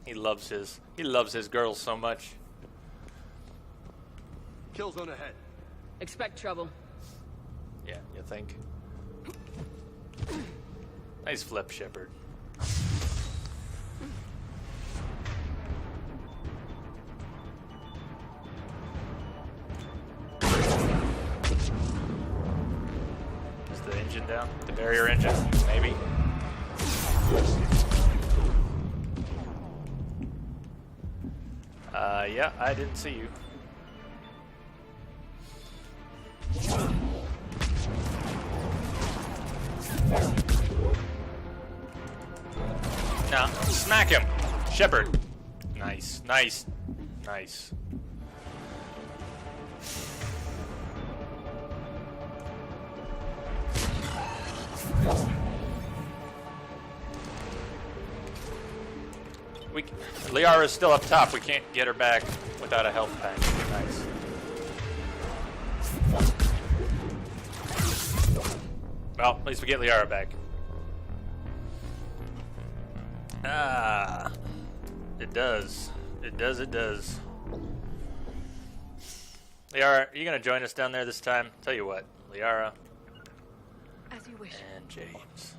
he loves his girls so much. Kill zone ahead. Expect trouble. Yeah, you think? Nice flip, Shepard. Is the engine down? The barrier engine? Maybe? Yeah, I didn't see you. Smack him! Shepard. Nice, nice, nice. Liara's still up top. We can't get her back without a health pack. Nice. Well, at least we get Liara back. Ah, it does. It does, it does. Liara, are you going to join us down there this time? Tell you what, Liara. As you wish. And James.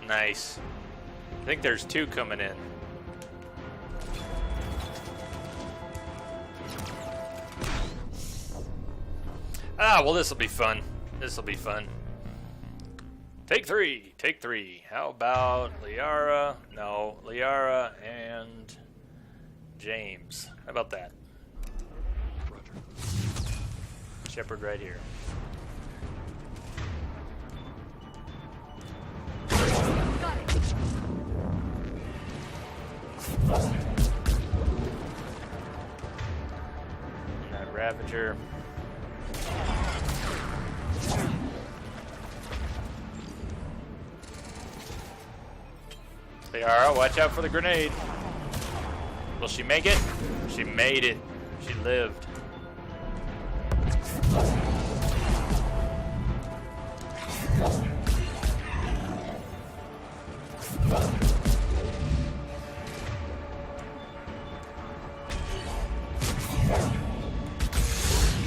Nice. I think there's two coming in. Ah, well, this'll be fun. This'll be fun. Take three. Take three. How about Liara? No, Liara and James. How about that? Roger. Shepard right here. Got it. And that Ravager. Liara, watch out for the grenade. Will she make it? She made it. She lived.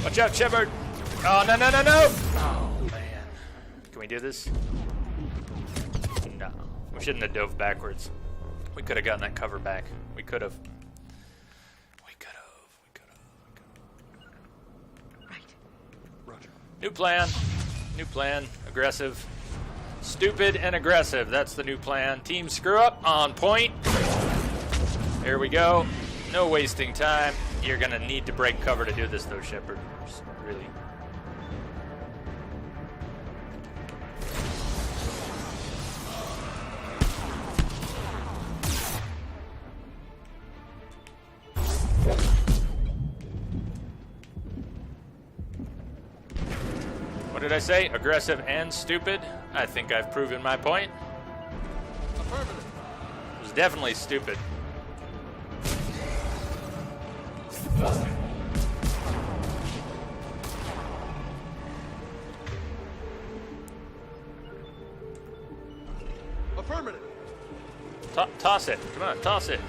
Watch out, Shepard! Oh, no, no, no, no! Oh, man. Can we do this? No. We shouldn't have dove backwards. We could have gotten that cover back. We could have. We could have. Right. Roger. New plan. New plan. Aggressive. Stupid and aggressive. That's the new plan. Team screw up on point. Here we go. No wasting time. You're going to need to break cover to do this, though, Shepard. Really. What did I say? Aggressive and stupid? I think I've proven my point. Affirmative. It was definitely stupid. Affirmative. Toss it. Come on, toss it.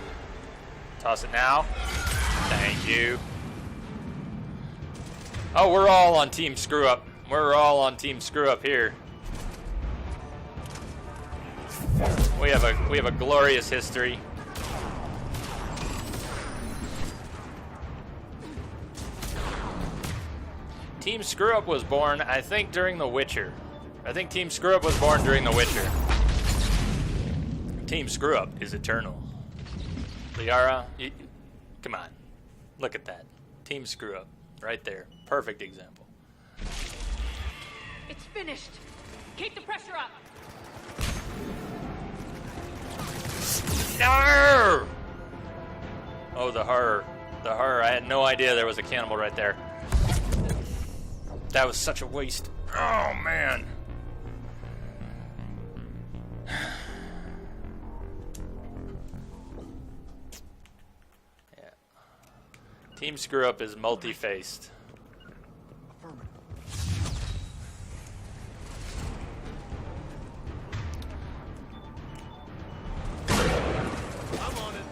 Toss it now. Thank you. Oh, we're all on Team Screw Up. We're all on Team Screw Up here. We have a glorious history. Team Screw Up was born, I think, during The Witcher. I think Team Screw Up was born during The Witcher. Team Screw Up is eternal. Liara, come on. Look at that. Team Screw Up. Right there. Perfect example. It's finished. Keep the pressure up. No! Oh, the horror. The horror. I had no idea there was a cannibal right there. That was such a waste. Oh, man. Yeah. Team Screw Up is multi-faced. Affirmative. I'm on it.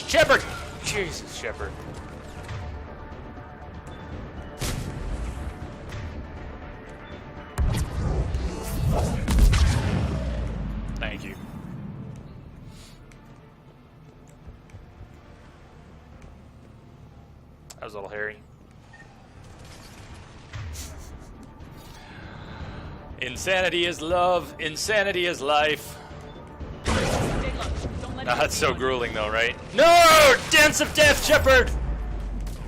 Shepard! Jesus, Shepard. Thank you. That was a little hairy. Insanity is love. Insanity is life. Oh, that's so grueling, though, right? No! Dance of death, Shepard!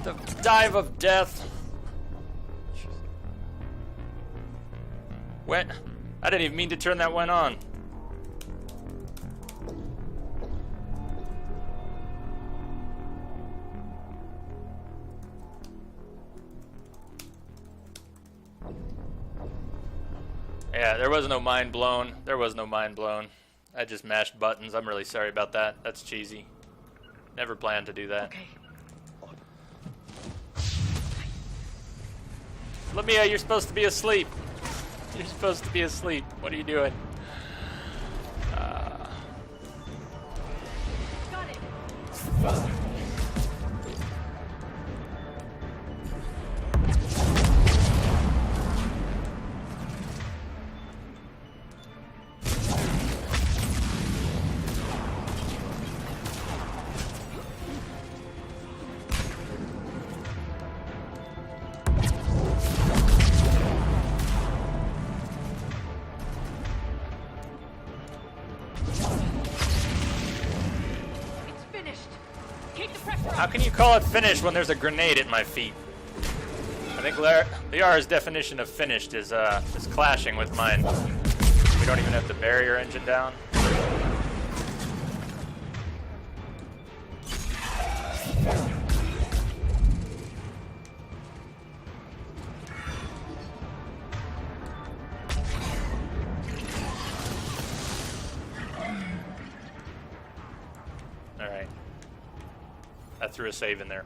The dive of death. When? I didn't even mean to turn that one on. Yeah, there was no mind blown. There was no mind blown. I just mashed buttons. I'm really sorry about that. That's cheesy. Never planned to do that. Okay. Lamia, you're supposed to be asleep. You're supposed to be asleep. What are you doing? Got it. How can you call it finished when there's a grenade at my feet? I think Liara's definition of finished is clashing with mine. We don't even have the barrier engine down. Alright. I threw a save in there.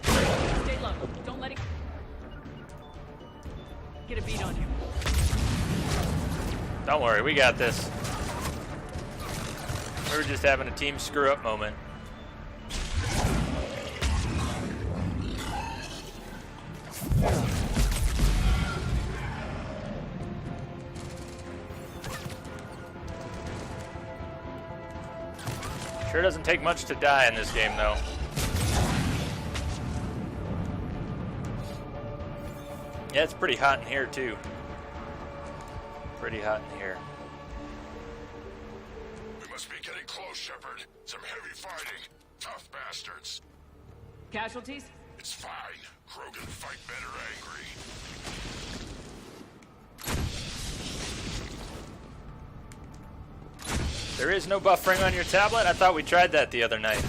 Stay low. Don't let it get a beat on you. Don't worry, we got this. We were just having a team screw-up moment. Sure doesn't take much to die in this game, though. Yeah, it's pretty hot in here, too. Pretty hot in here. We must be getting close, Shepard. Some heavy fighting. Tough bastards. Casualties? It's fine. Krogan fight better angry. There is no buffering on your tablet? I thought we tried that the other night.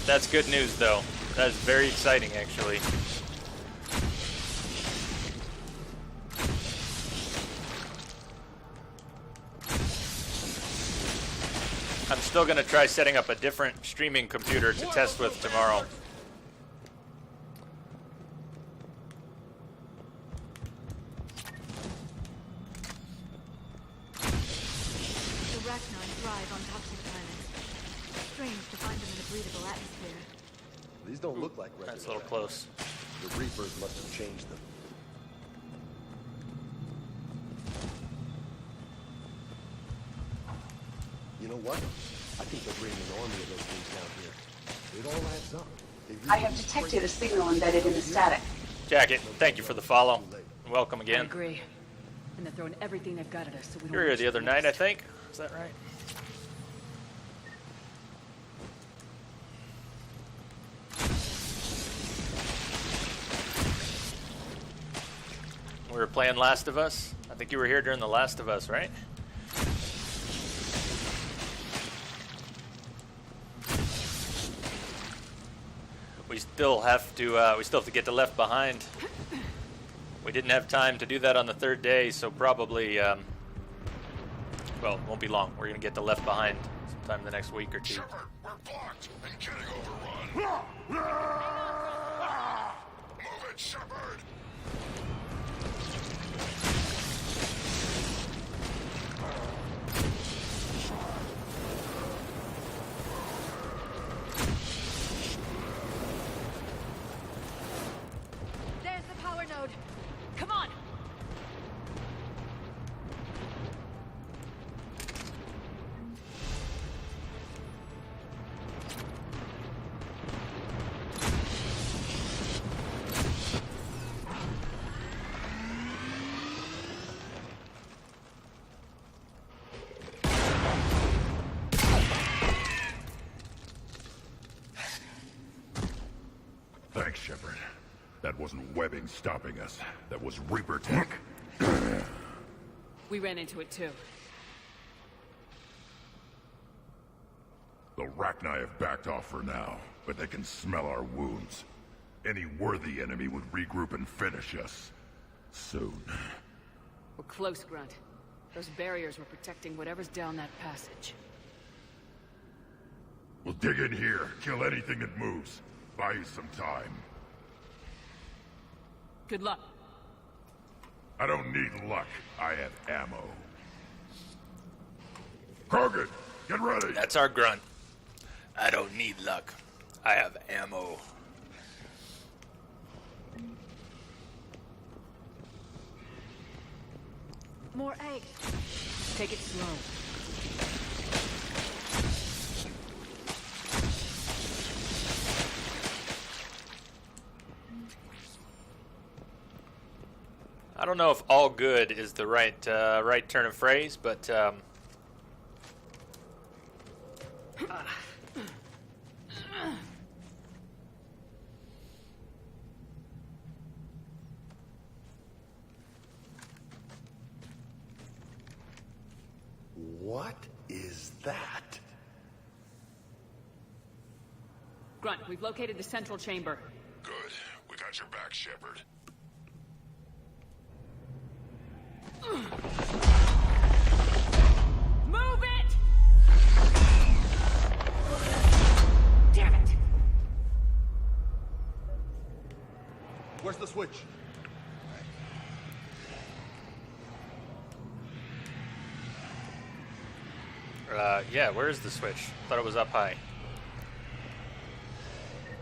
That's good news, though. That is very exciting, actually. I'm still going to try setting up a different streaming computer to test with tomorrow. Thrive on toxic planets. Strange to find them in a breathable atmosphere. These don't look like regular. That's a little close. The Reapers must have changed them. You know what? I think they're bringing an army of those things down here. It all adds up. I have detected a signal embedded in the static. Jacket, thank you for the follow. Welcome I again. agree. And they're throwing everything they've got at us, so we You were here the other night, I think. Is that right? were playing Last of Us. I think you were here during the Last of Us, right? We still have to get to Left Behind. We didn't have time to do that on the third day, so probably, well, it won't be long. We're gonna get to Left Behind sometime in the next week or two. Shepard, we're blocked and getting overrun. Move it, Shepard! There's the power node. Come on. Thanks, Shepard. That wasn't webbing stopping us. That was Reaper tech. We ran into it too. The Rachni have backed off for now, but they can smell our wounds. Any worthy enemy would regroup and finish us. Soon. We're close, Grunt. Those barriers were protecting whatever's down that passage. We'll dig in here, kill anything that moves. Buy you some time. Good luck. I don't need luck. I have ammo. Krogan, get ready! That's our Grunt. I don't need luck. I have ammo. More eggs. Take it slow. I don't know if all good is the right turn of phrase, but What is that? Grunt, we've located the central chamber. Good. We got your back, Shepard. Move it! Damn it! Where's the switch? yeah, where's the switch? Thought it was up high.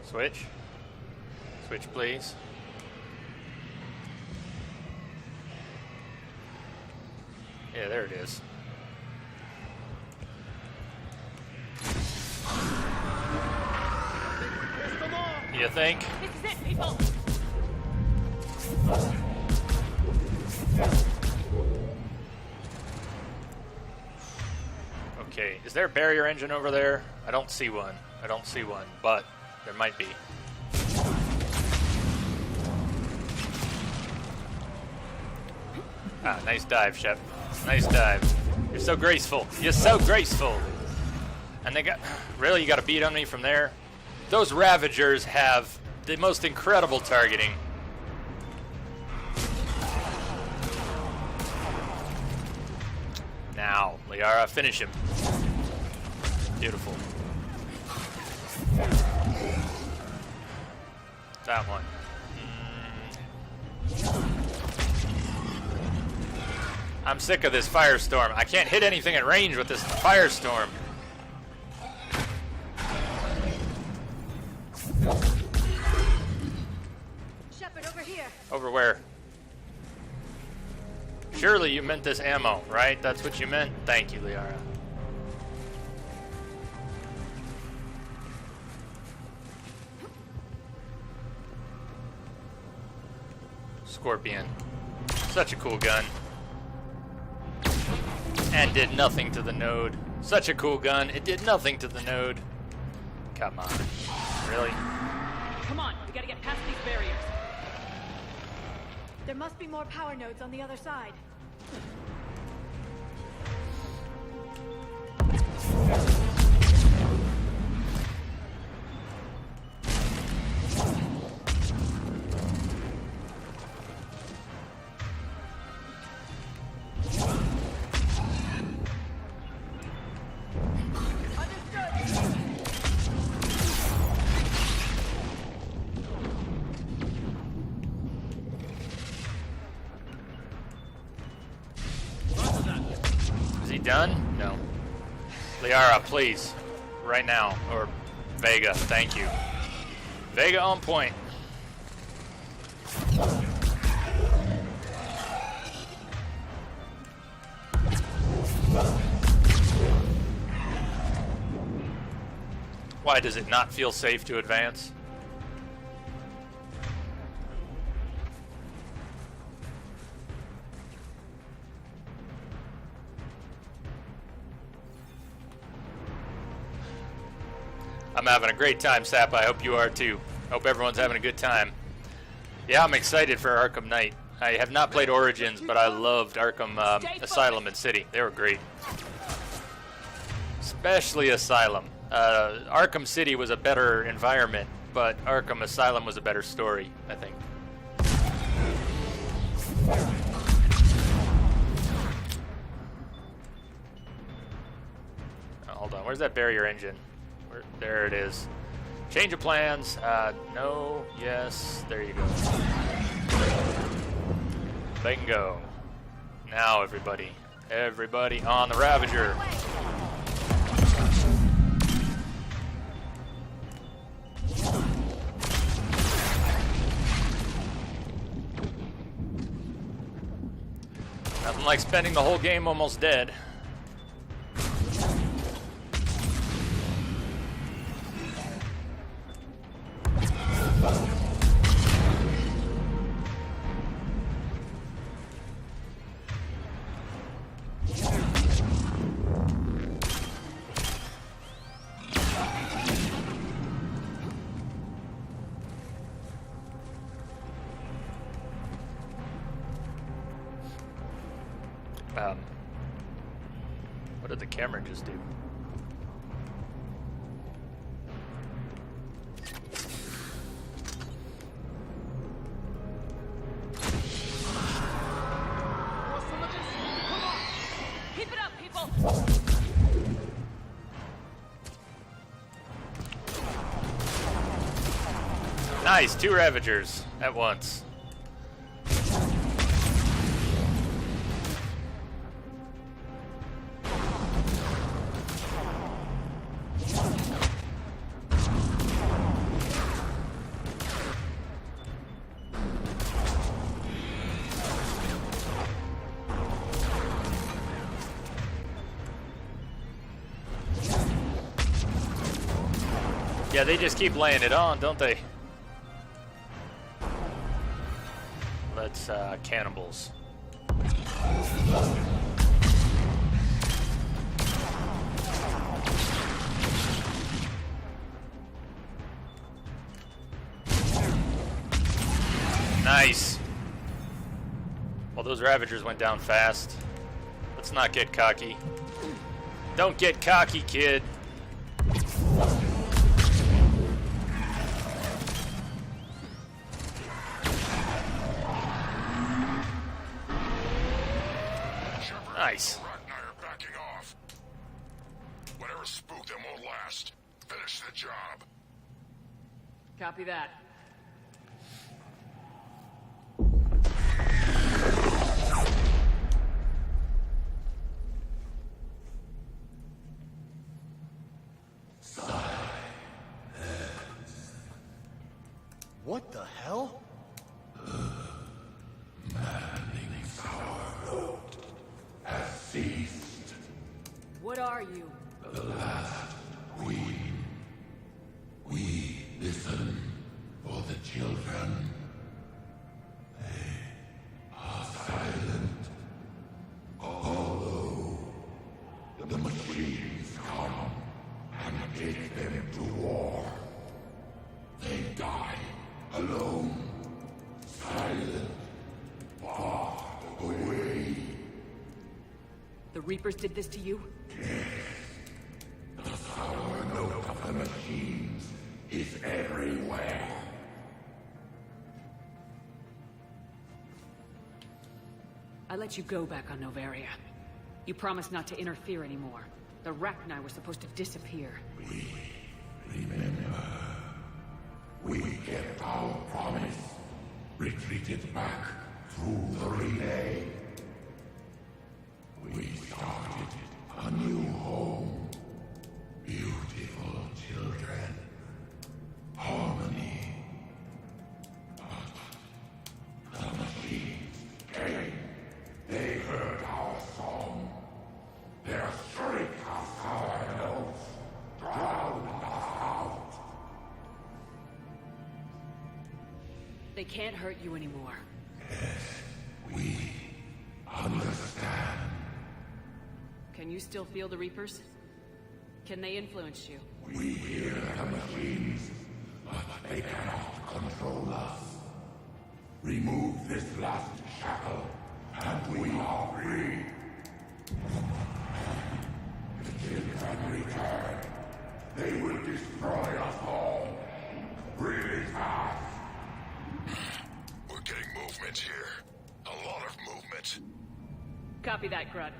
Switch? Switch, please. Yeah, there it is. You think? This is it, people! Okay, is there a barrier engine over there? I don't see one. I don't see one, but there might be. Ah, nice dive, Shep. Nice dive. You're so graceful. You're so graceful. And they got... Really? You got to beat on me from there? Those Ravagers have the most incredible targeting. Now, Liara, finish him. Beautiful. That one. I'm sick of this firestorm. I can't hit anything at range with this firestorm. Shepard, over here. Over where? Surely you meant this ammo, right? That's what you meant? Thank you, Liara. Scorpion. Such a cool gun. And did nothing to the node. Such a cool gun. It did nothing to the node. Come on. Really? Come on, we gotta get past these barriers. There must be more power nodes on the other side. Done? No. Liara, please. Right now. Or Vega, thank you. Vega on point. Why does it not feel safe to advance? I'm having a great time, Sap. I hope you are too. Hope everyone's having a good time. Yeah, I'm excited for Arkham Knight. I have not played Origins, but I loved Arkham Asylum and City. They were great. Especially Asylum. Arkham City was a better environment, but Arkham Asylum was a better story, I think. Oh, hold on, where's that barrier engine? There it is. Change of plans. No. Yes. There you go. Bingo. Now, everybody. Everybody on the Ravager. Nothing like spending the whole game almost dead. What did the camera just do? Keep it up, people! Nice, 2 Ravagers at once. Yeah, they just keep laying it on, don't they? Let's, cannibals. Nice. Well, those Ravagers went down fast. Let's not get cocky. Don't get cocky, kid. Nice. are backing off. Whatever spooked them won't last. Finish the job. Copy that. What the hell? Maddening's our road has ceased. What are you? The last queen. We listen for the children. They are silent. Although the machines come and take them to war, they die alone, silent, The Reapers did this to you? The sour note of the machines is everywhere. I let you go back on Novaria. You promised not to interfere anymore. The Rachni were supposed to disappear. Remember, we kept our promise. Retreated back through the relay. We started a new home. Beautiful children. Harmony. But the machines came. They heard our song. Their shriek of our notes drowned us out. They can't hurt you anymore. We understand. Can you still feel the Reapers? Can they influence you? We hear the machines, but they cannot control us. Remove this last shackle, and we are free. The children return. They will destroy us all. Really fast. We're getting movement here. A lot of movement. Copy that, Grunt.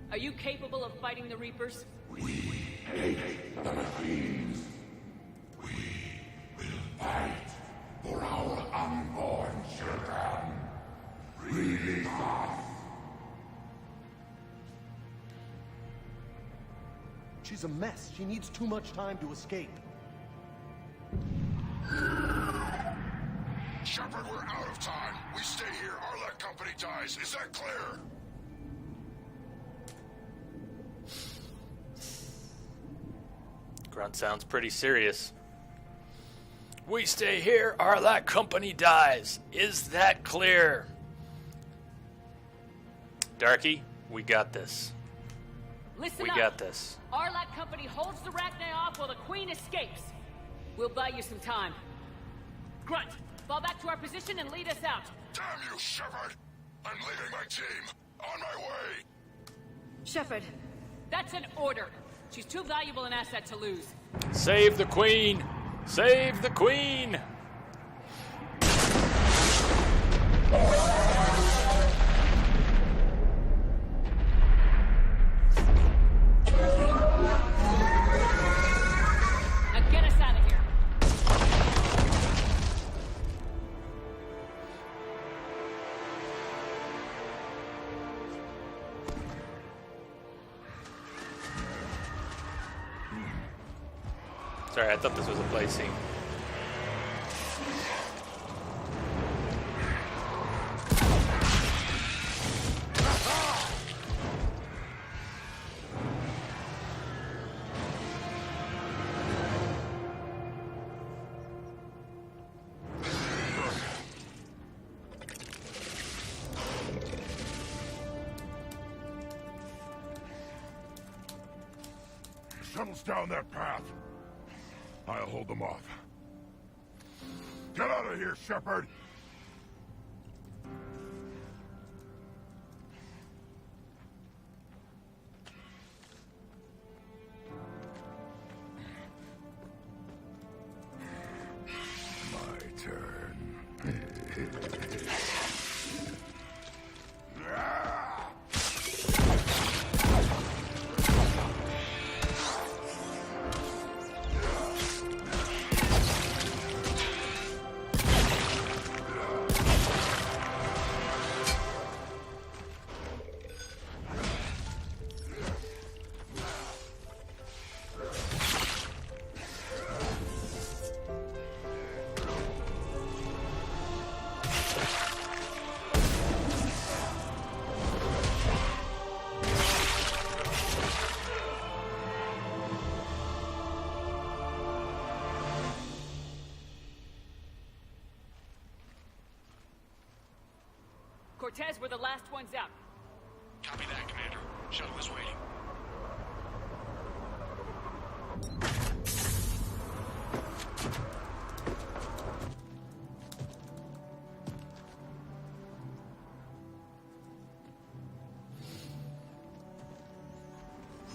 Are you capable of fighting the Reapers? We hate the machines. We will fight for our unborn children. Really fast. She's a mess. She needs too much time to escape. Shepard, we're out of time. We stay here, our Let company dies. Is that clear? Grunt sounds pretty serious. We stay here, our Arlac company dies. Is that clear? Darky, we got this. Listen We up. got this. Arlac Company holds the Rachni off while the Queen escapes. We'll buy you some time. Grunt, fall back to our position and lead us out. Damn you, Shepard! I'm leaving my team. On my way! Shepard. That's an order. She's too valuable an asset to lose. Save the Queen! Save the Queen! Now get us out of here. Sorry, I thought this was a play scene. Shuttle's down that path. I'll hold them off. Get out of here, Shepard! My turn. Cortez, we're the last ones out. Copy that, Commander. Shuttle is waiting.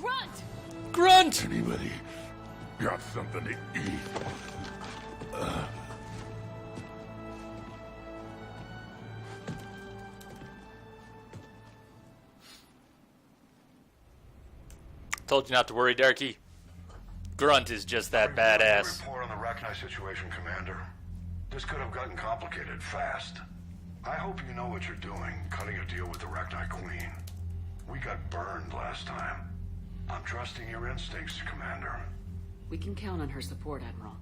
Grunt! Grunt! Anybody got something to eat? Told you not to worry, Darky. Grunt is just that badass. Report on the Rachni situation, Commander. This could have gotten complicated fast. I hope you know what you're doing, cutting a deal with the Rachni Queen. We got burned last time. I'm trusting your instincts, Commander. We can count on her support, Admiral.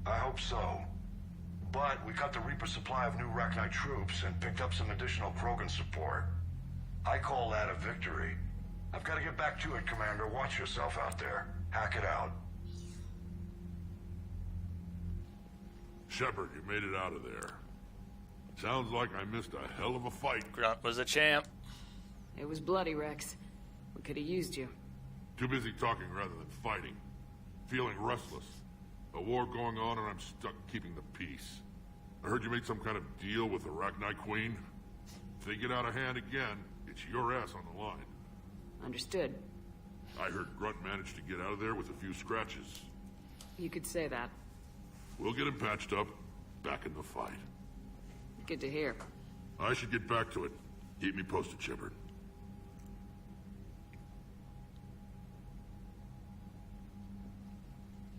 I hope so. But we cut the Reaper supply of new Rachni troops and picked up some additional Krogan support. I call that a victory. I've got to get back to it, Commander. Watch yourself out there. Hack it out. Shepard, you made it out of there. Sounds like I missed a hell of a fight. Grunt was a champ. It was bloody, Rex. We could have used you. Too busy talking rather than fighting. Feeling restless. A war going on and I'm stuck keeping the peace. I heard you made some kind of deal with the Rachni Queen. If they get out of hand again, it's your ass on the line. Understood. I heard Grunt managed to get out of there with a few scratches. You could say that. We'll get him patched up, back in the fight. Good to hear. I should get back to it. Keep me posted, Shepard.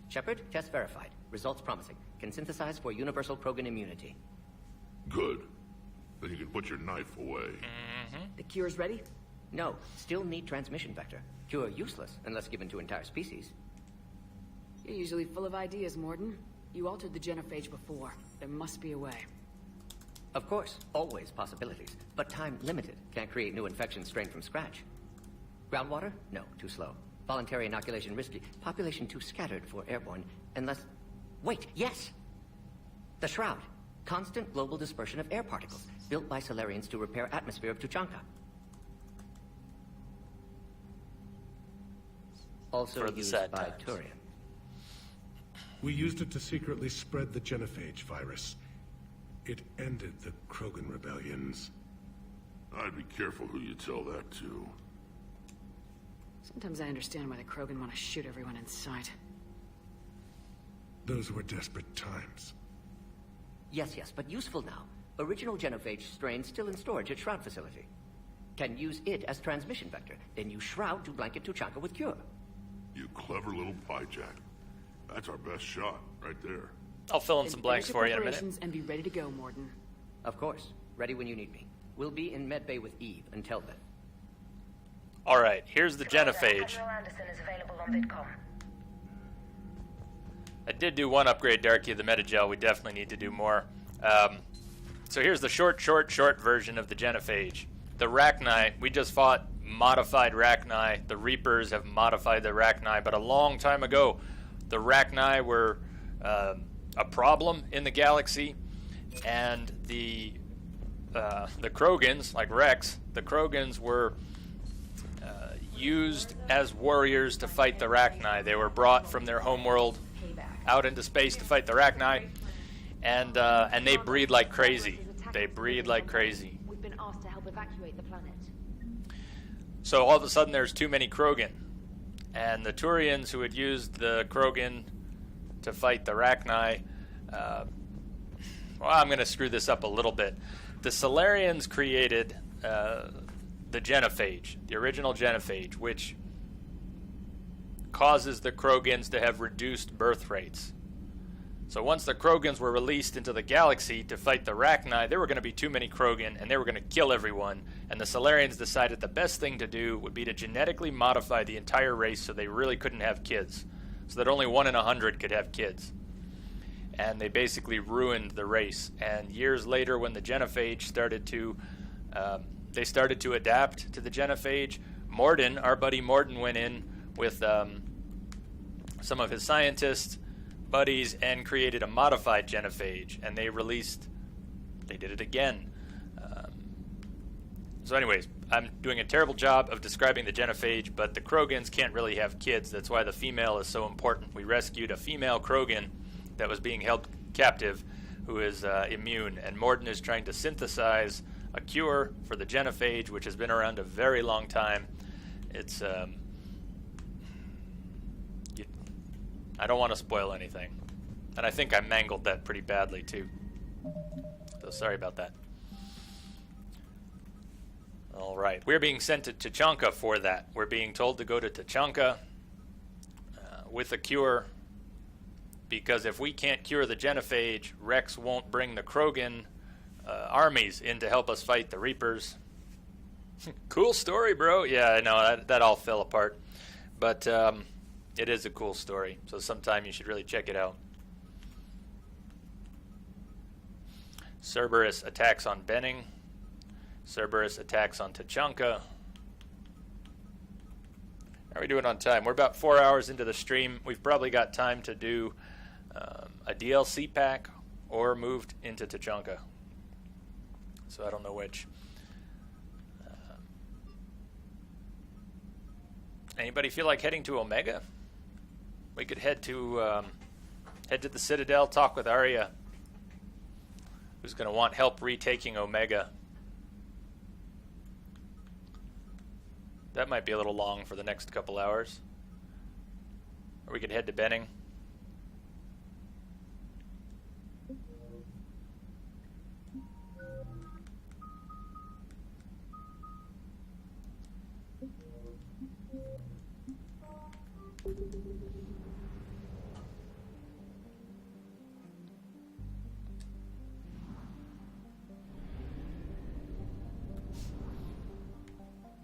Shepard, test verified. Results promising. Can synthesize for universal Krogan immunity. Good. Then you can put your knife away. The cure's ready? No, still need transmission vector. Cure useless unless given to entire species. You're usually full of ideas, Morden. You altered the genophage before. There must be a way. Of course, always possibilities, but time limited. Can't create new infection strain from scratch. Groundwater? No, too slow. Voluntary inoculation risky. Population too scattered for airborne, unless... Wait, yes! The Shroud. Constant global dispersion of air particles, built by Solarians to repair atmosphere of Tuchanka. Also used by Turian. We used it to secretly spread the genophage virus. It ended the Krogan rebellions. I'd be careful who you tell that to. Sometimes I understand why the Krogan want to shoot everyone in sight. Those were desperate times. Yes, but useful now. Original genophage strain still in storage at Shroud facility. Can use it as transmission vector, then use Shroud to blanket Tuchanka with cure. You clever little pyjack. That's our best shot, right there. I'll fill in some blanks for you in a minute. And be ready to go, Morden. Of course. Ready when you need me. We'll be in medbay with Eve until then. Alright, here's the genophage. Admiral Anderson is available on VidCom. I did do one upgrade, Darky, of the Metagel. We definitely need to do more. So here's the short version of the genophage. The Rachni, we just fought modified Rachni. The Reapers have modified the Rachni, but a long time ago, the Rachni were a problem in the galaxy, and the Krogans, like Rex, the Krogans were used as warriors to fight the Rachni. They were brought from their homeworld out into space to fight the Rachni, and they breed like crazy. They breed like crazy. We've been asked to help evacuate the planet. So all of a sudden there's too many Krogan, and the Turians who had used the Krogan to fight the Rachni, well, I'm going to screw this up a little bit. The Solarians created the genophage, the original genophage, which causes the Krogans to have reduced birth rates. So once the Krogans were released into the galaxy to fight the Rachni, there were going to be too many Krogan, and they were going to kill everyone. And the Solarians decided the best thing to do would be to genetically modify the entire race so they really couldn't have kids, so that only 1 in 100 could have kids. And they basically ruined the race. And years later, when the genophage started to adapt to the genophage, Morden, our buddy Morden, went in with some of his scientists buddies and created a modified genophage, and they did it again. So anyways, I'm doing a terrible job of describing the genophage, but the Krogans can't really have kids. That's why the female is so important. We rescued a female Krogan that was being held captive who is immune, and Morden is trying to synthesize a cure for the genophage, which has been around a very long time. It's I don't want to spoil anything, and I think I mangled that pretty badly too. So sorry about that. All right, we're being sent to Tachanka for that. We're being told to go to Tachanka with a cure, because if we can't cure the genophage, Rex won't bring the Krogan armies in to help us fight the Reapers. Cool story, bro. Yeah, I know, that all fell apart. But it is a cool story, so sometime you should really check it out. Cerberus attacks on Benning. Cerberus attacks on Tachanka. How are we doing on time? We're about 4 hours into the stream. We've probably got time to do a DLC pack or moved into Tachanka. So I don't know which. Anybody feel like heading to Omega? We could head to the Citadel, talk with Arya, who's going to want help retaking Omega. That might be a little long for the next couple hours. Or we could head to Benning.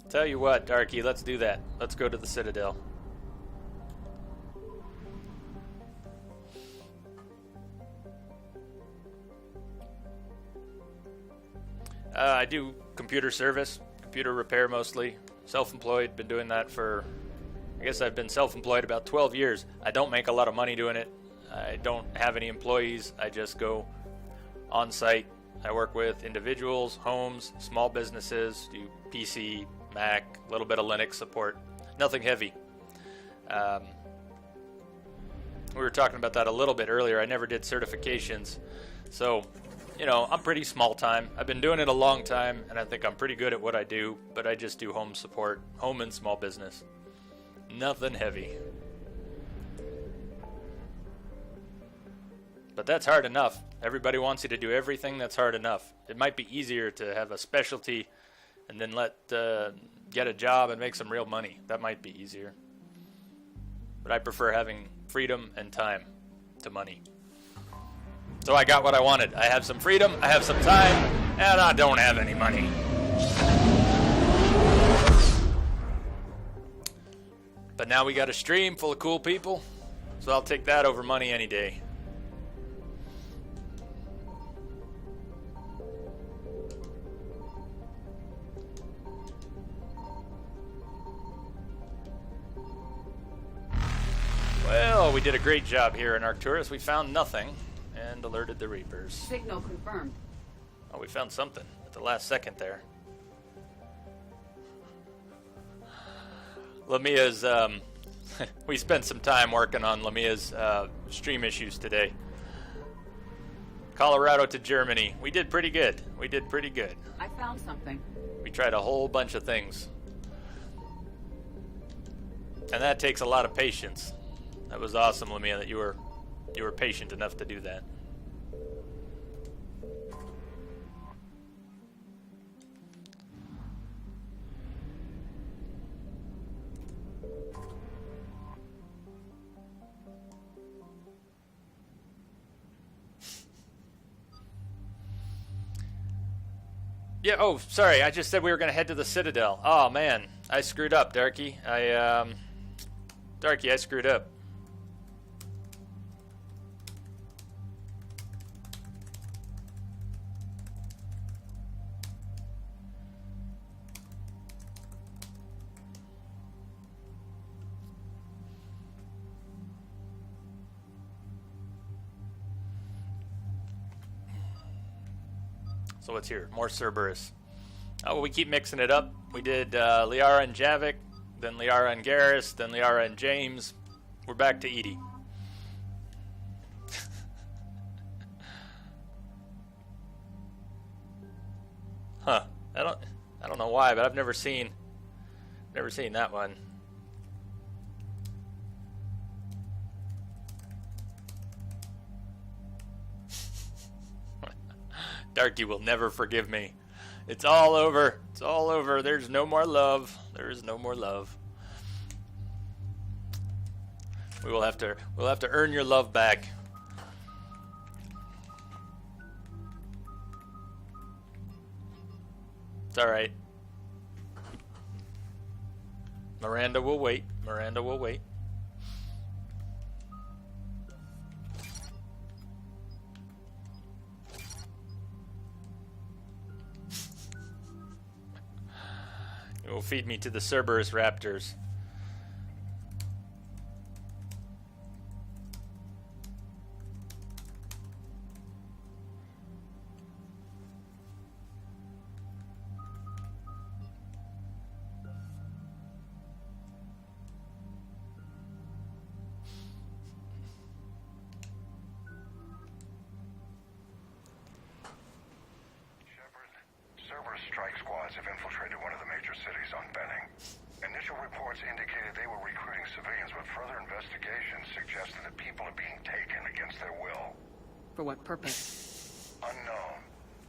Tell you what, Darky, let's do that. Let's go to the Citadel. I do computer service, computer repair mostly. Self-employed, been doing that for, I guess I've been self-employed about 12 years. I don't make a lot of money doing it. I don't have any employees. I just go on site. I work with individuals, homes, small businesses, do PC, Mac, a little bit of Linux support. Nothing heavy. We were talking about that a little bit earlier. I never did certifications. So, you know, I'm pretty small time. I've been doing it a long time, and I think I'm pretty good at what I do, but I just do home support, home and small business. Nothing heavy. But that's hard enough. Everybody wants you to do everything. That's hard enough. It might be easier to have a specialty and then get a job and make some real money. That might be easier. But I prefer having freedom and time to money. So I got what I wanted. I have some freedom, I have some time, and I don't have any money. But now we got a stream full of cool people, so I'll take that over money any day. Well, we did a great job here in Arcturus. We found nothing and alerted the Reapers. Signal confirmed. Oh, we found something at the last second there. Lamia's, we spent some time working on Lamia's stream issues today. Colorado to Germany. We did pretty good. We did pretty good. I found something. We tried a whole bunch of things. And that takes a lot of patience. That was awesome, Lamia, that you were patient enough to do that. Yeah, oh, sorry, I just said we were going to head to the Citadel. Oh, man, I screwed up, Darky. Darky, I screwed up. So what's here? More Cerberus. Oh, well, we keep mixing it up. We did Liara and Javik, then Liara and Garrus, then Liara and James. We're back to Edie. Huh. I don't know why, but I've never seen that one. Darky will never forgive me. It's all over. It's all over. There's no more love. There is no more love. We'll have to earn your love back. It's all right. Miranda will wait. Miranda will wait. You will feed me to the Cerberus raptors. Cerberus strike squads have infiltrated one of the major cities on Benning. Initial reports indicated they were recruiting civilians, but further investigations suggested that people are being taken against their will. For what purpose? Unknown.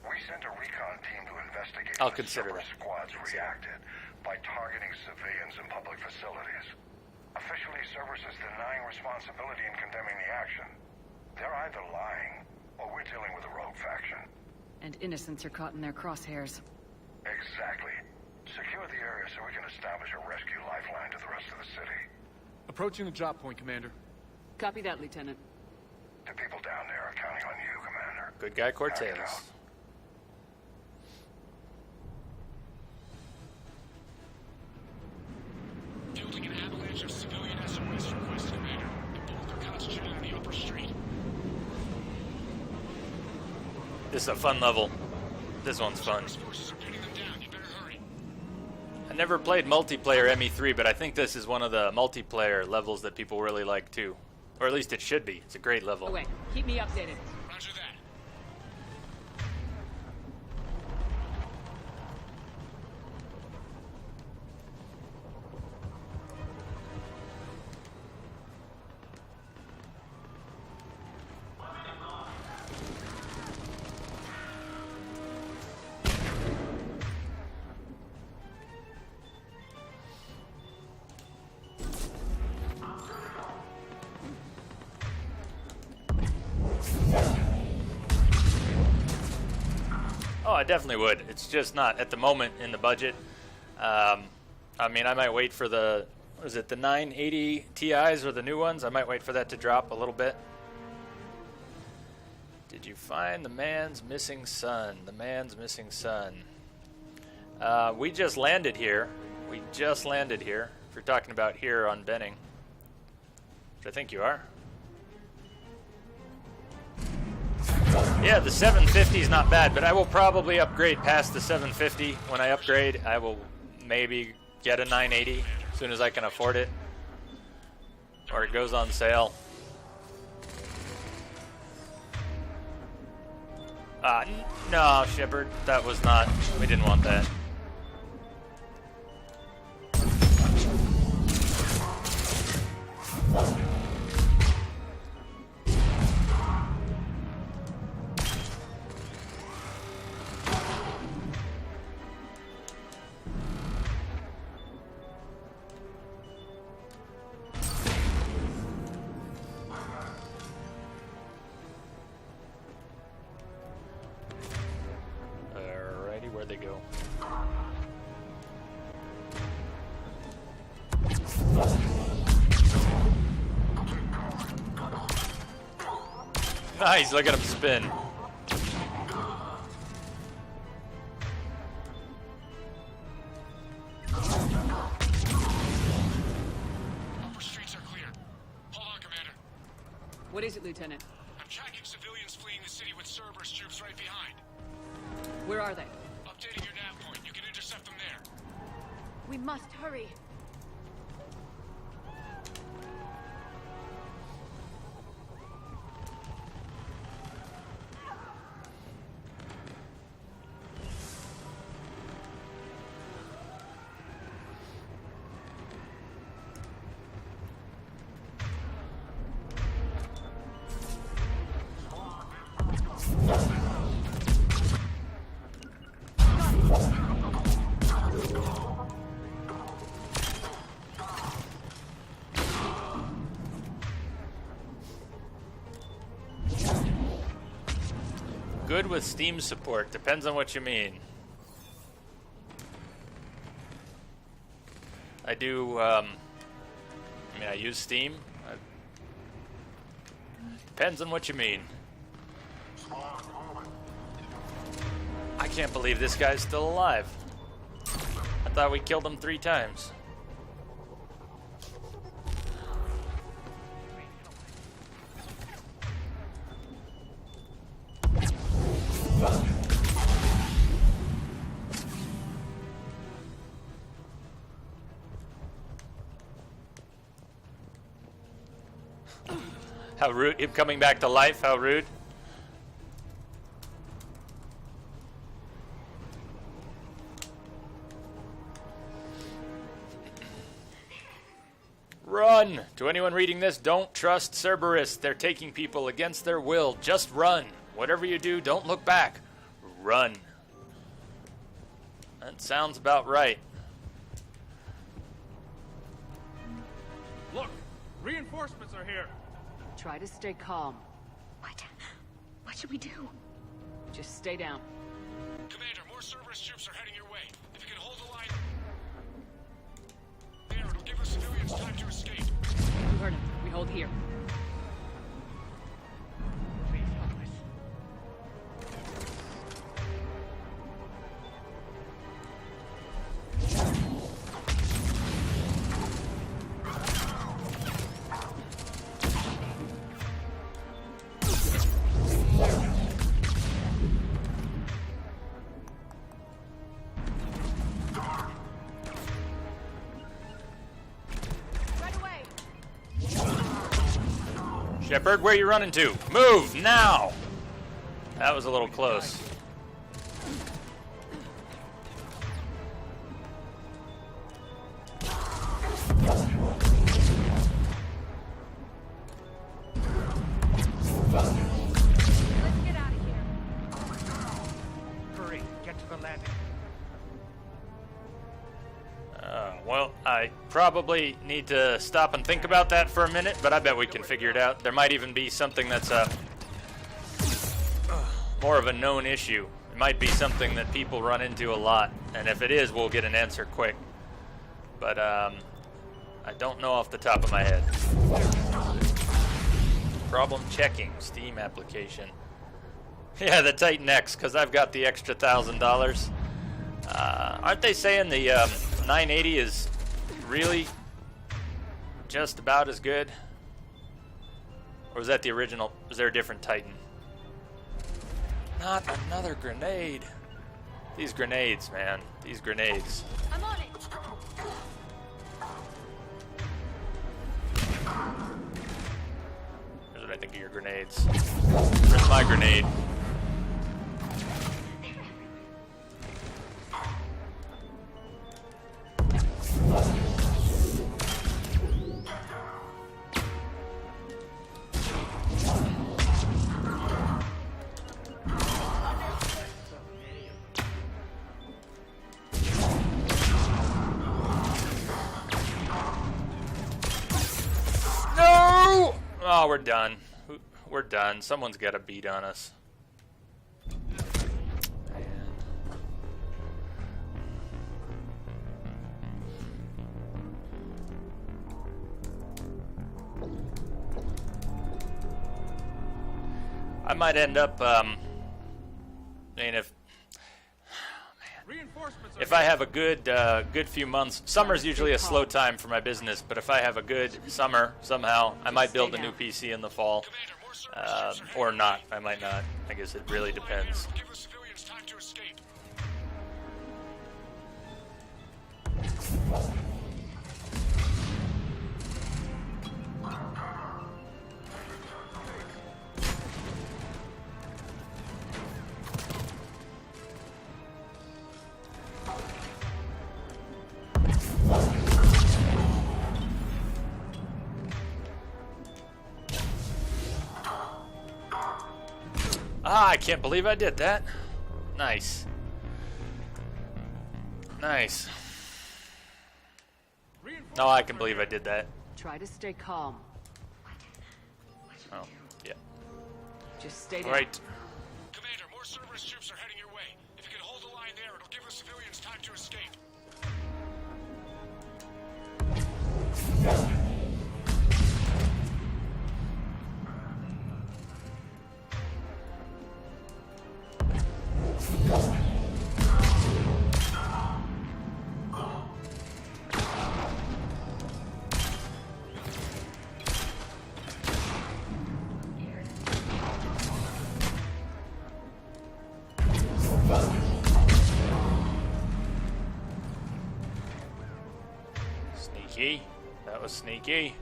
We sent a recon team to investigate. I'll consider Cerberus squads reacted by targeting civilians in public facilities. Officially, Cerberus is denying responsibility and condemning the action. They're either lying, or we're dealing with a rogue faction. And innocents are caught in their crosshairs. Exactly. Secure the area so we can establish a rescue lifeline to the rest of the city. Approaching the drop point, Commander. Copy that, Lieutenant. The people down there are counting on you, Commander. Good guy Cortez. Fielding an avalanche of civilian SOS requests, Commander. The bulk are concentrated on the upper street. This is a fun level. This one's fun. I never played multiplayer ME3, but I think this is one of the multiplayer levels that people really like too. Or at least it should be. It's a great level. Oh, wait. Keep me updated. Roger that. Oh, I definitely would. It's just not at the moment in the budget. I mean, I might wait for the, was it the 980 Ti's or the new ones? I might wait for that to drop a little bit. Did you find the man's missing son? The man's missing son. We just landed here. We just landed here. If you're talking about here on Benning, which I think you are. Yeah, the 750 is not bad, but I will probably upgrade past the 750. When I upgrade, I will maybe get a 980 as soon as I can afford it, or it goes on sale. No, Shepard, that was not, we didn't want that. Where'd they go? Nice, look at him spin. Upper streets are clear. Hold on, Commander. What is it, Lieutenant? I'm tracking civilians fleeing the city with Cerberus troops right behind. Where are they? Updating your nav point. You can intercept them there. We must hurry. good with Steam support. Depends on what you mean. I do, I use Steam. Depends on what you mean. I can't believe this guy's still alive. I thought we killed him 3 times. How rude, him coming back to life, how rude. Run! To anyone reading this, don't trust Cerberus. They're taking people against their will. Just run. Whatever you do, don't look back. Run. That sounds about right. Look! Reinforcements are here! Try to stay calm. What should we do? Just stay down. Commander, more Cerberus troops are heading your way. If you can hold the line... There, it'll give us civilians time to escape. You heard him. We hold here. Please help us. Shepard, where are you running to? Move, now! That was a little close. Let's get out of here. Hurry, get to the landing. Well, I probably need to stop and think about that for a minute, but I bet we can figure it out. There might even be something that's more of a known issue. It might be something that people run into a lot, and if it is, we'll get an answer quick. But I don't know off the top of my head. Problem checking, Steam application. Yeah, the Titan X, because I've got the extra $1,000. Aren't they saying the 980 is really just about as good? Or was that the original? Was there a different Titan? Not another grenade. These grenades, man. These grenades. I'm on it. Here's what I think of your grenades. Where's my grenade? No! Oh, we're done. We're done. Someone's got a beat on us. I might end up, I mean, if I have a good few months, summer's usually a slow time for my business, but if I have a good summer somehow, I might build a new PC in the fall, or not. I might not. I guess it really depends. Ah, I can't believe I did that. Nice. Nice. No, I can believe I did that. Try to stay calm. Oh, yeah. Just stay down. Right. Commander, more More Cerberus troops are heading your way. If you can hold the line there, it'll give the civilians time to escape. Sneaky. That was sneaky.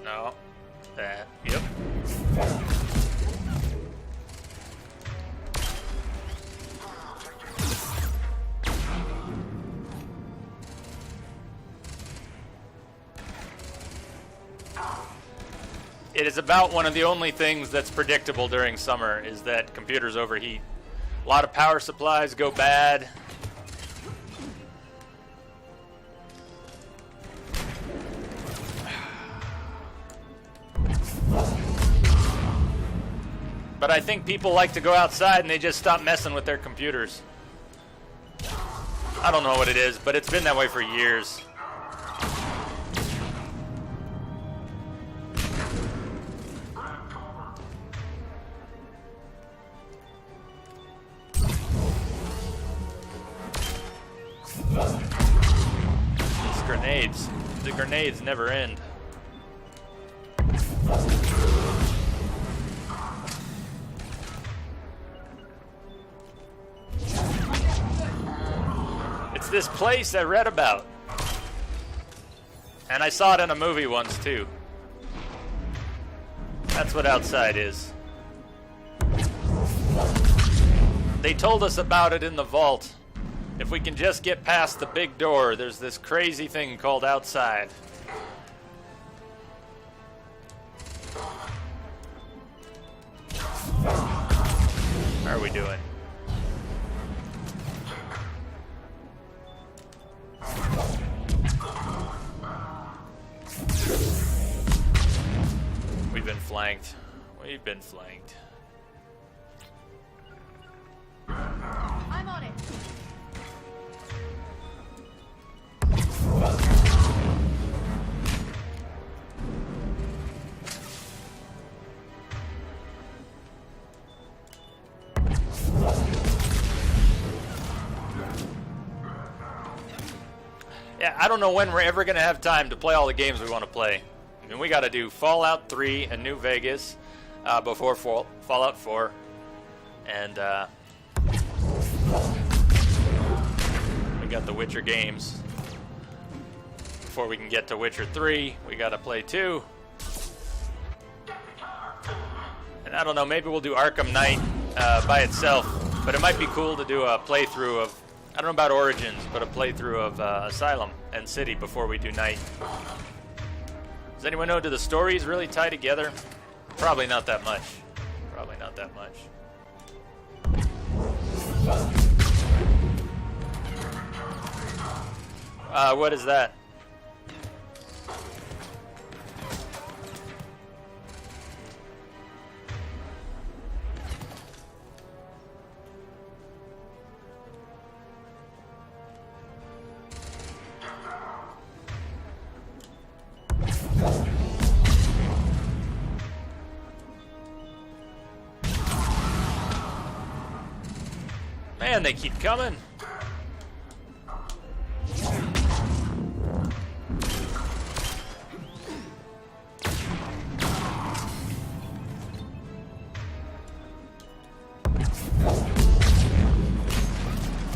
No. That. Yep. It is about one of the only things that's predictable during summer is that computers overheat. A lot of power supplies go bad. But I think people like to go outside and they just stop messing with their computers. I don't know what it is, but it's been that way for years. These grenades. The grenades never end. It's this place I read about. And I saw it in a movie once too. That's what outside is. They told us about it in the vault. If we can just get past the big door, there's this crazy thing called outside. How are we doing? We've been flanked. We've been flanked. I'm on it. Yeah, I don't know when we're ever going to have time to play all the games we want to play. I mean, we got to do Fallout 3 and New Vegas before Fallout 4. And we got the Witcher games. Before we can get to Witcher 3, we got to play 2. And I don't know, maybe we'll do Arkham Knight by itself. But it might be cool to do a playthrough of, I don't know about Origins, but a playthrough of Asylum and City before we do Night. Does anyone know, do the stories really tie together? Probably not that much. Probably not that much. What is that? Man, they keep coming.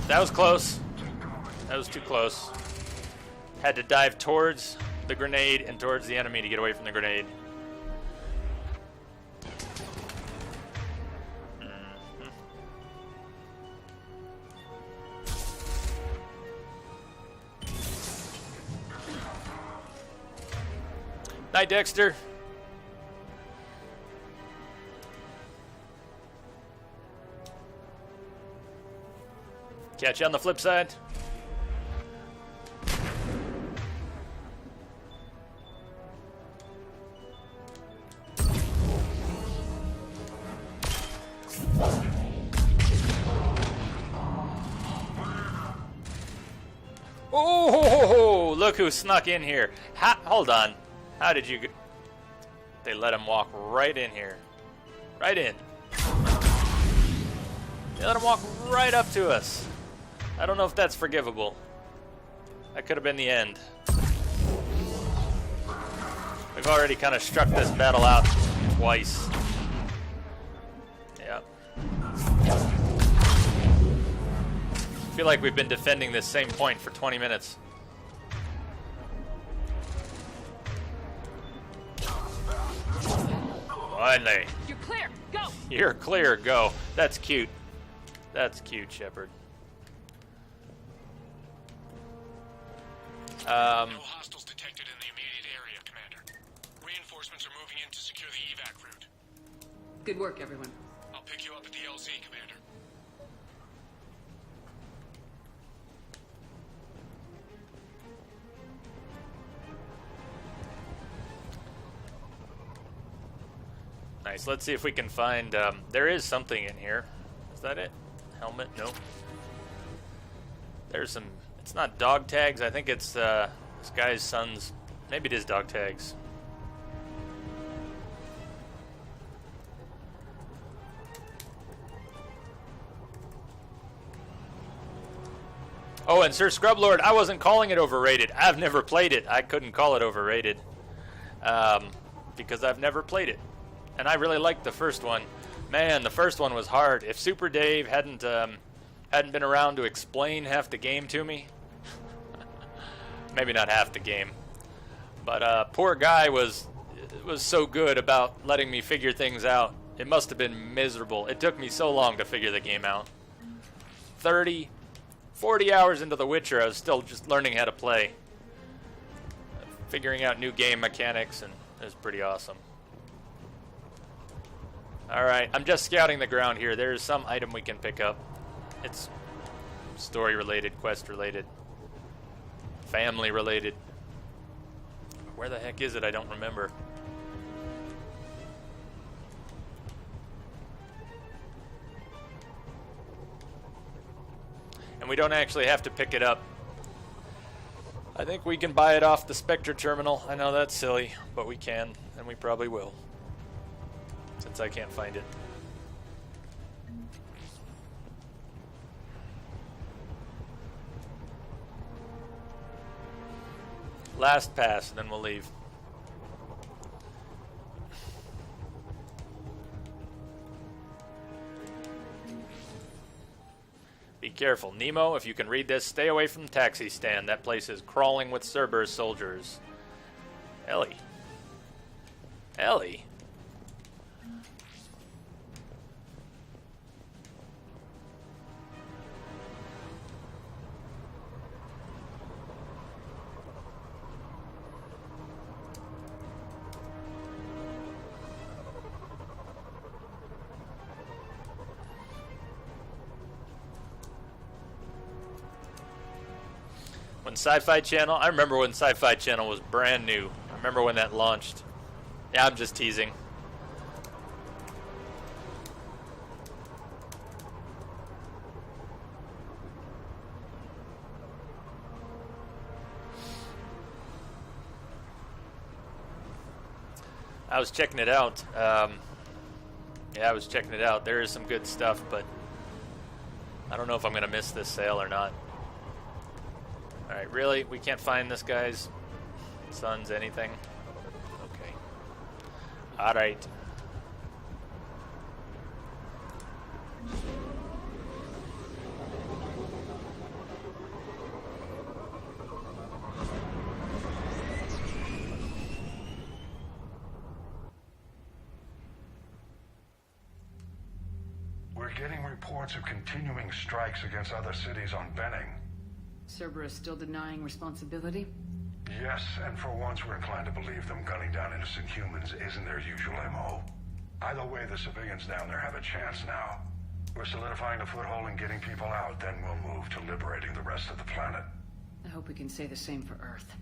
That was close. That was too close. Had to dive towards the grenade and towards the enemy to get away from the grenade. Night, Dexter. Catch you on the flip side. Oh, look who snuck in here. Hold on. How did you... They let him walk right in here. Right in. They let him walk right up to us. I don't know if that's forgivable. That could have been the end. We've already kind of struck this battle out twice. Yep. I feel like we've been defending this same point for 20 minutes. Finally. You're clear. Go. You're clear. Go. That's cute. That's cute, Shepard. No hostiles detected in the immediate area, Commander. Reinforcements are moving in to secure the evac route. Good work, everyone. I'll pick you up at the LZ, Commander. Nice. Let's see if we can find... there is something in here. Is that it? Helmet? Nope. There's some... It's not dog tags. I think it's this guy's son's... Maybe it is dog tags. Oh, and Sir Scrublord, I wasn't calling it overrated. I've never played it. I couldn't call it overrated. Because I've never played it. And I really liked the first one. Man, the first one was hard. If Super Dave hadn't been around to explain half the game to me, maybe not half the game, but poor guy was so good about letting me figure things out. It must have been miserable. It took me so long to figure the game out. 40 hours into The Witcher, I was still just learning how to play, figuring out new game mechanics, and it was pretty awesome. Alright, I'm just scouting the ground here. There is some item we can pick up. It's story related, quest related, family related. Where the heck is it? I don't remember. And we don't actually have to pick it up. I think we can buy it off the Spectre terminal. I know that's silly, but we can, and we probably will. Since I can't find it. Last pass, and then we'll leave. Be careful. Nemo, if you can read this, stay away from the taxi stand. That place is crawling with Cerberus soldiers. Ellie. Ellie? When Sci-Fi Channel, I remember when Sci-Fi Channel was brand new. I remember when that launched. Yeah, I'm just teasing. I was checking it out. Yeah, I was checking it out. There is some good stuff, but I don't know if I'm going to miss this sale or not. Alright, really? We can't find this guy's son's anything? Okay. Alright. We're getting reports of continuing strikes against other cities on Benning. Cerberus still denying responsibility? Yes, and for once we're inclined to believe them gunning down innocent humans isn't their usual MO. Either way, the civilians down there have a chance now. We're solidifying a foothold and getting people out, then we'll move to liberating the rest of the planet. I hope we can say the same for Earth.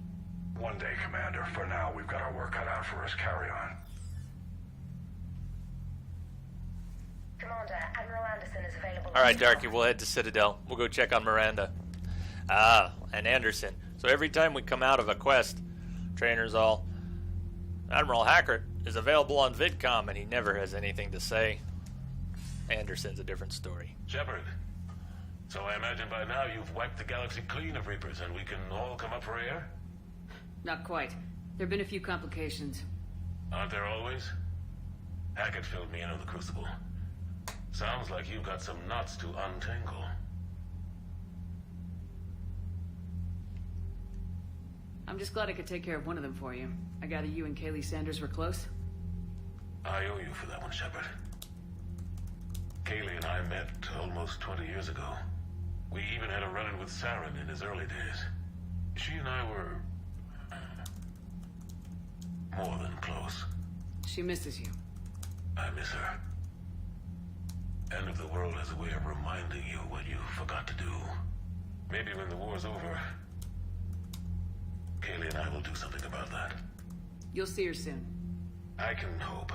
One day, Commander. For now, we've got our work cut out for us. Carry on. Commander, Admiral Anderson is available. Alright, Darky, we'll head to Citadel. We'll go check on Miranda. Ah, and Anderson. So every time we come out of a quest, Trainer's all, Admiral Hackert is available on VidCom, and he never has anything to say. Anderson's a different story. Shepard, so I imagine by now you've wiped the galaxy clean of Reapers and we can all come up for air? Not quite. There have been a few complications. Aren't there always? Hackett filled me in on the Crucible. Sounds like you've got some knots to untangle. I'm just glad I could take care of one of them for you. I gather you and Kaylee Sanders were close? I owe you for that one, Shepard. Kaylee and I met almost 20 years ago. We even had a run-in with Saren in his early days. She and I were... more than close. She misses you. I miss her. End of the world has a way of reminding you what you forgot to do. Maybe when the war's over, Kaylee and I will do something about that. You'll see her soon. I can hope.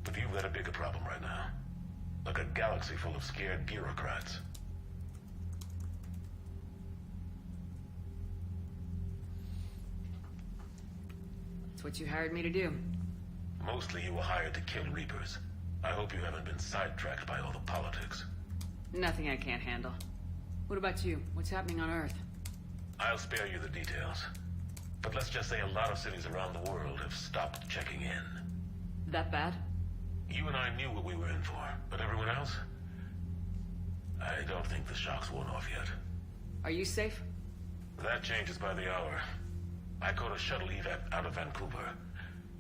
But you've got a bigger problem right now. Like a galaxy full of scared bureaucrats. That's what you hired me to do. Mostly you were hired to kill Reapers. I hope you haven't been sidetracked by all the politics. Nothing I can't handle. What about you? What's happening on Earth? I'll spare you the details. But let's just say a lot of cities around the world have stopped checking in. That bad? You and I knew what we were in for, but everyone else? I don't think the shock's worn off yet. Are you safe? That changes by the hour. I caught a shuttle evac out of Vancouver,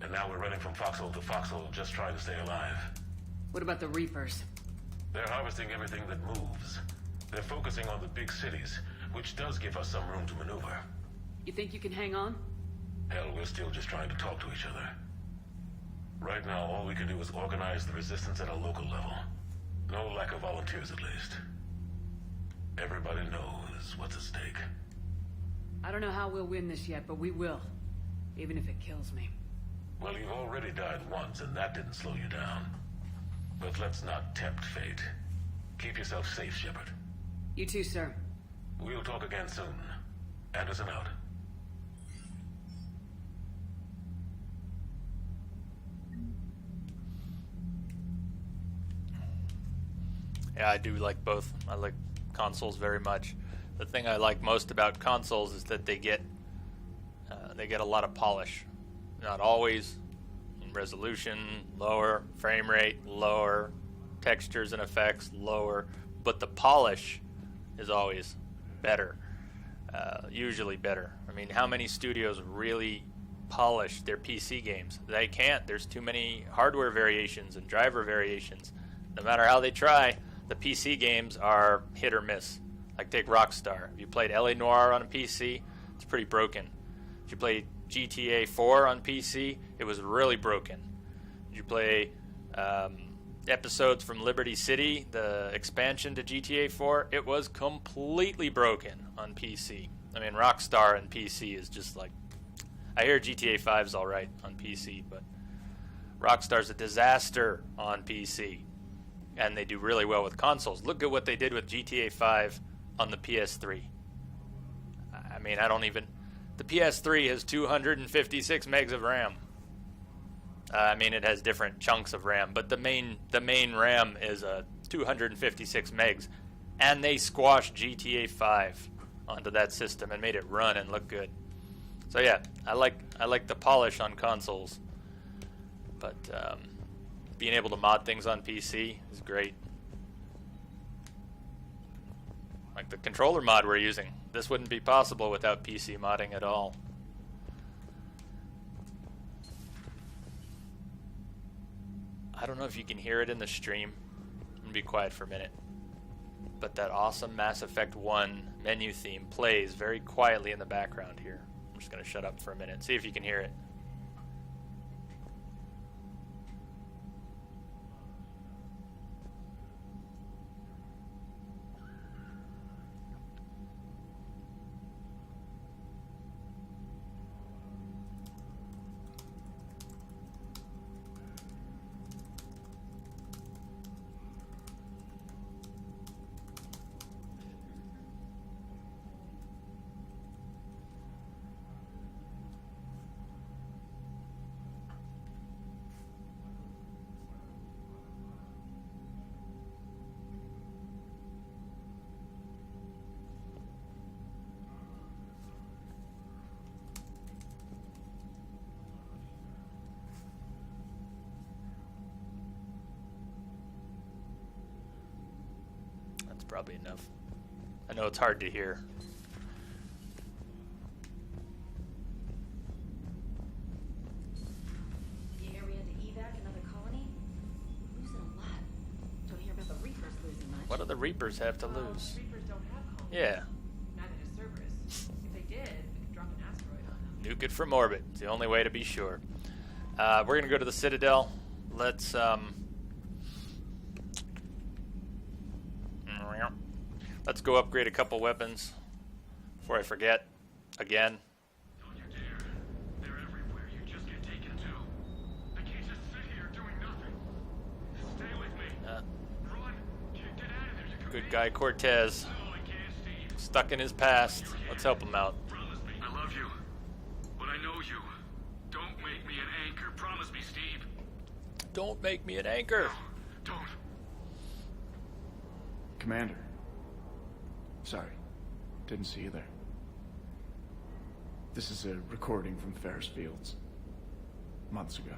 and now we're running from foxhole to foxhole just trying to stay alive. What about the Reapers? They're harvesting everything that moves. They're focusing on the big cities, which does give us some room to maneuver. You think you can hang on? Hell, we're still just trying to talk to each other. Right now, all we can do is organize the resistance at a local level. No lack of volunteers, at least. Everybody knows what's at stake. I don't know how we'll win this yet, but we will. Even if it kills me. Well, you've already died once, and that didn't slow you down. But let's not tempt fate. Keep yourself safe, Shepard. You too, sir. We'll talk again soon. Anderson out. Yeah, I do like both. I like consoles very much. The thing I like most about consoles is that they get a lot of polish. Not always. Resolution lower, frame rate lower, textures and effects lower, but the polish is always better. Usually better. I mean, how many studios really polish their PC games? They can't. There's too many hardware variations and driver variations. No matter how they try, the PC games are hit or miss. Like take Rockstar. If you played LA Noire on a PC, it's pretty broken. If you played GTA 4 on PC, it was really broken. If you play episodes from Liberty City, the expansion to GTA 4, it was completely broken on PC. I mean, Rockstar and PC is just like... I hear GTA 5's alright on PC, but Rockstar's a disaster on PC. And they do really well with consoles. Look at what they did with GTA 5 on the PS3. I mean, I don't even... The PS3 has 256 megs of RAM. I mean, it has different chunks of RAM, but the main RAM is 256 megs, and they squashed GTA 5 onto that system and made it run and look good. So yeah, I like the polish on consoles, but being able to mod things on PC is great. Like the controller mod we're using. This wouldn't be possible without PC modding at all. I don't know if you can hear it in the stream. I'm gonna be quiet for a minute. But that awesome Mass Effect 1 menu theme plays very quietly in the background here. I'm just gonna shut up for a minute, see if you can hear it. probably enough. I know it's hard to hear. You hear we had to evac another colony? Losing a lot. Don't hear about the Reapers losing much. What do the Reapers have to lose? Reapers don't have colonies. Yeah. Neither does Cerberus. If they did, we could drop an asteroid on them. Nuke it from orbit. It's the only way to be sure. We're going to go to the Citadel. Let's go upgrade a couple weapons before I forget again. Don't you dare. They're everywhere. You just get taken too. I can't just sit here doing nothing. Stay with me. Run. Get out of there. You Good guy Cortez. Stuck in his past. Let's help him out. I love you. But I know you. Don't make me an anchor. Promise me, Steve. Don't make me an anchor. Don't. Commander. Sorry. Didn't see you there. This is a recording from Ferris Fields. Months ago.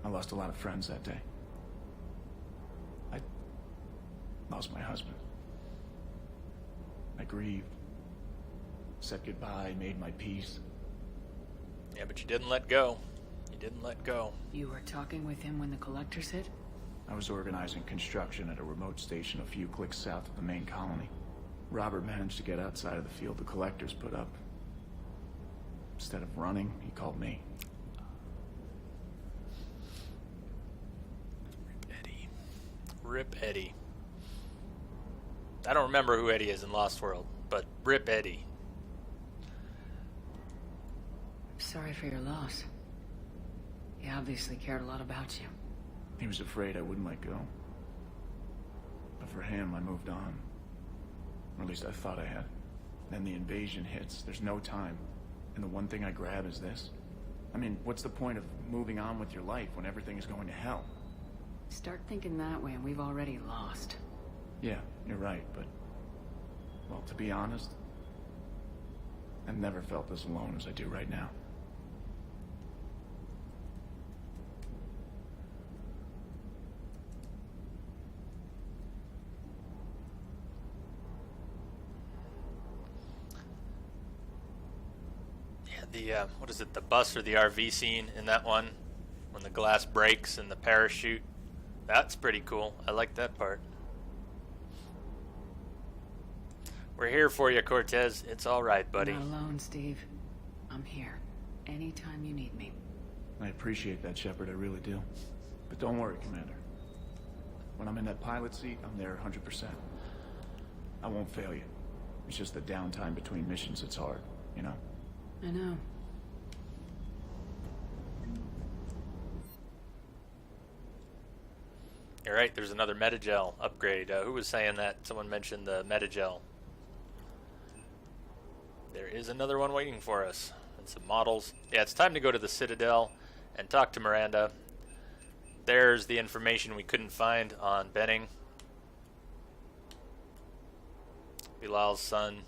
I lost a lot of friends that day. I lost my husband. I grieved. Said goodbye, made my peace. Yeah, but you didn't let go. You didn't let go. You were talking with him when the collectors hit? I was organizing construction at a remote station a few clicks south of the main colony. Robert managed to get outside of the field the collectors put up. Instead of running, he called me. Eddie. Rip Eddie. I don't remember who Eddie is in Lost World, but rip Eddie. Sorry for your loss. He obviously cared a lot about you. He was afraid I wouldn't let go. But for him, I moved on. Or at least I thought I had. Then the invasion hits. There's no time. And the one thing I grab is this. I mean, what's the point of moving on with your life when everything is going to hell? Start thinking that way and we've already lost. Yeah, you're right, but... Well, to be honest... I've never felt as alone as I do right now. The, what is it, the bus or the RV scene in that one, when the glass breaks and the parachute. That's pretty cool. I like that part. We're here for you, Cortez. It's all right, buddy. Not alone, Steve. I'm here. Anytime you need me. I appreciate that, Shepard. I really do. But don't worry, Commander. When I'm in that pilot seat, I'm there 100%. I won't fail you. It's just the downtime between missions that's hard, you know? I know. You're right, there's another Metagel upgrade. Who was saying that? Someone mentioned the Metagel. There is another one waiting for us. And some models. Yeah, it's time to go to the Citadel and talk to Miranda. There's the information we couldn't find on Benning. Bilal's son.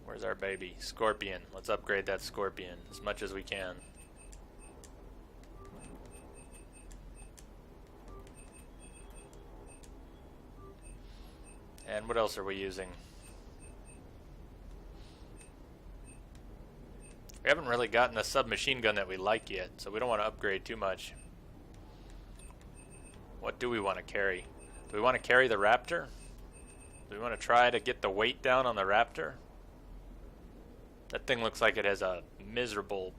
Where's our baby? Scorpion. Let's upgrade that Scorpion as much as we can. And what else are we using? We haven't really gotten a submachine gun that we like yet, so we don't want to upgrade too much. What do we want to carry? Do we want to carry the Raptor? Do we want to try to get the weight down on the Raptor? That thing looks like it has a miserable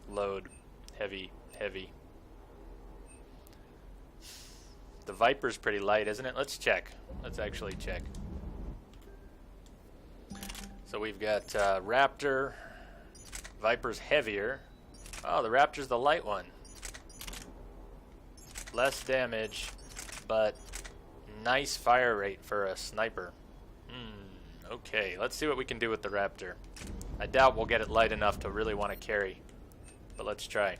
load. Heavy, heavy. The Viper's pretty light, isn't it? Let's check. Let's actually check. So we've got Raptor. Viper's heavier. Oh, the Raptor's the light one. Less damage, but nice fire rate for a sniper. Okay, let's see what we can do with the Raptor. I doubt we'll get it light enough to really want to carry, but let's try.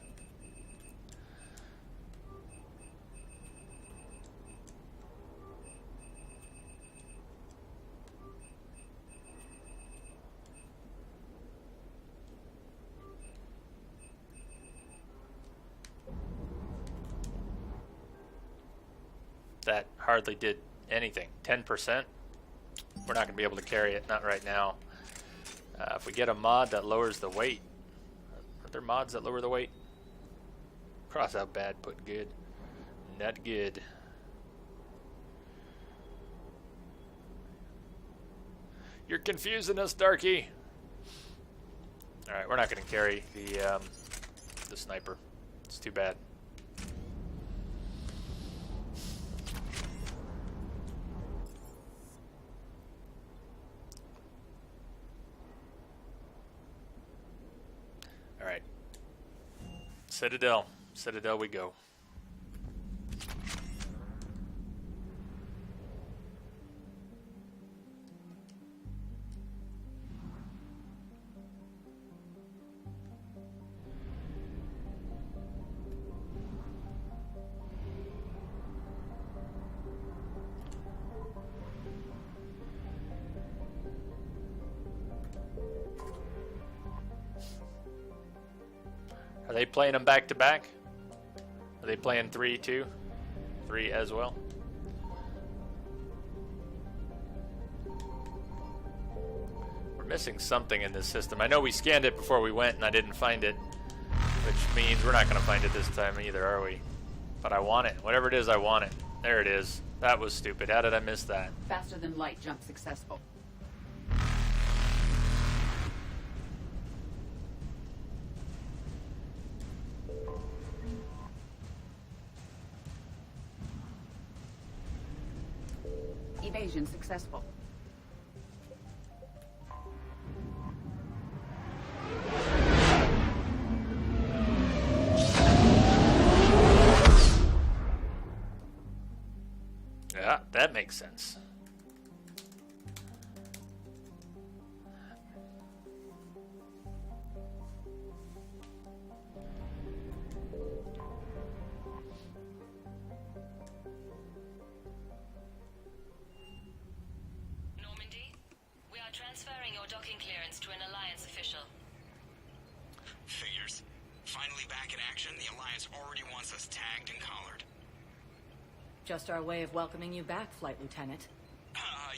that hardly did anything. 10%? We're not going to be able to carry it, not right now. If we get a mod that lowers the weight. Are there mods that lower the weight? Cross out bad, put good. Not good. You're confusing us, Darky. Alright, we're not going to carry the sniper. It's too bad. Alright. Citadel. Citadel we go. Are they playing them back to back? Are they playing 3-2? 3 as well? We're missing something in this system. I know we scanned it before we went and I didn't find it, which means we're not going to find it this time either, are we? But I want it. Whatever it is, I want it. There it is. That was stupid. How did I miss that? Faster than light jump successful. Evasion successful. Yeah, that makes sense. Transferring your docking clearance to an Alliance official. Figures. Finally back in action, the Alliance already wants us tagged and collared. Just our way of welcoming you back, Flight Lieutenant.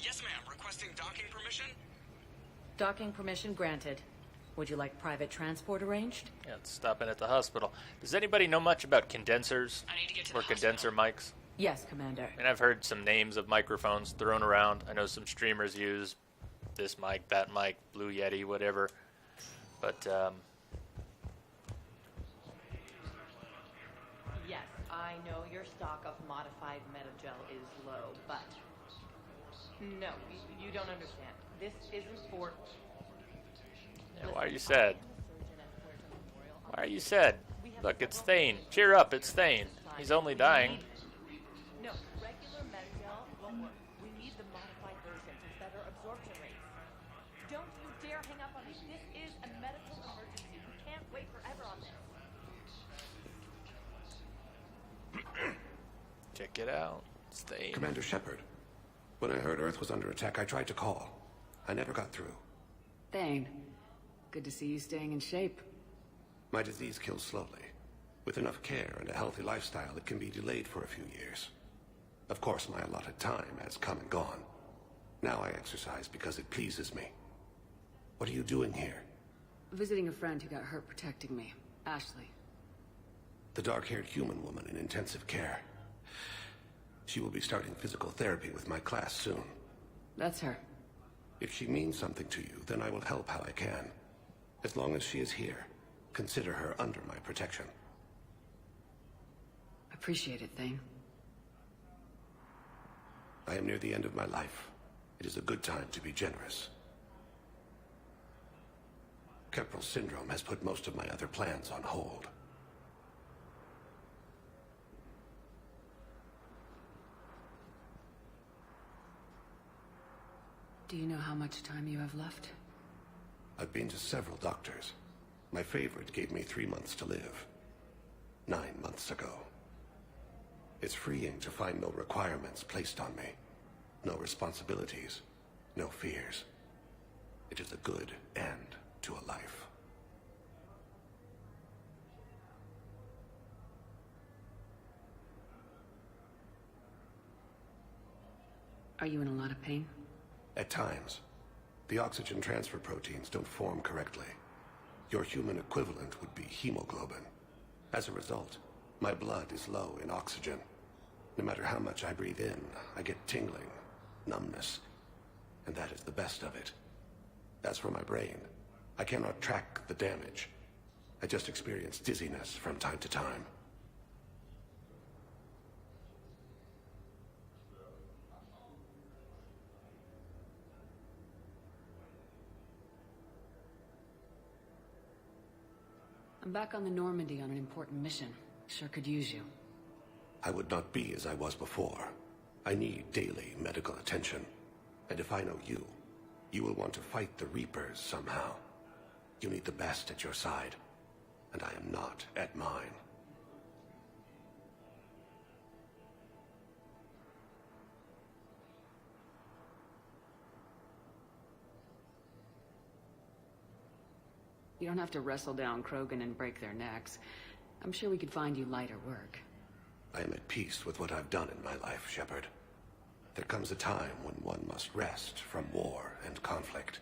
Yes ma'am. Requesting docking permission? Docking permission granted. Would you like private transport arranged? Yeah, it's stopping at the hospital. Does anybody know much about condensers? I need to get to or condenser mics? Yes, Commander. And I've heard some names of microphones thrown around. I know some streamers use this mic, that mic, Blue Yeti, whatever. But, Yes, I know your stock of modified metagel is low, but... No, you don't understand. This isn't for... yeah, why are you sad? Why are you sad? Look, it's Thane. Cheer up, it's Thane. He's only dying. No, regular metagel won't work. We need the modified version with better absorption rates. Don't you dare hang up on me. This is a medical emergency. We can't wait forever on this. Check it out. It's Thane. Commander Shepard. When I heard Earth was under attack, I tried to call. I never got through. Thane, good to see you staying in shape. My disease kills slowly. With enough care and a healthy lifestyle, it can be delayed for a few years. Of course, my allotted time has come and gone. Now I exercise because it pleases me. What are you doing here? Visiting a friend who got hurt protecting me. Ashley. The dark-haired human woman in intensive care. She will be starting physical therapy with my class soon. That's her. If she means something to you, then I will help how I can. As long as she is here, consider her under my protection. Appreciate it, Thane. I am near the end of my life. It is a good time to be generous. Kepral syndrome has put most of my other plans on hold. Do you know how much time you have left? I've been to several doctors. My favorite gave me 3 months to live. 9 months ago. It's freeing to find no requirements placed on me. No responsibilities. No fears. It is a good end to a life. Are you in a lot of pain? At times. The oxygen transfer proteins don't form correctly. Your human equivalent would be hemoglobin. As a result, my blood is low in oxygen. No matter how much I breathe in, I get tingling, numbness, and that is the best of it. As for my brain, I cannot track the damage. I just experience dizziness from time to time. I'm back on the Normandy on an important mission. Sure could use you. I would not be as I was before. I need daily medical attention. And if I know you, you will want to fight the Reapers somehow. You need the best at your side, and I am not at mine. You don't have to wrestle down Krogan and break their necks. I'm sure we could find you lighter work. I am at peace with what I've done in my life, Shepard. There comes a time when one must rest from war and conflict.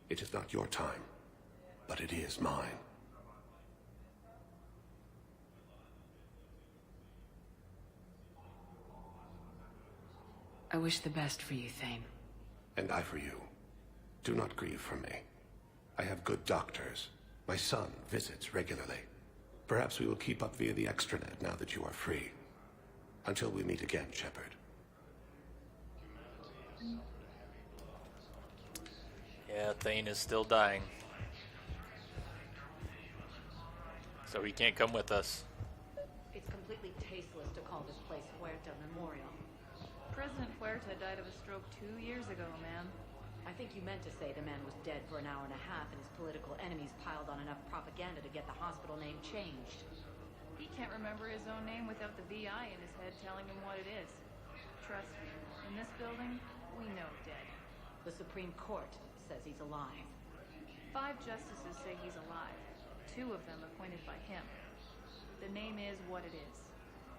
It is not your time, but it is mine. I wish the best for you, Thane. And I for you. Do not grieve for me. I have good doctors. My son visits regularly. Perhaps we will keep up via the extranet now that you are free. Until we meet again, Shepard. Yeah, Thane is still dying. So he can't come with us. It's completely tasteless to call this place Huerta Memorial. President Huerta died of a stroke 2 years ago, ma'am. I think you meant to say the man was dead for an hour and a half and his political enemies piled on enough propaganda to get the hospital name changed. He can't remember his own name without the VI in his head telling him what it is. Trust me, in this building, we know dead. The Supreme Court says he's alive. 5 justices say he's alive. 2 of them appointed by him. The name is what it is.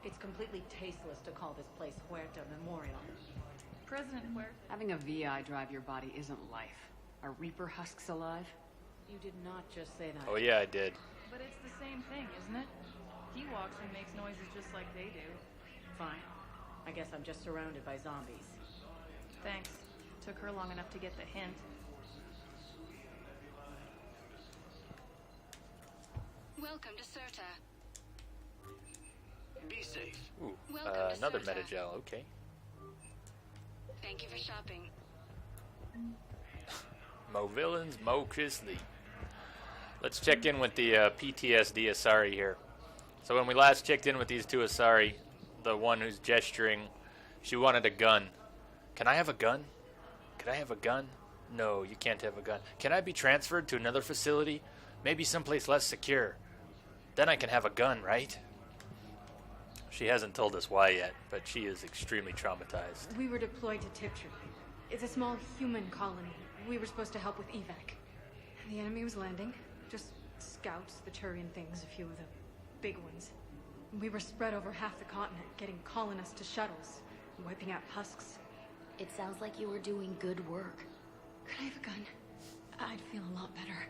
It's completely tasteless to call this place Huerta Memorial. President Huerta... Having a VI drive your body isn't life. Are Reaper husks alive? You did not just say that. Oh yeah, I did. But it's the same thing, isn't it? He walks and makes noises just like they do. Fine. I guess I'm just surrounded by zombies. Thanks. Took her long enough to get the hint. Welcome to Serta. Be safe. Ooh, Welcome to another Serta. metagel, okay. Thank you for shopping. Mo villains, Mo Chris Lee. Let's check in with the PTSD Asari here. So when we last checked in with these 2 Asari, the one who's gesturing, she wanted a gun. Can I have a gun? Can I have a gun? No, you can't have a gun. Can I be transferred to another facility? Maybe someplace less secure. Then I can have a gun, right? She hasn't told us why yet, but she is extremely traumatized. We were deployed to Tiptree. It's a small human colony. We were supposed to help with evac. The enemy was landing. Just scouts, the Turian things, a few of the big ones. We were spread over half the continent, getting colonists to shuttles, wiping out husks. It sounds like you were doing good work. Could I have a gun? I'd feel a lot better.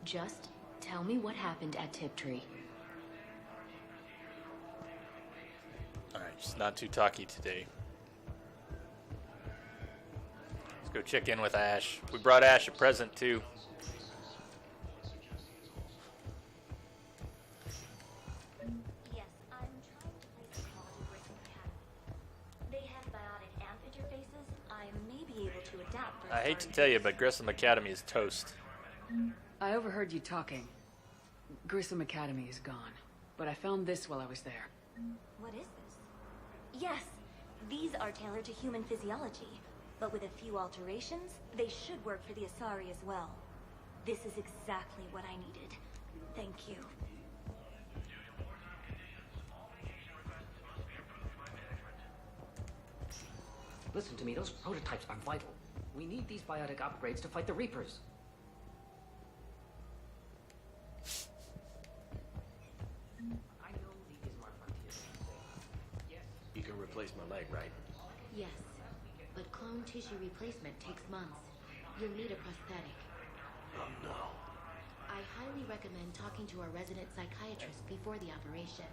Just tell me what happened at Tiptree. Alright, just not too talky today. Let's go check in with Ash. We brought Ash a present too. Yes, I'm trying to place a call to Grissom Academy. They have biotic amp interfaces. I may be able to adapt for I hate to tell you, but Grissom Academy is toast. I overheard you talking. Grissom Academy is gone, but I found this while I was there. What is this? Yes, these are tailored to human physiology, but with a few alterations, they should work for the Asari as well. This is exactly what I needed. Thank you. Listen to me, those prototypes are vital. We need these biotic upgrades to fight the Reapers. I know these are frontiers. Yes. You can replace my leg, right? Yes. but clone tissue replacement takes months. You'll need a prosthetic. Oh no. I highly recommend talking to our resident psychiatrist before the operation.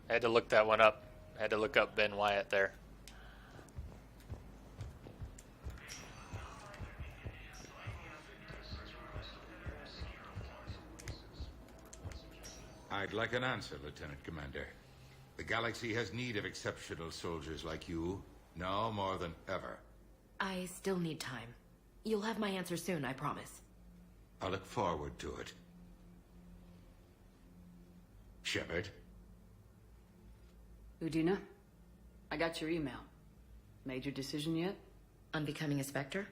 I had to look that one up. I had to look up Ben Wyatt there. I'd like an answer, Lieutenant Commander. The galaxy has need of exceptional soldiers like you, now more than ever. I still need time. You'll have my answer soon, I promise. I look forward to it. Shepard? Udina, I got your email. Made your decision yet? On becoming a Spectre?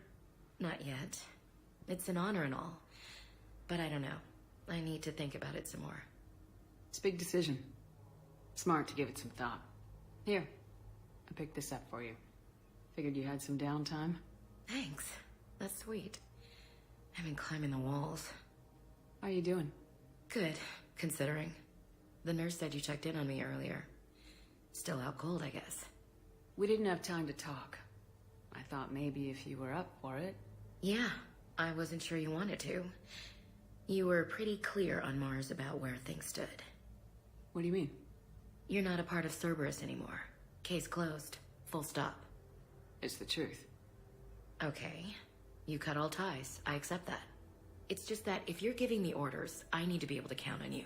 Not yet. It's an honor and all. But I don't know. I need to think about it some more. It's a big decision. Smart to give it some thought. Here, I picked this up for you. Figured you had some downtime. Thanks. That's sweet. I've been climbing the walls. How are you doing? Good, considering. The nurse said you checked in on me earlier. Still out cold, I guess. We didn't have time to talk. I thought maybe if you were up for it. Yeah, I wasn't sure you wanted to. You were pretty clear on Mars about where things stood. What do you mean? You're not a part of Cerberus anymore. Case closed. Full stop. It's the truth. Okay. You cut all ties. I accept that. It's just that if you're giving me orders, I need to be able to count on you.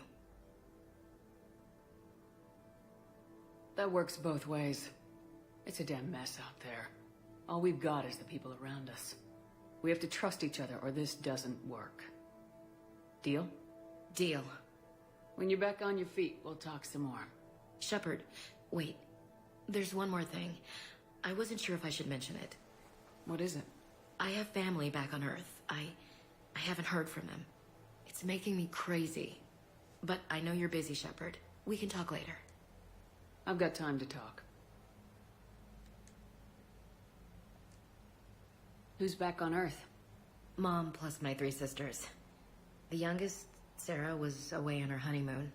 That works both ways. It's a damn mess out there. All we've got is the people around us. We have to trust each other or this doesn't work. Deal? Deal. When you're back on your feet, we'll talk some more. Shepard, wait. There's one more thing. I wasn't sure if I should mention it. What is it? I have family back on Earth. I haven't heard from them. It's making me crazy. But I know you're busy, Shepard. We can talk later. I've got time to talk. Who's back on Earth? Mom plus my 3 sisters. The youngest, Sarah, was away on her honeymoon.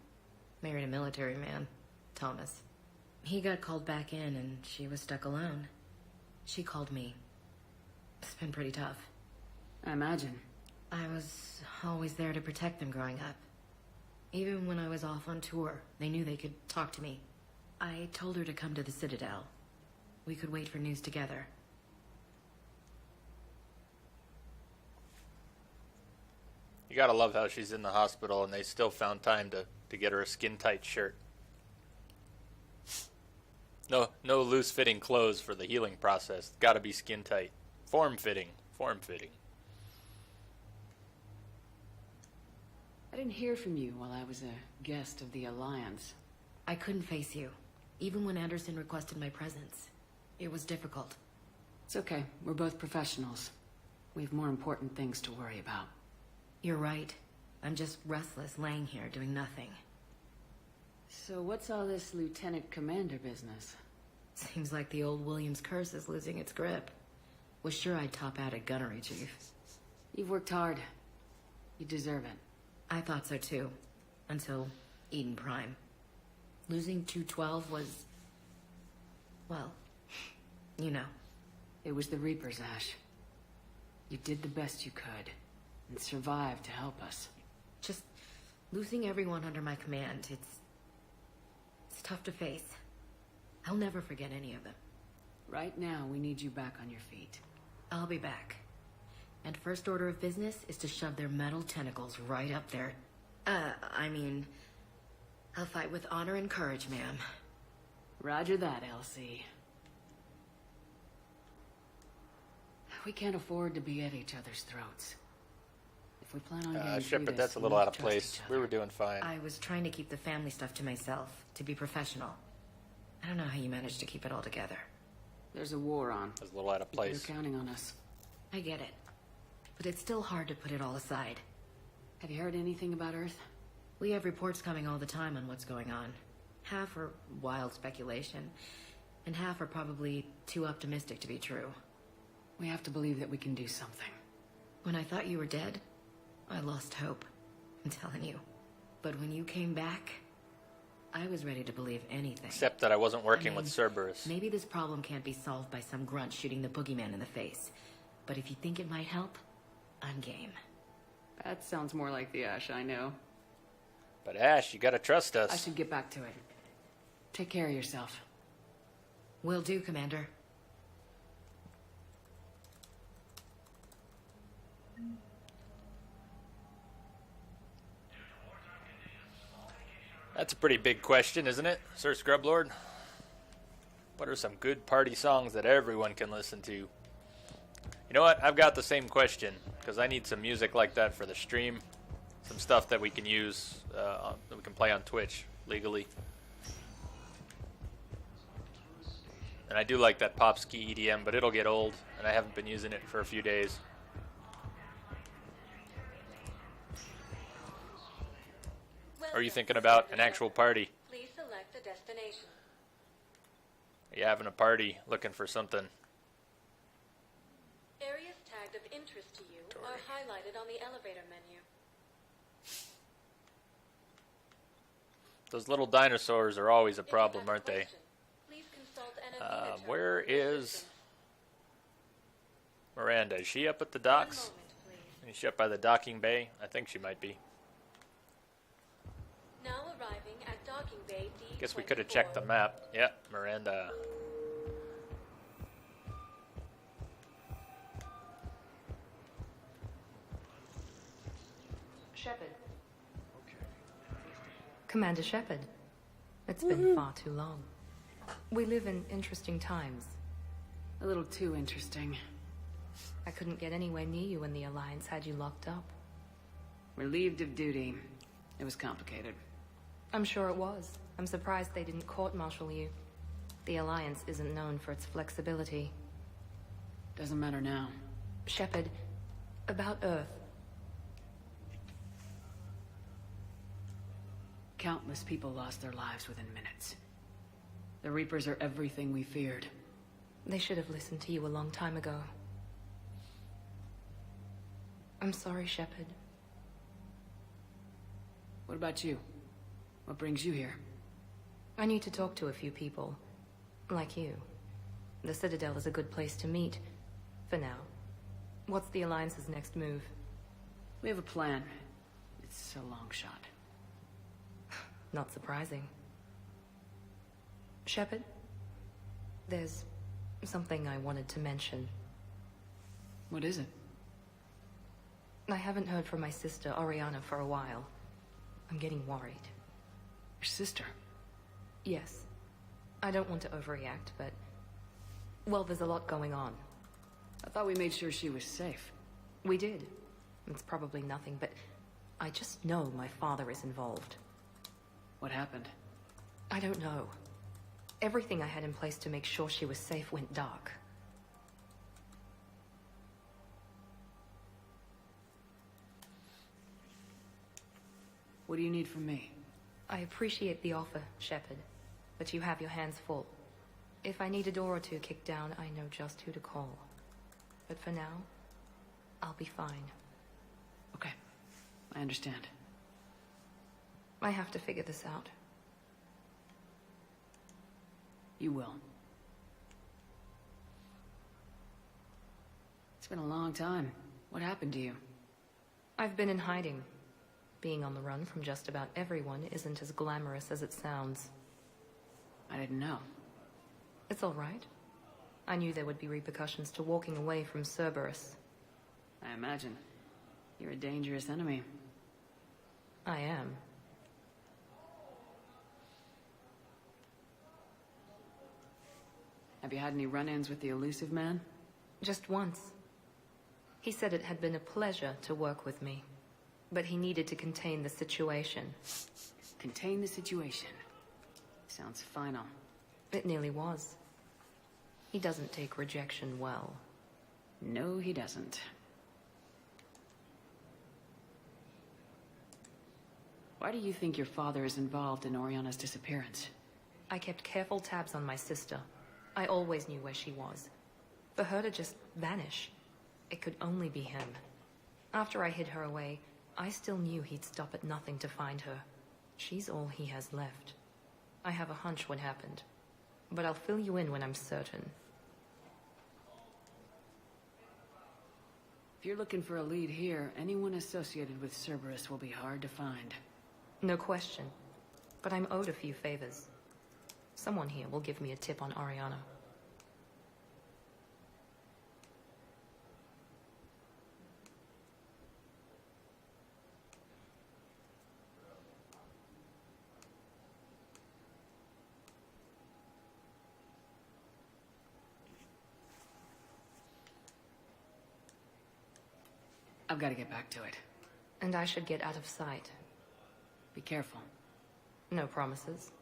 Married a military man, Thomas. He got called back in and she was stuck alone. She called me. It's been pretty tough. I imagine. I was always there to protect them growing up. Even when I was off on tour, they knew they could talk to me. I told her to come to the Citadel. We could wait for news together. You gotta love how she's in the hospital and they still found time to get her a skin-tight shirt. No loose-fitting clothes for the healing process. Gotta be skin-tight. Form-fitting. Form-fitting. I didn't hear from you while I was a guest of the Alliance. I couldn't face you, even when Anderson requested my presence. It was difficult. It's okay. We're both professionals. We have more important things to worry about. You're right. I'm just restless, laying here, doing nothing. So what's all this Lieutenant Commander business? Seems like the old Williams curse is losing its grip. Was sure I'd top out at gunnery, Chief. You've worked hard. You deserve it. I thought so too. Until Eden Prime. Losing 212 was... well, you know. It was the Reapers, Ash. You did the best you could. And survived to help us. Just losing everyone under my command, it's tough to face. I'll never forget any of them. Right now, we need you back on your feet. I'll be back. And first order of business is to shove their metal tentacles right up there. I'll fight with honor and courage, ma'am. Roger that, Elsie. We can't afford to be at each other's throats. If we plan on getting Shepard, through that's this, a little we out of trust place. each We other. were doing fine. I was trying to keep the family stuff to myself, to be professional. I don't know how you managed to keep it all together. There's a war on. That's a little out of place. They're counting on us. I get it. But it's still hard to put it all aside. Have you heard anything about Earth? We have reports coming all the time on what's going on. Half are wild speculation, and half are probably too optimistic to be true. We have to believe that we can do something. When I thought you were dead, I lost hope, I'm telling you. But when you came back, I was ready to believe anything. Except that I wasn't working with Cerberus. Maybe this problem can't be solved by some grunt shooting the boogeyman in the face. But if you think it might help, I'm game. That sounds more like the Ash I know. But Ash, you gotta trust us. I should get back to it. Take care of yourself. Will do, Commander. That's a pretty big question, isn't it, Sir Scrublord? What are some good party songs that everyone can listen to? You know what? I've got the same question, because I need some music like that for the stream. Some stuff that we can use, that we can play on Twitch legally. And I do like that pop ski EDM, but it'll get old, and I haven't been using it for a few days. Or are you thinking about an actual party? Please select a destination. Are you having a party looking for something? Areas tagged of interest to you are highlighted on the elevator menu. Those little dinosaurs are always a problem, aren't they? Please consult an Where is Miranda? Is she up at the docks? Is she up by the docking bay? I think she might be. Now arriving at docking bay D. Guess we could have checked the map. Yep, Miranda. Shepard. Commander Shepard. It's been far too long. We live in interesting times. A little too interesting. I couldn't get anywhere near you when the Alliance had you locked up. Relieved of duty. It was complicated. I'm sure it was. I'm surprised they didn't court-martial you. The Alliance isn't known for its flexibility. Doesn't matter now. Shepard, about Earth. Countless people lost their lives within minutes. The Reapers are everything we feared. They should have listened to you a long time ago. I'm sorry, Shepard. What about you? What brings you here? I need to talk to a few people. Like you. The Citadel is a good place to meet. For now. What's the Alliance's next move? We have a plan. It's a long shot. Not surprising. Shepard? There's something I wanted to mention. What is it? I haven't heard from my sister, Oriana, for a while. I'm getting worried. Your sister? Yes. I don't want to overreact, but... well, there's a lot going on. I thought we made sure she was safe. We did. It's probably nothing, but... I just know my father is involved. What happened? I don't know. Everything I had in place to make sure she was safe went dark. What do you need from me? I appreciate the offer, Shepard, but you have your hands full. If I need a door or two kicked down, I know just who to call. But for now, I'll be fine. Okay, I understand. I have to figure this out. You will. It's been a long time. What happened to you? I've been in hiding. Being on the run from just about everyone isn't as glamorous as it sounds. I didn't know. It's all right. I knew there would be repercussions to walking away from Cerberus. I imagine. You're a dangerous enemy. I am. Have you had any run-ins with the elusive man? Just once. He said it had been a pleasure to work with me. But he needed to contain the situation. Contain the situation. Sounds final. It nearly was. He doesn't take rejection well. No, he doesn't. Why do you think your father is involved in Oriana's disappearance? I kept careful tabs on my sister. I always knew where she was. For her to just vanish, it could only be him. After I hid her away, I still knew he'd stop at nothing to find her. She's all he has left. I have a hunch what happened, but I'll fill you in when I'm certain. If you're looking for a lead here, anyone associated with Cerberus will be hard to find. No question. But I'm owed a few favors. Someone here will give me a tip on Ariana. I've got to get back to it. And I should get out of sight. Be careful. No promises.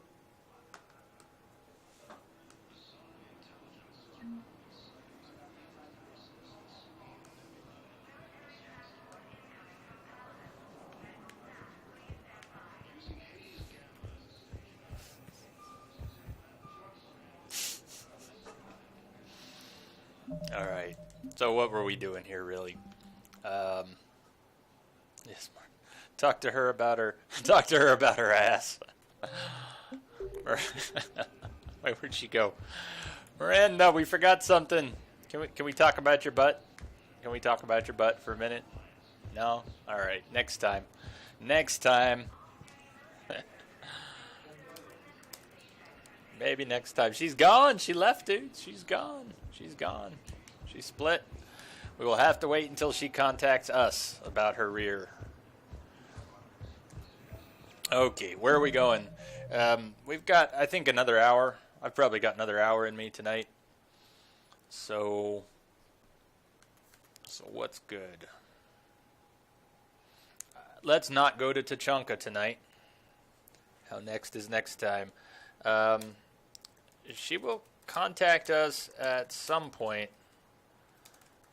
All right. So what were we doing here, really? Yes, talk to her about her. Talk to her about her ass. Wait, where'd she go? Miranda, we forgot something. Can we talk about your butt? Can we talk about your butt for a minute? No. All right. Next time. Next time. Maybe next time. She's gone. She left, dude. She's gone. She's gone. She split. We will have to wait until she contacts us about her rear. Okay, where are we going? We've got, I think, another hour. I've probably got another hour in me tonight. So what's good? Let's not go to Tachanka tonight. How next is next time. She will contact us at some point.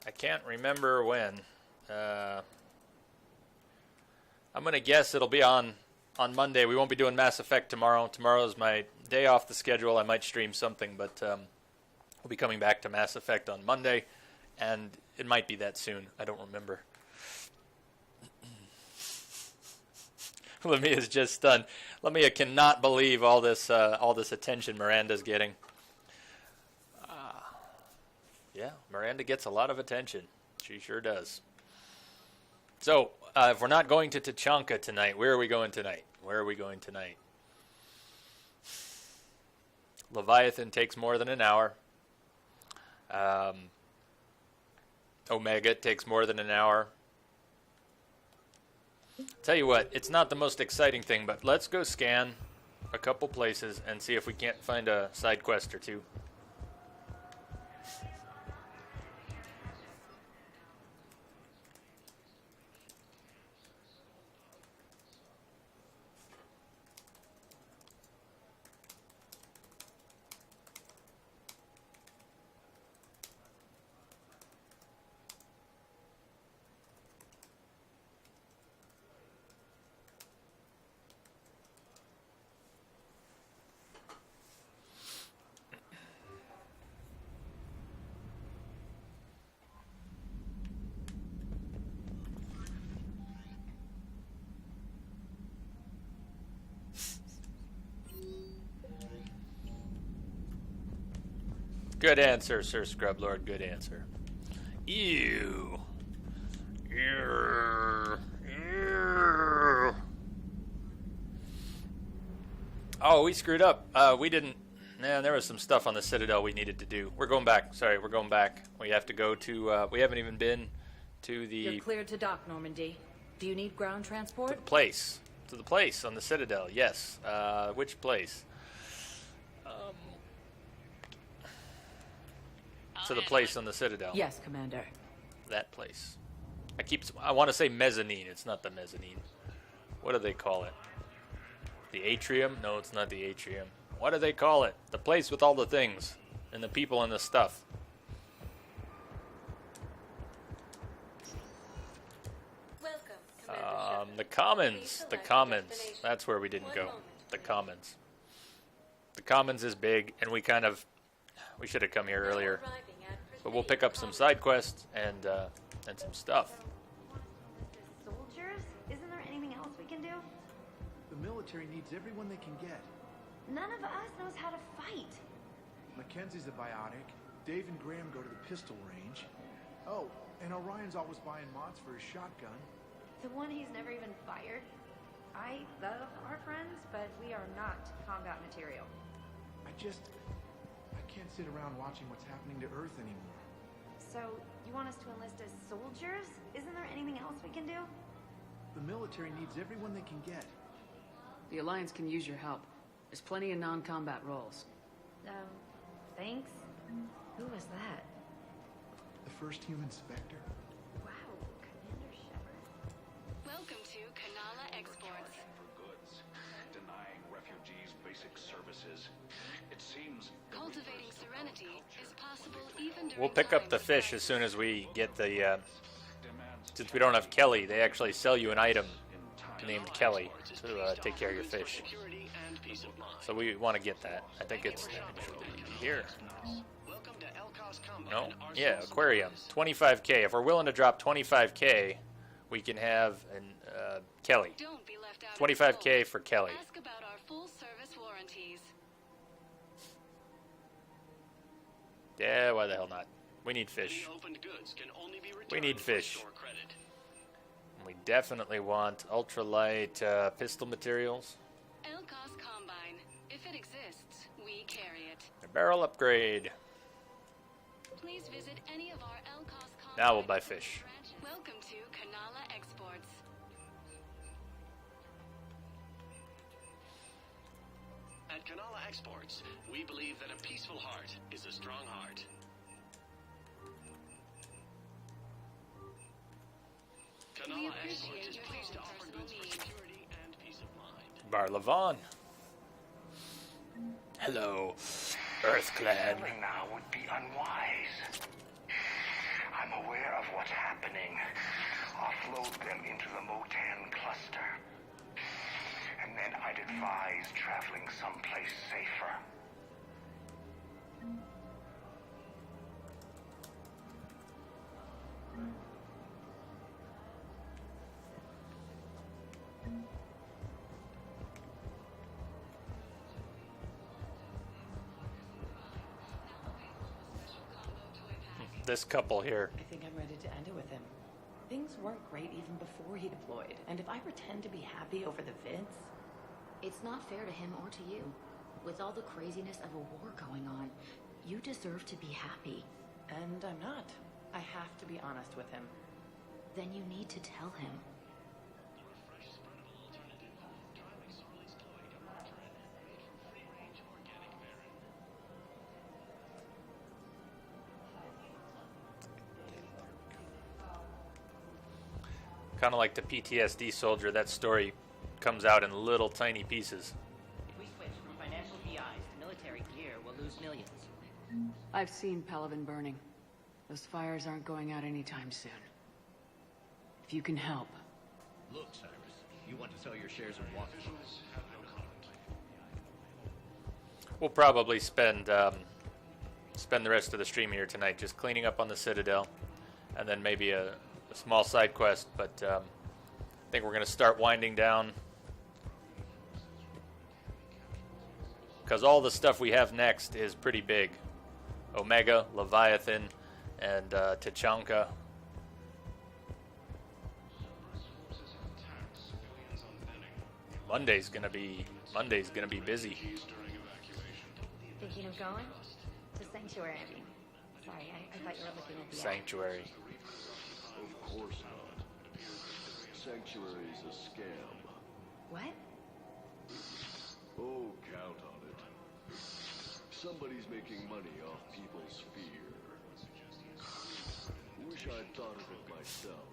I can't remember when. I'm going to guess it'll be on Monday. We won't be doing Mass Effect tomorrow. Tomorrow is my day off the schedule. I might stream something, but we'll be coming back to Mass Effect on Monday, and it might be that soon. I don't remember. Lamia is just stunned. Lamia cannot believe all this attention Miranda's getting. Yeah, Miranda gets a lot of attention. She sure does. So, if we're not going to Tachanka tonight, where are we going tonight? Where are we going tonight? Leviathan takes more than an hour. Omega takes more than an hour. Tell you what, it's not the most exciting thing, but let's go scan a couple places and see if we can't find a side quest or two. Good answer, Sir Scrublord. Good answer. Ew. Ew. Ew. Oh, we screwed up. We didn't. Nah, there was some stuff on the Citadel we needed to do. We're going back. Sorry, we're going back. We have to go to. We haven't even been to the. You're cleared to dock, Normandy. Do you need ground transport? To the place. To the place on the Citadel. Yes. Which place? To the place on the Citadel. Yes, Commander. That place. I want to say mezzanine. It's not the mezzanine. What do they call it? The atrium? No, it's not the atrium. What do they call it? The place with all the things and the people and the stuff. Welcome, Commander The Commons. The Commons. That's where we didn't go. The Commons. The Commons is big, and we should have come here earlier. But we'll pick up some side quests and some stuff. Soldiers? Is military needs everyone they can get. None of us knows how to fight. Mackenzie's a biotic. Dave and Graham go to the pistol range. Oh, and Orion's always buying mods for his shotgun. The one he's never even fired. I love our friends, but we are not combat material. I can't sit around watching what's happening to Earth anymore. So, you want us to enlist as soldiers? Isn't there anything else we can do? The military needs everyone they can get. The Alliance can use your help. There's plenty of non-combat roles. Thanks. Who was that? The first human Spectre. Wow, Commander Shepard. Welcome to Kanala Exports. For goods, denying refugees basic services. It seems Cultivating serenity is possible even during We'll pick up the fish as soon as we get the... since we don't have Kelly, they actually sell you an item named Kelly to take care of your fish. So we want to get that. I think it's here. No? Yeah, aquarium. 25k. If we're willing to drop 25k, we can have an Kelly. 25k for Kelly. Ask about our full service warranties. Yeah, why the hell not? We need fish. We need fish. We definitely want ultralight pistol materials. Elcos Combine. If it exists, we carry it. A barrel upgrade. Please visit any of our Elcos Combine. Now we'll buy fish. Welcome to Kanala Exports. At Kanala Exports, we believe that a peaceful heart is a strong heart. Kanala Exports is pleased to offer goods for security and peace of mind. Bar Levon. Hello, Earth Clan. Traveling now would be unwise. I'm aware of what's happening. Offload them into the Motan cluster. And then I'd advise traveling someplace safer. This couple here. I think I'm ready to end it with him. Things weren't great even before he deployed, and if I pretend to be happy over the vids... It's not fair to him or to you. With all the craziness of a war going on, you deserve to be happy. And I'm not. I have to be honest with him. Then you need to tell him. Kind of like the PTSD soldier, that story comes out in little tiny pieces. If we switch from financial PIs to military gear, we'll lose millions. I've seen Pelivan burning. Those fires aren't going out anytime soon. If you can help. Look, Cyrus, you want to sell your shares of Walker? We'll probably spend the rest of the stream here tonight just cleaning up on the Citadel, and then maybe a small side quest, but I think we're going to start winding down because all the stuff we have next is pretty big. Omega, Leviathan, and Tachanka. Monday's gonna be busy. Thinking of going? To Sanctuary, I mean. Sorry, I thought you were looking at the Sanctuary. Of course not. Sanctuary's a scam. What? Oh, count on it. Somebody's making money off people's fear. Wish I'd thought of it myself.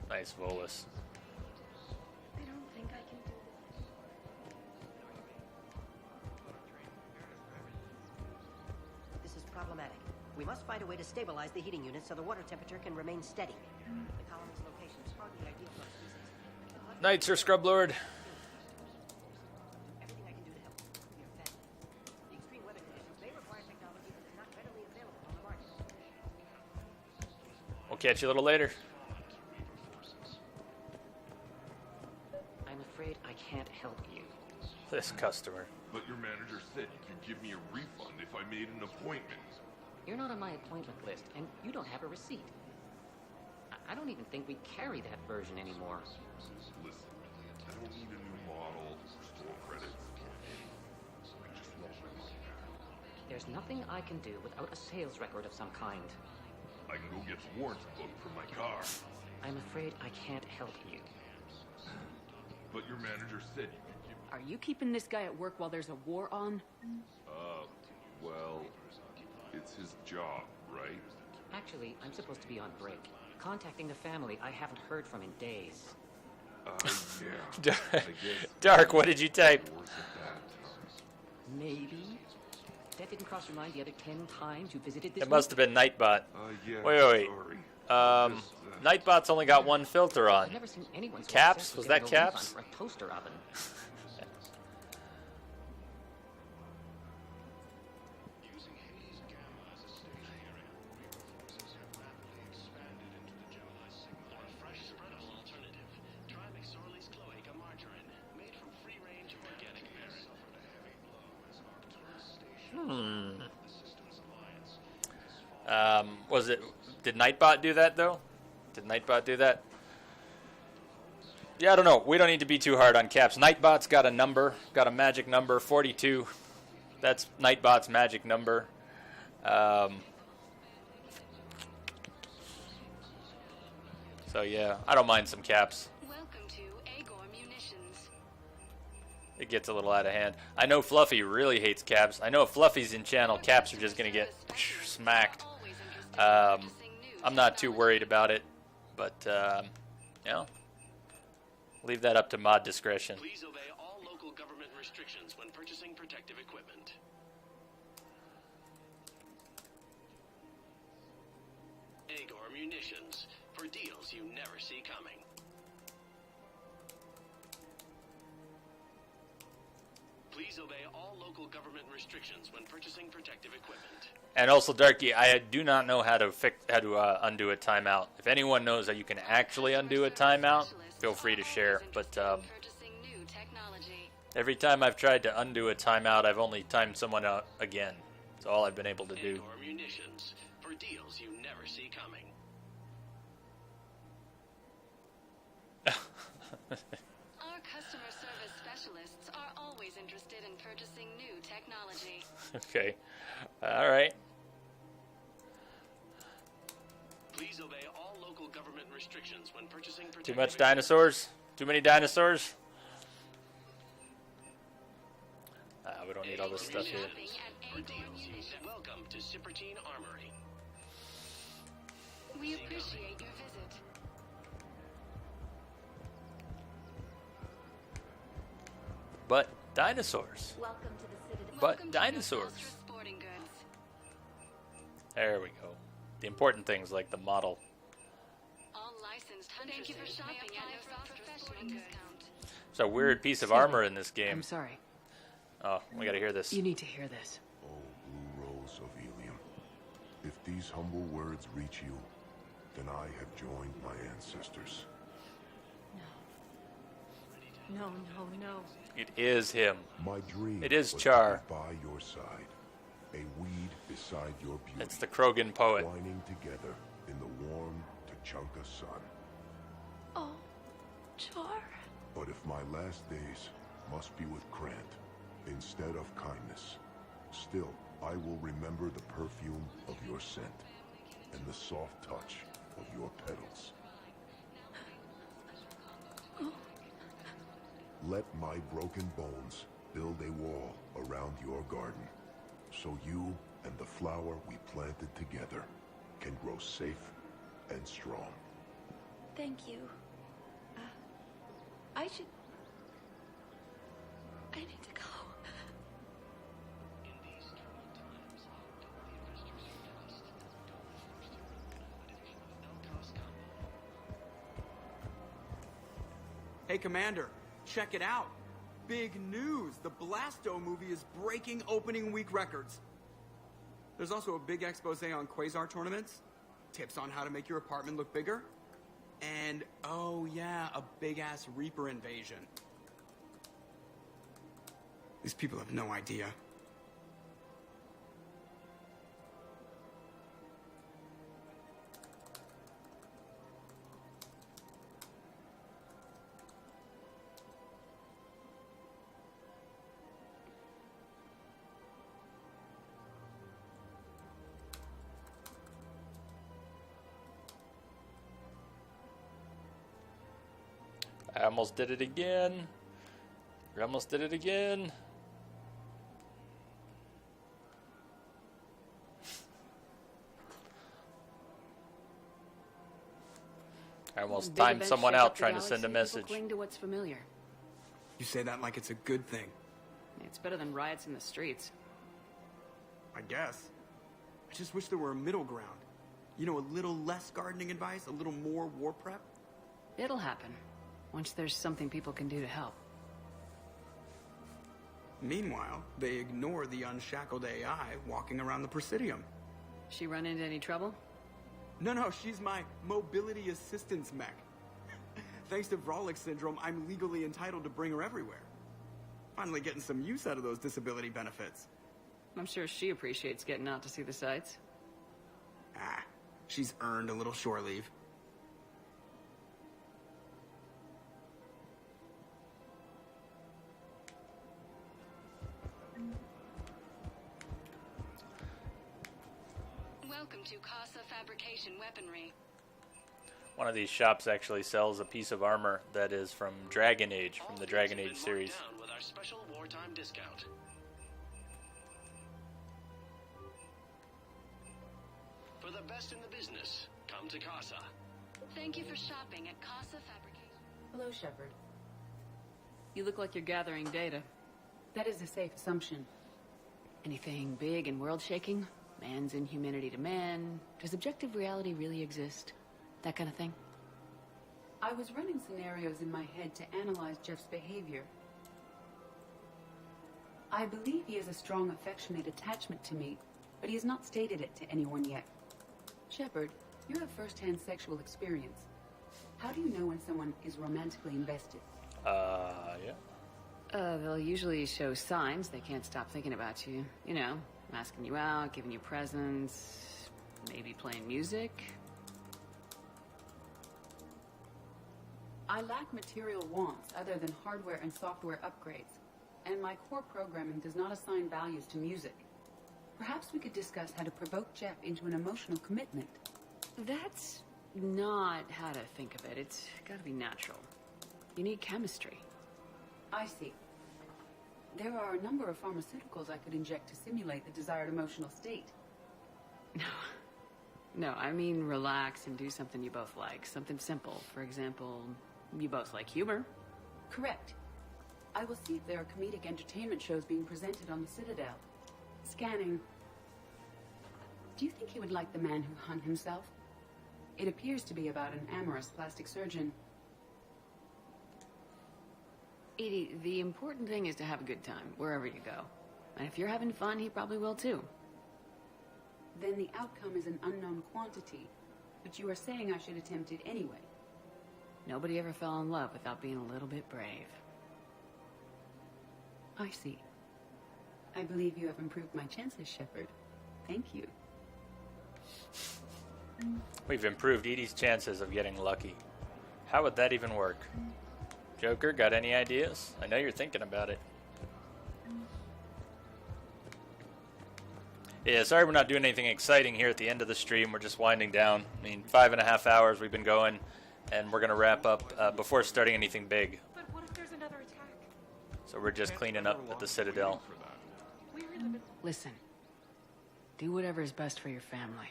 Nice Volus. I don't think I can do this. This is problematic. We must find a way to stabilize the heating unit so the water temperature can remain steady. The colony's location is hardly ideal for our species. Knights or Scrub Lord. Everything I can do to help. We are fed. The extreme weather conditions may require technology that is not readily available on the market. We'll catch you a little later. I'm afraid I This customer. But your manager said you'd give me a refund if I made an appointment. You're not on my appointment list, and you don't have a receipt. I don't even think we carry that version anymore. Listen, I don't need a new model, store credits, or anything. I just want my money back. There's nothing I can do without a sales record of some kind. I can go get the warranty book for my car. I'm afraid I can't help you. But your manager said you could give me... Are you keeping this guy at work while there's a war on? Well, it's his job, right? Actually, I'm supposed to be on break. Contacting the family I haven't heard from in days. Yeah. Dark, what did you type? Maybe? That didn't cross your mind the other 10 times you visited this It must have been Nightbot. Yeah, wait. Nightbot's only got one filter on. I've never seen anyone so Caps? obsessed Was with that getting a Caps? refund for a toaster oven. Did Nightbot do that, though? Did Nightbot do that? Yeah, I don't know. We don't need to be too hard on Caps. Nightbot's got a number, got a magic number, 42. That's Nightbot's magic number. So, yeah, I don't mind some Caps. Welcome to Agor Munitions. It gets a little out of hand. I know Fluffy really hates Caps. I know if Fluffy's in channel, Caps are just going to get smacked. I'm not too worried about it, but, you know, leave that up to mod discretion. Please obey all local government restrictions when purchasing protective equipment. Agor Munitions, for deals you never see coming. Please obey all local government restrictions when purchasing protective equipment. And also, Darky, I do not know how to undo a timeout. If anyone knows how you can actually undo a timeout, feel free to share. But every time I've tried to undo a timeout, I've only timed someone out again. That's all I've been able to do. Agor Munitions, for deals you never see coming. Our customer service specialists are always interested in purchasing new technology. Okay. All right. Please obey all local government restrictions when purchasing protective Too much equipment. dinosaurs? Too many dinosaurs? We don't need all this stuff here. For deals you welcome to Cipertine Armory. We appreciate your visit. But dinosaurs. Welcome to the Citadel. But dinosaurs. Sporting goods. There we go. The important things like the model. All licensed hunters. Thank you for shopping at your professional discount. It's a weird piece of armor in this game. I'm sorry. Oh, we gotta hear this. You need to hear this. Oh, Blue Rose of Ilium. If these humble words reach you, then I have joined my ancestors. No. It is him. My dream It is was Char. to be by your side, a weed beside your beauty. It's the Krogan poet. Twining together in the warm Tachanka sun. Oh, Char. But if my last days must be with Krant instead of kindness, still I will remember the perfume of your scent and the soft touch of your petals. Let my broken bones build a wall around your garden, so you and the flower we planted together can grow safe and strong. Thank you. I need to go. Hey, Commander, check it out. Big news! The Blasto movie is breaking opening week records. There's also a big expose on Quasar tournaments, tips on how to make your apartment look bigger, and, oh yeah, a big-ass Reaper invasion. These people have no idea. I almost did it again. We almost did it again. I almost timed someone out trying to send a message. Cling to what's familiar. You say that like it's a good thing. It's better than riots in the streets. I guess. I just wish there were a middle ground. You know, a little less gardening advice, a little more war prep. It'll happen. Once there's something people can do to help. Meanwhile, they ignore the unshackled AI walking around the Presidium. She run into any trouble? No, she's my mobility assistance mech. Thanks to Vrolic syndrome, I'm legally entitled to bring her everywhere. Finally getting some use out of those disability benefits. I'm sure she appreciates getting out to see the sights. She's earned a little shore leave. Welcome to Casa Fabrication Weaponry. One of these shops actually sells a piece of armor that is from Dragon Age, from the Dragon Age series. Down with our special wartime discount. For the best in the business, come to Casa. Thank you for shopping at Casa Fabrication. Hello, Shepard. You look like you're gathering data. That is a safe assumption. Anything big and world-shaking? Man's inhumanity to man? Does objective reality really exist? That kind of thing? I was running scenarios in my head to analyze Jeff's behavior. I believe he has a strong affectionate attachment to me, but he has not stated it to anyone yet. Shepard, you have first-hand sexual experience. How do you know when someone is romantically invested? Yeah. They'll usually show signs they can't stop thinking about you. You know, asking you out, giving you presents, maybe playing music. I lack material wants other than hardware and software upgrades, and my core programming does not assign values to music. Perhaps we could discuss how to provoke Jeff into an emotional commitment. That's not how to think of it. It's gotta be natural. You need chemistry. I see. There are a number of pharmaceuticals I could inject to simulate the desired emotional state. No, I mean relax and do something you both like. Something simple. For example, you both like humor. Correct. I will see if there are comedic entertainment shows being presented on the Citadel. Scanning. Do you think he would like The Man Who Hung Himself? It appears to be about an amorous plastic surgeon. Edie, the important thing is to have a good time, wherever you go. And if you're having fun, he probably will too. Then the outcome is an unknown quantity, but you are saying I should attempt it anyway. Nobody ever fell in love without being a little bit brave. I see. I believe you have improved my chances, Shepard. Thank you. We've improved Edie's chances of getting lucky. How would that even work? Joker, got any ideas? I know you're thinking about it. Yeah, sorry we're not doing anything exciting here at the end of the stream. We're just winding down. I mean, 5.5 hours we've been going, and we're going to wrap up before starting anything big. But what if there's another attack? So we're just cleaning up at the Citadel. Listen. Do whatever is best for your family.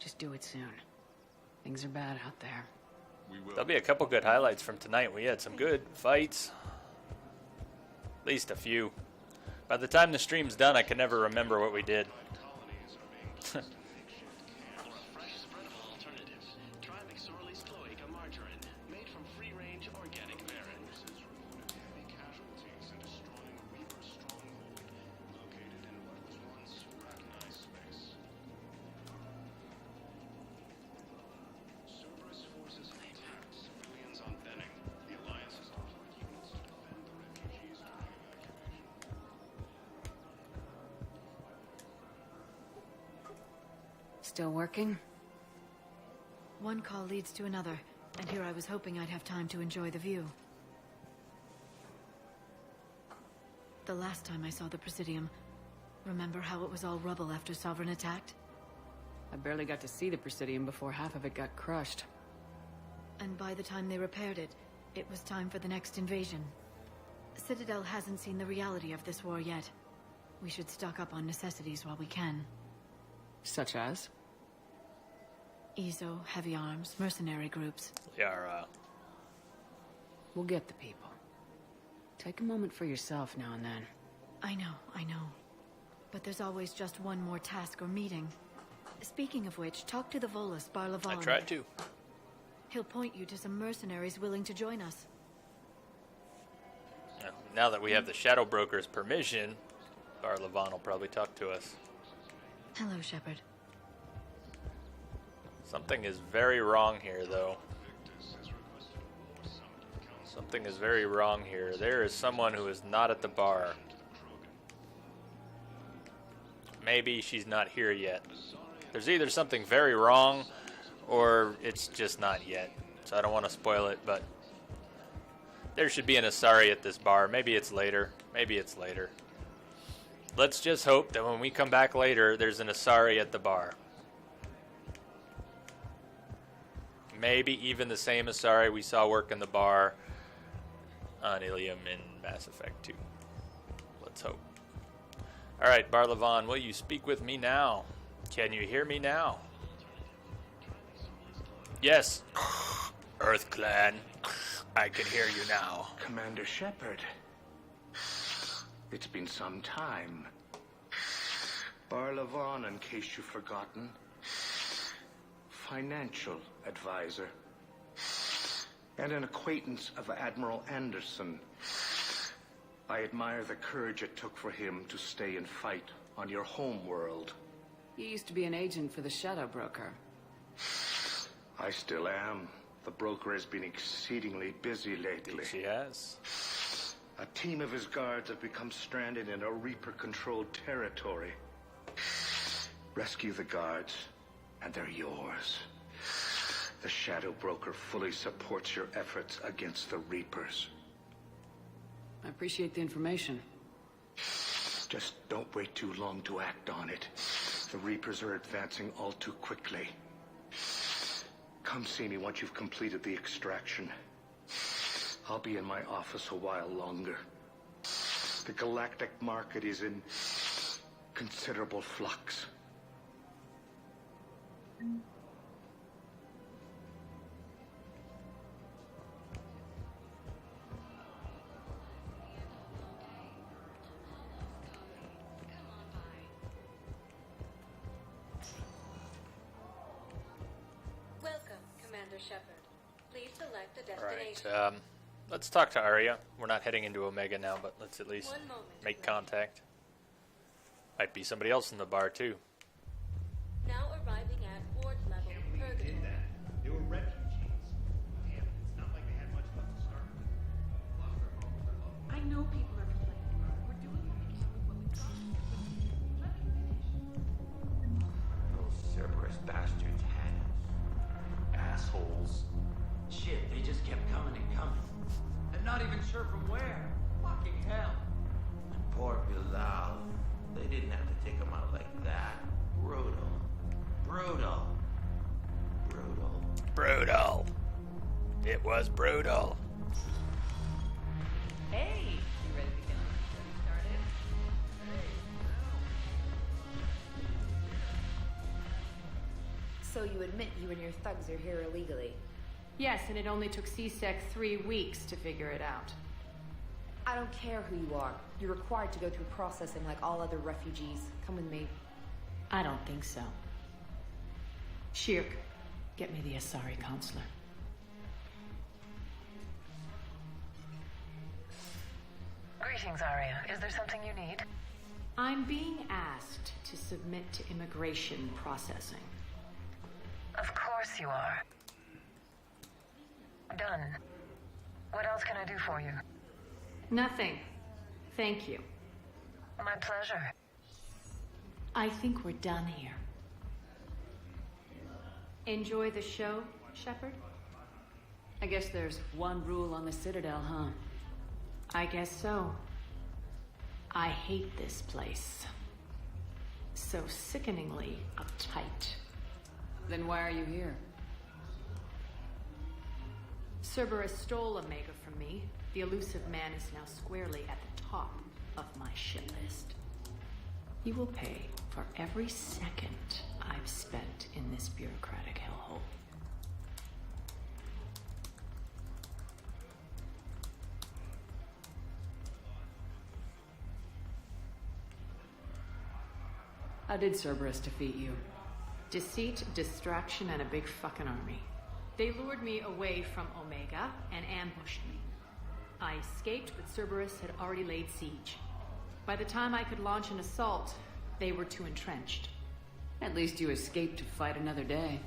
Just do it soon. Things are bad out there. There'll be a couple good highlights from tonight. We had some good fights. At least a few. By the time the stream's done, I can never remember what we did. Still working? One call leads to another, and here I was hoping I'd have time to enjoy the view. The last time I saw the Presidium, remember how it was all rubble after Sovereign attacked? I barely got to see the Presidium before half of it got crushed. And by the time they repaired it, it was time for the next invasion. Citadel hasn't seen the reality of this war yet. We should stock up on necessities while we can. Such as? EZO, heavy arms, mercenary groups. Liara. We'll get the people. Take a moment for yourself now and then. I know. But there's always just one more task or meeting. Speaking of which, talk to the Volus, Barlavan. I tried to. He'll point you to some mercenaries willing to join us. Now that we have the Shadow Broker's permission, Barlavan will probably talk to us. Hello, Shepard. Something is very wrong here, though. Something is very wrong here. There is someone who is not at the bar. Maybe she's not here yet. There's either something very wrong, or it's just not yet. So I don't want to spoil it, but there should be an Asari at this bar. Maybe it's later. Maybe it's later. Let's just hope that when we come back later, there's an Asari at the bar. Maybe even the same Asari we saw work in the bar on Ilium in Mass Effect 2. Let's hope. Alright, Barlavan, will you speak with me now? Can you hear me now? Yes. Earth Clan, I can hear you now. Commander Shepard. It's been some time. Barlavan, in case you've forgotten. Financial advisor. And an acquaintance of Admiral Anderson. I admire the courage it took for him to stay and fight on your home world. You used to be an agent for the Shadow Broker. I still am. The broker has been exceedingly busy lately. She has. A team of his guards have become stranded in a Reaper-controlled territory. Rescue the guards, and they're yours. The Shadow Broker fully supports your efforts against the Reapers. I appreciate the information. Just don't wait too long to act on it. The Reapers are advancing all too quickly. Come see me once you've completed the extraction. I'll be in my office a while longer. The galactic market is in considerable flux. Welcome, Commander Shepard. Please select a destination. Alright, let's talk to Arya. We're not heading into Omega now, but let's at least make contact. Might be somebody else in the bar, too. Now arriving at ward level Purgatory. They were refugees. Damn, it's not like they had much left to start with. Lost their homes, their loved ones. I know people are complaining. We're doing what we can with what we've got. Let me finish. Those Cerberus bastards had us. Assholes. Shit, they just kept coming and coming. And not even sure from where. Fucking hell. And poor Bilal. They didn't have to take him out like that. Brutal. Brutal. Brutal. Brutal. It was brutal. Hey, you ready to get started? So you admit you and your thugs are here illegally? Yes, and it only took CSEC 3 weeks to figure it out. I don't care who you are. You're required to go through processing like all other refugees. Come with me. I don't think so. Shirk, get me the Asari counselor. Greetings, Arya. Is there something you need? I'm being asked to submit to immigration processing. Of course you are. Done. What else can I do for you? Nothing. Thank you. My pleasure. I think we're done here. Enjoy the show, Shepard? I guess there's one rule on the Citadel, huh? I guess so. I hate this place. So sickeningly uptight. Then why are you here? Cerberus stole Omega from me. The elusive man is now squarely at the top of my shit list. He will pay for every second I've spent in this bureaucratic hellhole. How did Cerberus defeat you? Deceit, distraction, and a big fucking army. They lured me away from Omega and ambushed me. I escaped, but Cerberus had already laid siege. By the time I could launch an assault, they were too entrenched. At least you escaped to fight another day.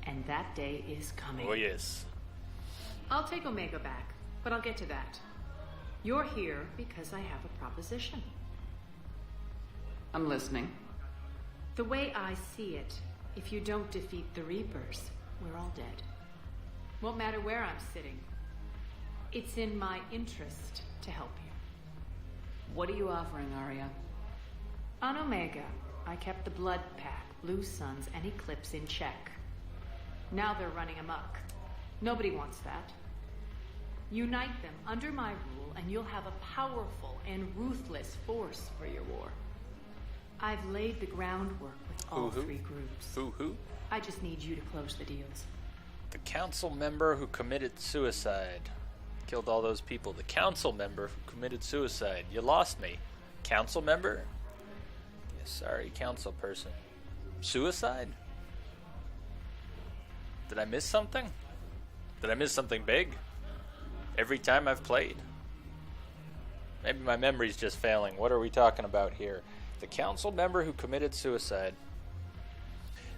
And that day is coming. Oh, yes. I'll take Omega back, but I'll get to that. You're here because I have a proposition. I'm listening. The way I see it, if you don't defeat the Reapers, we're all dead. Won't matter where I'm sitting. It's in my interest to help you. What are you offering, Arya? On Omega, I kept the Blood Pack, Blue Suns, and Eclipse in check. Now they're running amok. Nobody wants that. Unite them under my rule, and you'll have a powerful and ruthless force for your war. I've laid the groundwork with all three groups. Who? I just need you to close the deals. The council member who committed suicide. Killed all those people. The council member who committed suicide. You lost me. Council member? Yeah, sorry, council person. Suicide? Did I miss something? Did I miss something big? Every time I've played? Maybe my memory's just failing. What are we talking about here? The council member who committed suicide.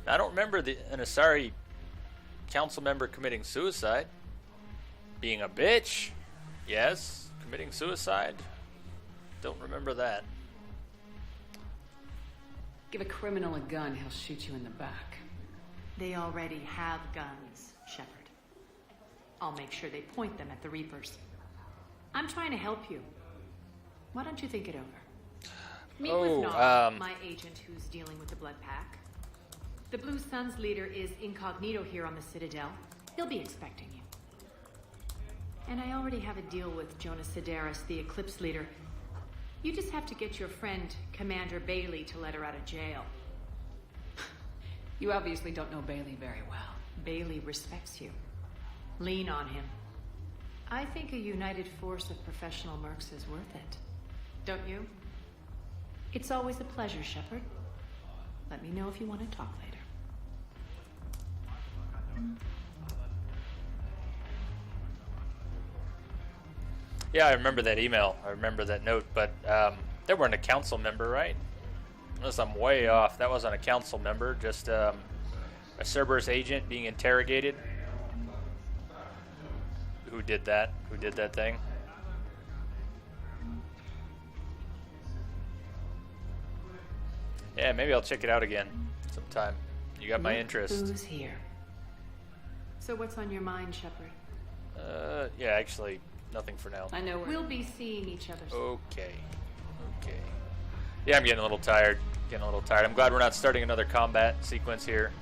Now, I don't remember an Asari council member committing suicide. Being a bitch. Yes. Committing suicide. Don't remember that. Give a criminal a gun, he'll shoot you in the back. They already have guns, Shepard. I'll make sure they point them at the Reapers. I'm trying to help you. Why don't you think it over? Meet with Nara, my agent who's dealing with the Blood Pack. The Blue Suns leader is incognito here on the Citadel. He'll be expecting you. And I already have a deal with Jonas Sidaris, the Eclipse leader. You just have to get your friend, Commander Bailey, to let her out of jail. You obviously don't know Bailey very well. Bailey respects you. Lean on him. I think a united force of professional mercs is worth it. Don't you? It's always a pleasure, Shepard. Let me know if you want to talk later. Yeah, I remember that email. I remember that note, but they weren't a council member, right? Unless I'm way off. That wasn't a council member, just a Cerberus agent being interrogated. Who did that? Who did that thing? Yeah, maybe I'll check it out again sometime. You got my interest. Who's here? So what's on your mind, Shepard? Yeah, actually, nothing for now. I know we'll be seeing each other soon. Okay. Yeah, I'm getting a little tired. I'm glad we're not starting another combat sequence here.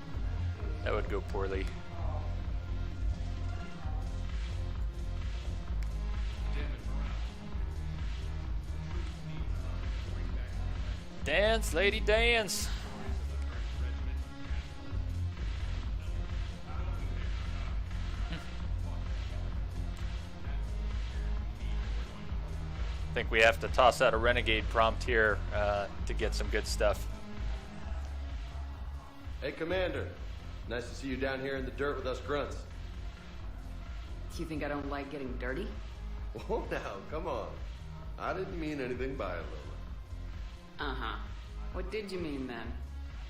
That would go poorly. Dance, lady, dance. I think we have to toss out a renegade prompt here to get some good stuff. Hey, Commander. Nice to see you down here in the dirt with us grunts. Do you think I don't like getting dirty? Oh, now, come on. I didn't mean anything by it, Lola. Uh-huh. What did you mean, then?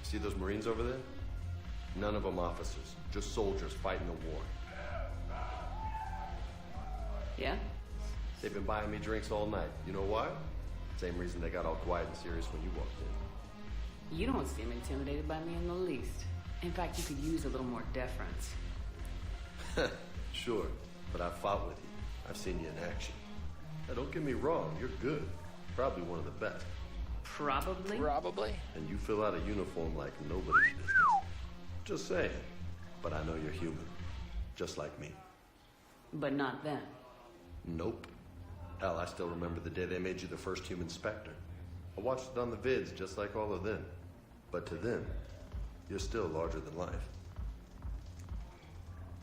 See those Marines over there? None of them officers, just soldiers fighting the war. Yeah? They've been buying me drinks all night. You know why? Same reason they got all quiet and serious when you walked in. You don't seem intimidated by me in the least. In fact, you could use a little more deference. Sure, but I've fought with you. I've seen you in action. Now, don't get me wrong, you're good. Probably one of the best. Probably? Probably. And you fill out a uniform like nobody's business. Just saying. But I know you're human. Just like me. But not them. Nope. Hell, I still remember the day they made you the first human Spectre. I watched it on the vids just like all of them. But to them, you're still larger than life.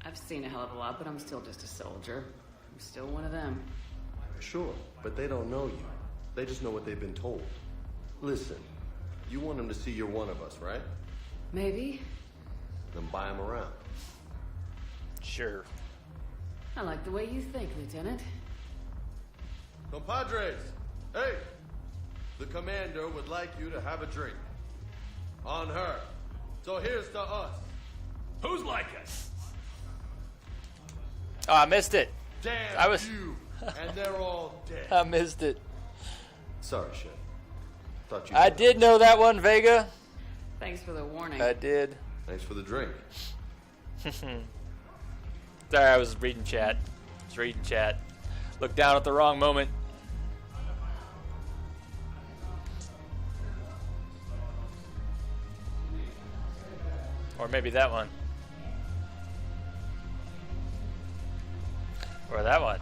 I've seen a hell of a lot, but I'm still just a soldier. I'm still one of them. Sure, but they don't know you. They just know what they've been told. Listen, you want them to see you're one of us, right? Maybe. Then buy them around. Sure. I like the way you think, Lieutenant. Compadres, hey! The commander would like you to have a drink. On her. So here's to us. Who's like us? Oh, I missed it. Damn you! And they're all dead. I missed it. Sorry, Chef. Thought you. I did know that one, Vega. Thanks for the warning. I did. Thanks for the drink. Sorry, I was reading chat. Looked down at the wrong moment. Or maybe that one. Or that one.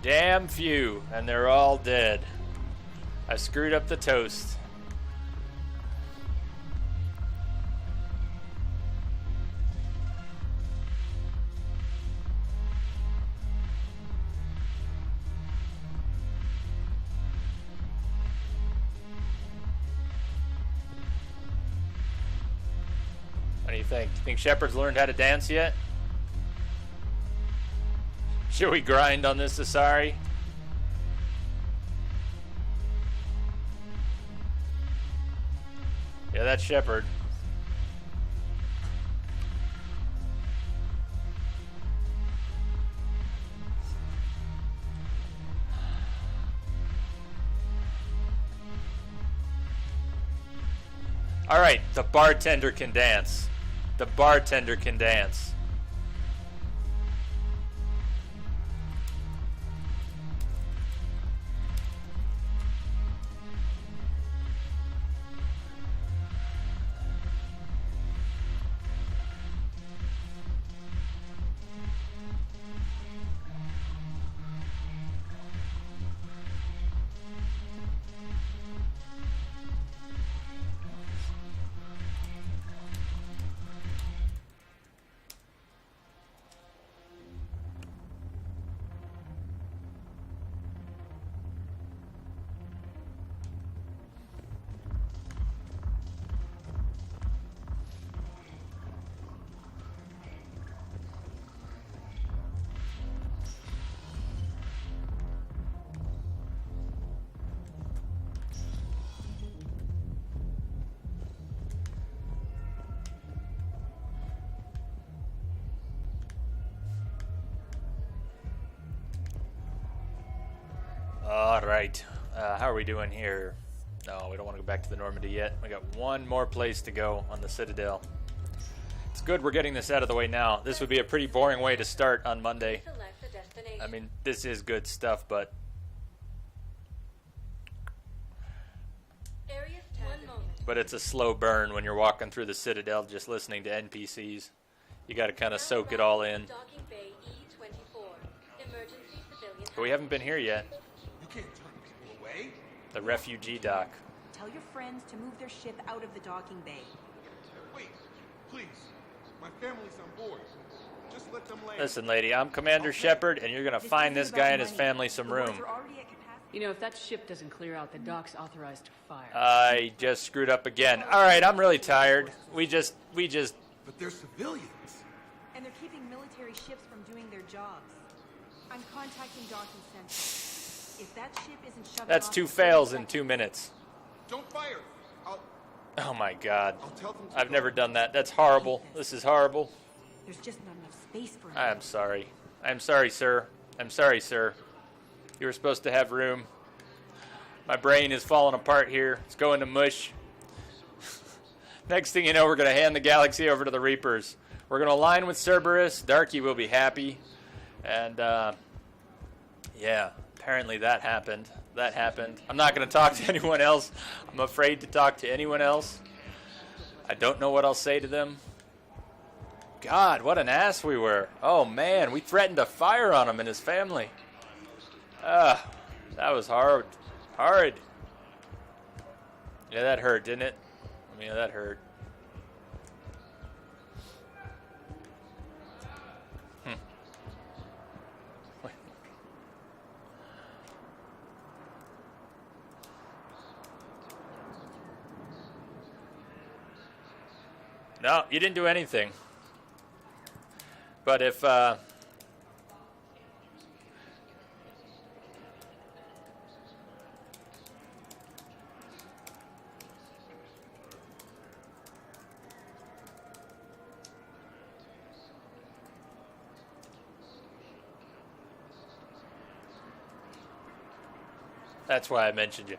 Damn few, and they're all dead. I screwed up the toast. What do you think? Do you think Shepard's learned how to dance yet? Should we grind on this Asari? Yeah, that's Shepard. All right, the bartender can dance. The bartender can dance. All right. How are we doing here? No, we don't want to go back to the Normandy yet. We got one more place to go on the Citadel. It's good we're getting this out of the way now. This would be a pretty boring way to start on Monday. I mean, this is good stuff, but... But it's a slow burn when you're walking through the Citadel just listening to NPCs. You got to kind of soak it all in. But we haven't been here yet. You can't turn people away. The refugee dock. Tell your friends to move their ship out of the docking bay. Wait, please. My family's on board. Just let them land. Listen, lady, I'm Commander Shepard, and you're going to find this guy and his family some room. You know, if that ship doesn't clear out, the dock's authorized to fire. I just screwed up again. All right, I'm really tired. We just... But they're civilians. And they're keeping military ships from doing their jobs. I'm contacting docking central. If that ship isn't shoving That's off 2 in fails 30 in 2 minutes. Don't fire. Oh my God. I'll tell them to I've never done that. That's horrible. This is horrible. There's just not enough space for I'm sorry. I'm sorry, sir. I'm sorry, sir. You were supposed to have room. My brain is falling apart here. It's going to mush. Next thing you know, we're going to hand the galaxy over to the Reapers. We're going to align with Cerberus. Darky will be happy. And, yeah, apparently that happened. I'm not going to talk to anyone else. I'm afraid to talk to anyone else. I don't know what I'll say to them. God, what an ass we were. Oh, man, we threatened to fire on him and his family. That was hard. Hard. Yeah, that hurt, didn't it? I mean, that hurt. No, you didn't do anything. But if, that's why I mentioned you.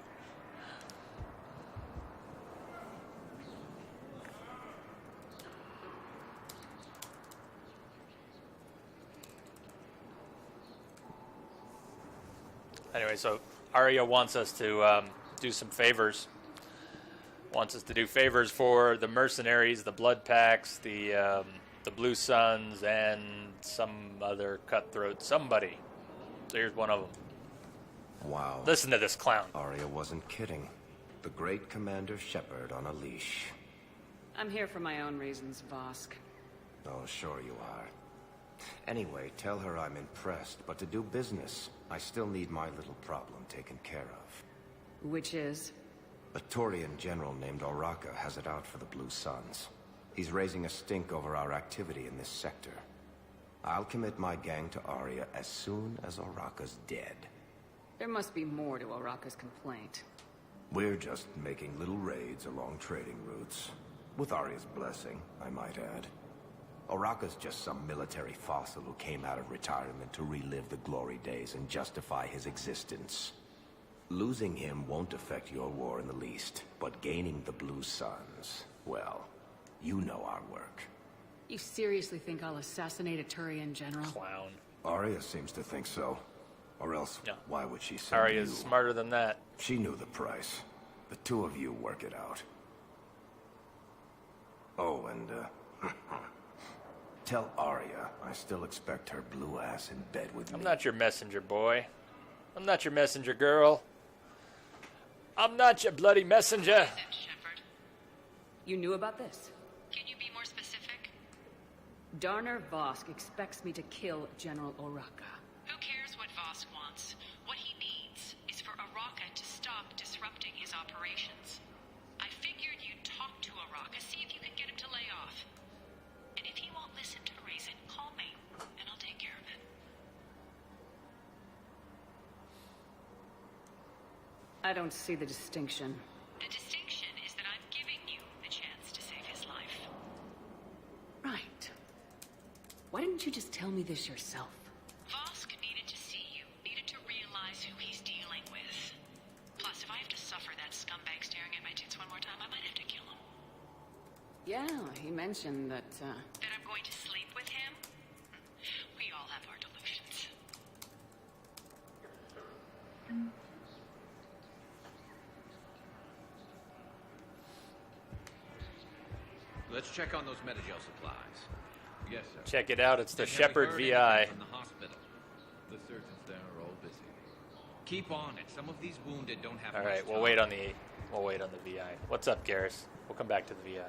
Anyway, so Arya wants us to do some favors. Wants us to do favors for the mercenaries, the blood packs, the Blue Suns, and some other cutthroat somebody. So here's one of them. Wow. Listen to this clown. Arya wasn't kidding. The great Commander Shepard on a leash. I'm here for my own reasons, Vosk. Oh, sure you are. Anyway, tell her I'm impressed, but to do business, I still need my little problem taken care of. Which is? A Turian general named Oraka has it out for the Blue Suns. He's raising a stink over our activity in this sector. I'll commit my gang to Arya as soon as Oraka's dead. There must be more to Oraka's complaint. We're just making little raids along trading routes. With Arya's blessing, I might add. Oraka's just some military fossil who came out of retirement to relive the glory days and justify his existence. Losing him won't affect your war in the least, but gaining the Blue Suns, well, you know our work. You seriously think I'll assassinate a Turian general? Clown. Arya seems to think so. Or else, yeah. Why would she send Arya's you? Smarter than that. She knew the price. The two of you work it out. Oh, and, tell Arya I still expect her blue ass in bed with me. I'm not your messenger, boy. I'm not your messenger, girl. I'm not your bloody messenger. You knew about this? Can you be more specific? Darner Vosk expects me to kill General Oraka. Who cares what Vosk wants? What he needs is for Oraka to stop disrupting his operations. I figured you'd talk to Oraka, see if you can get him to lay off. And if he won't listen to reason, call me, and I'll take care of it. I don't see the distinction. The distinction is that I'm giving you the chance to save his life. Right. Why didn't you just tell me this yourself? Vosk needed to see you, needed to realize who he's dealing with. Plus, if I have to suffer that scumbag staring at my tits one more time, I might have to kill him. Yeah, he mentioned that, That I'm going to sleep with him? We all have our delusions. Let's check on those Metagel supplies. Yes, sir. Check it out. It's the Have we Shepard heard VI. anything from the hospital? The surgeons there are all busy. Keep on it. Some of these wounded don't have All much right, we'll time. wait on the VI. What's up, Garrus? We'll come back to the VI.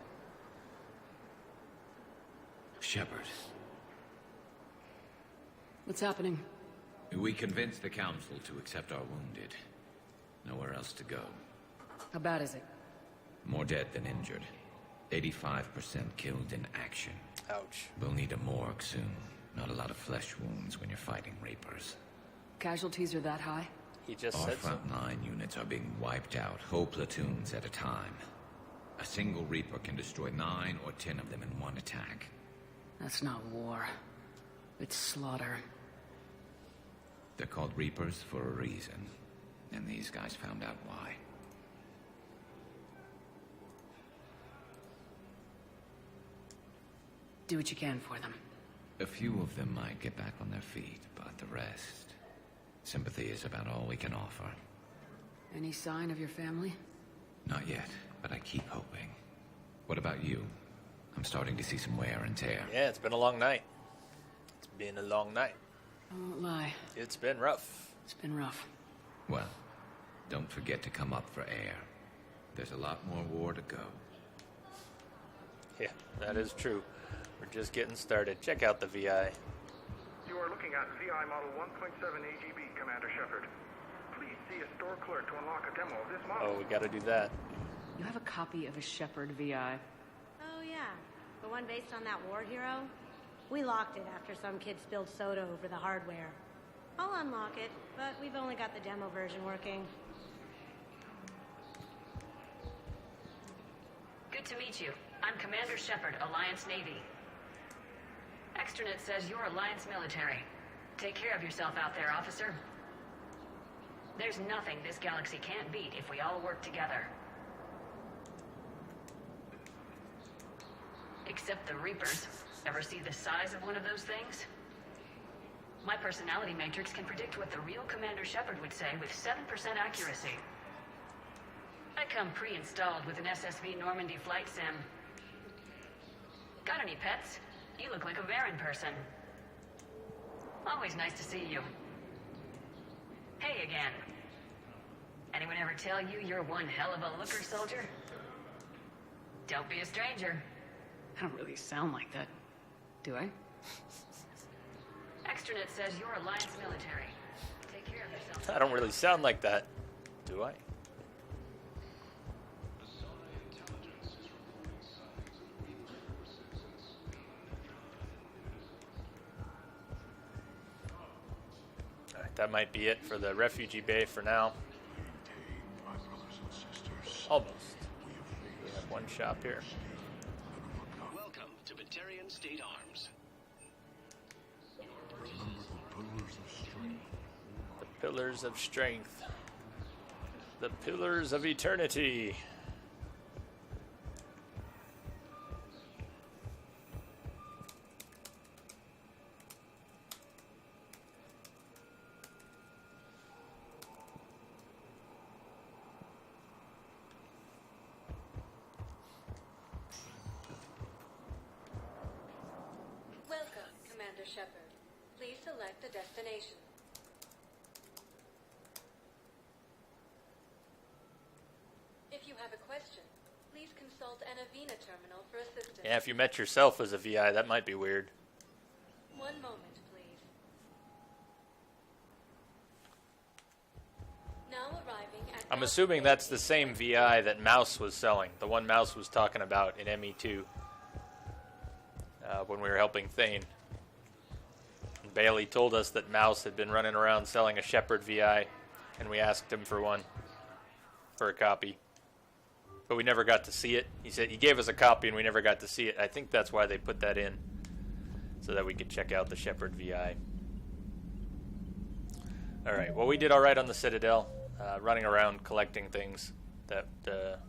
Shepard. what's happening? We convinced the council to accept our wounded. Nowhere else to go. How bad is it? More dead than injured. 85% killed in action. Ouch. We'll need a morgue soon. Not a lot of flesh wounds when you're fighting Reapers. Casualties are that high? He just Our said so. front line units are being wiped out, whole platoons at a time. A single Reaper can destroy 9 or 10 of them in one attack. That's not war. It's slaughter. They're called Reapers for a reason. And these guys found out why. Do what you can for them. A few of them might get back on their feet, but the rest... Sympathy is about all we can offer. Any sign of your family? Not yet, but I keep hoping. What about you? I'm starting to see some wear and tear. Yeah, it's been a long night. It's been a long night. I won't lie. It's been rough. It's been rough. Well, don't forget to come up for air. There's a lot more war to go. Yeah, that is true. We're just getting started. Check out the VI. You are looking at VI model 1.7 AGB, Commander Shepard. Please see a store clerk to unlock a demo of this model. Oh, we gotta do that. You have a copy of a Shepard VI. Oh, yeah. The one based on that war hero? We locked it after some kid spilled soda over the hardware. I'll unlock it, but we've only got the demo version working. Good to meet you. I'm Commander Shepard, Alliance Navy. Extranet says you're Alliance military. Take care of yourself out there, officer. There's nothing this galaxy can't beat if we all work together. Except the Reapers. Ever see the size of one of those things? My personality matrix can predict what the real Commander Shepard would say with 7% accuracy. I come pre-installed with an SSV Normandy flight sim. Got any pets? You look like a Varen person. Always nice to see you. Hey again. Anyone ever tell you you're one hell of a looker, soldier? Don't be a stranger. I don't really sound like that, do I? Extranet says you're Alliance military. Take care of yourself. I don't really sound like that, do I? Alright, that might be it for the refugee bay for now. Almost. We have one shop here. Welcome to Batarian State Arms. The Pillars of Strength. The Pillars of Eternity. Welcome, Commander Shepard. Please select a destination. If you have a question, please consult an Avena terminal for assistance. Yeah, if you met yourself as a VI, that might be weird. One moment, please. Now arriving at... I'm assuming that's the same VI that Mouse was selling. The one Mouse was talking about in ME2. When we were helping Thane. And Bailey told us that Mouse had been running around selling a Shepard VI, and we asked him for one. For a copy. But we never got to see it. He said he gave us a copy and we never got to see it. I think that's why they put that in. So that we could check out the Shepard VI. Alright, well we did alright on the Citadel. Running around collecting things that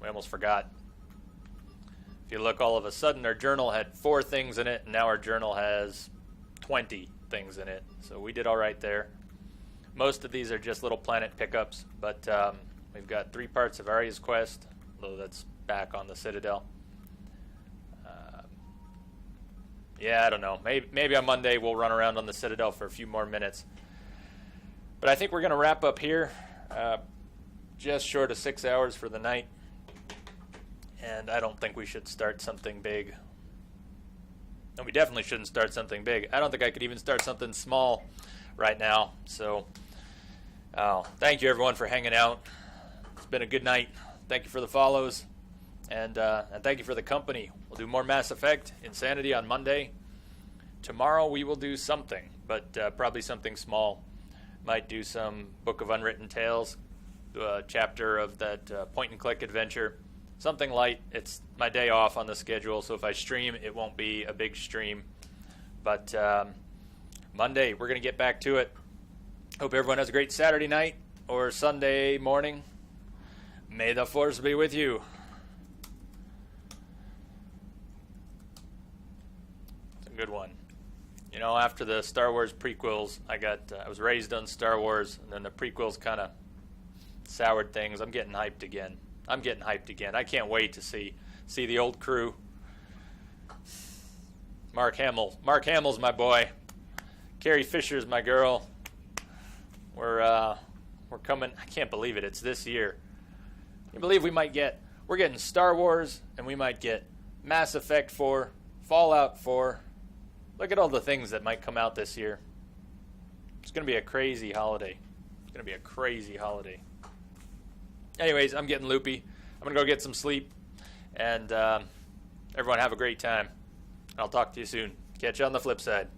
we almost forgot. If you look, all of a sudden our journal had 4 things in it, and now our journal has 20 things in it. So we did alright there. Most of these are just little planet pickups, but we've got 3 parts of Arya's quest, although that's back on the Citadel. Yeah, I don't know. Maybe on Monday we'll run around on the Citadel for a few more minutes. But I think we're going to wrap up here. Just short of 6 hours for the night. And I don't think we should start something big. No, we definitely shouldn't start something big. I don't think I could even start something small right now. So, thank you everyone for hanging out. It's been a good night. Thank you for the follows. And thank you for the company. We'll do more Mass Effect Insanity on Monday. Tomorrow we will do something, but probably something small. Might do some Book of Unwritten Tales, chapter of that point-and-click adventure. Something light. It's my day off on the schedule, so if I stream, it won't be a big stream. But Monday, we're going to get back to it. Hope everyone has a great Saturday night or Sunday morning. May the Force be with you. Good one. You know, after the Star Wars prequels, I was raised on Star Wars, and then the prequels kind of soured things. I'm getting hyped again. I can't wait to see the old crew. Mark Hamill's my boy. Carrie Fisher's my girl. We're coming. I can't believe it. It's this year. You believe we're getting Star Wars, and we might get Mass Effect 4, Fallout 4. Look at all the things that might come out this year. It's going to be a crazy holiday. Anyways, I'm getting loopy. I'm going to go get some sleep. And everyone have a great time. I'll talk to you soon. Catch you on the flip side.